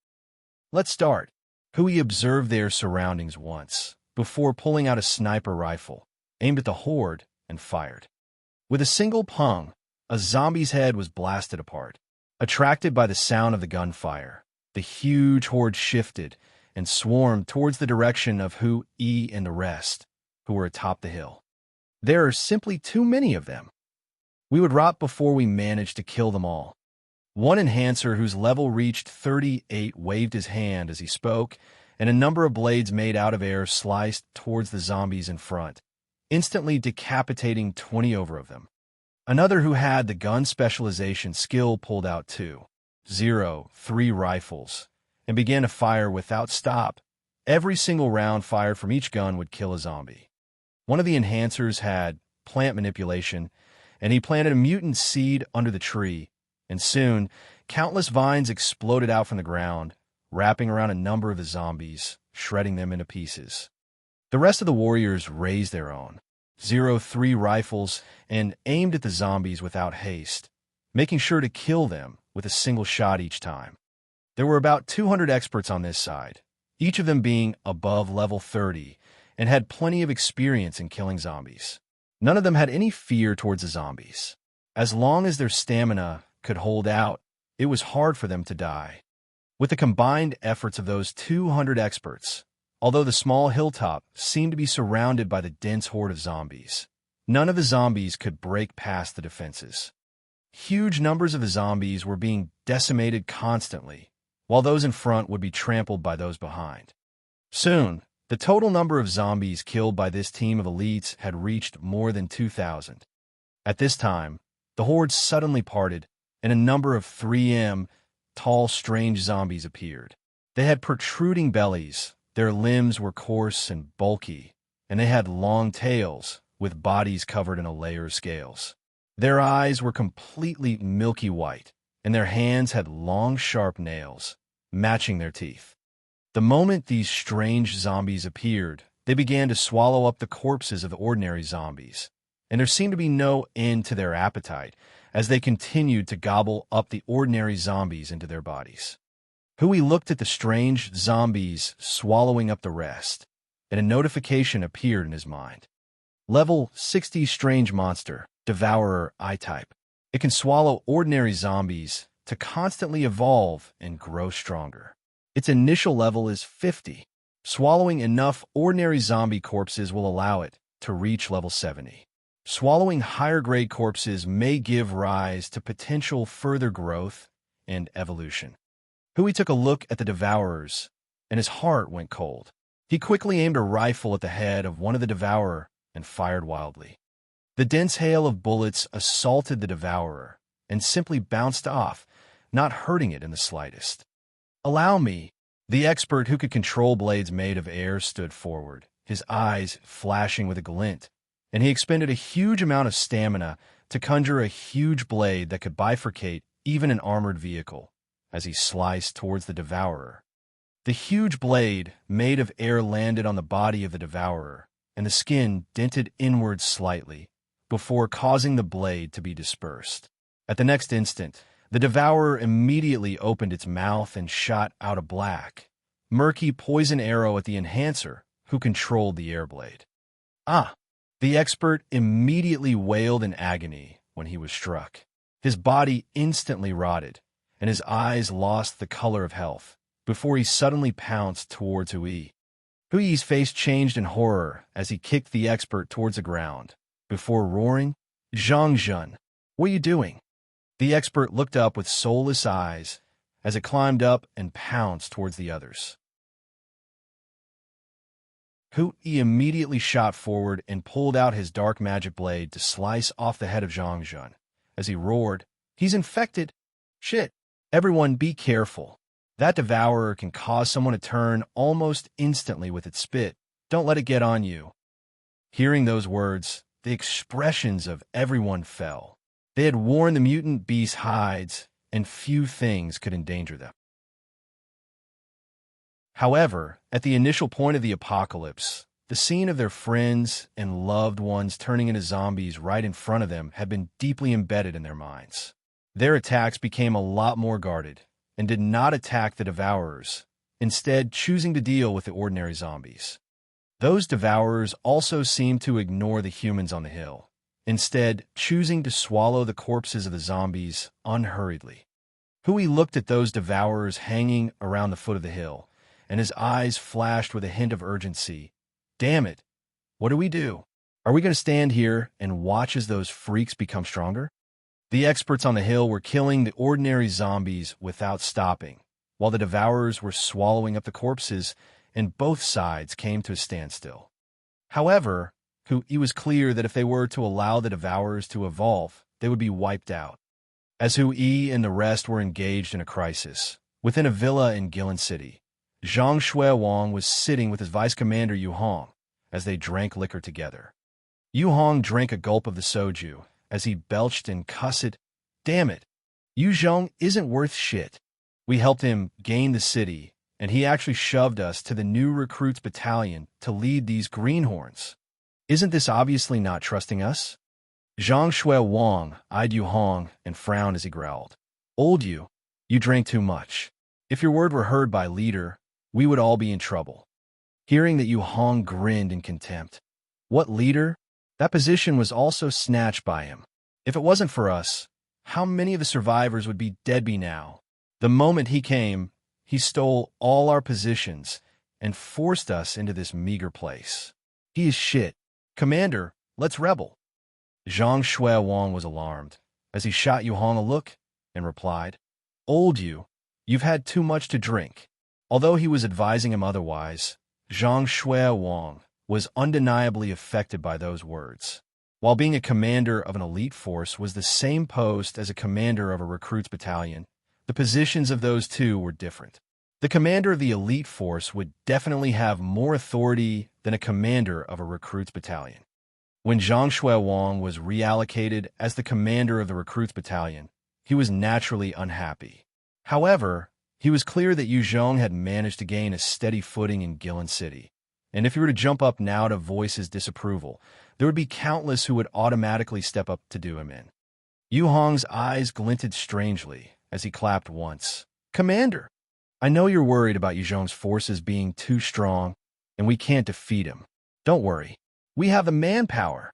[SPEAKER 1] Let's start. Hui observed their surroundings once, before pulling out a sniper rifle, aimed at the horde, and fired. With a single pung, a zombie's head was blasted apart. Attracted by the sound of the gunfire, the huge horde shifted and swarmed towards the direction of Hui and the rest, who were atop the hill. There are simply too many of them. We would rot before we managed to kill them all. One enhancer whose level reached 38 waved his hand as he spoke, and a number of blades made out of air sliced towards the zombies in front, instantly decapitating 20 over of them. Another who had the gun specialization skill pulled out 2.03 rifles and began to fire without stop. Every single round fired from each gun would kill a zombie. One of the enhancers had plant manipulation, and he planted a mutant seed under the tree, and soon countless vines exploded out from the ground, wrapping around a number of the zombies, shredding them into pieces. The rest of the warriors raised their own 03 rifles and aimed at the zombies without haste, making sure to kill them with a single shot each time. There were about 200 experts on this side, each of them being above level 30, and had plenty of experience in killing zombies. None of them had any fear towards the zombies. As long as their stamina could hold out, it was hard for them to die. With the combined efforts of those 200 experts, although the small hilltop seemed to be surrounded by the dense horde of zombies, none of the zombies could break past the defenses. Huge numbers of the zombies were being decimated constantly, while those in front would be trampled by those behind. Soon, the total number of zombies killed by this team of elites had reached more than 2,000. At this time, the horde suddenly parted, and a number of 3M tall, strange zombies appeared. They had protruding bellies, their limbs were coarse and bulky, and they had long tails, with bodies covered in a layer of scales. Their eyes were completely milky white, and their hands had long, sharp nails, matching their teeth. The moment these strange zombies appeared, they began to swallow up the corpses of the ordinary zombies, and there seemed to be no end to their appetite as they continued to gobble up the ordinary zombies into their bodies. Hui looked at the strange zombies swallowing up the rest, and a notification appeared in his mind. Level 60 Strange Monster, Devourer I-Type. It can swallow ordinary zombies to constantly evolve and grow stronger. Its initial level is 50. Swallowing enough ordinary zombie corpses will allow it to reach level 70. Swallowing higher-grade corpses may give rise to potential further growth and evolution. Hui took a look at the Devourers, and his heart went cold. He quickly aimed a rifle at the head of one of the Devourer and fired wildly. The dense hail of bullets assaulted the Devourer and simply bounced off, not hurting it in the slightest. "Allow me." The expert who could control blades made of air stood forward, his eyes flashing with a glint, and he expended a huge amount of stamina to conjure a huge blade that could bifurcate even an armored vehicle as he sliced towards the Devourer. The huge blade made of air landed on the body of the Devourer, and the skin dented inward slightly before causing the blade to be dispersed. At the next instant, the Devourer immediately opened its mouth and shot out a black, murky poison arrow at the Enhancer, who controlled the airblade. "Ah!" The expert immediately wailed in agony when he was struck. His body instantly rotted, and his eyes lost the color of health before he suddenly pounced towards Hui. Hui's face changed in horror as he kicked the expert towards the ground, before roaring, "Zhang, what are you doing?" The expert looked up with soulless eyes as it climbed up and pounced towards the others. Hui immediately shot forward and pulled out his dark magic blade to slice off the head of Zhang. As he roared, "He's infected! Shit! Everyone be careful. That Devourer can cause someone to turn almost instantly with its spit. Don't let it get on you." Hearing those words, the expressions of everyone fell. They had worn the mutant beast's hides, and few things could endanger them. However, at the initial point of the apocalypse, the scene of their friends and loved ones turning into zombies right in front of them had been deeply embedded in their minds. Their attacks became a lot more guarded and did not attack the Devourers, instead choosing to deal with the ordinary zombies. Those Devourers also seemed to ignore the humans on the hill, instead choosing to swallow the corpses of the zombies unhurriedly. Hui looked at those Devourers hanging around the foot of the hill, and his eyes flashed with a hint of urgency. "Damn it! What do we do? Are we going to stand here and watch as those freaks become stronger?" The experts on the hill were killing the ordinary zombies without stopping, while the Devourers were swallowing up the corpses, and both sides came to a standstill. However, it was clear that if they were to allow the Devourers to evolve, they would be wiped out. As Hui and the rest were engaged in a crisis, within a villa in Guillin City, Zhang Shuiwang was sitting with his vice commander Yu Hong as they drank liquor together. Yu Hong drank a gulp of the soju as he belched and cussed, "Damn it, Yu Zhong isn't worth shit. We helped him gain the city, and he actually shoved us to the new recruits battalion to lead these greenhorns. Isn't this obviously not trusting us?" Zhang Shuiwang eyed Yu Hong and frowned as he growled, "Old you drank too much. If your word were heard by leader, we would all be in trouble." Hearing that Yu Hong grinned in contempt. What leader? That position was also snatched by him. If it wasn't for us, how many of the survivors would be dead by now? The moment he came, he stole all our positions and forced us into this meager place. He is shit. Commander, let's rebel. Zhang Shui Wang was alarmed as he shot Yu Hong a look and replied, Old Yu, you've had too much to drink. Although he was advising him otherwise, Zhang Shui Wang was undeniably affected by those words. While being a commander of an elite force was the same post as a commander of a recruits battalion, the positions of those two were different. The commander of the elite force would definitely have more authority than a commander of a recruits battalion. When Zhang Shui Wang was reallocated as the commander of the recruits battalion, he was naturally unhappy. However, he was clear that Yu Zhong had managed to gain a steady footing in Guillin City, and if he were to jump up now to voice his disapproval, there would be countless who would automatically step up to do him in. Yu Hong's eyes glinted strangely as he clapped once. Commander, I know you're worried about Yu Zhong's forces being too strong, and we can't defeat him. Don't worry. We have the manpower.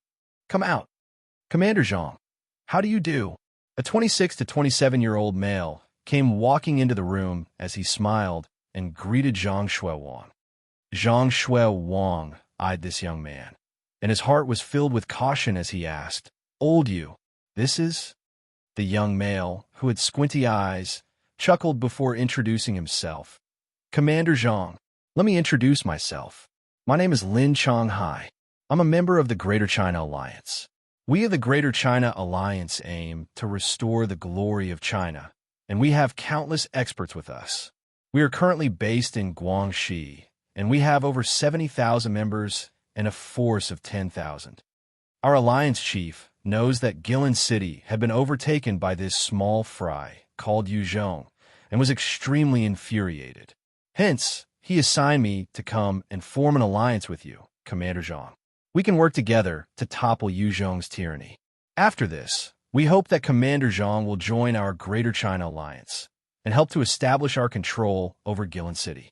[SPEAKER 1] Come out. Commander Zhang, how do you do? A 26 to 27-year-old male came walking into the room as he smiled and greeted Zhang Shui Wang. Zhang Shui Wang eyed this young man, and his heart was filled with caution as he asked, Old Yu, this is? The young male, who had squinty eyes, chuckled before introducing himself. Commander Zhang, let me introduce myself. My name is Lin Changhai. I'm a member of the Greater China Alliance. We of the Greater China Alliance aim to restore the glory of China, and we have countless experts with us. We are currently based in Guangxi, and we have over 70,000 members and a force of 10,000. Our alliance chief knows that Guillin City had been overtaken by this small fry called Yu Zhong and was extremely infuriated. Hence, he assigned me to come and form an alliance with you, Commander Zhang. We can work together to topple Yu Zhong's tyranny. After this, we hope that Commander Zhang will join our Greater China Alliance and help to establish our control over Guillin City.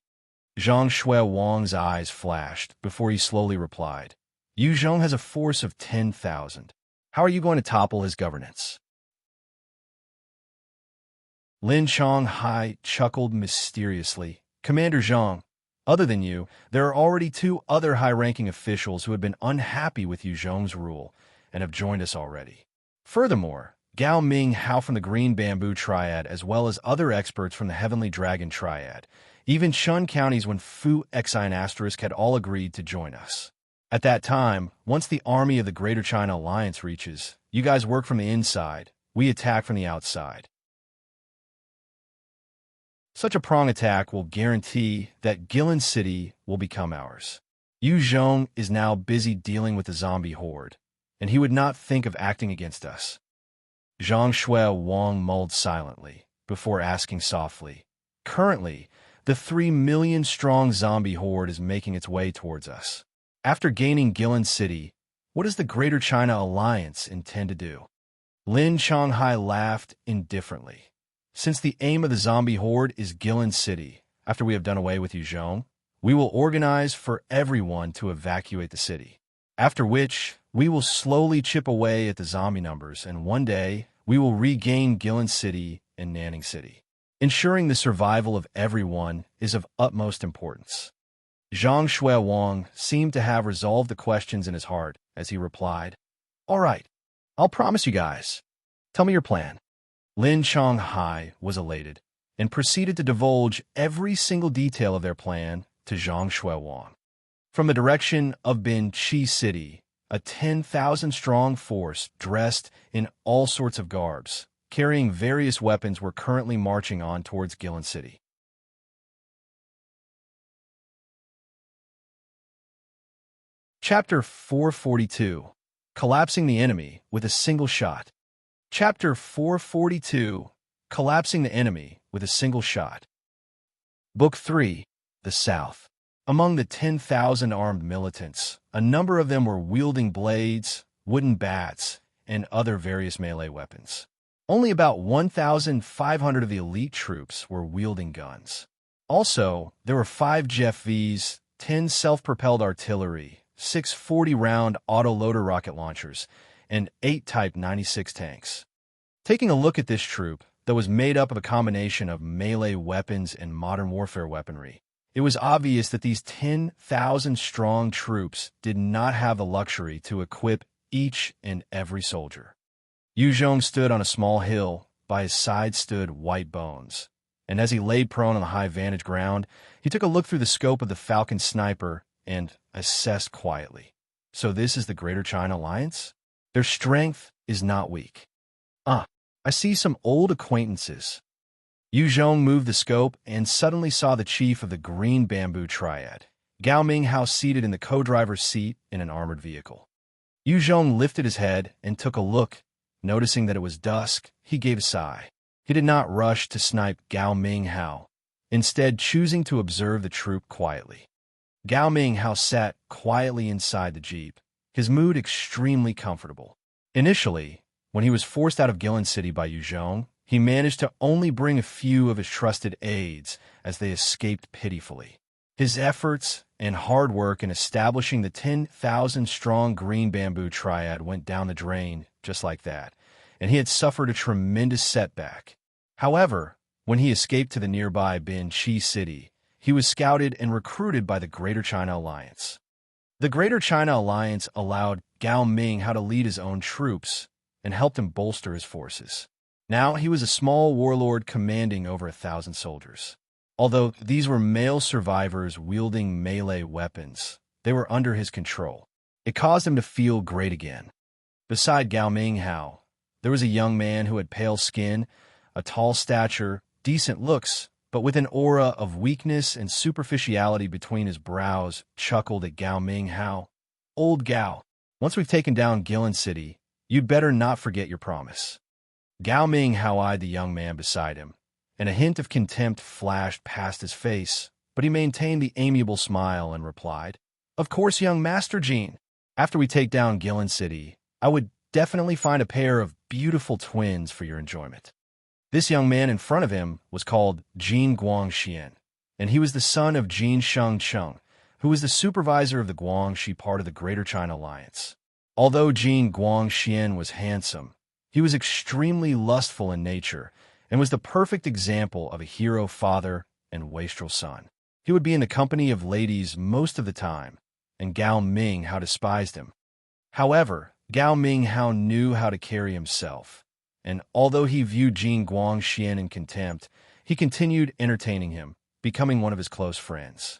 [SPEAKER 1] Zhang Shui Wang's eyes flashed before he slowly replied, Yu Zhong has a force of 10,000. How are you going to topple his governance? Lin Changhai chuckled mysteriously. Commander Zhang, other than you, there are already 2 other high-ranking officials who have been unhappy with Yu Zhong's rule and have joined us already. Furthermore, Gao Ming Hao from the Green Bamboo Triad, as well as other experts from the Heavenly Dragon Triad, even Shun counties when Fu Xi and Asterisk had all agreed to join us. At that time, once the army of the Greater China Alliance reaches, you guys work from the inside, we attack from the outside. Such a prong attack will guarantee that Guillin City will become ours. Yu Zhong is now busy dealing with the zombie horde, and he would not think of acting against us. Zhang Shui Wang mulled silently before asking softly, Currently, the 3 million-strong zombie horde is making its way towards us. After gaining Guillin City, what does the Greater China Alliance intend to do? Lin Changhai laughed indifferently. Since the aim of the zombie horde is Guillin City, after we have done away with Yu Zhong, we will organize for everyone to evacuate the city. After which, we will slowly chip away at the zombie numbers, and one day, we will regain Guillin City and Nanning City. Ensuring the survival of everyone is of utmost importance. Zhang Shui Wang seemed to have resolved the questions in his heart as he replied, All right, I'll promise you guys. Tell me your plan. Lin Changhai was elated and proceeded to divulge every single detail of their plan to Zhang Shui Wang. From the direction of Bin Chi City, a 10,000-strong force dressed in all sorts of garbs, carrying various weapons, were currently marching on towards Guillin City. Chapter 442, Collapsing the Enemy with a Single Shot. Chapter 442, Collapsing the Enemy with a Single Shot. Book 3, The South. Among the 10,000 armed militants, a number of them were wielding blades, wooden bats, and other various melee weapons. Only about 1,500 of the elite troops were wielding guns. Also, there were 5 Jeff Vs, 10 self-propelled artillery, 6 40-round auto-loader rocket launchers, and 8 Type 96 tanks. Taking a look at this troop, that was made up of a combination of melee weapons and modern warfare weaponry, it was obvious that these 10,000-strong troops did not have the luxury to equip each and every soldier. Yu Zhong stood on a small hill. By his side stood White Bones, and as he laid prone on the high vantage ground, he took a look through the scope of the Falcon sniper and assessed quietly. So this is the Greater China Alliance? Their strength is not weak. I see some old acquaintances. Yu Zhong moved the scope and suddenly saw the chief of the Green Bamboo Triad, Gao Minghao, seated in the co-driver's seat in an armored vehicle. Yu Zhong lifted his head and took a look. Noticing that it was dusk, he gave a sigh. He did not rush to snipe Gao Minghao, instead choosing to observe the troop quietly. Gao Minghao sat quietly inside the jeep, his mood extremely comfortable. Initially, when he was forced out of Guillin City by Yu Zhong, he managed to only bring a few of his trusted aides as they escaped pitifully. His efforts and hard work in establishing the 10,000-strong Green Bamboo Triad went down the drain just like that, and he had suffered a tremendous setback. However, when he escaped to the nearby Bin Chi City, he was scouted and recruited by the Greater China Alliance. The Greater China Alliance allowed Gao Minghao to lead his own troops and helped him bolster his forces. Now he was a small warlord commanding over 1,000 soldiers. Although these were male survivors wielding melee weapons, they were under his control. It caused him to feel great again. Beside Gao Minghao, there was a young man who had pale skin, a tall stature, decent looks, but with an aura of weakness and superficiality between his brows, chuckled at Gao Minghao. "Old Gao, once we've taken down Guillin City, you'd better not forget your promise." Gao Minghao eyed the young man beside him, and a hint of contempt flashed past his face, but he maintained the amiable smile and replied, "Of course, young Master Jean. After we take down Guillin City, I would definitely find a pair of beautiful twins for your enjoyment." This young man in front of him was called Jin Guangxian, and he was the son of Jin Shengcheng, who was the supervisor of the Guangxi part of the Greater China Alliance. Although Jin Guangxian was handsome, he was extremely lustful in nature and was the perfect example of a hero father and wastrel son. He would be in the company of ladies most of the time, and Gao Minghao despised him. However, Gao Minghao knew how to carry himself, and although he viewed Jin Guangxian in contempt, he continued entertaining him, becoming one of his close friends.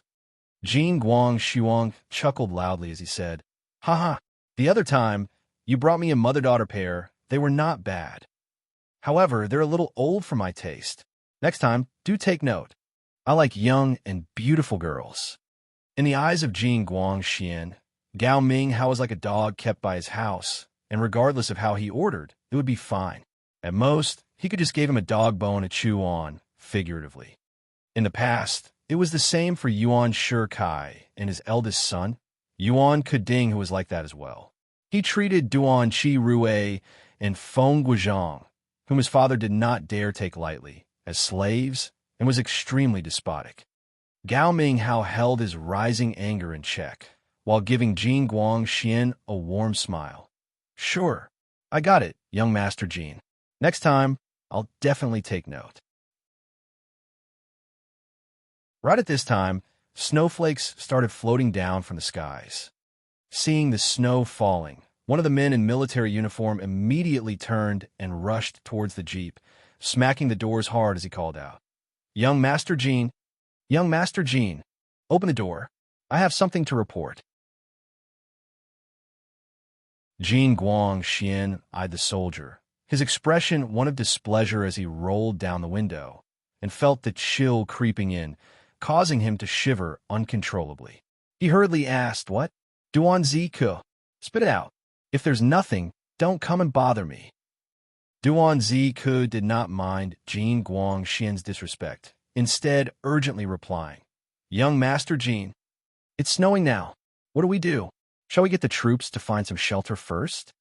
[SPEAKER 1] Jin Guangxian chuckled loudly as he said, "Haha, the other time, you brought me a mother-daughter pair. They were not bad. However, they're a little old for my taste. Next time, do take note. I like young and beautiful girls." In the eyes of Jin Guangxian, Gao Minghao was like a dog kept by his house, and regardless of how he ordered, it would be fine. At most, he could just give him a dog bone to chew on, figuratively. In the past, it was the same for Yuan Shikai and his eldest son, Yuan Keding, who was like that as well. He treated Duan Qi Rue and Feng Guizhong, whom his father did not dare take lightly, as slaves, and was extremely despotic. Gao Minghao held his rising anger in check, while giving Jin Guangxian a warm smile. "Sure, I got it, young Master Jean. Next time, I'll definitely take note." Right at this time, snowflakes started floating down from the skies. Seeing the snow falling, one of the men in military uniform immediately turned and rushed towards the jeep, smacking the doors hard as he called out, "Young Master Jean! Young Master Jean! Open the door. I have something to report." Jin Guangxian eyed the soldier, his expression one of displeasure as he rolled down the window, and felt the chill creeping in, causing him to shiver uncontrollably. He hurriedly asked, "What?" "Duan Ziku. Spit it out. If there's nothing, don't come and bother me." Duan Ziku did not mind Jin Guangxian's disrespect, instead urgently replying, "Young Master Jean, it's snowing now. What do we do? Shall we get the troops to find some shelter first?"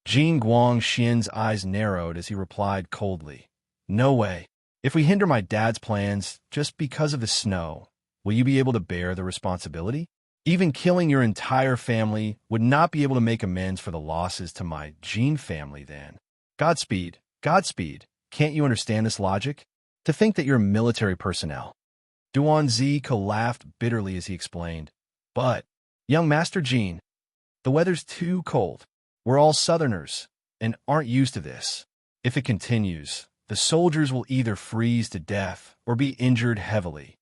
[SPEAKER 1] Jin Guangxian's eyes narrowed as he replied coldly, "No way. If we hinder my dad's plans just because of the snow, Will you be able to bear the responsibility? Even killing your entire family would not be able to make amends for the losses to my Jean family then. Godspeed, Godspeed. Can't you understand this logic? To think that you're military personnel. Zi Cang laughed bitterly as he explained. But, young Master Jean, the weather's too cold. We're all Southerners, and aren't used to this. If it continues, the soldiers will either freeze to death or be injured heavily.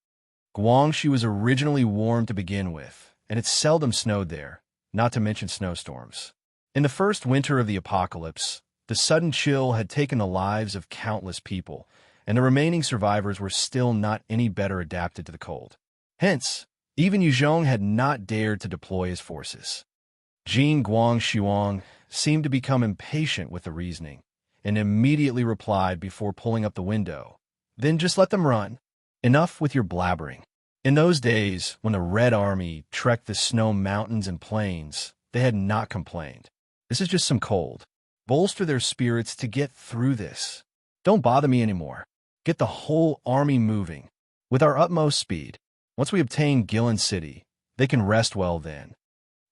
[SPEAKER 1] Guangxi was originally warm to begin with, and it seldom snowed there, not to mention snowstorms. In the first winter of the apocalypse, the sudden chill had taken the lives of countless people, and the remaining survivors were still not any better adapted to the cold. Hence, even Yu Zhong had not dared to deploy his forces. Jin Guangxiang seemed to become impatient with the reasoning, and immediately replied before pulling up the window. Then just let them run. Enough with your blabbering. In those days, when the Red Army trekked the snow mountains and plains, they had not complained. This is just some cold. Bolster their spirits to get through this. Don't bother me anymore. Get the whole army moving. With our utmost speed. Once we obtain Guillin City, they can rest well then.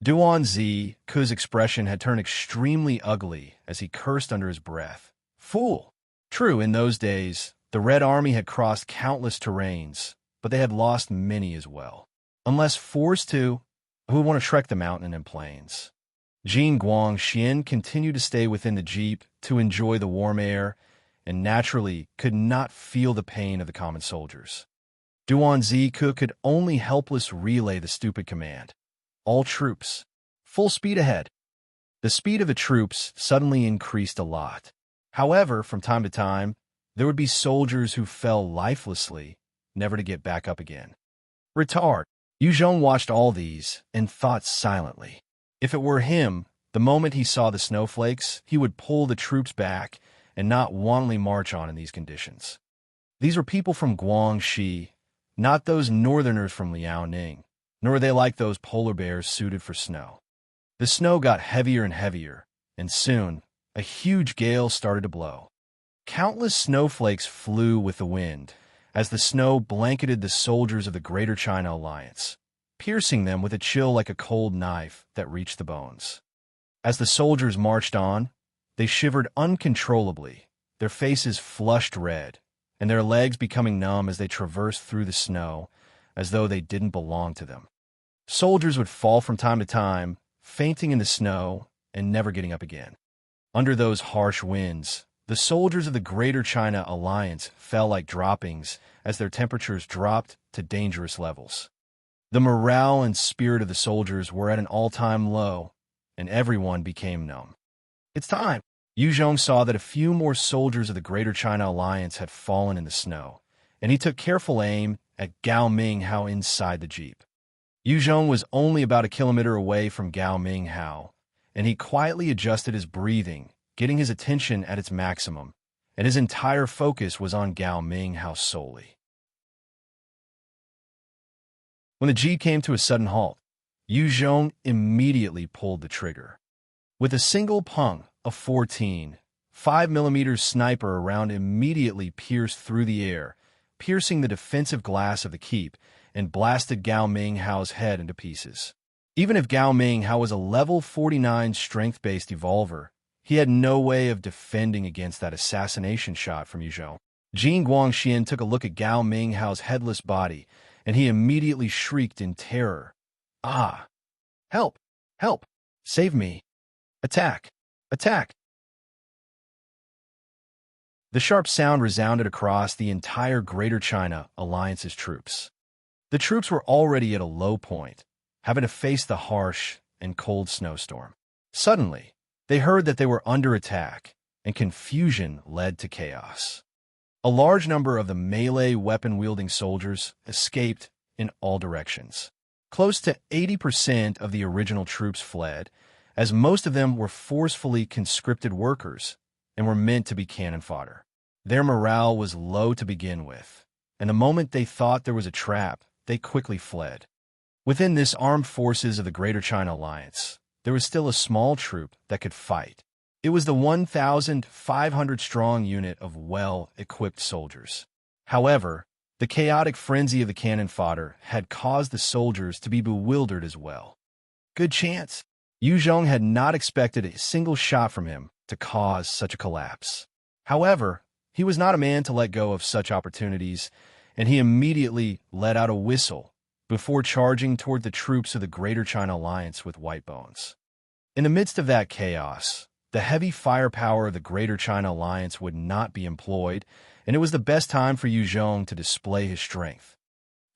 [SPEAKER 1] Zi Cang's expression had turned extremely ugly as he cursed under his breath. Fool! True, in those days, the Red Army had crossed countless terrains, but they had lost many as well. Unless forced to, who would want to trek the mountain and plains? Jin Guangxian continued to stay within the jeep to enjoy the warm air, and naturally could not feel the pain of the common soldiers. Zi Cang could only helpless relay the stupid command. All troops, full speed ahead. The speed of the troops suddenly increased a lot. However, from time to time, there would be soldiers who fell lifelessly, never to get back up again. Retard. Yu Zhong watched all these and thought silently. If it were him, the moment he saw the snowflakes, he would pull the troops back and not wantonly march on in these conditions. These were people from Guangxi, not those northerners from Liaoning, nor were they like those polar bears suited for snow. The snow got heavier and heavier, and soon, a huge gale started to blow. Countless snowflakes flew with the wind, as the snow blanketed the soldiers of the Greater China Alliance, piercing them with a chill like a cold knife that reached the bones. As the soldiers marched on, they shivered uncontrollably, their faces flushed red, and their legs becoming numb as they traversed through the snow, as though they didn't belong to them. Soldiers would fall from time to time, fainting in the snow and never getting up again. Under those harsh winds, the soldiers of the Greater China Alliance fell like droppings as their temperatures dropped to dangerous levels. The morale and spirit of the soldiers were at an all-time low, and everyone became numb. It's time! Yu Zhong saw that a few more soldiers of the Greater China Alliance had fallen in the snow, and he took careful aim at Gao Minghao inside the jeep. Yu Zhong was only about a kilometer away from Gao Minghao, and he quietly adjusted his breathing, getting his attention at its maximum, and his entire focus was on Gao Minghao solely. When the jeep came to a sudden halt, Yu Zhong immediately pulled the trigger. With a single pung, a 5mm sniper round immediately pierced through the air, piercing the defensive glass of the keep, and blasted Gao Minghao's head into pieces. Even if Gao Minghao was a level 49 strength-based evolver, he had no way of defending against that assassination shot from Yu Zhong. Jin Guangxian took a look at Gao Minghao's headless body, and he immediately shrieked in terror. Ah! Help! Help! Save me! Attack! Attack! The sharp sound resounded across the entire Greater China Alliance's troops. The troops were already at a low point, having to face the harsh and cold snowstorm. Suddenly, they heard that they were under attack, and confusion led to chaos. A large number of the melee weapon-wielding soldiers escaped in all directions. Close to 80% of the original troops fled, as most of them were forcefully conscripted workers and were meant to be cannon fodder. Their morale was low to begin with, and the moment they thought there was a trap, they quickly fled. Within this armed forces of the Greater China Alliance, there was still a small troop that could fight. It was the 1,500-strong unit of well-equipped soldiers. However, The chaotic frenzy of the cannon fodder had caused the soldiers to be bewildered as well. Good chance. Yu Zhong had not expected a single shot from him to cause such a collapse. However, he was not a man to let go of such opportunities, and he immediately let out a whistle before charging toward the troops of the Greater China Alliance with white bones. In the midst of that chaos, the heavy firepower of the Greater China Alliance would not be employed, and it was the best time for Yu Zhong to display his strength.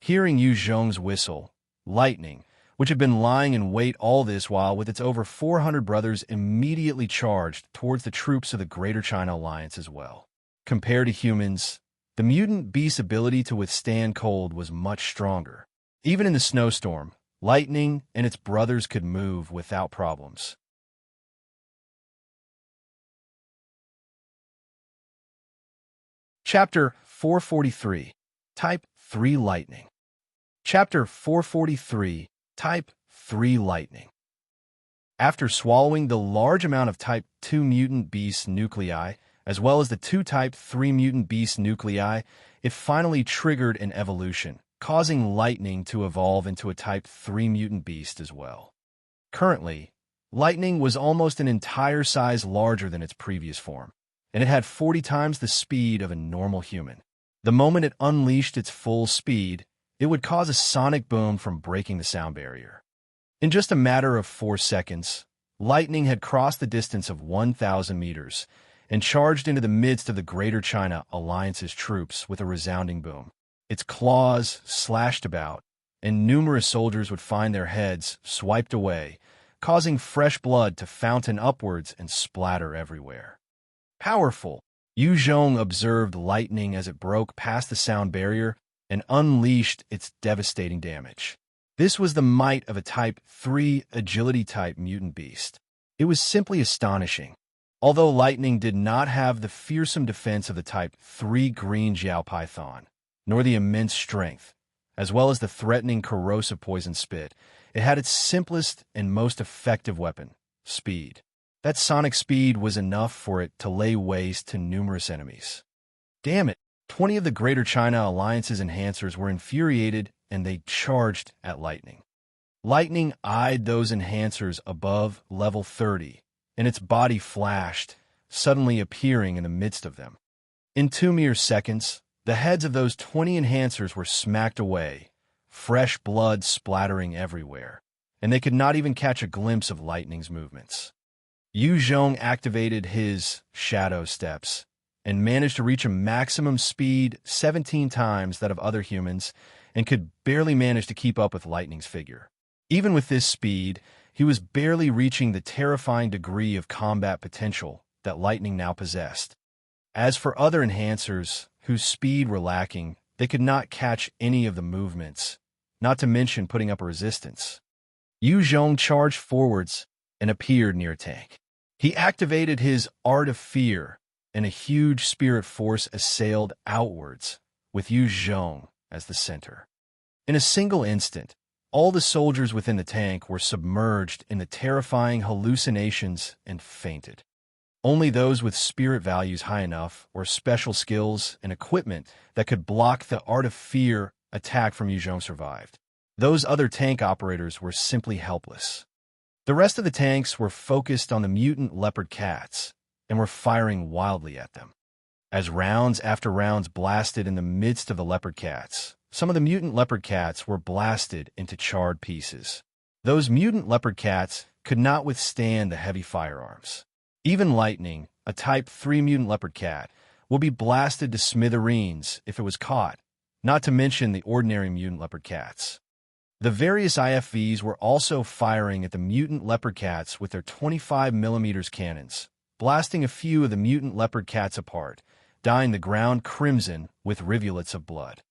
[SPEAKER 1] Hearing Yu Zhong's whistle, lightning, which had been lying in wait all this while with its over 400 brothers, immediately charged towards the troops of the Greater China Alliance as well. Compared to humans, the mutant beast's ability to withstand cold was much stronger. Even in the snowstorm, lightning and its brothers could move without problems. Chapter 443, Type 3 Lightning. Chapter 443, Type 3 Lightning. After swallowing the large amount of Type 2 mutant beast nuclei, as well as the 2 Type 3 mutant beast nuclei, it finally triggered an evolution, causing Lightning to evolve into a Type 3 mutant beast as well. Currently, Lightning was almost an entire size larger than its previous form, and it had 40 times the speed of a normal human. The moment it unleashed its full speed, it would cause a sonic boom from breaking the sound barrier. In just a matter of 4 seconds, Lightning had crossed the distance of 1,000 meters and charged into the midst of the Greater China Alliance's troops with a resounding boom. Its claws slashed about, and numerous soldiers would find their heads swiped away, causing fresh blood to fountain upwards and splatter everywhere. Powerful! Yu Zhong observed Lightning as it broke past the sound barrier and unleashed its devastating damage. This was the might of a Type 3 agility-type mutant beast. It was simply astonishing. Although Lightning did not have the fearsome defense of the Type 3 green Jiao Python, nor the immense strength, as well as the threatening corrosive poison spit, it had its simplest and most effective weapon, speed. That sonic speed was enough for it to lay waste to numerous enemies. Damn it! 20 of the Greater China Alliance's enhancers were infuriated, and they charged at Lightning. Lightning eyed those enhancers above level 30, and its body flashed, suddenly appearing in the midst of them. In 2 mere seconds, the heads of those 20 enhancers were smacked away, fresh blood splattering everywhere, and they could not even catch a glimpse of Lightning's movements. Yu Zhong activated his shadow steps and managed to reach a maximum speed 17 times that of other humans and could barely manage to keep up with Lightning's figure. Even with this speed, he was barely reaching the terrifying degree of combat potential that Lightning now possessed. As for other enhancers whose speed were lacking, they could not catch any of the movements, not to mention putting up a resistance. Yu Zhong charged forwards and appeared near a tank. He activated his Art of Fear, and a huge spirit force assailed outwards, with Yu Zhong as the center. In a single instant, all the soldiers within the tank were submerged in the terrifying hallucinations and fainted. Only those with spirit values high enough or special skills and equipment that could block the Art of Fear attack from Yu Zhong survived. Those other tank operators were simply helpless. The rest of the tanks were focused on the mutant leopard cats and were firing wildly at them. As rounds after rounds blasted in the midst of the leopard cats, some of the mutant leopard cats were blasted into charred pieces. Those mutant leopard cats could not withstand the heavy firearms. Even Lightning, a Type 3 mutant leopard cat, would be blasted to smithereens if it was caught, not to mention the ordinary mutant leopard cats. The various IFVs were also firing at the mutant leopard cats with their 25mm cannons, blasting a few of the mutant leopard cats apart, dyeing the ground crimson with rivulets of blood.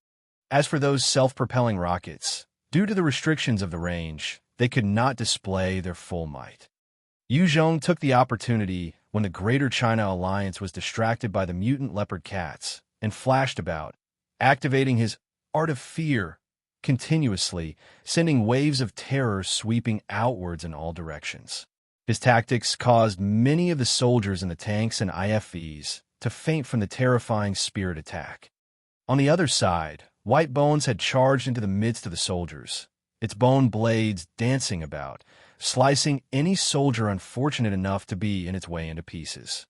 [SPEAKER 1] As for those self-propelling rockets, due to the restrictions of the range, they could not display their full might. Yu Zhong took the opportunity when the Greater China Alliance was distracted by the mutant leopard cats and flashed about, activating his Art of Fear continuously, sending waves of terror sweeping outwards in all directions. His tactics caused many of the soldiers in the tanks and IFVs to faint from the terrifying spirit attack. On the other side, White Bones had charged into the midst of the soldiers, its bone blades dancing about, slicing any soldier unfortunate enough to be in its way into pieces.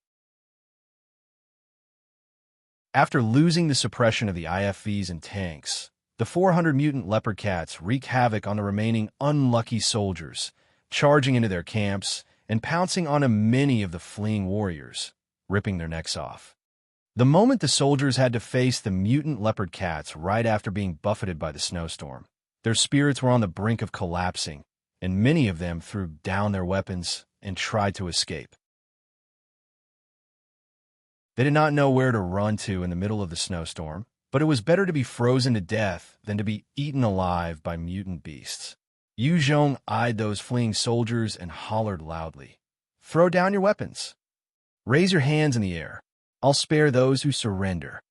[SPEAKER 1] After losing the suppression of the IFVs and tanks, the 400 mutant leopard cats wreak havoc on the remaining unlucky soldiers, charging into their camps and pouncing on many of the fleeing warriors, ripping their necks off. The moment the soldiers had to face the mutant leopard cats right after being buffeted by the snowstorm, their spirits were on the brink of collapsing, and many of them threw down their weapons and tried to escape. They did not know where to run to in the middle of the snowstorm, but it was better to be frozen to death than to be eaten alive by mutant beasts. Yu Zhong eyed those fleeing soldiers and hollered loudly, "Throw down your weapons! Raise your hands in the air! I'll spare those who surrender."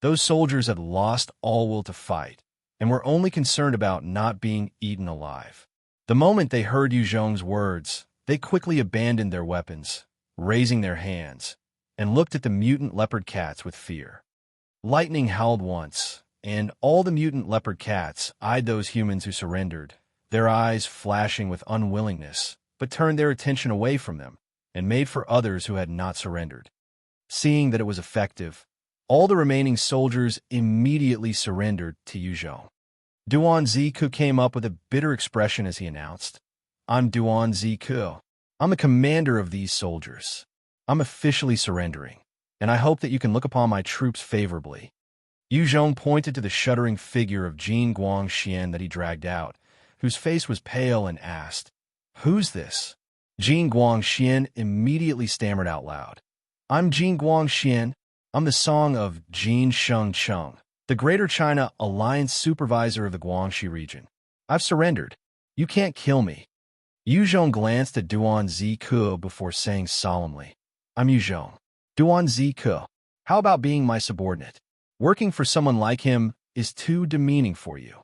[SPEAKER 1] Those soldiers had lost all will to fight, and were only concerned about not being eaten alive. The moment they heard Yu Zhong's words, they quickly abandoned their weapons, raising their hands, and looked at the mutant leopard cats with fear. Lightning howled once, and all the mutant leopard cats eyed those humans who surrendered, their eyes flashing with unwillingness, but turned their attention away from them and made for others who had not surrendered. Seeing that it was effective, all the remaining soldiers immediately surrendered to Yu Zhong. Duan Ziku came up with a bitter expression as he announced, "I'm Duan Ziku. I'm the commander of these soldiers. I'm officially surrendering, and I hope that you can look upon my troops favorably." Yu Zhong pointed to the shuddering figure of Jin Guangxian that he dragged out, whose face was pale, and asked, "Who's this?" Jin Guangxian immediately stammered out loud, "I'm Jin Guangxian. I'm the song of Jin Shengcheng, the Greater China Alliance supervisor of the Guangxi region. I've surrendered. You can't kill me." Yu Zhong glanced at Duan Ziku before saying solemnly, "I'm Yu Zhong. Duan Ziku. How about being my subordinate? Working for someone like him is too demeaning for you."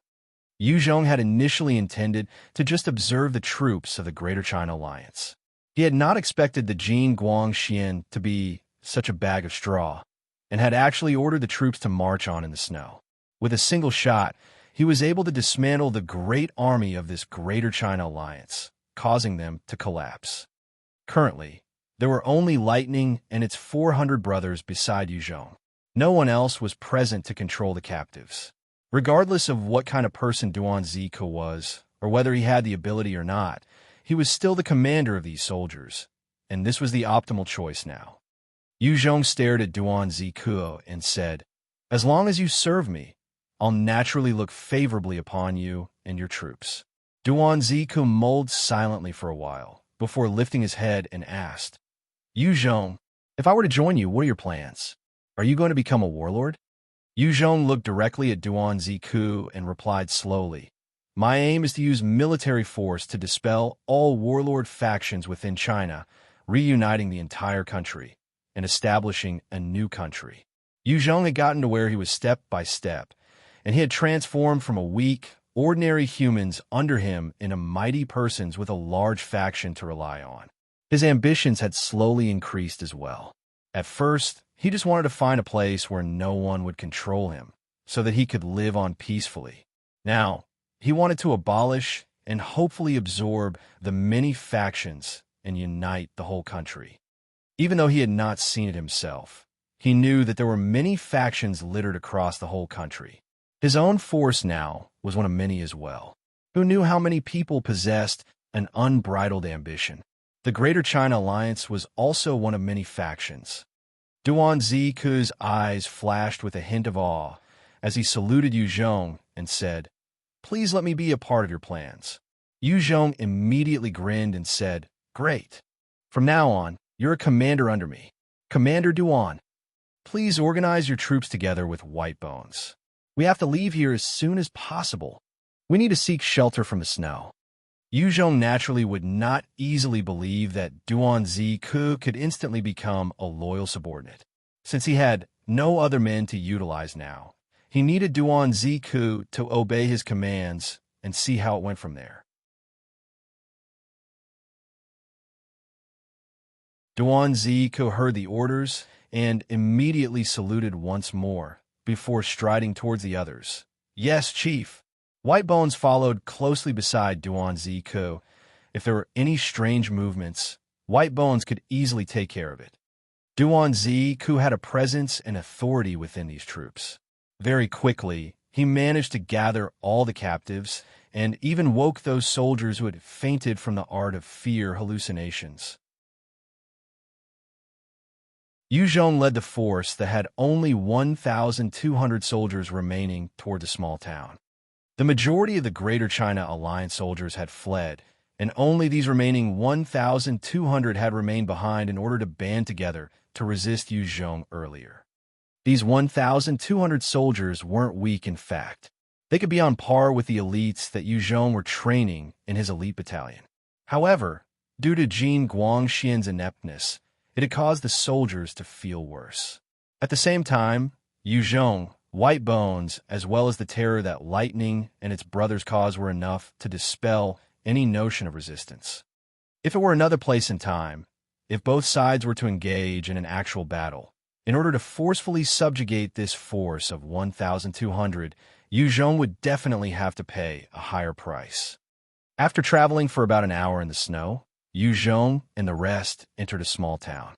[SPEAKER 1] Yu Zhong had initially intended to just observe the troops of the Greater China Alliance. He had not expected the Jin Guangxian to be such a bag of straw, and had actually ordered the troops to march on in the snow. With a single shot, he was able to dismantle the great army of this Greater China Alliance, causing them to collapse. Currently, there were only Lightning and its 400 brothers beside Yu Zhong. No one else was present to control the captives. Regardless of what kind of person Duan Ziku was, or whether he had the ability or not, he was still the commander of these soldiers, and this was the optimal choice now. Yu Zhong stared at Duan Ziku and said, "As long as you serve me, I'll naturally look favorably upon you and your troops." Duan Ziku mulled silently for a while, before lifting his head and asked, "Yu Zhong, if I were to join you, what are your plans? Are you going to become a warlord?" Yu Zhong looked directly at Duan Ziku and replied slowly, "My aim is to use military force to dispel all warlord factions within China, reuniting the entire country and establishing a new country." Yu Zhong had gotten to where he was step by step, and he had transformed from a weak, ordinary humans under him into mighty persons with a large faction to rely on. His ambitions had slowly increased as well. At first, he just wanted to find a place where no one would control him, so that he could live on peacefully. Now, he wanted to abolish and hopefully absorb the many factions and unite the whole country. Even though he had not seen it himself, he knew that there were many factions littered across the whole country. His own force now was one of many as well. Who knew how many people possessed an unbridled ambition? The Greater China Alliance was also one of many factions. Duan Ziku's eyes flashed with a hint of awe as he saluted Yu Zhong and said, "Please let me be a part of your plans." Yu Zhong immediately grinned and said, "Great. From now on, you're a commander under me. Commander Duan, please organize your troops together with White Bones. We have to leave here as soon as possible. We need to seek shelter from the snow." Yu Zhong naturally would not easily believe that Duan Ziku could instantly become a loyal subordinate. Since he had no other men to utilize now, he needed Duan Ziku to obey his commands and see how it went from there. Duan Ziku heard the orders and immediately saluted once more, before striding towards the others. "Yes, Chief." White Bones followed closely beside Duan Zi Ku. If there were any strange movements, White Bones could easily take care of it. Duan Zi Ku had a presence and authority within these troops. Very quickly, he managed to gather all the captives and even woke those soldiers who had fainted from the art of fear hallucinations. Yu Zhong led the force that had only 1,200 soldiers remaining toward the small town. The majority of the Greater China Alliance soldiers had fled, and only these remaining 1,200 had remained behind in order to band together to resist Yu Zhong earlier. These 1,200 soldiers weren't weak, in fact. They could be on par with the elites that Yu Zhong were training in his elite battalion. However, due to Jin Guangxian's ineptness, it had caused the soldiers to feel worse. At the same time, Yu Zhong, White Bones, as well as the terror that lightning and its brothers caused were enough to dispel any notion of resistance. If it were another place and time, if both sides were to engage in an actual battle, in order to forcefully subjugate this force of 1,200, Yu Zhong would definitely have to pay a higher price. After traveling for about an hour in the snow, Yu Zhong and the rest entered a small town.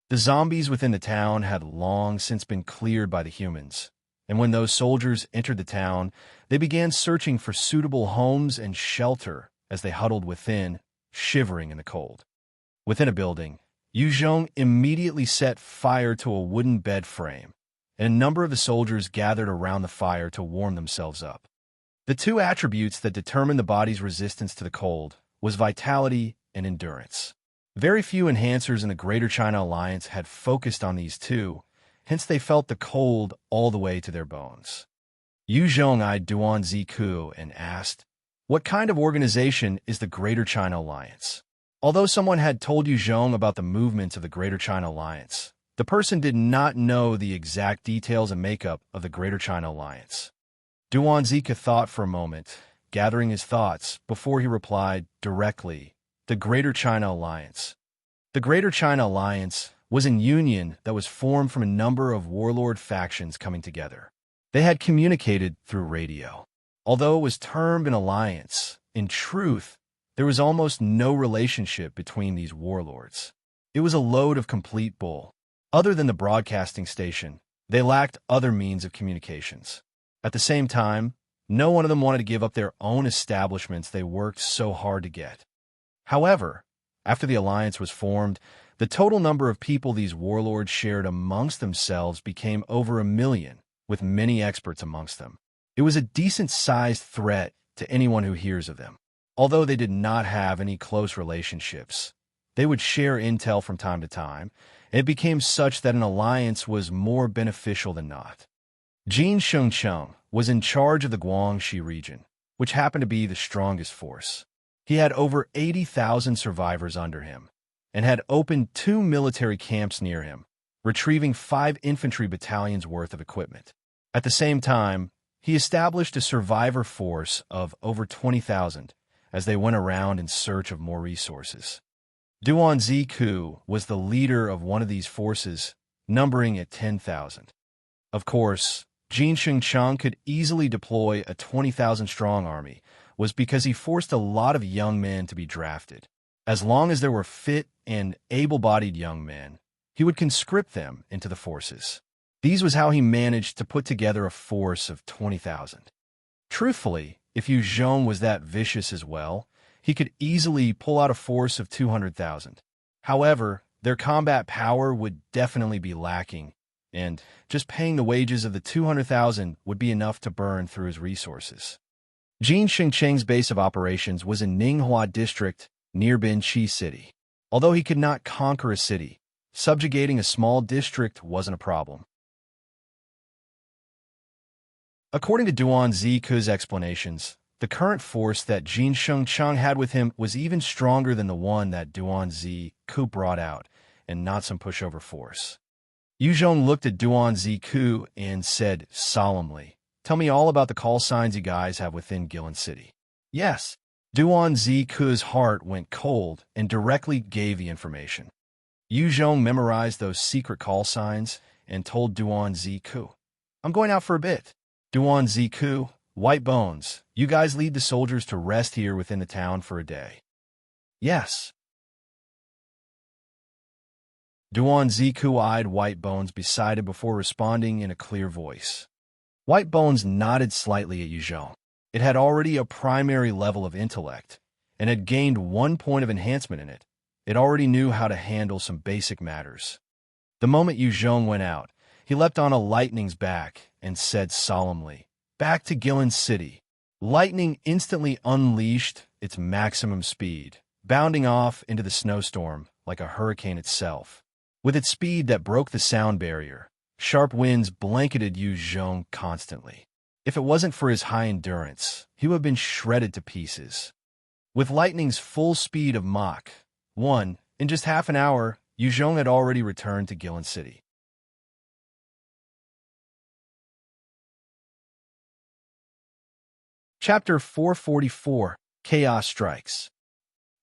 [SPEAKER 1] The zombies within the town had long since been cleared by the humans, and when those soldiers entered the town, they began searching for suitable homes and shelter as they huddled within, shivering in the cold. Within a building, Yu Zhong immediately set fire to a wooden bed frame, and a number of the soldiers gathered around the fire to warm themselves up. The two attributes that determine the body's resistance to the cold was vitality and endurance. Very few enhancers in the Greater China Alliance had focused on these two, hence they felt the cold all the way to their bones. Yu Zhong eyed Duan Zi Ku and asked, "What kind of organization is the Greater China Alliance?" Although someone had told Yu Zhong about the movements of the Greater China Alliance, the person did not know the exact details and makeup of the Greater China Alliance. Duan Zi Ku thought for a moment, gathering his thoughts, before he replied directly, "The Greater China Alliance." The Greater China Alliance was a union that was formed from a number of warlord factions coming together. They had communicated through radio. Although it was termed an alliance, in truth, there was almost no relationship between these warlords. It was a load of complete bull. Other than the broadcasting station, they lacked other means of communications. At the same time, no one of them wanted to give up their own establishments they worked so hard to get. However, after the alliance was formed, the total number of people these warlords shared amongst themselves became over 1 million, with many experts amongst them. It was a decent-sized threat to anyone who hears of them. Although they did not have any close relationships, they would share intel from time to time, and it became such that an alliance was more beneficial than not. Jin Shengcheng was in charge of the Guangxi region, which happened to be the strongest force. He had over 80,000 survivors under him, and had opened 2 military camps near him, retrieving 5 infantry battalions worth of equipment. At the same time, he established a survivor force of over 20,000 as they went around in search of more resources. Duan Zi Ku was the leader of one of these forces, numbering at 10,000. Of course, Jin Shengcheng could easily deploy a 20,000-strong army, was because he forced a lot of young men to be drafted. As long as there were fit and able-bodied young men, he would conscript them into the forces. These was how he managed to put together a force of 20,000. Truthfully, if Yu Zhong was that vicious as well, he could easily pull out a force of 200,000. However, their combat power would definitely be lacking, and just paying the wages of the 200,000 would be enough to burn through his resources. Jin Shengcheng's base of operations was in Ninghua District, near Binqi City. Although he could not conquer a city, subjugating a small district wasn't a problem. According to Duan Zi Ku's explanations, the current force that Jin Shengcheng had with him was even stronger than the one that Duan Zi Ku brought out, and not some pushover force. Yu Zhong looked at Duan Zi Ku and said solemnly, "Tell me all about the call signs you guys have within Guillin City." Yes. Duan Zi Ku's heart went cold and directly gave the information. Yu Zhong memorized those secret call signs and told Duan Zi Ku. I'm going out for a bit. Duan Ziku, White Bones, you guys lead the soldiers to rest here within the town for a day. Yes. Duan Ziku eyed White Bones beside it before responding in a clear voice. White Bones nodded slightly at Yuzhong. It had already a primary level of intellect, and had gained 1 point of enhancement in it. It already knew how to handle some basic matters. The moment Yuzhong went out, he leapt on a lightning's back and said solemnly, "Back to Guillin City." Lightning instantly unleashed its maximum speed, bounding off into the snowstorm like a hurricane itself. With its speed that broke the sound barrier, sharp winds blanketed Yuzhong constantly. If it wasn't for his high endurance, he would have been shredded to pieces. With lightning's full speed of Mach 1, in just half an hour, Yuzhong had already returned to Guillin City. Chapter 444, Chaos Strikes.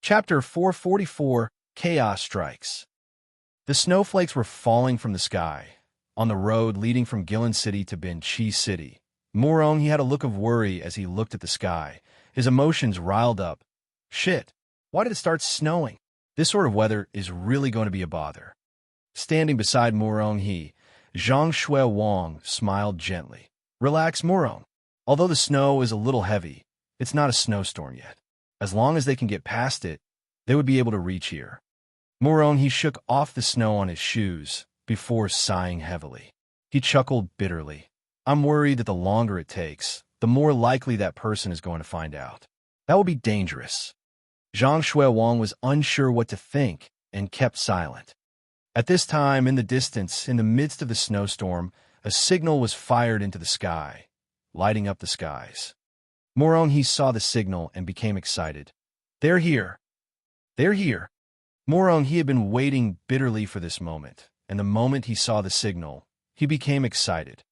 [SPEAKER 1] Chapter 444, Chaos Strikes. The snowflakes were falling from the sky. On the road leading from Guillin City to Binchi City, Murong, he had a look of worry as he looked at the sky. His emotions riled up. Shit, why did it start snowing? This sort of weather is really going to be a bother. Standing beside Murong, Zhang Shui Wang, smiled gently. Relax, Murong. Although the snow is a little heavy, it's not a snowstorm yet. As long as they can get past it, they would be able to reach here. Murong, he shook off the snow on his shoes before sighing heavily. He chuckled bitterly. I'm worried that the longer it takes, the more likely that person is going to find out. That will be dangerous. Zhang Shui Wang was unsure what to think and kept silent. At this time, in the distance, in the midst of the snowstorm, a signal was fired into the sky, lighting up the skies. Murong, he saw the signal and became excited. They're here. They're here. Murong, he had been waiting bitterly for this moment, and the moment he saw the signal, he became excited.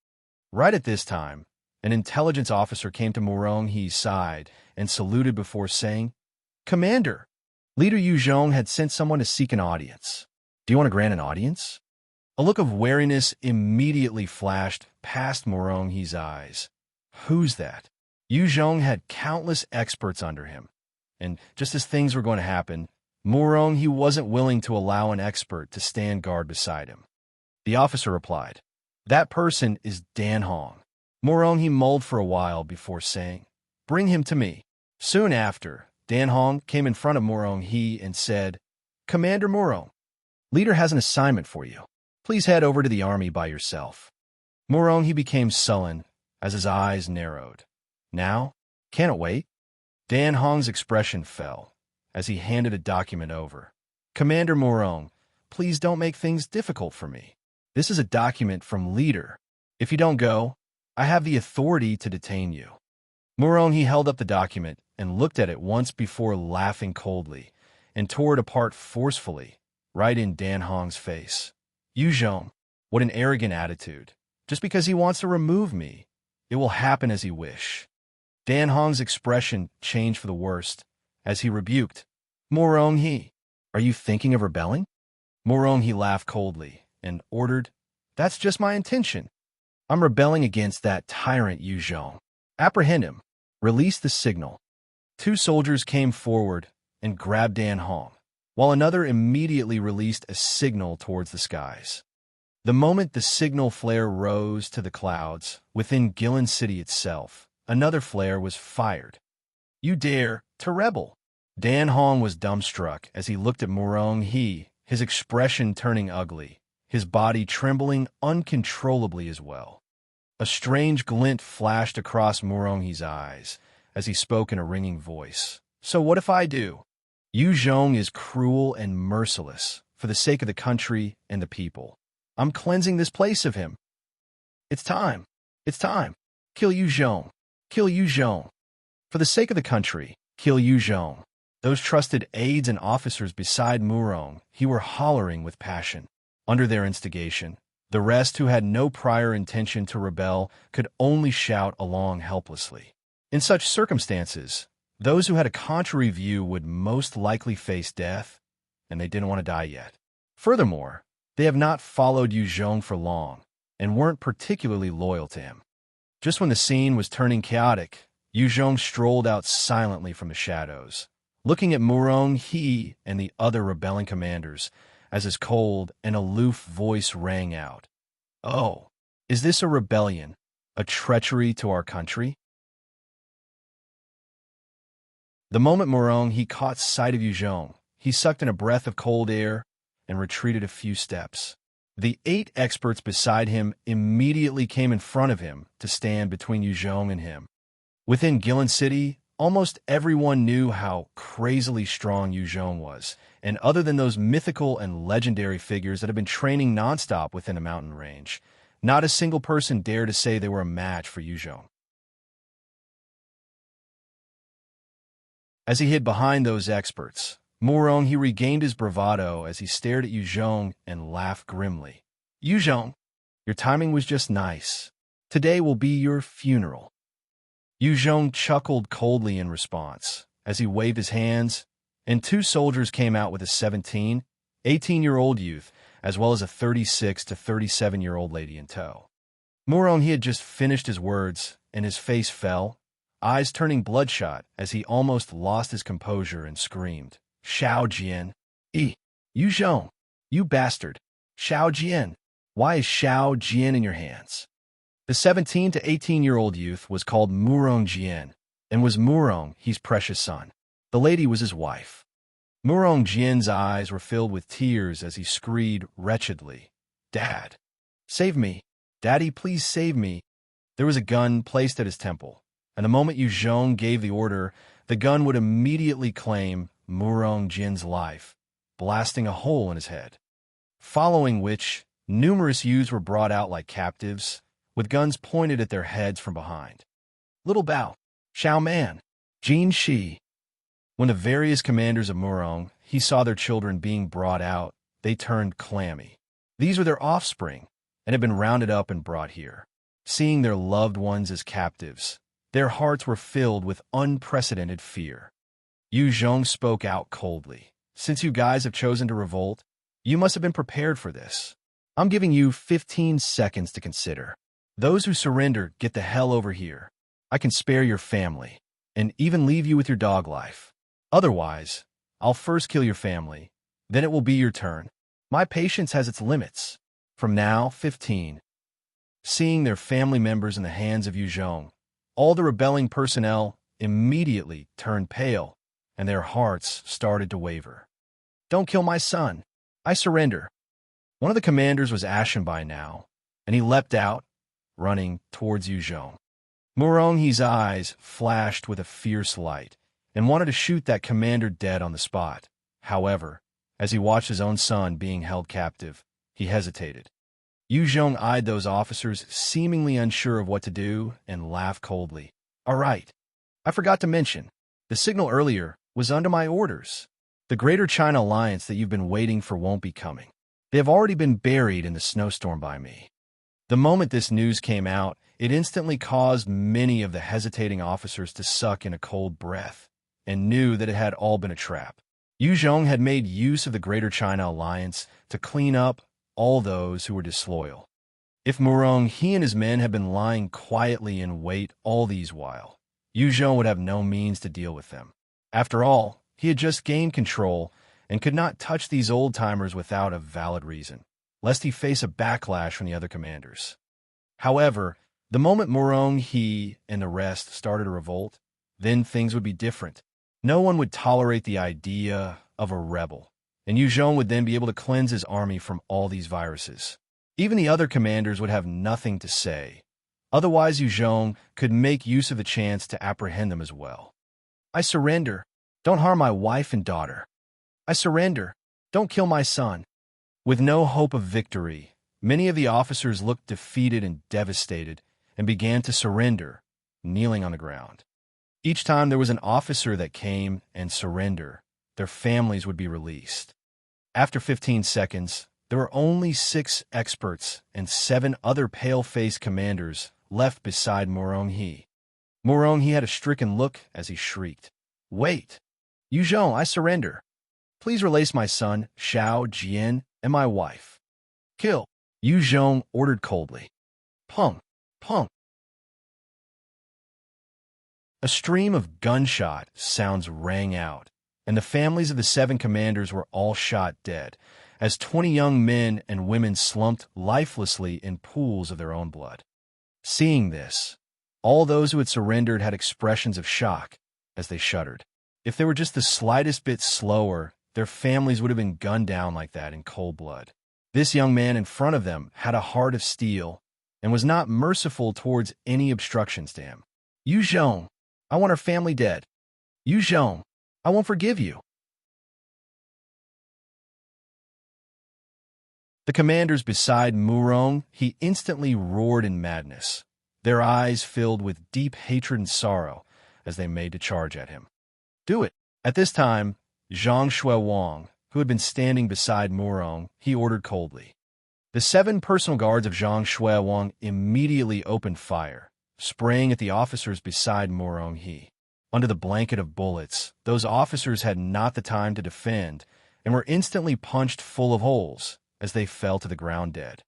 [SPEAKER 1] Right at this time, an intelligence officer came to Murong. He sighed and saluted before saying, Commander, Leader Yuzhong had sent someone to seek an audience. Do you want to grant an audience? A look of wariness immediately flashed past Murong He's eyes. Who's that? Yuzhong had countless experts under him, and just as things were going to happen, Murong, he wasn't willing to allow an expert to stand guard beside him. The officer replied, That person is Dan Hong. Murong, he mulled for a while before saying, Bring him to me. Soon after, Dan Hong came in front of Murong He and said, Commander Murong, Leader has an assignment for you. Please head over to the army by yourself. Murong, he became sullen as his eyes narrowed. Now? Can't it wait? Dan Hong's expression fell as he handed a document over. Commander Murong, please don't make things difficult for me. This is a document from Leader. If you don't go, I have the authority to detain you. Murong, he held up the document and looked at it once before laughing coldly and tore it apart forcefully, right in Dan Hong's face. Yuzhong, what an arrogant attitude. Just because he wants to remove me, it will happen as he wish. Dan Hong's expression changed for the worst as he rebuked, Murong He, are you thinking of rebelling? Murong, he laughed coldly and ordered, That's just my intention. I'm rebelling against that tyrant Yuzhong. Apprehend him. Release the signal. 2 soldiers came forward and grabbed Dan Hong, while another immediately released a signal towards the skies. The moment the signal flare rose to the clouds within Guillin City itself, another flare was fired. You dare to rebel? Dan Hong was dumbstruck as he looked at Murong He, his expression turning ugly, his body trembling uncontrollably as well. A strange glint flashed across Murong He's eyes as he spoke in a ringing voice. So what if I do? Yuzhong is cruel and merciless for the sake of the country and the people. I'm cleansing this place of him. It's time. It's time. Kill Yuzhong. Kill Yuzhong. For the sake of the country, kill Yuzhong. Those trusted aides and officers beside Murong, he were hollering with passion. Under their instigation, the rest who had no prior intention to rebel could only shout along helplessly. In such circumstances, those who had a contrary view would most likely face death, and they didn't want to die yet. Furthermore, they have not followed Yuzhong for long, and weren't particularly loyal to him. Just when the scene was turning chaotic, Yu Zhong strolled out silently from the shadows, looking at Murong He and the other rebelling commanders as his cold and aloof voice rang out. "Oh, is this a rebellion, a treachery to our country?" The moment Murong He caught sight of Yu Zhong, he sucked in a breath of cold air and retreated a few steps. The 8 experts beside him immediately came in front of him to stand between Yu Zhong and him. Within Guillin City, almost everyone knew how crazily strong Yu Zhong was, and other than those mythical and legendary figures that have been training nonstop within a mountain range, not a single person dared to say they were a match for Yu Zhong. As he hid behind those experts, Murong He regained his bravado as he stared at Yu Zhong and laughed grimly. "Yu Zhong, your timing was just nice. Today will be your funeral." Yu Zhong chuckled coldly in response as he waved his hands, and 2 soldiers came out with a 17, 18-year-old youth, as well as a 36 to 37-year-old lady in tow. Murong He had just finished his words, and his face fell, eyes turning bloodshot as he almost lost his composure and screamed, "Xiao Jian! Yu Zhong, you bastard! Xiao Jian! Why is Xiao Jian in your hands?" The 17 to 18-year-old youth was called Murong Jian and was Murong He's precious son. The lady was his wife. Murong Jian's eyes were filled with tears as he screamed wretchedly, "Dad, save me! Daddy, please save me!" There was a gun placed at his temple, and the moment Yu Zhong gave the order, the gun would immediately claim Murong Jian's life, blasting a hole in his head. Following which, numerous youths were brought out like captives, with guns pointed at their heads from behind. Little Bao, Xiao Man, Jin Shi. When the various commanders of Murong He saw their children being brought out, they turned clammy. These were their offspring, and had been rounded up and brought here. Seeing their loved ones as captives, their hearts were filled with unprecedented fear. Yu Zhong spoke out coldly. "Since you guys have chosen to revolt, you must have been prepared for this. I'm giving you 15 seconds to consider. Those who surrender get the hell over here. I can spare your family, and even leave you with your dog life. Otherwise, I'll first kill your family, then it will be your turn. My patience has its limits. From now, 15. Seeing their family members in the hands of Yu Zhong, all the rebelling personnel immediately turned pale, and their hearts started to waver. "Don't kill my son. I surrender." One of the commanders was ashen by now, and he leapt out, running towards Yu Zhong. Murong He's eyes flashed with a fierce light, and wanted to shoot that commander dead on the spot. However, as he watched his own son being held captive, he hesitated. Yu Zhong eyed those officers, seemingly unsure of what to do, and laughed coldly. "All right. I forgot to mention, the signal earlier was under my orders. The Greater China Alliance that you've been waiting for won't be coming. They have already been buried in the snowstorm by me." The moment this news came out, it instantly caused many of the hesitating officers to suck in a cold breath, and knew that it had all been a trap. Yu Zhong had made use of the Greater China Alliance to clean up all those who were disloyal. If Murong He and his men had been lying quietly in wait all these while, Yu Zhong would have no means to deal with them. After all, he had just gained control and could not touch these old-timers without a valid reason, lest he face a backlash from the other commanders. However, the moment Murong He and the rest started a revolt, then things would be different. No one would tolerate the idea of a rebel, and Yu Zhong would then be able to cleanse his army from all these viruses. Even the other commanders would have nothing to say. Otherwise, Yu Zhong could make use of the chance to apprehend them as well. "I surrender. Don't harm my wife and daughter. I surrender. Don't kill my son." With no hope of victory, many of the officers looked defeated and devastated and began to surrender, kneeling on the ground. Each time there was an officer that came and surrendered, their families would be released. After 15 seconds, there were only 6 experts and 7 other pale-faced commanders left beside Murong He. Murong He had a stricken look as he shrieked, "Wait! Yu Zhong, I surrender. Please release my son, Xiao Jian, and my wife. Kill Yu Zhong ordered coldly. Pong, pong. A stream of gunshot sounds rang out, and the families of the 7 commanders were all shot dead, as 20 young men and women slumped lifelessly in pools of their own blood. Seeing this, all those who had surrendered had expressions of shock as they shuddered. If they were just the slightest bit slower, their families would have been gunned down like that in cold blood. This young man in front of them had a heart of steel and was not merciful towards any obstructions to him. Yu Zhong, I want our family dead. Yu Zhong, I won't forgive you. The commanders beside Murong, he instantly roared in madness, their eyes filled with deep hatred and sorrow as they made to charge at him. Do it. At this time, Zhang Shuiwang, who had been standing beside Murong, he ordered coldly. The 7 personal guards of Zhang Shuiwang immediately opened fire, spraying at the officers beside Murong He. Under the blanket of bullets, those officers had not the time to defend and were instantly punched full of holes as they fell to the ground dead.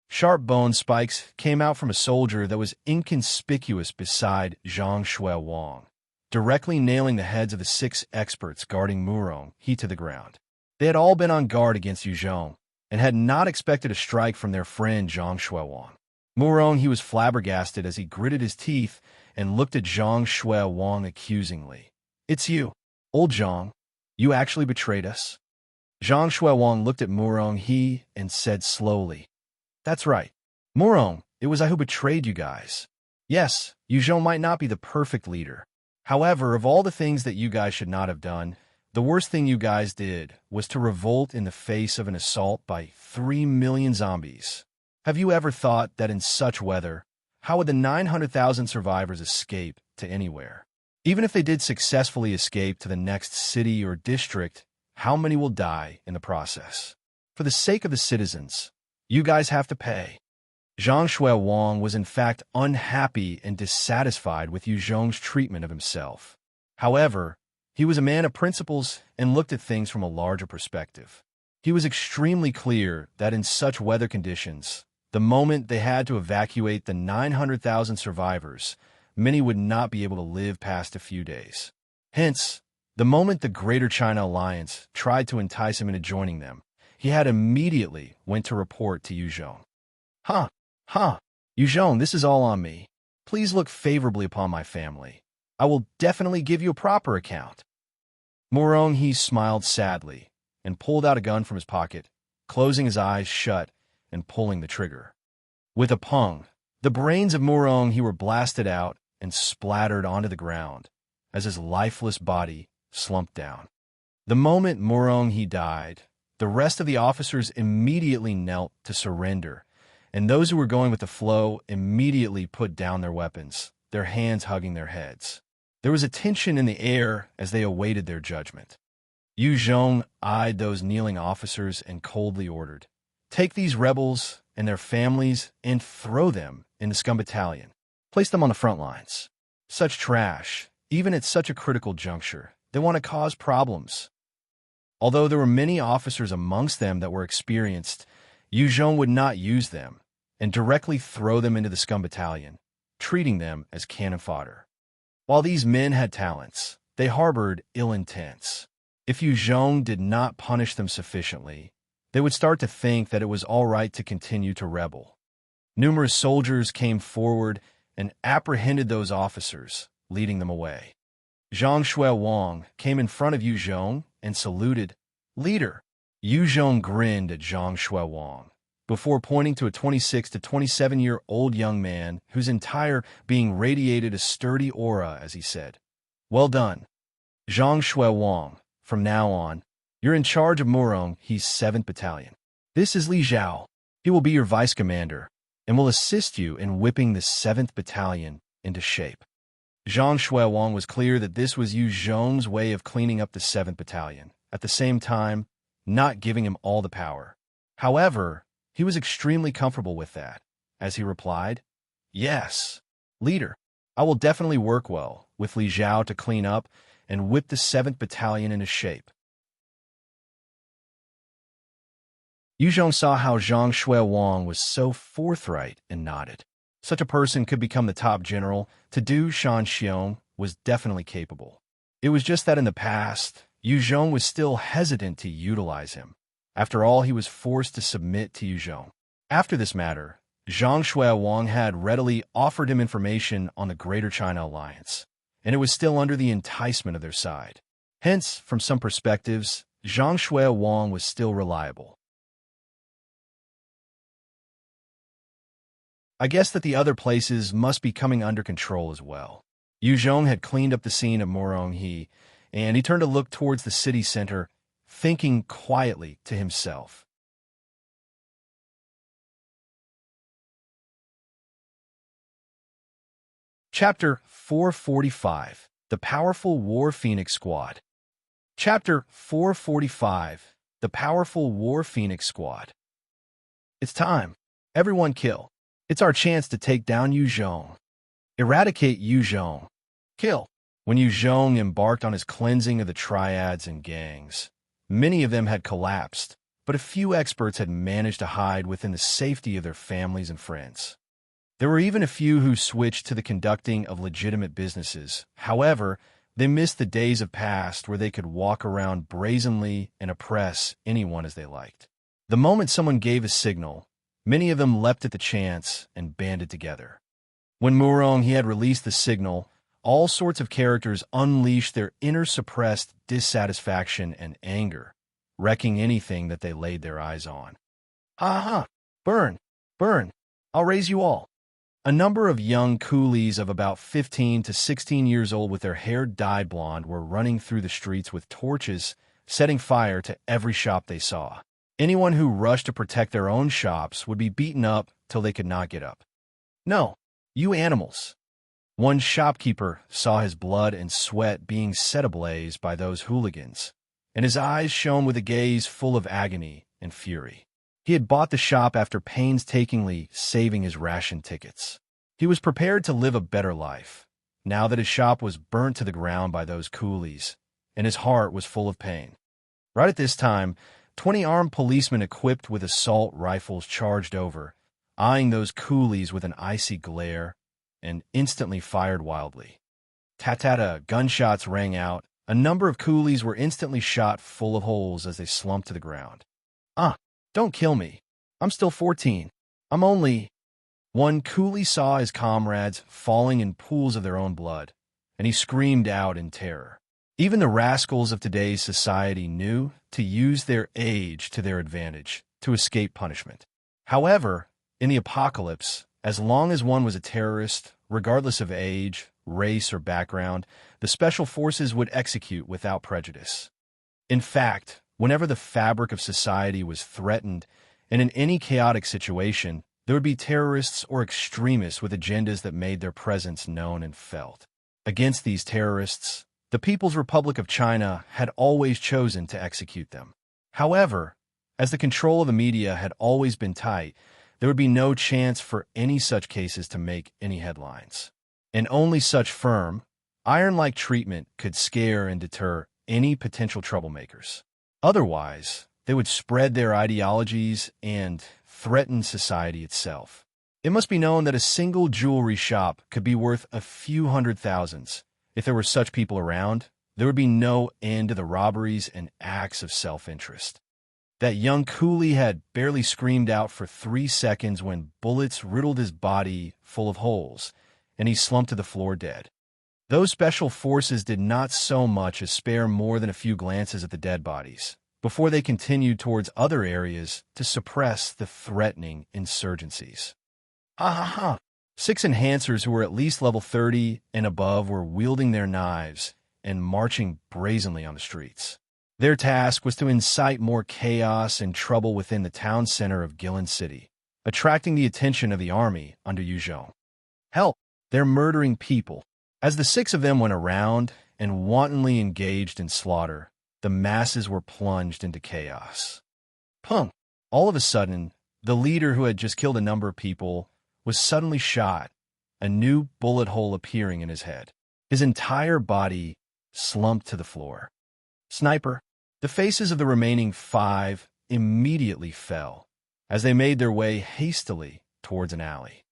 [SPEAKER 1] Sharp bone spikes came out from a soldier that was inconspicuous beside Zhang Shuiwang, directly nailing the heads of the 6 experts guarding Murong He to the ground. They had all been on guard against Yu Zhong and had not expected a strike from their friend Zhang Shuiwang. Murong He was flabbergasted as he gritted his teeth and looked at Zhang Shuiwang accusingly. It's you, old Zhang. You actually betrayed us? Zhang Shuiwang looked at Murong He and said slowly, That's right. Murong, it was I who betrayed you guys. Yes, Yu Zhong might not be the perfect leader. However, of all the things that you guys should not have done, the worst thing you guys did was to revolt in the face of an assault by 3 million zombies. Have you ever thought that in such weather, how would the 900,000 survivors escape to anywhere? Even if they did successfully escape to the next city or district, how many will die in the process? For the sake of the citizens, you guys have to pay. Zhang Shuiwang was in fact unhappy and dissatisfied with Yu Zhong's treatment of himself. However, he was a man of principles and looked at things from a larger perspective. He was extremely clear that in such weather conditions, the moment they had to evacuate the 900,000 survivors, many would not be able to live past a few days. Hence, the moment the Greater China Alliance tried to entice him into joining them, he had immediately went to report to Yu Zhong. Yu Zhong, this is all on me. Please look favorably upon my family. I will definitely give you a proper account. Murong He smiled sadly and pulled out a gun from his pocket, closing his eyes shut and pulling the trigger. With a pong, the brains of Murong He were blasted out and splattered onto the ground as his lifeless body slumped down. The moment Murong He died, the rest of the officers immediately knelt to surrender, and those who were going with the flow immediately put down their weapons, their hands hugging their heads. There was a tension in the air as they awaited their judgment. Yu Zhong eyed those kneeling officers and coldly ordered, Take these rebels and their families and throw them in the scum battalion. Place them on the front lines. Such trash, even at such a critical juncture, they want to cause problems. Although there were many officers amongst them that were experienced, Yu Zhong would not use them and directly throw them into the scum battalion, treating them as cannon fodder. While these men had talents, they harbored ill intents. If Yu Zhong did not punish them sufficiently, they would start to think that it was all right to continue to rebel. Numerous soldiers came forward and apprehended those officers, leading them away. Zhang Shuiwang came in front of Yu Zhong and saluted, Leader. Yu Zhong grinned at Zhang Shuiwang before pointing to a 26 to 27-year-old young man whose entire being radiated a sturdy aura as he said, Well done. Zhang Shuiwang, from now on, you're in charge of Murong He's 7th Battalion. This is Li Zhao. He will be your vice commander and will assist you in whipping the 7th Battalion into shape. Zhang Shuiwang was clear that this was Yu Zhong's way of cleaning up the 7th Battalion, at the same time, not giving him all the power. However, he was extremely comfortable with that, as he replied, Yes, leader, I will definitely work well with Li Zhao to clean up and whip the 7th Battalion into shape. Yu Zhong saw how Zhang Shui Wang was so forthright and nodded. Such a person could become the top general. To do Shan Xiong was definitely capable. It was just that in the past, Yu Zhong was still hesitant to utilize him. After all, he was forced to submit to Yu Zhong. After this matter, Zhang Shui Wang had readily offered him information on the Greater China Alliance, and it was still under the enticement of their side. Hence, from some perspectives, Zhang Shui Wang was still reliable. I guess that the other places must be coming under control as well. Yu Zhong had cleaned up the scene of Muronghe, and he turned to look towards the city center, thinking quietly to himself. Chapter 445, The Powerful War Phoenix Squad. Chapter 445, The Powerful War Phoenix Squad. It's time. Everyone kill. It's our chance to take down Yu Zhong. Eradicate Yu Zhong. Kill. When Yu Zhong embarked on his cleansing of the triads and gangs, many of them had collapsed, but a few experts had managed to hide within the safety of their families and friends. There were even a few who switched to the conducting of legitimate businesses. However, they missed the days of past where they could walk around brazenly and oppress anyone as they liked. The moment someone gave a signal, many of them leapt at the chance and banded together. When Murong had released the signal, all sorts of characters unleashed their inner suppressed dissatisfaction and anger, wrecking anything that they laid their eyes on. Aha! Burn! Burn! I'll raise you all! A number of young coolies of about 15 to 16 years old with their hair dyed blonde were running through the streets with torches, setting fire to every shop they saw. Anyone who rushed to protect their own shops would be beaten up till they could not get up. No, you animals! One shopkeeper saw his blood and sweat being set ablaze by those hooligans, and his eyes shone with a gaze full of agony and fury. He had bought the shop after painstakingly saving his ration tickets. He was prepared to live a better life, now that his shop was burnt to the ground by those coolies, and his heart was full of pain. Right at this time, 20 armed policemen equipped with assault rifles charged over, eyeing those coolies with an icy glare, and instantly fired wildly. Ta-ta-ta, gunshots rang out. A number of coolies were instantly shot full of holes as they slumped to the ground. Don't kill me. I'm still 14. I'm only... One coolie saw his comrades falling in pools of their own blood, and he screamed out in terror. Even the rascals of today's society knew to use their age to their advantage to escape punishment. However, in the apocalypse, as long as one was a terrorist, regardless of age, race, or background, the special forces would execute without prejudice. In fact, whenever the fabric of society was threatened, and in any chaotic situation, there would be terrorists or extremists with agendas that made their presence known and felt. Against these terrorists, the People's Republic of China had always chosen to execute them. However, as the control of the media had always been tight, there would be no chance for any such cases to make any headlines. And only such firm, iron-like treatment could scare and deter any potential troublemakers. Otherwise, they would spread their ideologies and threaten society itself. It must be known that a single jewelry shop could be worth a few hundred thousands. If there were such people around, there would be no end to the robberies and acts of self-interest. That young coolie had barely screamed out for 3 seconds when bullets riddled his body full of holes, and he slumped to the floor dead. Those special forces did not so much as spare more than a few glances at the dead bodies, before they continued towards other areas to suppress the threatening insurgencies. Ha! 6 enhancers who were at least level 30 and above were wielding their knives and marching brazenly on the streets. Their task was to incite more chaos and trouble within the town center of Guillin City, attracting the attention of the army under Yu Zhong. Help! They're murdering people. As the 6 of them went around and wantonly engaged in slaughter, the masses were plunged into chaos. Punk! All of a sudden, the leader who had just killed a number of people was suddenly shot, a new bullet hole appearing in his head. His entire body slumped to the floor. Sniper! The faces of the remaining 5 immediately fell as they made their way hastily towards an alley.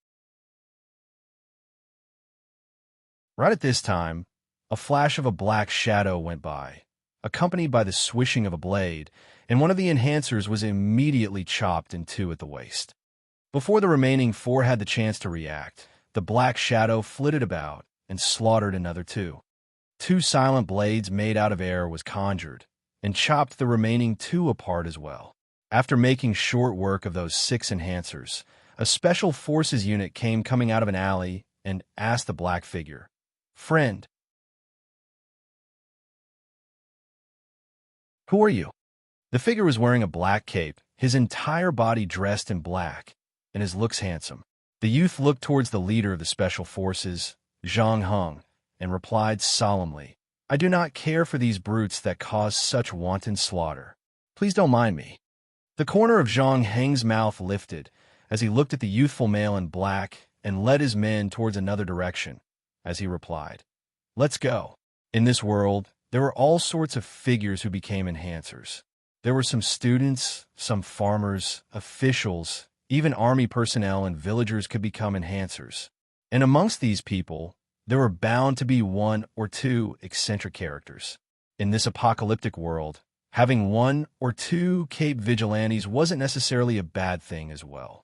[SPEAKER 1] Right at this time, a flash of a black shadow went by, accompanied by the swishing of a blade, and one of the enhancers was immediately chopped in two at the waist. Before the remaining four had the chance to react, the black shadow flitted about and slaughtered another two. Two silent blades made out of air was conjured, and chopped the remaining two apart as well. After making short work of those 6 enhancers, a special forces unit came coming out of an alley and asked the black figure, "Friend, who are you?" The figure was wearing a black cape, his entire body dressed in black, and his looks handsome. The youth looked towards the leader of the special forces, Zhang Heng, and replied solemnly, "I do not care for these brutes that cause such wanton slaughter. Please don't mind me." The corner of Zhang Heng's mouth lifted as he looked at the youthful male in black and led his men towards another direction, as he replied, "Let's go." In this world, there were all sorts of figures who became enhancers. There were some students, some farmers, officials, even army personnel and villagers could become enhancers. And amongst these people, there were bound to be 1 or 2 eccentric characters. In this apocalyptic world, having 1 or 2 Cape vigilantes wasn't necessarily a bad thing as well.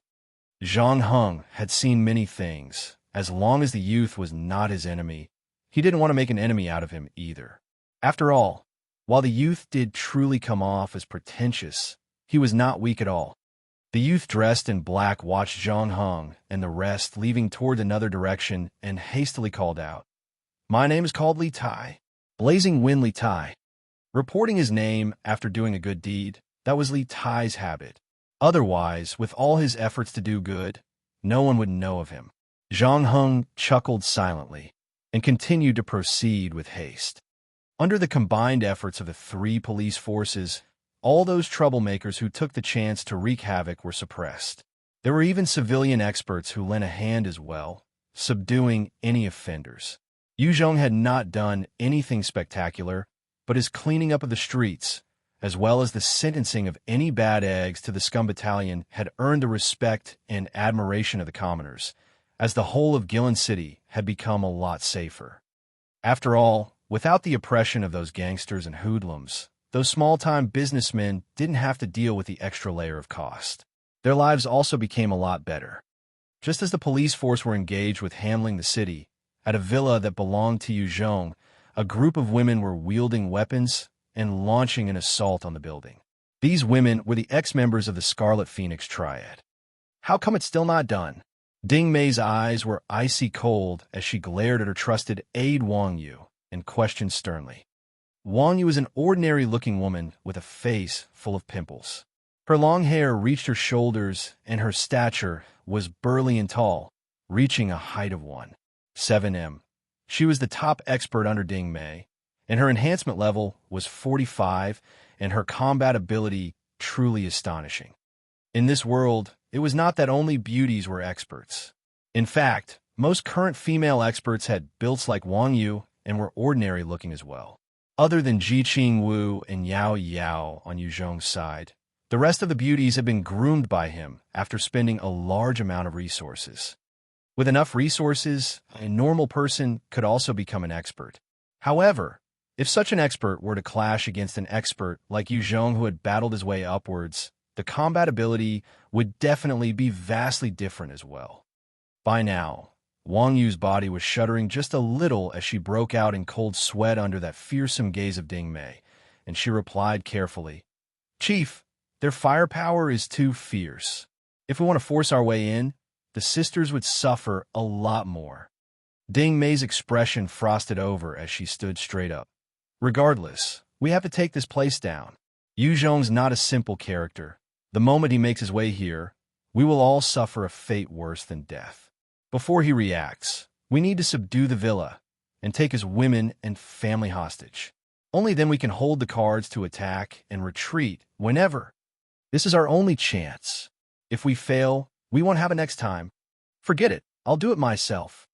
[SPEAKER 1] Zhang Heng had seen many things. As long as the youth was not his enemy, he didn't want to make an enemy out of him either. After all, while the youth did truly come off as pretentious, he was not weak at all. The youth dressed in black watched Zhang Heng and the rest leaving toward another direction and hastily called out, "My name is called Li Tai, Blazing Wind Li Tai." Reporting his name after doing a good deed, that was Li Tai's habit. Otherwise, with all his efforts to do good, no one would know of him. Zhang Heng chuckled silently and continued to proceed with haste. Under the combined efforts of the 3 police forces, all those troublemakers who took the chance to wreak havoc were suppressed. There were even civilian experts who lent a hand as well, subduing any offenders. Yu Zhong had not done anything spectacular, but his cleaning up of the streets, as well as the sentencing of any bad eggs to the scum battalion, had earned the respect and admiration of the commoners, as the whole of Guillin City had become a lot safer. After all, without the oppression of those gangsters and hoodlums, those small-time businessmen didn't have to deal with the extra layer of cost. Their lives also became a lot better. Just as the police force were engaged with handling the city, at a villa that belonged to Yu Zhong, a group of women were wielding weapons and launching an assault on the building. These women were the ex-members of the Scarlet Phoenix Triad. How come it's still not done? Ding Mei's eyes were icy cold as she glared at her trusted aide Wang Yu and questioned sternly. Wang Yu was an ordinary-looking woman with a face full of pimples. Her long hair reached her shoulders, and her stature was burly and tall, reaching a height of 1.7 m. She was the top expert under Ding Mei, and her enhancement level was 45, and her combat ability truly astonishing. In this world, it was not that only beauties were experts. In fact, most current female experts had builds like Wang Yu and were ordinary-looking as well. Other than Ji Qing Wu and Yao Yao on Yu Zhong's side, the rest of the beauties had been groomed by him after spending a large amount of resources. With enough resources, a normal person could also become an expert. However, if such an expert were to clash against an expert like Yu Zhong who had battled his way upwards, the combat ability would definitely be vastly different as well. By now, Wang Yu's body was shuddering just a little as she broke out in cold sweat under that fearsome gaze of Ding Mei, and she replied carefully, "Chief, their firepower is too fierce. If we want to force our way in, the sisters would suffer a lot more." Ding Mei's expression frosted over as she stood straight up. "Regardless, we have to take this place down. Yu Zhong's not a simple character. The moment he makes his way here, we will all suffer a fate worse than death. Before he reacts, we need to subdue the villa and take his women and family hostage. Only then we can hold the cards to attack and retreat whenever. This is our only chance. If we fail, we won't have a next time. Forget it, I'll do it myself."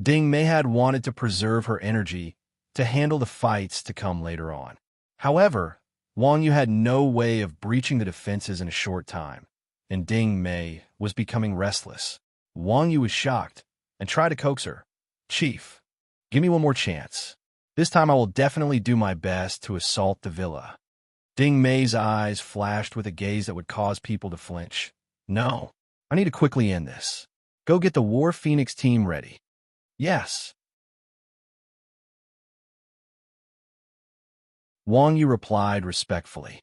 [SPEAKER 1] Ding Mei had wanted to preserve her energy to handle the fights to come later on. However, Wang Yu had no way of breaching the defenses in a short time, and Ding Mei was becoming restless. Wang Yu was shocked and tried to coax her. "Chief, give me one more chance. This time I will definitely do my best to assault the villa." Ding Mei's eyes flashed with a gaze that would cause people to flinch. "No, I need to quickly end this. Go get the War Phoenix team ready." "Yes." Wang Yu replied respectfully.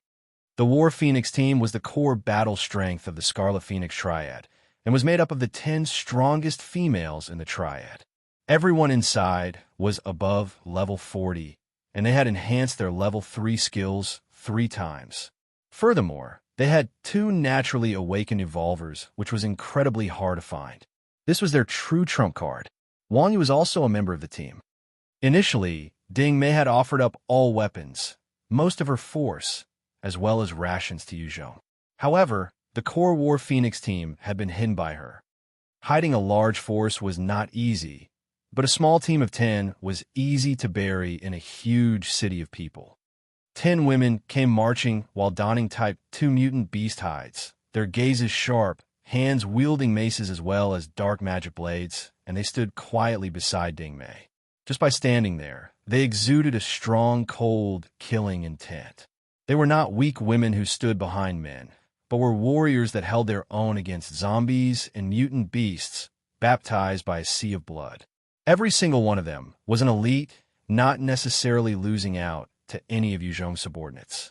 [SPEAKER 1] The War Phoenix team was the core battle strength of the Scarlet Phoenix Triad, and was made up of the 10 strongest females in the Triad. Everyone inside was above level 40, and they had enhanced their level 3 skills 3 times. Furthermore, they had 2 naturally awakened evolvers, which was incredibly hard to find. This was their true trump card. Wang Yu was also a member of the team. Initially, Ding Mei had offered up all weapons, most of her force, as well as rations to Yuzhong. However, the core War Phoenix team had been hidden by her. Hiding a large force was not easy, but a small team of 10 was easy to bury in a huge city of people. 10 women came marching while donning Type 2 mutant beast hides, their gazes sharp, hands wielding maces as well as dark magic blades, and they stood quietly beside Ding Mei. Just by standing there, they exuded a strong, cold, killing intent. They were not weak women who stood behind men, but were warriors that held their own against zombies and mutant beasts, baptized by a sea of blood. Every single one of them was an elite, not necessarily losing out to any of Yuzhong's subordinates.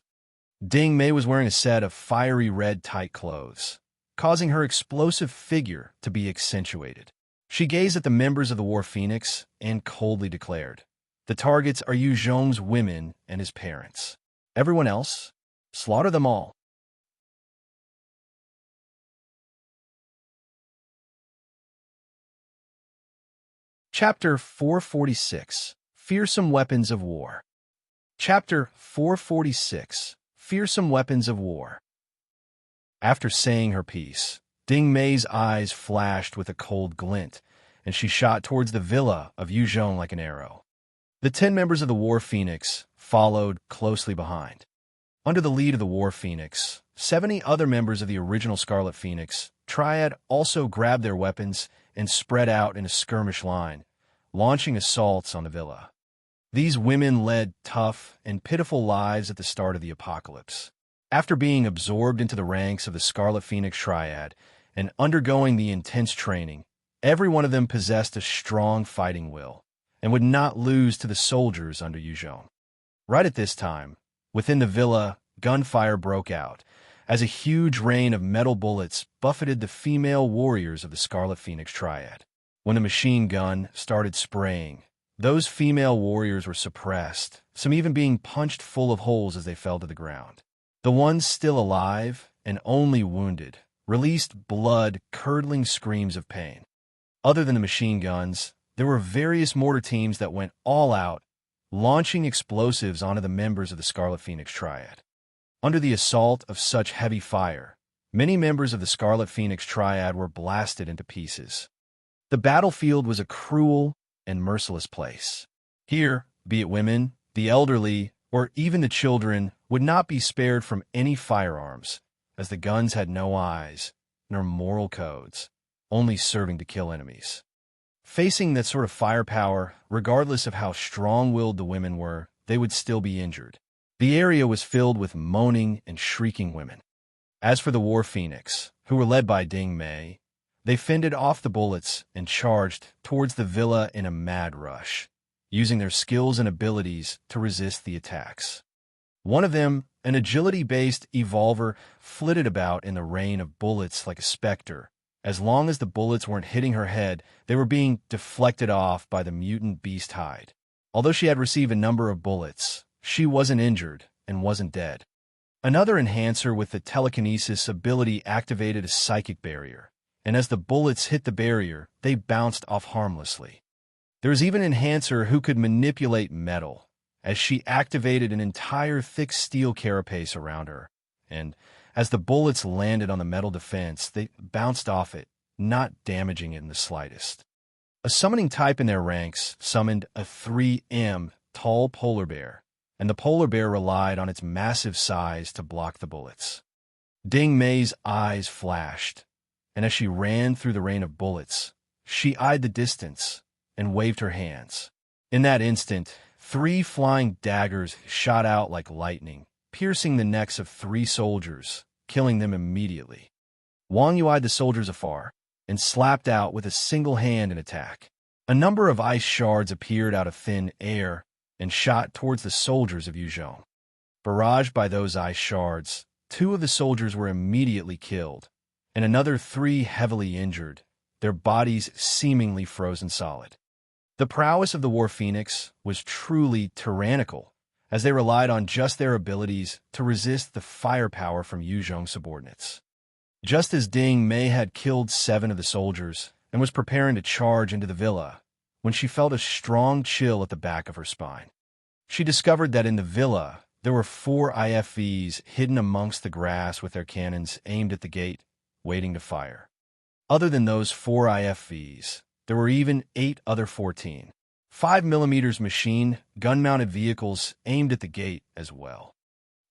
[SPEAKER 1] Ding Mei was wearing a set of fiery red tight clothes, causing her explosive figure to be accentuated. She gazed at the members of the War Phoenix and coldly declared, "The targets are Yuzhong's women and his parents. Everyone else, slaughter them all." Chapter 446, Fearsome Weapons of War. Chapter 446, Fearsome Weapons of War. After saying her piece, Ding Mei's eyes flashed with a cold glint, and she shot towards the villa of Yuzhong like an arrow. The 10 members of the War Phoenix followed closely behind. Under the lead of the War Phoenix, 70 other members of the original Scarlet Phoenix Triad also grabbed their weapons and spread out in a skirmish line, launching assaults on the villa. These women led tough and pitiful lives at the start of the apocalypse. After being absorbed into the ranks of the Scarlet Phoenix Triad and undergoing the intense training, every one of them possessed a strong fighting will and would not lose to the soldiers under Yuzhong. Right at this time, within the villa, gunfire broke out as a huge rain of metal bullets buffeted the female warriors of the Scarlet Phoenix Triad. When the machine gun started spraying, those female warriors were suppressed, some even being punched full of holes as they fell to the ground. The ones still alive and only wounded released blood-curdling screams of pain. Other than the machine guns, there were various mortar teams that went all out, launching explosives onto the members of the Scarlet Phoenix Triad. Under the assault of such heavy fire, many members of the Scarlet Phoenix Triad were blasted into pieces. The battlefield was a cruel and merciless place. Here, be it women, the elderly, or even the children, would not be spared from any firearms, as the guns had no eyes, nor moral codes, only serving to kill enemies. Facing that sort of firepower, regardless of how strong-willed the women were, they would still be injured. The area was filled with moaning and shrieking women. As for the War Phoenix, who were led by Ding Mei, they fended off the bullets and charged towards the villa in a mad rush, using their skills and abilities to resist the attacks. One of them, an agility-based evolver, flitted about in the rain of bullets like a specter. As long as the bullets weren't hitting her head, they were being deflected off by the mutant beast hide. Although she had received a number of bullets, she wasn't injured and wasn't dead. Another enhancer with the telekinesis ability activated a psychic barrier, and as the bullets hit the barrier, they bounced off harmlessly. There was even an enhancer who could manipulate metal, as she activated an entire thick steel carapace around her, and as the bullets landed on the metal defense, they bounced off it, not damaging it in the slightest. A summoning type in their ranks summoned a 3M tall polar bear, and the polar bear relied on its massive size to block the bullets. Ding Mei's eyes flashed, and as she ran through the rain of bullets, she eyed the distance and waved her hands. In that instant, 3 flying daggers shot out like lightning, piercing the necks of 3 soldiers, killing them immediately. Wang Yu eyed the soldiers afar and slapped out with a single hand in attack. A number of ice shards appeared out of thin air and shot towards the soldiers of Yuzhong. Barraged by those ice shards, 2 of the soldiers were immediately killed, and another 3 heavily injured, their bodies seemingly frozen solid. The prowess of the War Phoenix was truly tyrannical, as they relied on just their abilities to resist the firepower from Yuzhong's subordinates. Just as Ding Mei had killed 7 of the soldiers and was preparing to charge into the villa, when she felt a strong chill at the back of her spine. She discovered that in the villa, there were 4 IFVs hidden amongst the grass with their cannons aimed at the gate, waiting to fire. Other than those 4 IFVs, there were even 8 other 14 5mm machine gun-mounted vehicles aimed at the gate as well.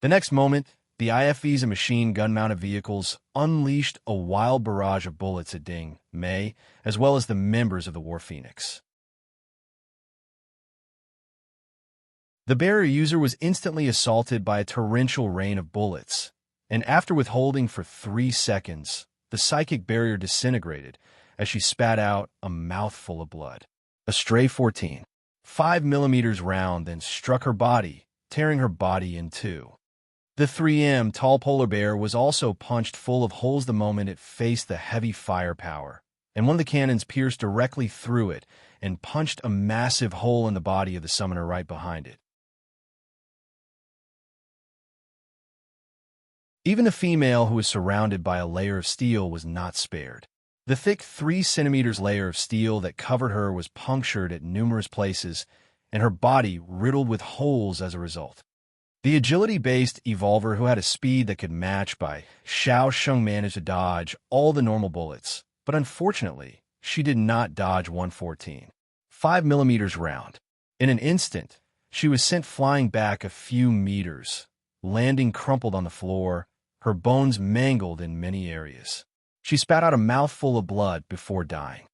[SPEAKER 1] The next moment, the IFVs and machine gun-mounted vehicles unleashed a wild barrage of bullets at Ding Mei, as well as the members of the War Phoenix. The barrier user was instantly assaulted by a torrential rain of bullets, and after withholding for 3 seconds, the psychic barrier disintegrated as she spat out a mouthful of blood. A stray 14 5mm round then struck her body, tearing her body in 2. The 3M tall polar bear was also punched full of holes the moment it faced the heavy firepower, and one of the cannons pierced directly through it and punched a massive hole in the body of the summoner right behind it. Even the female, who was surrounded by a layer of steel, was not spared. The thick 3 centimeters layer of steel that covered her was punctured at numerous places, and her body riddled with holes as a result. The agility-based evolver, who had a speed that could match by Xiao Sheng, managed to dodge all the normal bullets, but unfortunately, she did not dodge 114 5mm round. In an instant, she was sent flying back a few meters, landing crumpled on the floor, her bones mangled in many areas. She spat out a mouthful of blood before dying.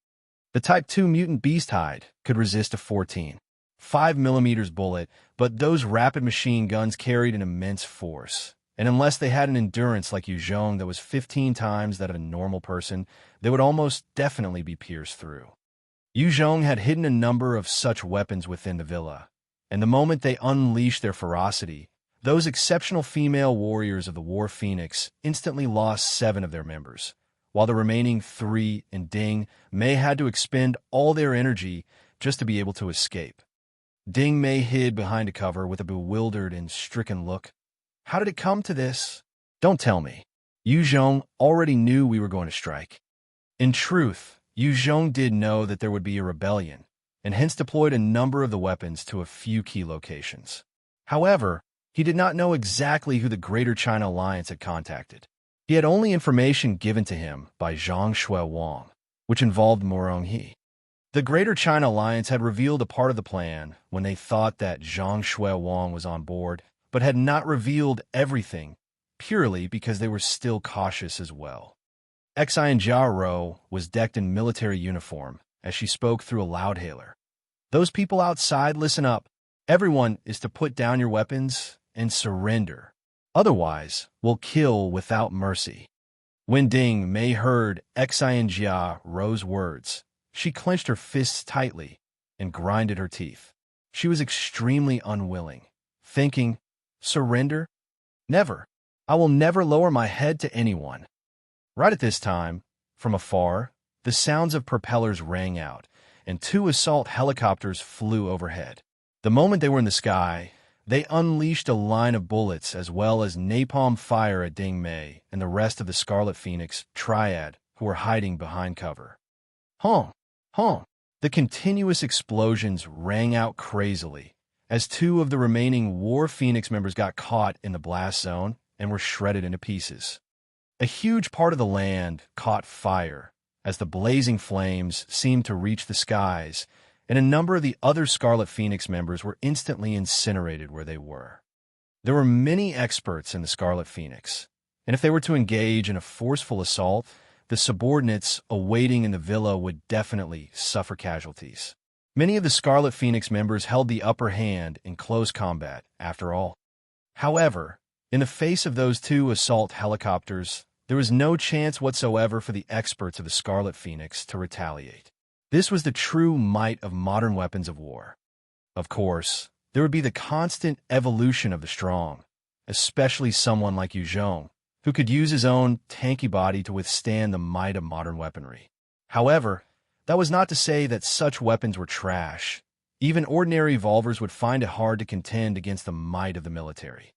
[SPEAKER 1] The Type 2 mutant beast hide could resist a 14 5mm bullet, but those rapid machine guns carried an immense force, and unless they had an endurance like Yuzhong that was 15 times that of a normal person, they would almost definitely be pierced through. Yuzhong had hidden a number of such weapons within the villa, and the moment they unleashed their ferocity, those exceptional female warriors of the War Phoenix instantly lost 7 of their members, while the remaining 3 and Ding Mei had to expend all their energy just to be able to escape. Ding Mei hid behind a cover with a bewildered and stricken look. How did it come to this? Don't tell me. Yuzhong already knew we were going to strike. In truth, Yuzhong did know that there would be a rebellion, and hence deployed a number of the weapons to a few key locations. However, he did not know exactly who the Greater China Alliance had contacted. He had only information given to him by Zhang Shui Wang, which involved Morong He. The Greater China Alliance had revealed a part of the plan when they thought that Zhang Shui Wang was on board, but had not revealed everything, purely because they were still cautious as well. Xian Jiao was decked in military uniform as she spoke through a loudhailer. Those people outside, listen up. Everyone is to put down your weapons and surrender. Otherwise, we'll kill without mercy. When Ding Mei heard Xian Jiao's words, she clenched her fists tightly and grinded her teeth. She was extremely unwilling, thinking, surrender? Never. I will never lower my head to anyone. Right at this time, from afar, the sounds of propellers rang out, and 2 assault helicopters flew overhead. The moment they were in the sky, they unleashed a line of bullets as well as napalm fire at Ding Mei and the rest of the Scarlet Phoenix triad who were hiding behind cover. Honk! Honk! The continuous explosions rang out crazily as 2 of the remaining War Phoenix members got caught in the blast zone and were shredded into pieces. A huge part of the land caught fire as the blazing flames seemed to reach the skies and a number of the other Scarlet Phoenix members were instantly incinerated where they were. There were many experts in the Scarlet Phoenix, and if they were to engage in a forceful assault, the subordinates awaiting in the villa would definitely suffer casualties. Many of the Scarlet Phoenix members held the upper hand in close combat, after all. However, in the face of those two assault helicopters, there was no chance whatsoever for the experts of the Scarlet Phoenix to retaliate. This was the true might of modern weapons of war. Of course, there would be the constant evolution of the strong, especially someone like Yu Zhong, who could use his own tanky body to withstand the might of modern weaponry. However, that was not to say that such weapons were trash. Even ordinary revolvers would find it hard to contend against the might of the military.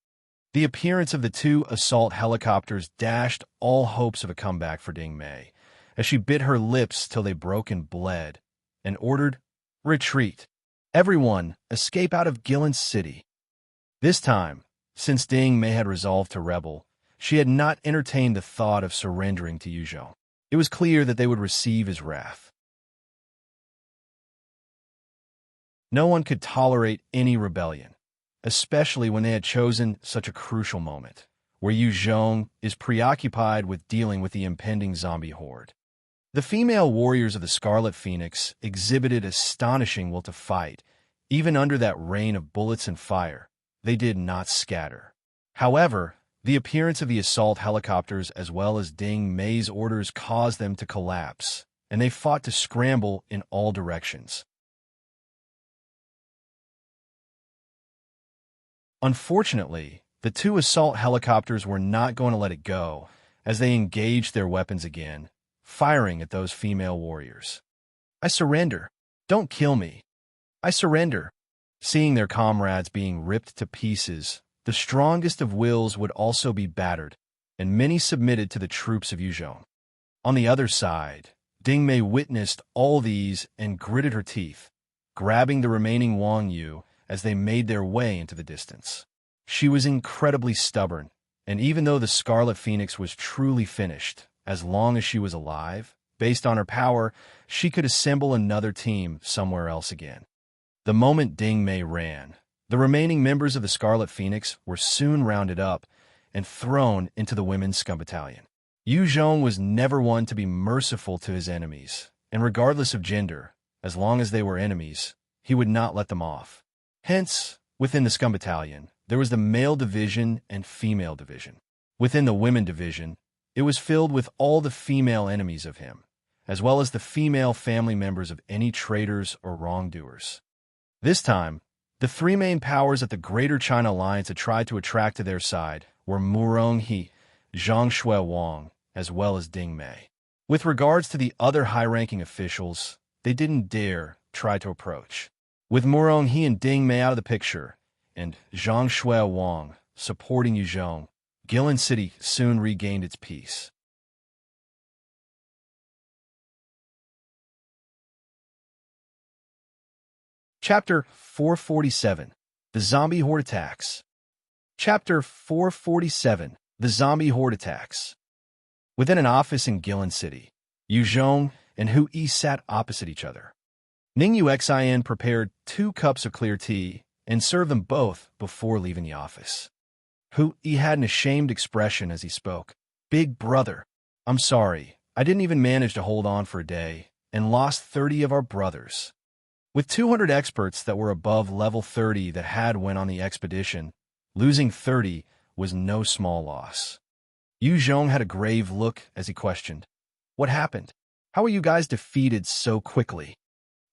[SPEAKER 1] The appearance of the two assault helicopters dashed all hopes of a comeback for Ding Mei, as she bit her lips till they broke and bled, and ordered, "Retreat! Everyone, escape out of Guillin city." This time, since Ding Mei had resolved to rebel, she had not entertained the thought of surrendering to Yu Zhong. It was clear that they would receive his wrath. No one could tolerate any rebellion, especially when they had chosen such a crucial moment, where Yu Zhong is preoccupied with dealing with the impending zombie horde. The female warriors of the Scarlet Phoenix exhibited astonishing will to fight. Even under that rain of bullets and fire, they did not scatter. However, the appearance of the assault helicopters as well as Ding Mei's orders caused them to collapse, and they fought to scramble in all directions. Unfortunately, the two assault helicopters were not going to let it go as they engaged their weapons again, firing at those female warriors. "I surrender. Don't kill me. I surrender." Seeing their comrades being ripped to pieces, the strongest of wills would also be battered, and many submitted to the troops of Yu Zhong. On the other side, Ding Mei witnessed all these and gritted her teeth, grabbing the remaining Wang Yu as they made their way into the distance. She was incredibly stubborn, and even though the Scarlet Phoenix was truly finished, as long as she was alive, based on her power, she could assemble another team somewhere else again. The moment Ding Mei ran, the remaining members of the Scarlet Phoenix were soon rounded up and thrown into the women's scum battalion. Yu Zhong was never one to be merciful to his enemies, and regardless of gender, as long as they were enemies, he would not let them off. Hence, within the scum battalion, there was the male division and female division. Within the women division, it was filled with all the female enemies of him, as well as the female family members of any traitors or wrongdoers. This time, the three main powers that the Greater China Alliance had tried to attract to their side were Murong He, Zhang Shui Wang, as well as Ding Mei. With regards to the other high-ranking officials, they didn't dare try to approach. With Murong He and Ding Mei out of the picture, and Zhang Shui Wang supporting Yu Zhong, Guillin City soon regained its peace. Chapter 447, The Zombie Horde Attacks. Chapter 447, The Zombie Horde Attacks. Within an office in Guillin City, Yu Zhong and Hu Yi sat opposite each other. Ning Yuxin prepared 2 cups of clear tea and served them both before leaving the office. Hu Yi had an ashamed expression as he spoke. "Big brother, I'm sorry. I didn't even manage to hold on for a day and lost 30 of our brothers." With 200 experts that were above level 30 that had went on the expedition, losing 30 was no small loss. Yu Zhong had a grave look as he questioned, "What happened? How were you guys defeated so quickly?"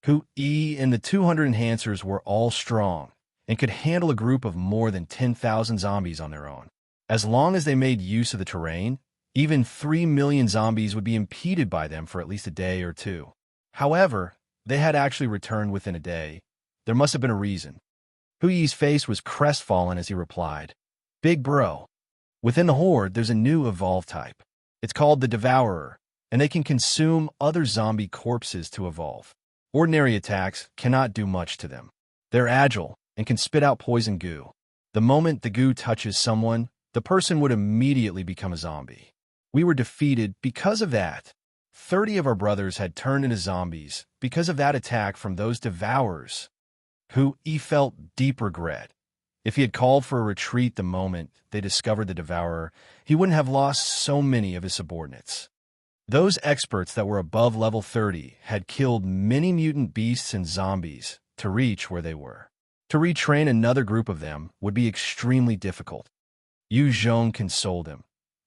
[SPEAKER 1] Hu Yi and the 200 enhancers were all strong and could handle a group of more than 10,000 zombies on their own. As long as they made use of the terrain, even 3 million zombies would be impeded by them for at least a day or two. However, they had actually returned within a day. There must have been a reason. Hu Yi's face was crestfallen as he replied, "Big bro, within the Horde there's a new evolve type. It's called the Devourer, and they can consume other zombie corpses to evolve. Ordinary attacks cannot do much to them. They're agile and can spit out poison goo. The moment the goo touches someone, the person would immediately become a zombie. We were defeated because of that. 30 of our brothers had turned into zombies because of that attack from those Devourers, who he felt deep regret. If he had called for a retreat the moment they discovered the Devourer, he wouldn't have lost so many of his subordinates. Those experts that were above level 30 had killed many mutant beasts and zombies to reach where they were. To retrain another group of them would be extremely difficult. Yu Zhong consoled him.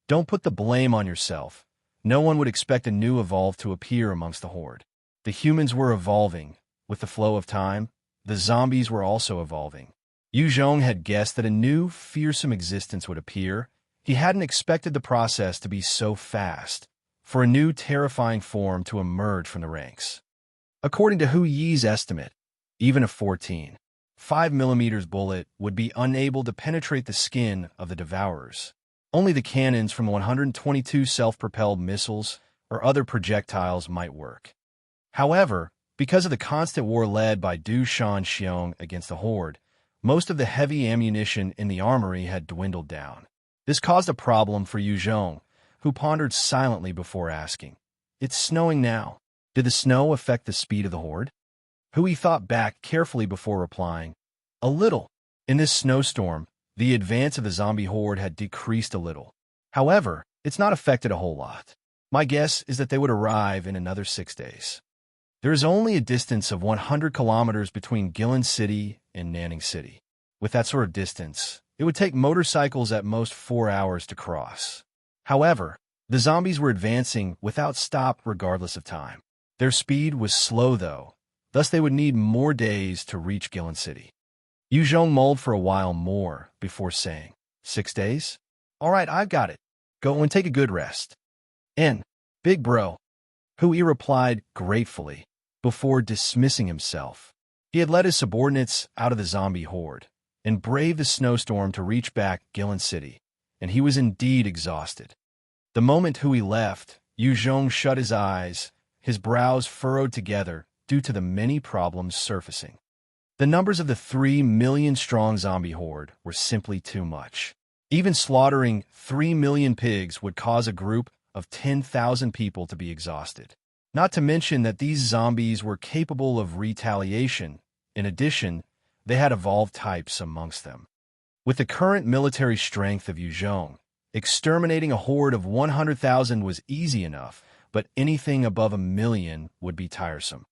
[SPEAKER 1] Don't put the blame on yourself. No one would expect a new evolve to appear amongst the Horde. The humans were evolving. With the flow of time, the zombies were also evolving. Yu Zhong had guessed that a new, fearsome existence would appear. He hadn't expected the process to be so fast, for a new, terrifying form to emerge from the ranks. According to Hu Yi's estimate, even a 14.5mm bullet would be unable to penetrate the skin of the Devourers. Only the cannons from 122 self-propelled missiles or other projectiles might work. However, because of the constant war led by Du Shanxiong against the Horde, most of the heavy ammunition in the armory had dwindled down. This caused a problem for Yu Zhong, who pondered silently before asking, "It's snowing now. Did the snow affect the speed of the Horde?" Hui thought back carefully before replying, "A little. In this snowstorm, the advance of the zombie horde had decreased a little. However, it's not affected a whole lot. My guess is that they would arrive in another 6 days." There is only a distance of 100 kilometers between Guillin City and Nanning City. With that sort of distance, it would take motorcycles at most 4 hours to cross. However, the zombies were advancing without stop regardless of time. Their speed was slow though, thus they would need more days to reach Guillin City. Yu Zhong mulled for a while more before saying, 6 days? All right, I've got it. Go and take a good rest. And, big bro, Hui replied gratefully before dismissing himself. He had led his subordinates out of the zombie horde and braved the snowstorm to reach back Guillin City, and he was indeed exhausted. The moment Hui left, Yu Zhong shut his eyes, his brows furrowed together due to the many problems surfacing. The numbers of the 3 million-strong zombie horde were simply too much. Even slaughtering 3 million pigs would cause a group of 10,000 people to be exhausted. Not to mention that these zombies were capable of retaliation. In addition, they had evolved types amongst them. With the current military strength of Yu Zhong, exterminating a horde of 100,000 was easy enough, but anything above 1 million would be tiresome.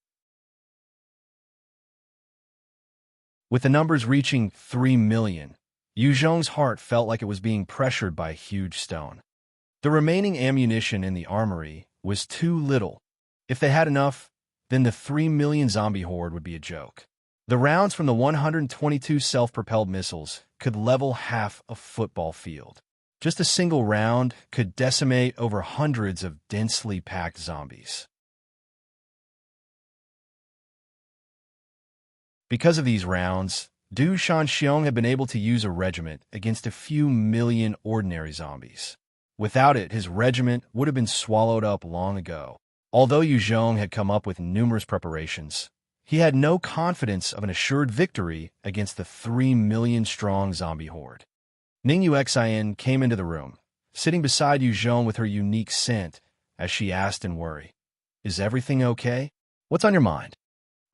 [SPEAKER 1] With the numbers reaching 3 million, Yu Zhong's heart felt like it was being pressured by a huge stone. The remaining ammunition in the armory was too little. If they had enough, then the 3 million zombie horde would be a joke. The rounds from the 122 self-propelled missiles could level half a football field. Just a single round could decimate over hundreds of densely packed zombies. Because of these rounds, Du Shanxiong had been able to use a regiment against a few million ordinary zombies. Without it, his regiment would have been swallowed up long ago. Although Yu Zhong had come up with numerous preparations, he had no confidence of an assured victory against the 3 million-strong zombie horde. Ningyu Xin came into the room, sitting beside Yu Zhong with her unique scent, as she asked in worry, "Is everything okay? What's on your mind?"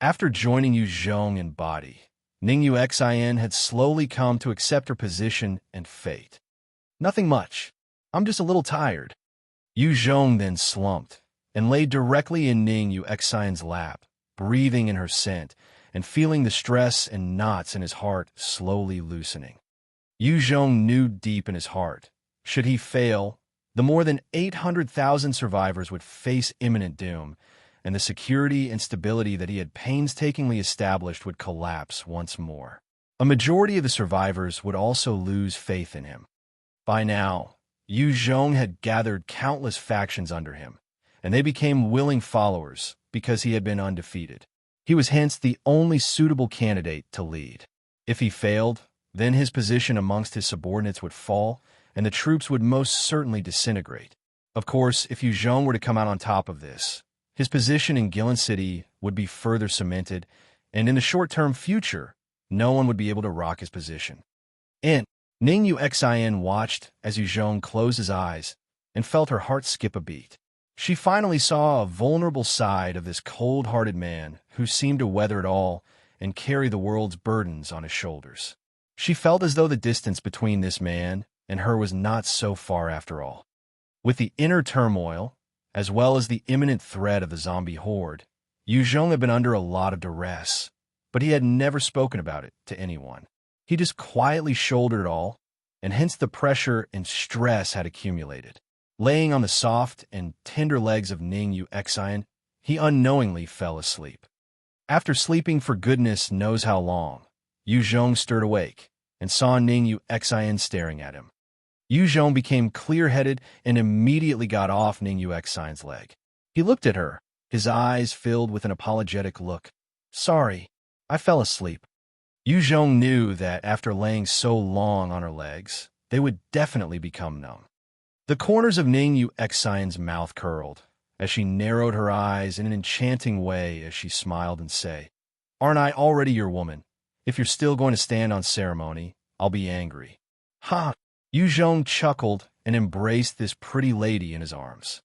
[SPEAKER 1] After joining Yu Zhong in body, Ningyu Xin had slowly come to accept her position and fate. "Nothing much. I'm just a little tired." Yu Zhong then slumped and lay directly in Ningyu Xin's lap, breathing in her scent and feeling the stress and knots in his heart slowly loosening. Yu Zhong knew deep in his heart, should he fail, the more than 800,000 survivors would face imminent doom, and the security and stability that he had painstakingly established would collapse once more. A majority of the survivors would also lose faith in him. By now, Yu Zhong had gathered countless factions under him, and they became willing followers because he had been undefeated. He was hence the only suitable candidate to lead. If he failed, then his position amongst his subordinates would fall, and the troops would most certainly disintegrate. Of course, if Yu Zhong were to come out on top of this, his position in Guillin City would be further cemented, and in the short-term future, no one would be able to rock his position. And Ningyu Xin watched as Yu Zhong closed his eyes and felt her heart skip a beat. She finally saw a vulnerable side of this cold-hearted man who seemed to weather it all and carry the world's burdens on his shoulders. She felt as though the distance between this man and her was not so far after all. With the inner turmoil, as well as the imminent threat of the zombie horde, Yu Zhong had been under a lot of duress, but he had never spoken about it to anyone. He just quietly shouldered it all, and hence the pressure and stress had accumulated. Laying on the soft and tender legs of Ning Yu Xian, he unknowingly fell asleep. After sleeping for goodness knows how long, Yu Zhong stirred awake and saw Ning Yu Xian staring at him. Yu Zhong became clear-headed and immediately got off Ning Yu Xian's leg. He looked at her, his eyes filled with an apologetic look. "Sorry, I fell asleep." Yu Zhong knew that after laying so long on her legs, they would definitely become numb. The corners of Ning Yu Xian's mouth curled, as she narrowed her eyes in an enchanting way as she smiled and said, "Aren't I already your woman? If you're still going to stand on ceremony, I'll be angry." "Ha!" Yu Zhong chuckled and embraced this pretty lady in his arms.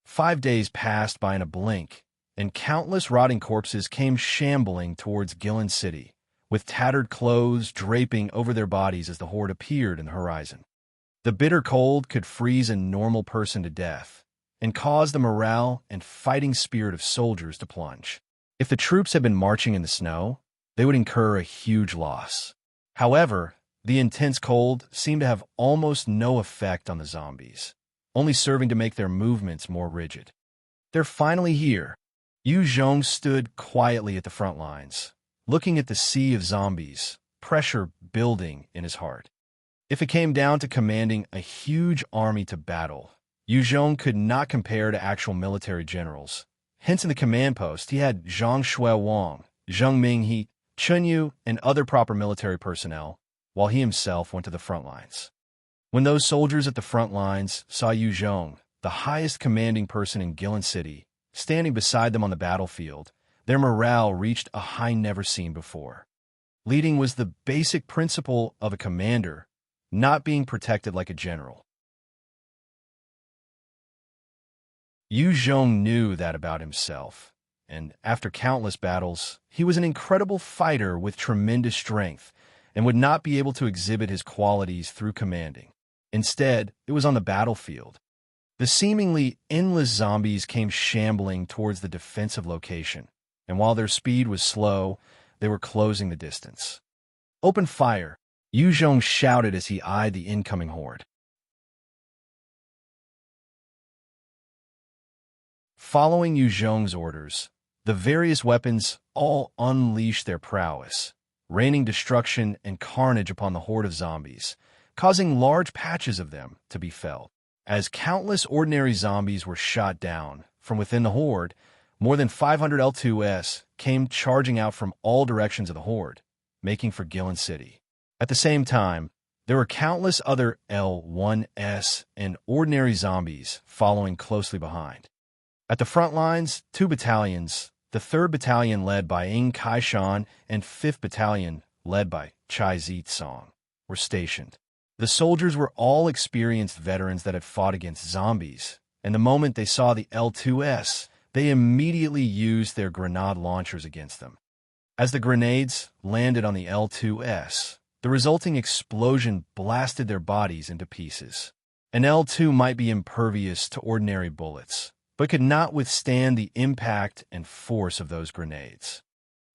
[SPEAKER 1] 5 days passed by in a blink, and countless rotting corpses came shambling towards Guillin City, with tattered clothes draping over their bodies as the horde appeared in the horizon. The bitter cold could freeze a normal person to death and cause the morale and fighting spirit of soldiers to plunge. If the troops had been marching in the snow, they would incur a huge loss. However, the intense cold seemed to have almost no effect on the zombies, only serving to make their movements more rigid. "They're finally here." Yu Zhong stood quietly at the front lines, looking at the sea of zombies, pressure building in his heart. If it came down to commanding a huge army to battle, Yu Zhong could not compare to actual military generals. Hence in the command post, he had Zhang Shui Wang, Zheng Minghe, Chun Yu, and other proper military personnel, while he himself went to the front lines. When those soldiers at the front lines saw Yu Zhong, the highest commanding person in Guillin City, standing beside them on the battlefield, their morale reached a high never seen before. Leading was the basic principle of a commander, not being protected like a general. Yu Zhong knew that about himself, and after countless battles, he was an incredible fighter with tremendous strength and would not be able to exhibit his qualities through commanding. Instead, it was on the battlefield. The seemingly endless zombies came shambling towards the defensive location, and while their speed was slow, they were closing the distance. "Open fire!" Yu Zhong shouted as he eyed the incoming horde. Following Yu Zhong's orders, the various weapons all unleashed their prowess, raining destruction and carnage upon the horde of zombies, causing large patches of them to be felled. As countless ordinary zombies were shot down from within the horde, more than 500 L2S came charging out from all directions of the horde, making for Guillin City. At the same time, there were countless other L1S and ordinary zombies following closely behind. At the front lines, 2 battalions, the 3rd Battalion led by Ing Kaishan and 5th Battalion led by Zi Cang, were stationed. The soldiers were all experienced veterans that had fought against zombies, and the moment they saw the L2S, they immediately used their grenade launchers against them. As the grenades landed on the L2S, the resulting explosion blasted their bodies into pieces. An L2 might be impervious to ordinary bullets, but could not withstand the impact and force of those grenades.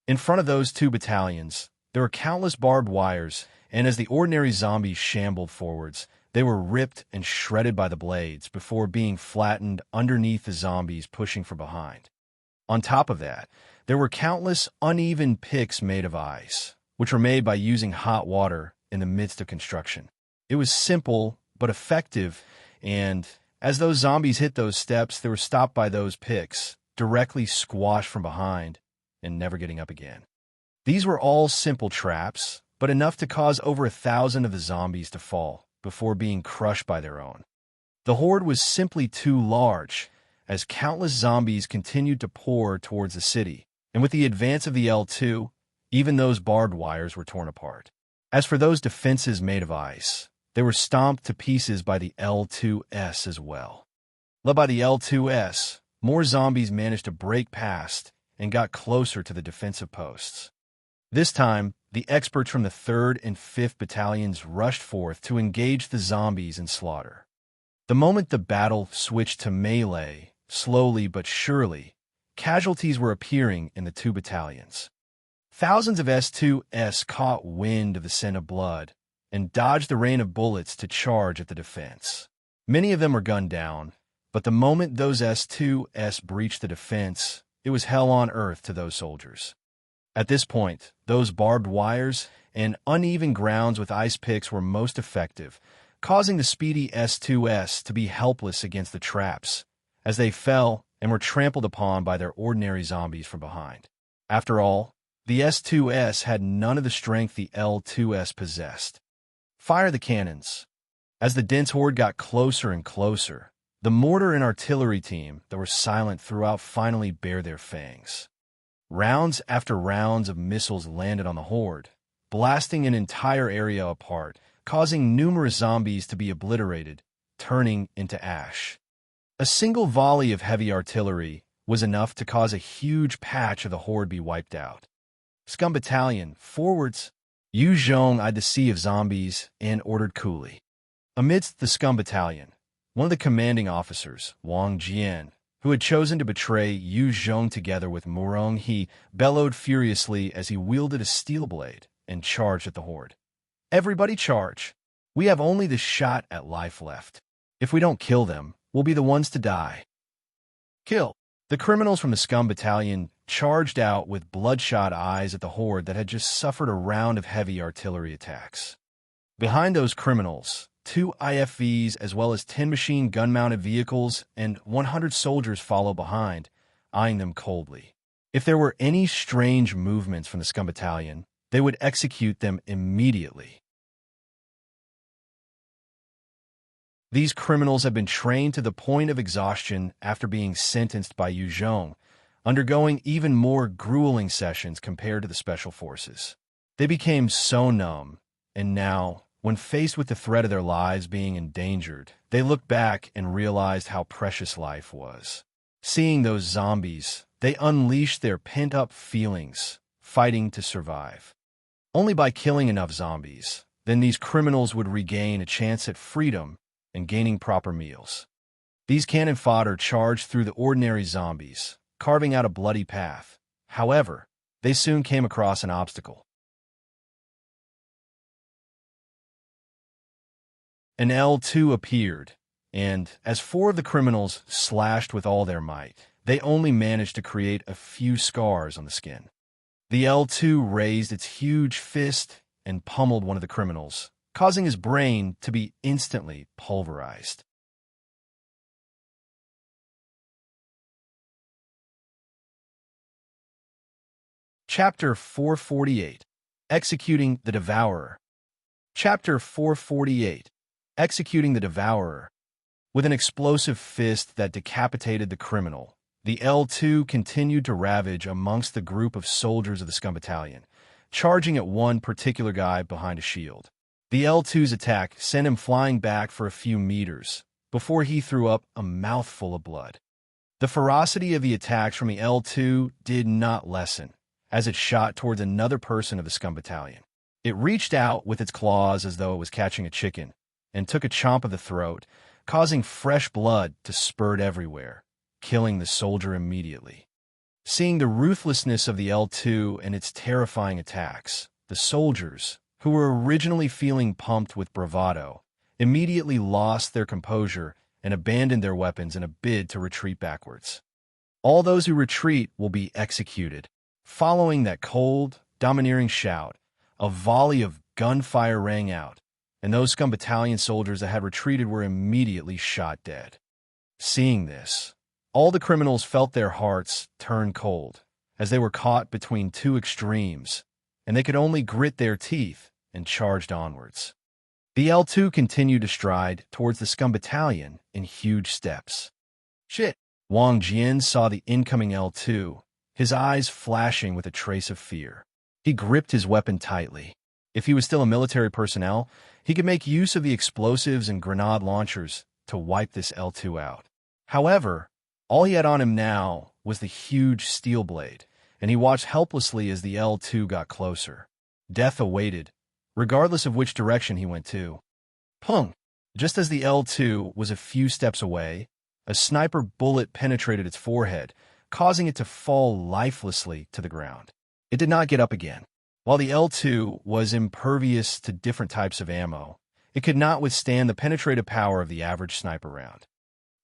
[SPEAKER 1] In front of those 2 battalions, there were countless barbed wires, and as the ordinary zombies shambled forwards, they were ripped and shredded by the blades before being flattened underneath the zombies pushing from behind. On top of that, there were countless uneven picks made of ice, which were made by using hot water in the midst of construction. It was simple but effective, and as those zombies hit those steps, they were stopped by those picks, directly squashed from behind, and never getting up again. These were all simple traps, but enough to cause over 1,000 of the zombies to fall before being crushed by their own. The horde was simply too large, as countless zombies continued to pour towards the city, and with the advance of the L2, even those barbed wires were torn apart. As for those defenses made of ice, they were stomped to pieces by the L2S as well. Led by the L2S, more zombies managed to break past and got closer to the defensive posts. This time, the experts from the 3rd and 5th Battalions rushed forth to engage the zombies and slaughter. The moment the battle switched to melee, slowly but surely, casualties were appearing in the 2 battalions. Thousands of S2S caught wind of the scent of blood and dodged the rain of bullets to charge at the defense. Many of them were gunned down, but the moment those S2S breached the defense, it was hell on earth to those soldiers. At this point, those barbed wires and uneven grounds with ice picks were most effective, causing the speedy S2S to be helpless against the traps, as they fell and were trampled upon by their ordinary zombies from behind. After all, the S2S had none of the strength the L2S possessed. Fire the cannons. As the dense horde got closer and closer, the mortar and artillery team that were silent throughout finally bared their fangs. Rounds after rounds of missiles landed on the horde, blasting an entire area apart, causing numerous zombies to be obliterated, turning into ash. A single volley of heavy artillery was enough to cause a huge patch of the horde be wiped out. Scum Battalion, forwards! Yu Zhong eyed the sea of zombies and ordered coolly. Amidst the Scum Battalion, one of the commanding officers, Wang Jian, who had chosen to betray Yu Zhong together with Murong He, bellowed furiously as he wielded a steel blade and charged at the horde. Everybody charge! We have only this shot at life left. If we don't kill them, we'll be the ones to die. Kill! The criminals from the Scum Battalion charged out with bloodshot eyes at the horde that had just suffered a round of heavy artillery attacks. Behind those criminals, 2 IFVs as well as 10 machine gun-mounted vehicles and 100 soldiers follow behind, eyeing them coldly. If there were any strange movements from the Scum Battalion, they would execute them immediately. These criminals have been trained to the point of exhaustion after being sentenced by Yu Zhong, undergoing even more grueling sessions compared to the Special Forces. They became so numb, and now, when faced with the threat of their lives being endangered, they looked back and realized how precious life was. Seeing those zombies, they unleashed their pent-up feelings, fighting to survive. Only by killing enough zombies, then these criminals would regain a chance at freedom and gaining proper meals. These cannon fodder charged through the ordinary zombies, carving out a bloody path. However, they soon came across an obstacle. An L2 appeared, and as 4 of the criminals slashed with all their might, they only managed to create a few scars on the skin. The L2 raised its huge fist and pummeled one of the criminals, causing his brain to be instantly pulverized. Chapter 448, Executing the Devourer. Chapter 448, Executing the Devourer. With an explosive fist that decapitated the criminal, the L2 continued to ravage amongst the group of soldiers of the Scum Battalion, charging at one particular guy behind a shield. The L2's attack sent him flying back for a few meters before he threw up a mouthful of blood. The ferocity of the attacks from the L2 did not lessen as it shot towards another person of the Scum Battalion. It reached out with its claws as though it was catching a chicken and took a chomp of the throat, causing fresh blood to spurt everywhere, killing the soldier immediately. Seeing the ruthlessness of the L2 and its terrifying attacks, the soldiers, who were originally feeling pumped with bravado, immediately lost their composure and abandoned their weapons in a bid to retreat backwards. All those who retreat will be executed. Following that cold, domineering shout, a volley of gunfire rang out, and those Scum Battalion soldiers that had retreated were immediately shot dead. Seeing this, all the criminals felt their hearts turn cold, as they were caught between 2 extremes, and they could only grit their teeth and charged onwards. The L2 continued to stride towards the Scum Battalion in huge steps. Shit! Wang Jian saw the incoming L2, his eyes flashing with a trace of fear. He gripped his weapon tightly. If he was still a military personnel, he could make use of the explosives and grenade launchers to wipe this L2 out. However, all he had on him now was the huge steel blade, and he watched helplessly as the L2 got closer. Death awaited, regardless of which direction he went to. Pung! Just as the L2 was a few steps away, a sniper bullet penetrated its forehead, causing it to fall lifelessly to the ground. It did not get up again. While the L2 was impervious to different types of ammo, it could not withstand the penetrative power of the average sniper round.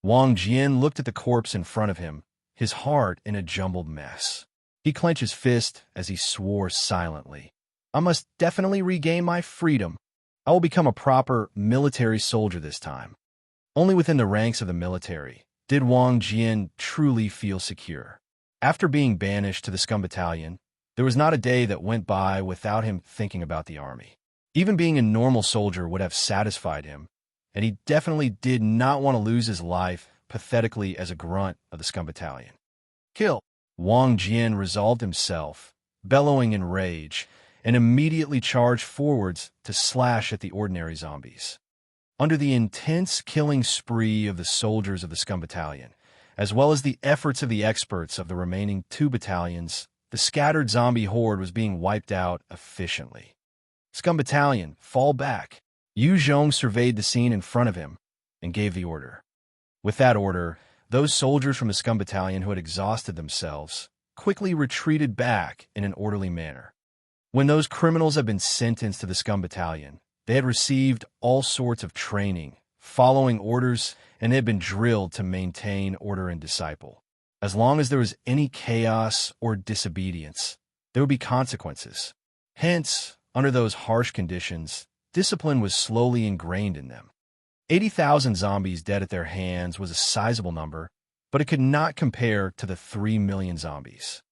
[SPEAKER 1] Wang Jian looked at the corpse in front of him, his heart in a jumbled mess. He clenched his fist as he swore silently. I must definitely regain my freedom. I will become a proper military soldier this time. Only within the ranks of the military did Wang Jian truly feel secure. After being banished to the Scum Battalion, there was not a day that went by without him thinking about the army. Even being a normal soldier would have satisfied him, and he definitely did not want to lose his life pathetically as a grunt of the Scum Battalion. Kill! Wang Jian resolved himself, bellowing in rage, and immediately charged forwards to slash at the ordinary zombies. Under the intense killing spree of the soldiers of the Scum Battalion, as well as the efforts of the experts of the remaining 2 battalions, the scattered zombie horde was being wiped out efficiently. Scum Battalion, fall back! Yu Zhong surveyed the scene in front of him and gave the order. With that order, those soldiers from the Scum Battalion who had exhausted themselves quickly retreated back in an orderly manner. When those criminals had been sentenced to the Scum Battalion, they had received all sorts of training, following orders, and they had been drilled to maintain order and disciple. As long as there was any chaos or disobedience, there would be consequences. Hence, under those harsh conditions, discipline was slowly ingrained in them. 80,000 zombies dead at their hands was a sizable number, but it could not compare to the 3 million zombies.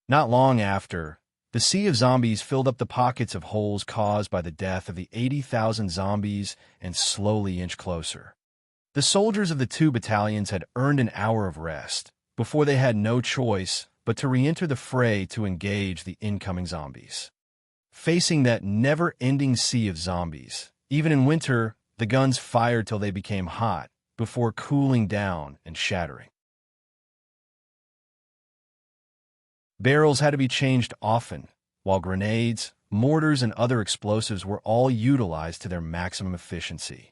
[SPEAKER 1] Not long after, the sea of zombies filled up the pockets of holes caused by the death of the 80,000 zombies and slowly inched closer. The soldiers of the 2 battalions had earned an hour of rest before they had no choice but to re-enter the fray to engage the incoming zombies. Facing that never-ending sea of zombies, even in winter, the guns fired till they became hot before cooling down and shattering. Barrels had to be changed often, while grenades, mortars, and other explosives were all utilized to their maximum efficiency.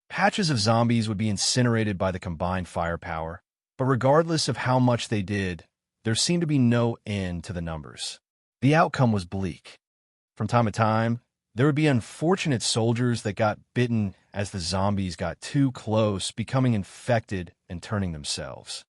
[SPEAKER 1] Patches of zombies would be incinerated by the combined firepower, but regardless of how much they did, there seemed to be no end to the numbers. The outcome was bleak. From time to time, there would be unfortunate soldiers that got bitten as the zombies got too close, becoming infected and turning themselves.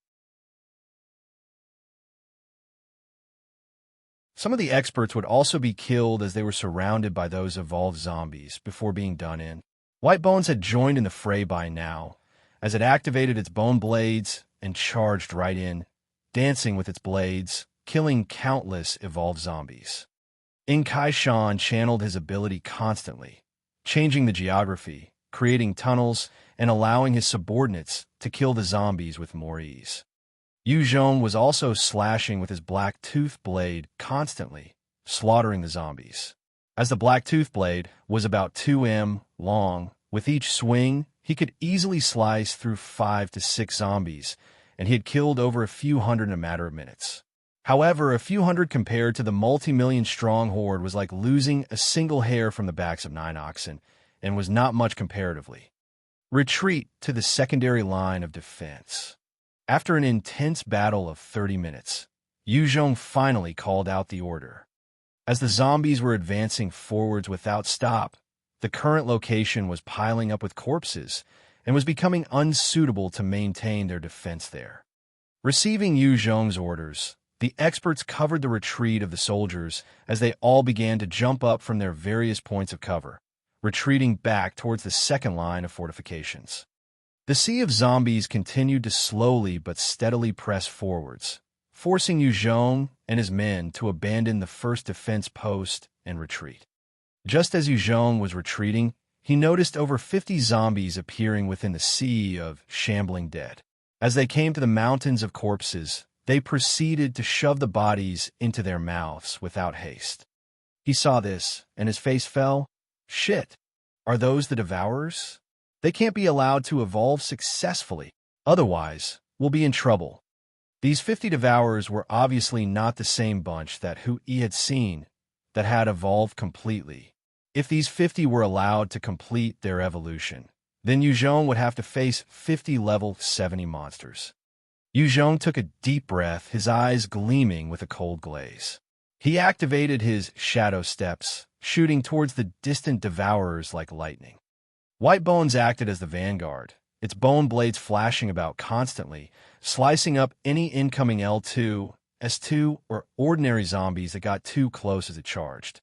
[SPEAKER 1] Some of the experts would also be killed as they were surrounded by those evolved zombies before being done in. White Bones had joined in the fray by now, as it activated its bone blades and charged right in, dancing with its blades, killing countless evolved zombies. In Kaishan channeled his ability constantly, changing the geography, creating tunnels, and allowing his subordinates to kill the zombies with more ease. Yu Zhong was also slashing with his black tooth blade constantly, slaughtering the zombies. As the black tooth blade was about 2 m long, with each swing, he could easily slice through 5 to 6 zombies, and he had killed over a few hundred in a matter of minutes. However, a few hundred compared to the multi-million-strong horde was like losing a single hair from the backs of 9 oxen, and was not much comparatively. Retreat to the secondary line of defense. After an intense battle of 30 minutes, Yu Zhong finally called out the order. As the zombies were advancing forwards without stop, the current location was piling up with corpses and was becoming unsuitable to maintain their defense there. Receiving Yu Zhong's orders, the experts covered the retreat of the soldiers as they all began to jump up from their various points of cover, retreating back towards the second line of fortifications. The sea of zombies continued to slowly but steadily press forwards, forcing Yu Zhong and his men to abandon the first defense post and retreat. Just as Yu Zhong was retreating, he noticed over 50 zombies appearing within the sea of shambling dead. As they came to the mountains of corpses, they proceeded to shove the bodies into their mouths without haste. He saw this, and his face fell. Shit! Are those the Devourers? They can't be allowed to evolve successfully. Otherwise, we'll be in trouble. These 50 Devourers were obviously not the same bunch that He had seen that had evolved completely. If these 50 were allowed to complete their evolution, then Yu Zhong would have to face 50 level 70 monsters. Yu Zhong took a deep breath, his eyes gleaming with a cold glaze. He activated his shadow steps, shooting towards the distant Devourers like lightning. White Bones acted as the vanguard, its bone blades flashing about constantly, slicing up any incoming L2, S2, or ordinary zombies that got too close as it charged.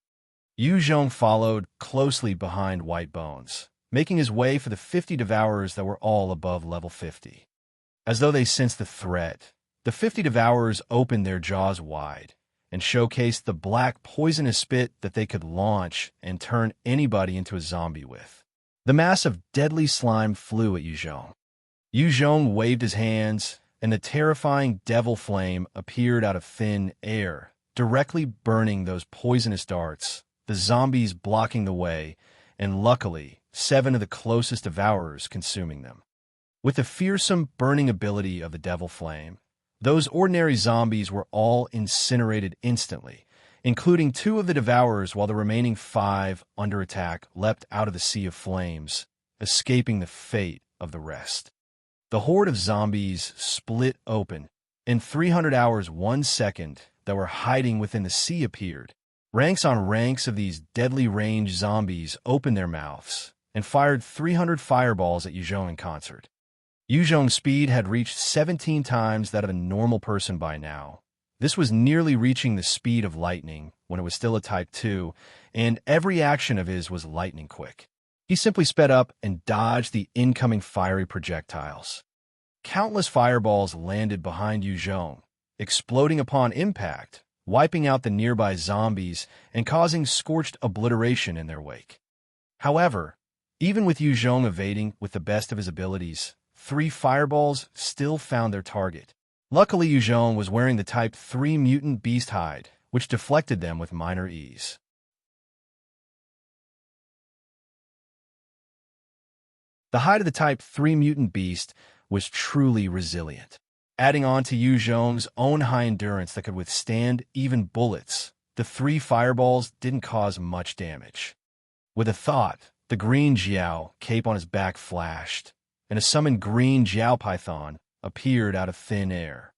[SPEAKER 1] Yu Zhong followed closely behind White Bones, making his way for the 50 Devourers that were all above level 50. As though they sensed the threat, the 50 Devourers opened their jaws wide and showcased the black poisonous spit that they could launch and turn anybody into a zombie with. The mass of deadly slime flew at Yu Zhong. Yu Zhong waved his hands, and the terrifying devil flame appeared out of thin air, directly burning those poisonous darts, the zombies blocking the way, and luckily, 7 of the closest Devourers consuming them. With the fearsome burning ability of the devil flame, those ordinary zombies were all incinerated instantly, including 2 of the Devourers, while the remaining 5 under attack leapt out of the sea of flames, escaping the fate of the rest. The horde of zombies split open. In 300 hours 1 second that were hiding within the sea appeared. Ranks on ranks of these deadly ranged zombies opened their mouths and fired 300 fireballs at Yu Zhong in concert. Yu Zhong's speed had reached 17 times that of a normal person by now. This was nearly reaching the speed of lightning when it was still a Type 2, and every action of his was lightning quick. He simply sped up and dodged the incoming fiery projectiles. Countless fireballs landed behind Yu Zhong, exploding upon impact, wiping out the nearby zombies and causing scorched obliteration in their wake. However, even with Yu Zhong evading with the best of his abilities, 3 fireballs still found their target. Luckily, Yu Zhong was wearing the Type 3 mutant beast hide, which deflected them with minor ease. The hide of the Type 3 mutant beast was truly resilient. Adding on to Yu Zhong's own high endurance that could withstand even bullets, the 3 fireballs didn't cause much damage. With a thought, the green Jiao cape on his back flashed, and a summoned green Jiao Python appeared out of thin air.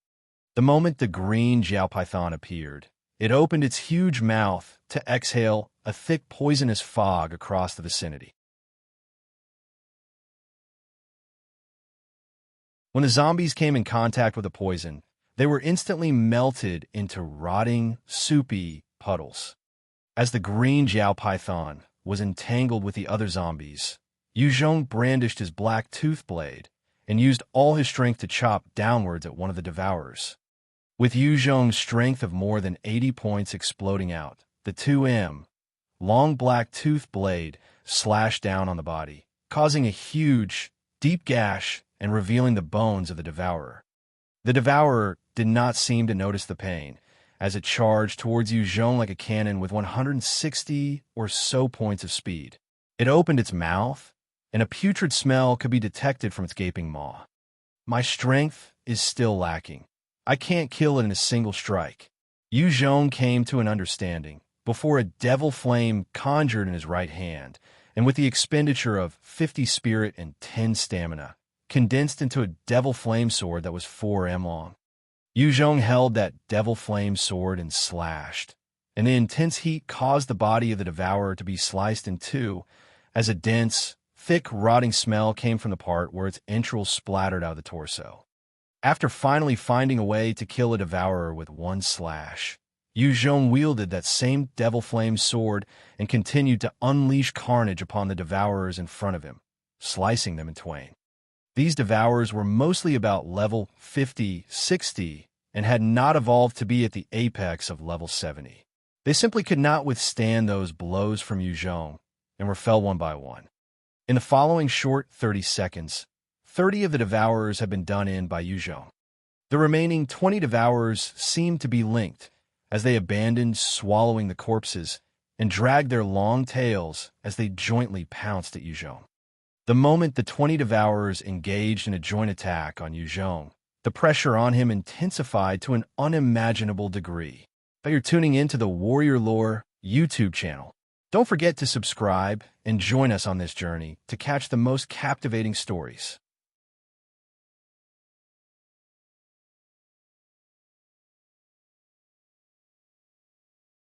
[SPEAKER 1] The moment the green Jiao Python appeared, it opened its huge mouth to exhale a thick poisonous fog across the vicinity. When the zombies came in contact with the poison, they were instantly melted into rotting, soupy puddles. As the green Jiao Python was entangled with the other zombies, Yu Zhong brandished his black tooth blade and used all his strength to chop downwards at one of the Devourers. With Yu Zhong's strength of more than 80 points exploding out, the 2M, long black tooth blade slashed down on the body, causing a huge, deep gash and revealing the bones of the Devourer. The Devourer did not seem to notice the pain, as it charged towards Yu Zhong like a cannon with 160 or so points of speed. It opened its mouth, and a putrid smell could be detected from its gaping maw. My strength is still lacking. I can't kill it in a single strike. Yu Zhong came to an understanding before a devil flame conjured in his right hand, and with the expenditure of 50 spirit and 10 stamina, condensed into a devil flame sword that was 4M long. Yu Zhong held that devil flame sword and slashed, and the intense heat caused the body of the Devourer to be sliced in 2, as a dense, thick, rotting smell came from the part where its entrails splattered out of the torso. After finally finding a way to kill a Devourer with 1 slash, Yu Zhong wielded that same devil flame sword and continued to unleash carnage upon the Devourers in front of him, slicing them in twain. These Devourers were mostly about level 50, 60, and had not evolved to be at the apex of level 70. They simply could not withstand those blows from Yu Zhong, and were fell one by one. In the following short 30 seconds, 30 of the Devourers had been done in by Yu Zhong. The remaining 20 Devourers seemed to be linked, as they abandoned swallowing the corpses and dragged their long tails as they jointly pounced at Yu Zhong. The moment the 20 Devourers engaged in a joint attack on Yu Zhong, The pressure on him intensified to an unimaginable degree. But you're tuning in to the Warrior Lore YouTube channel. Don't forget to subscribe and join us on this journey to catch the most captivating stories.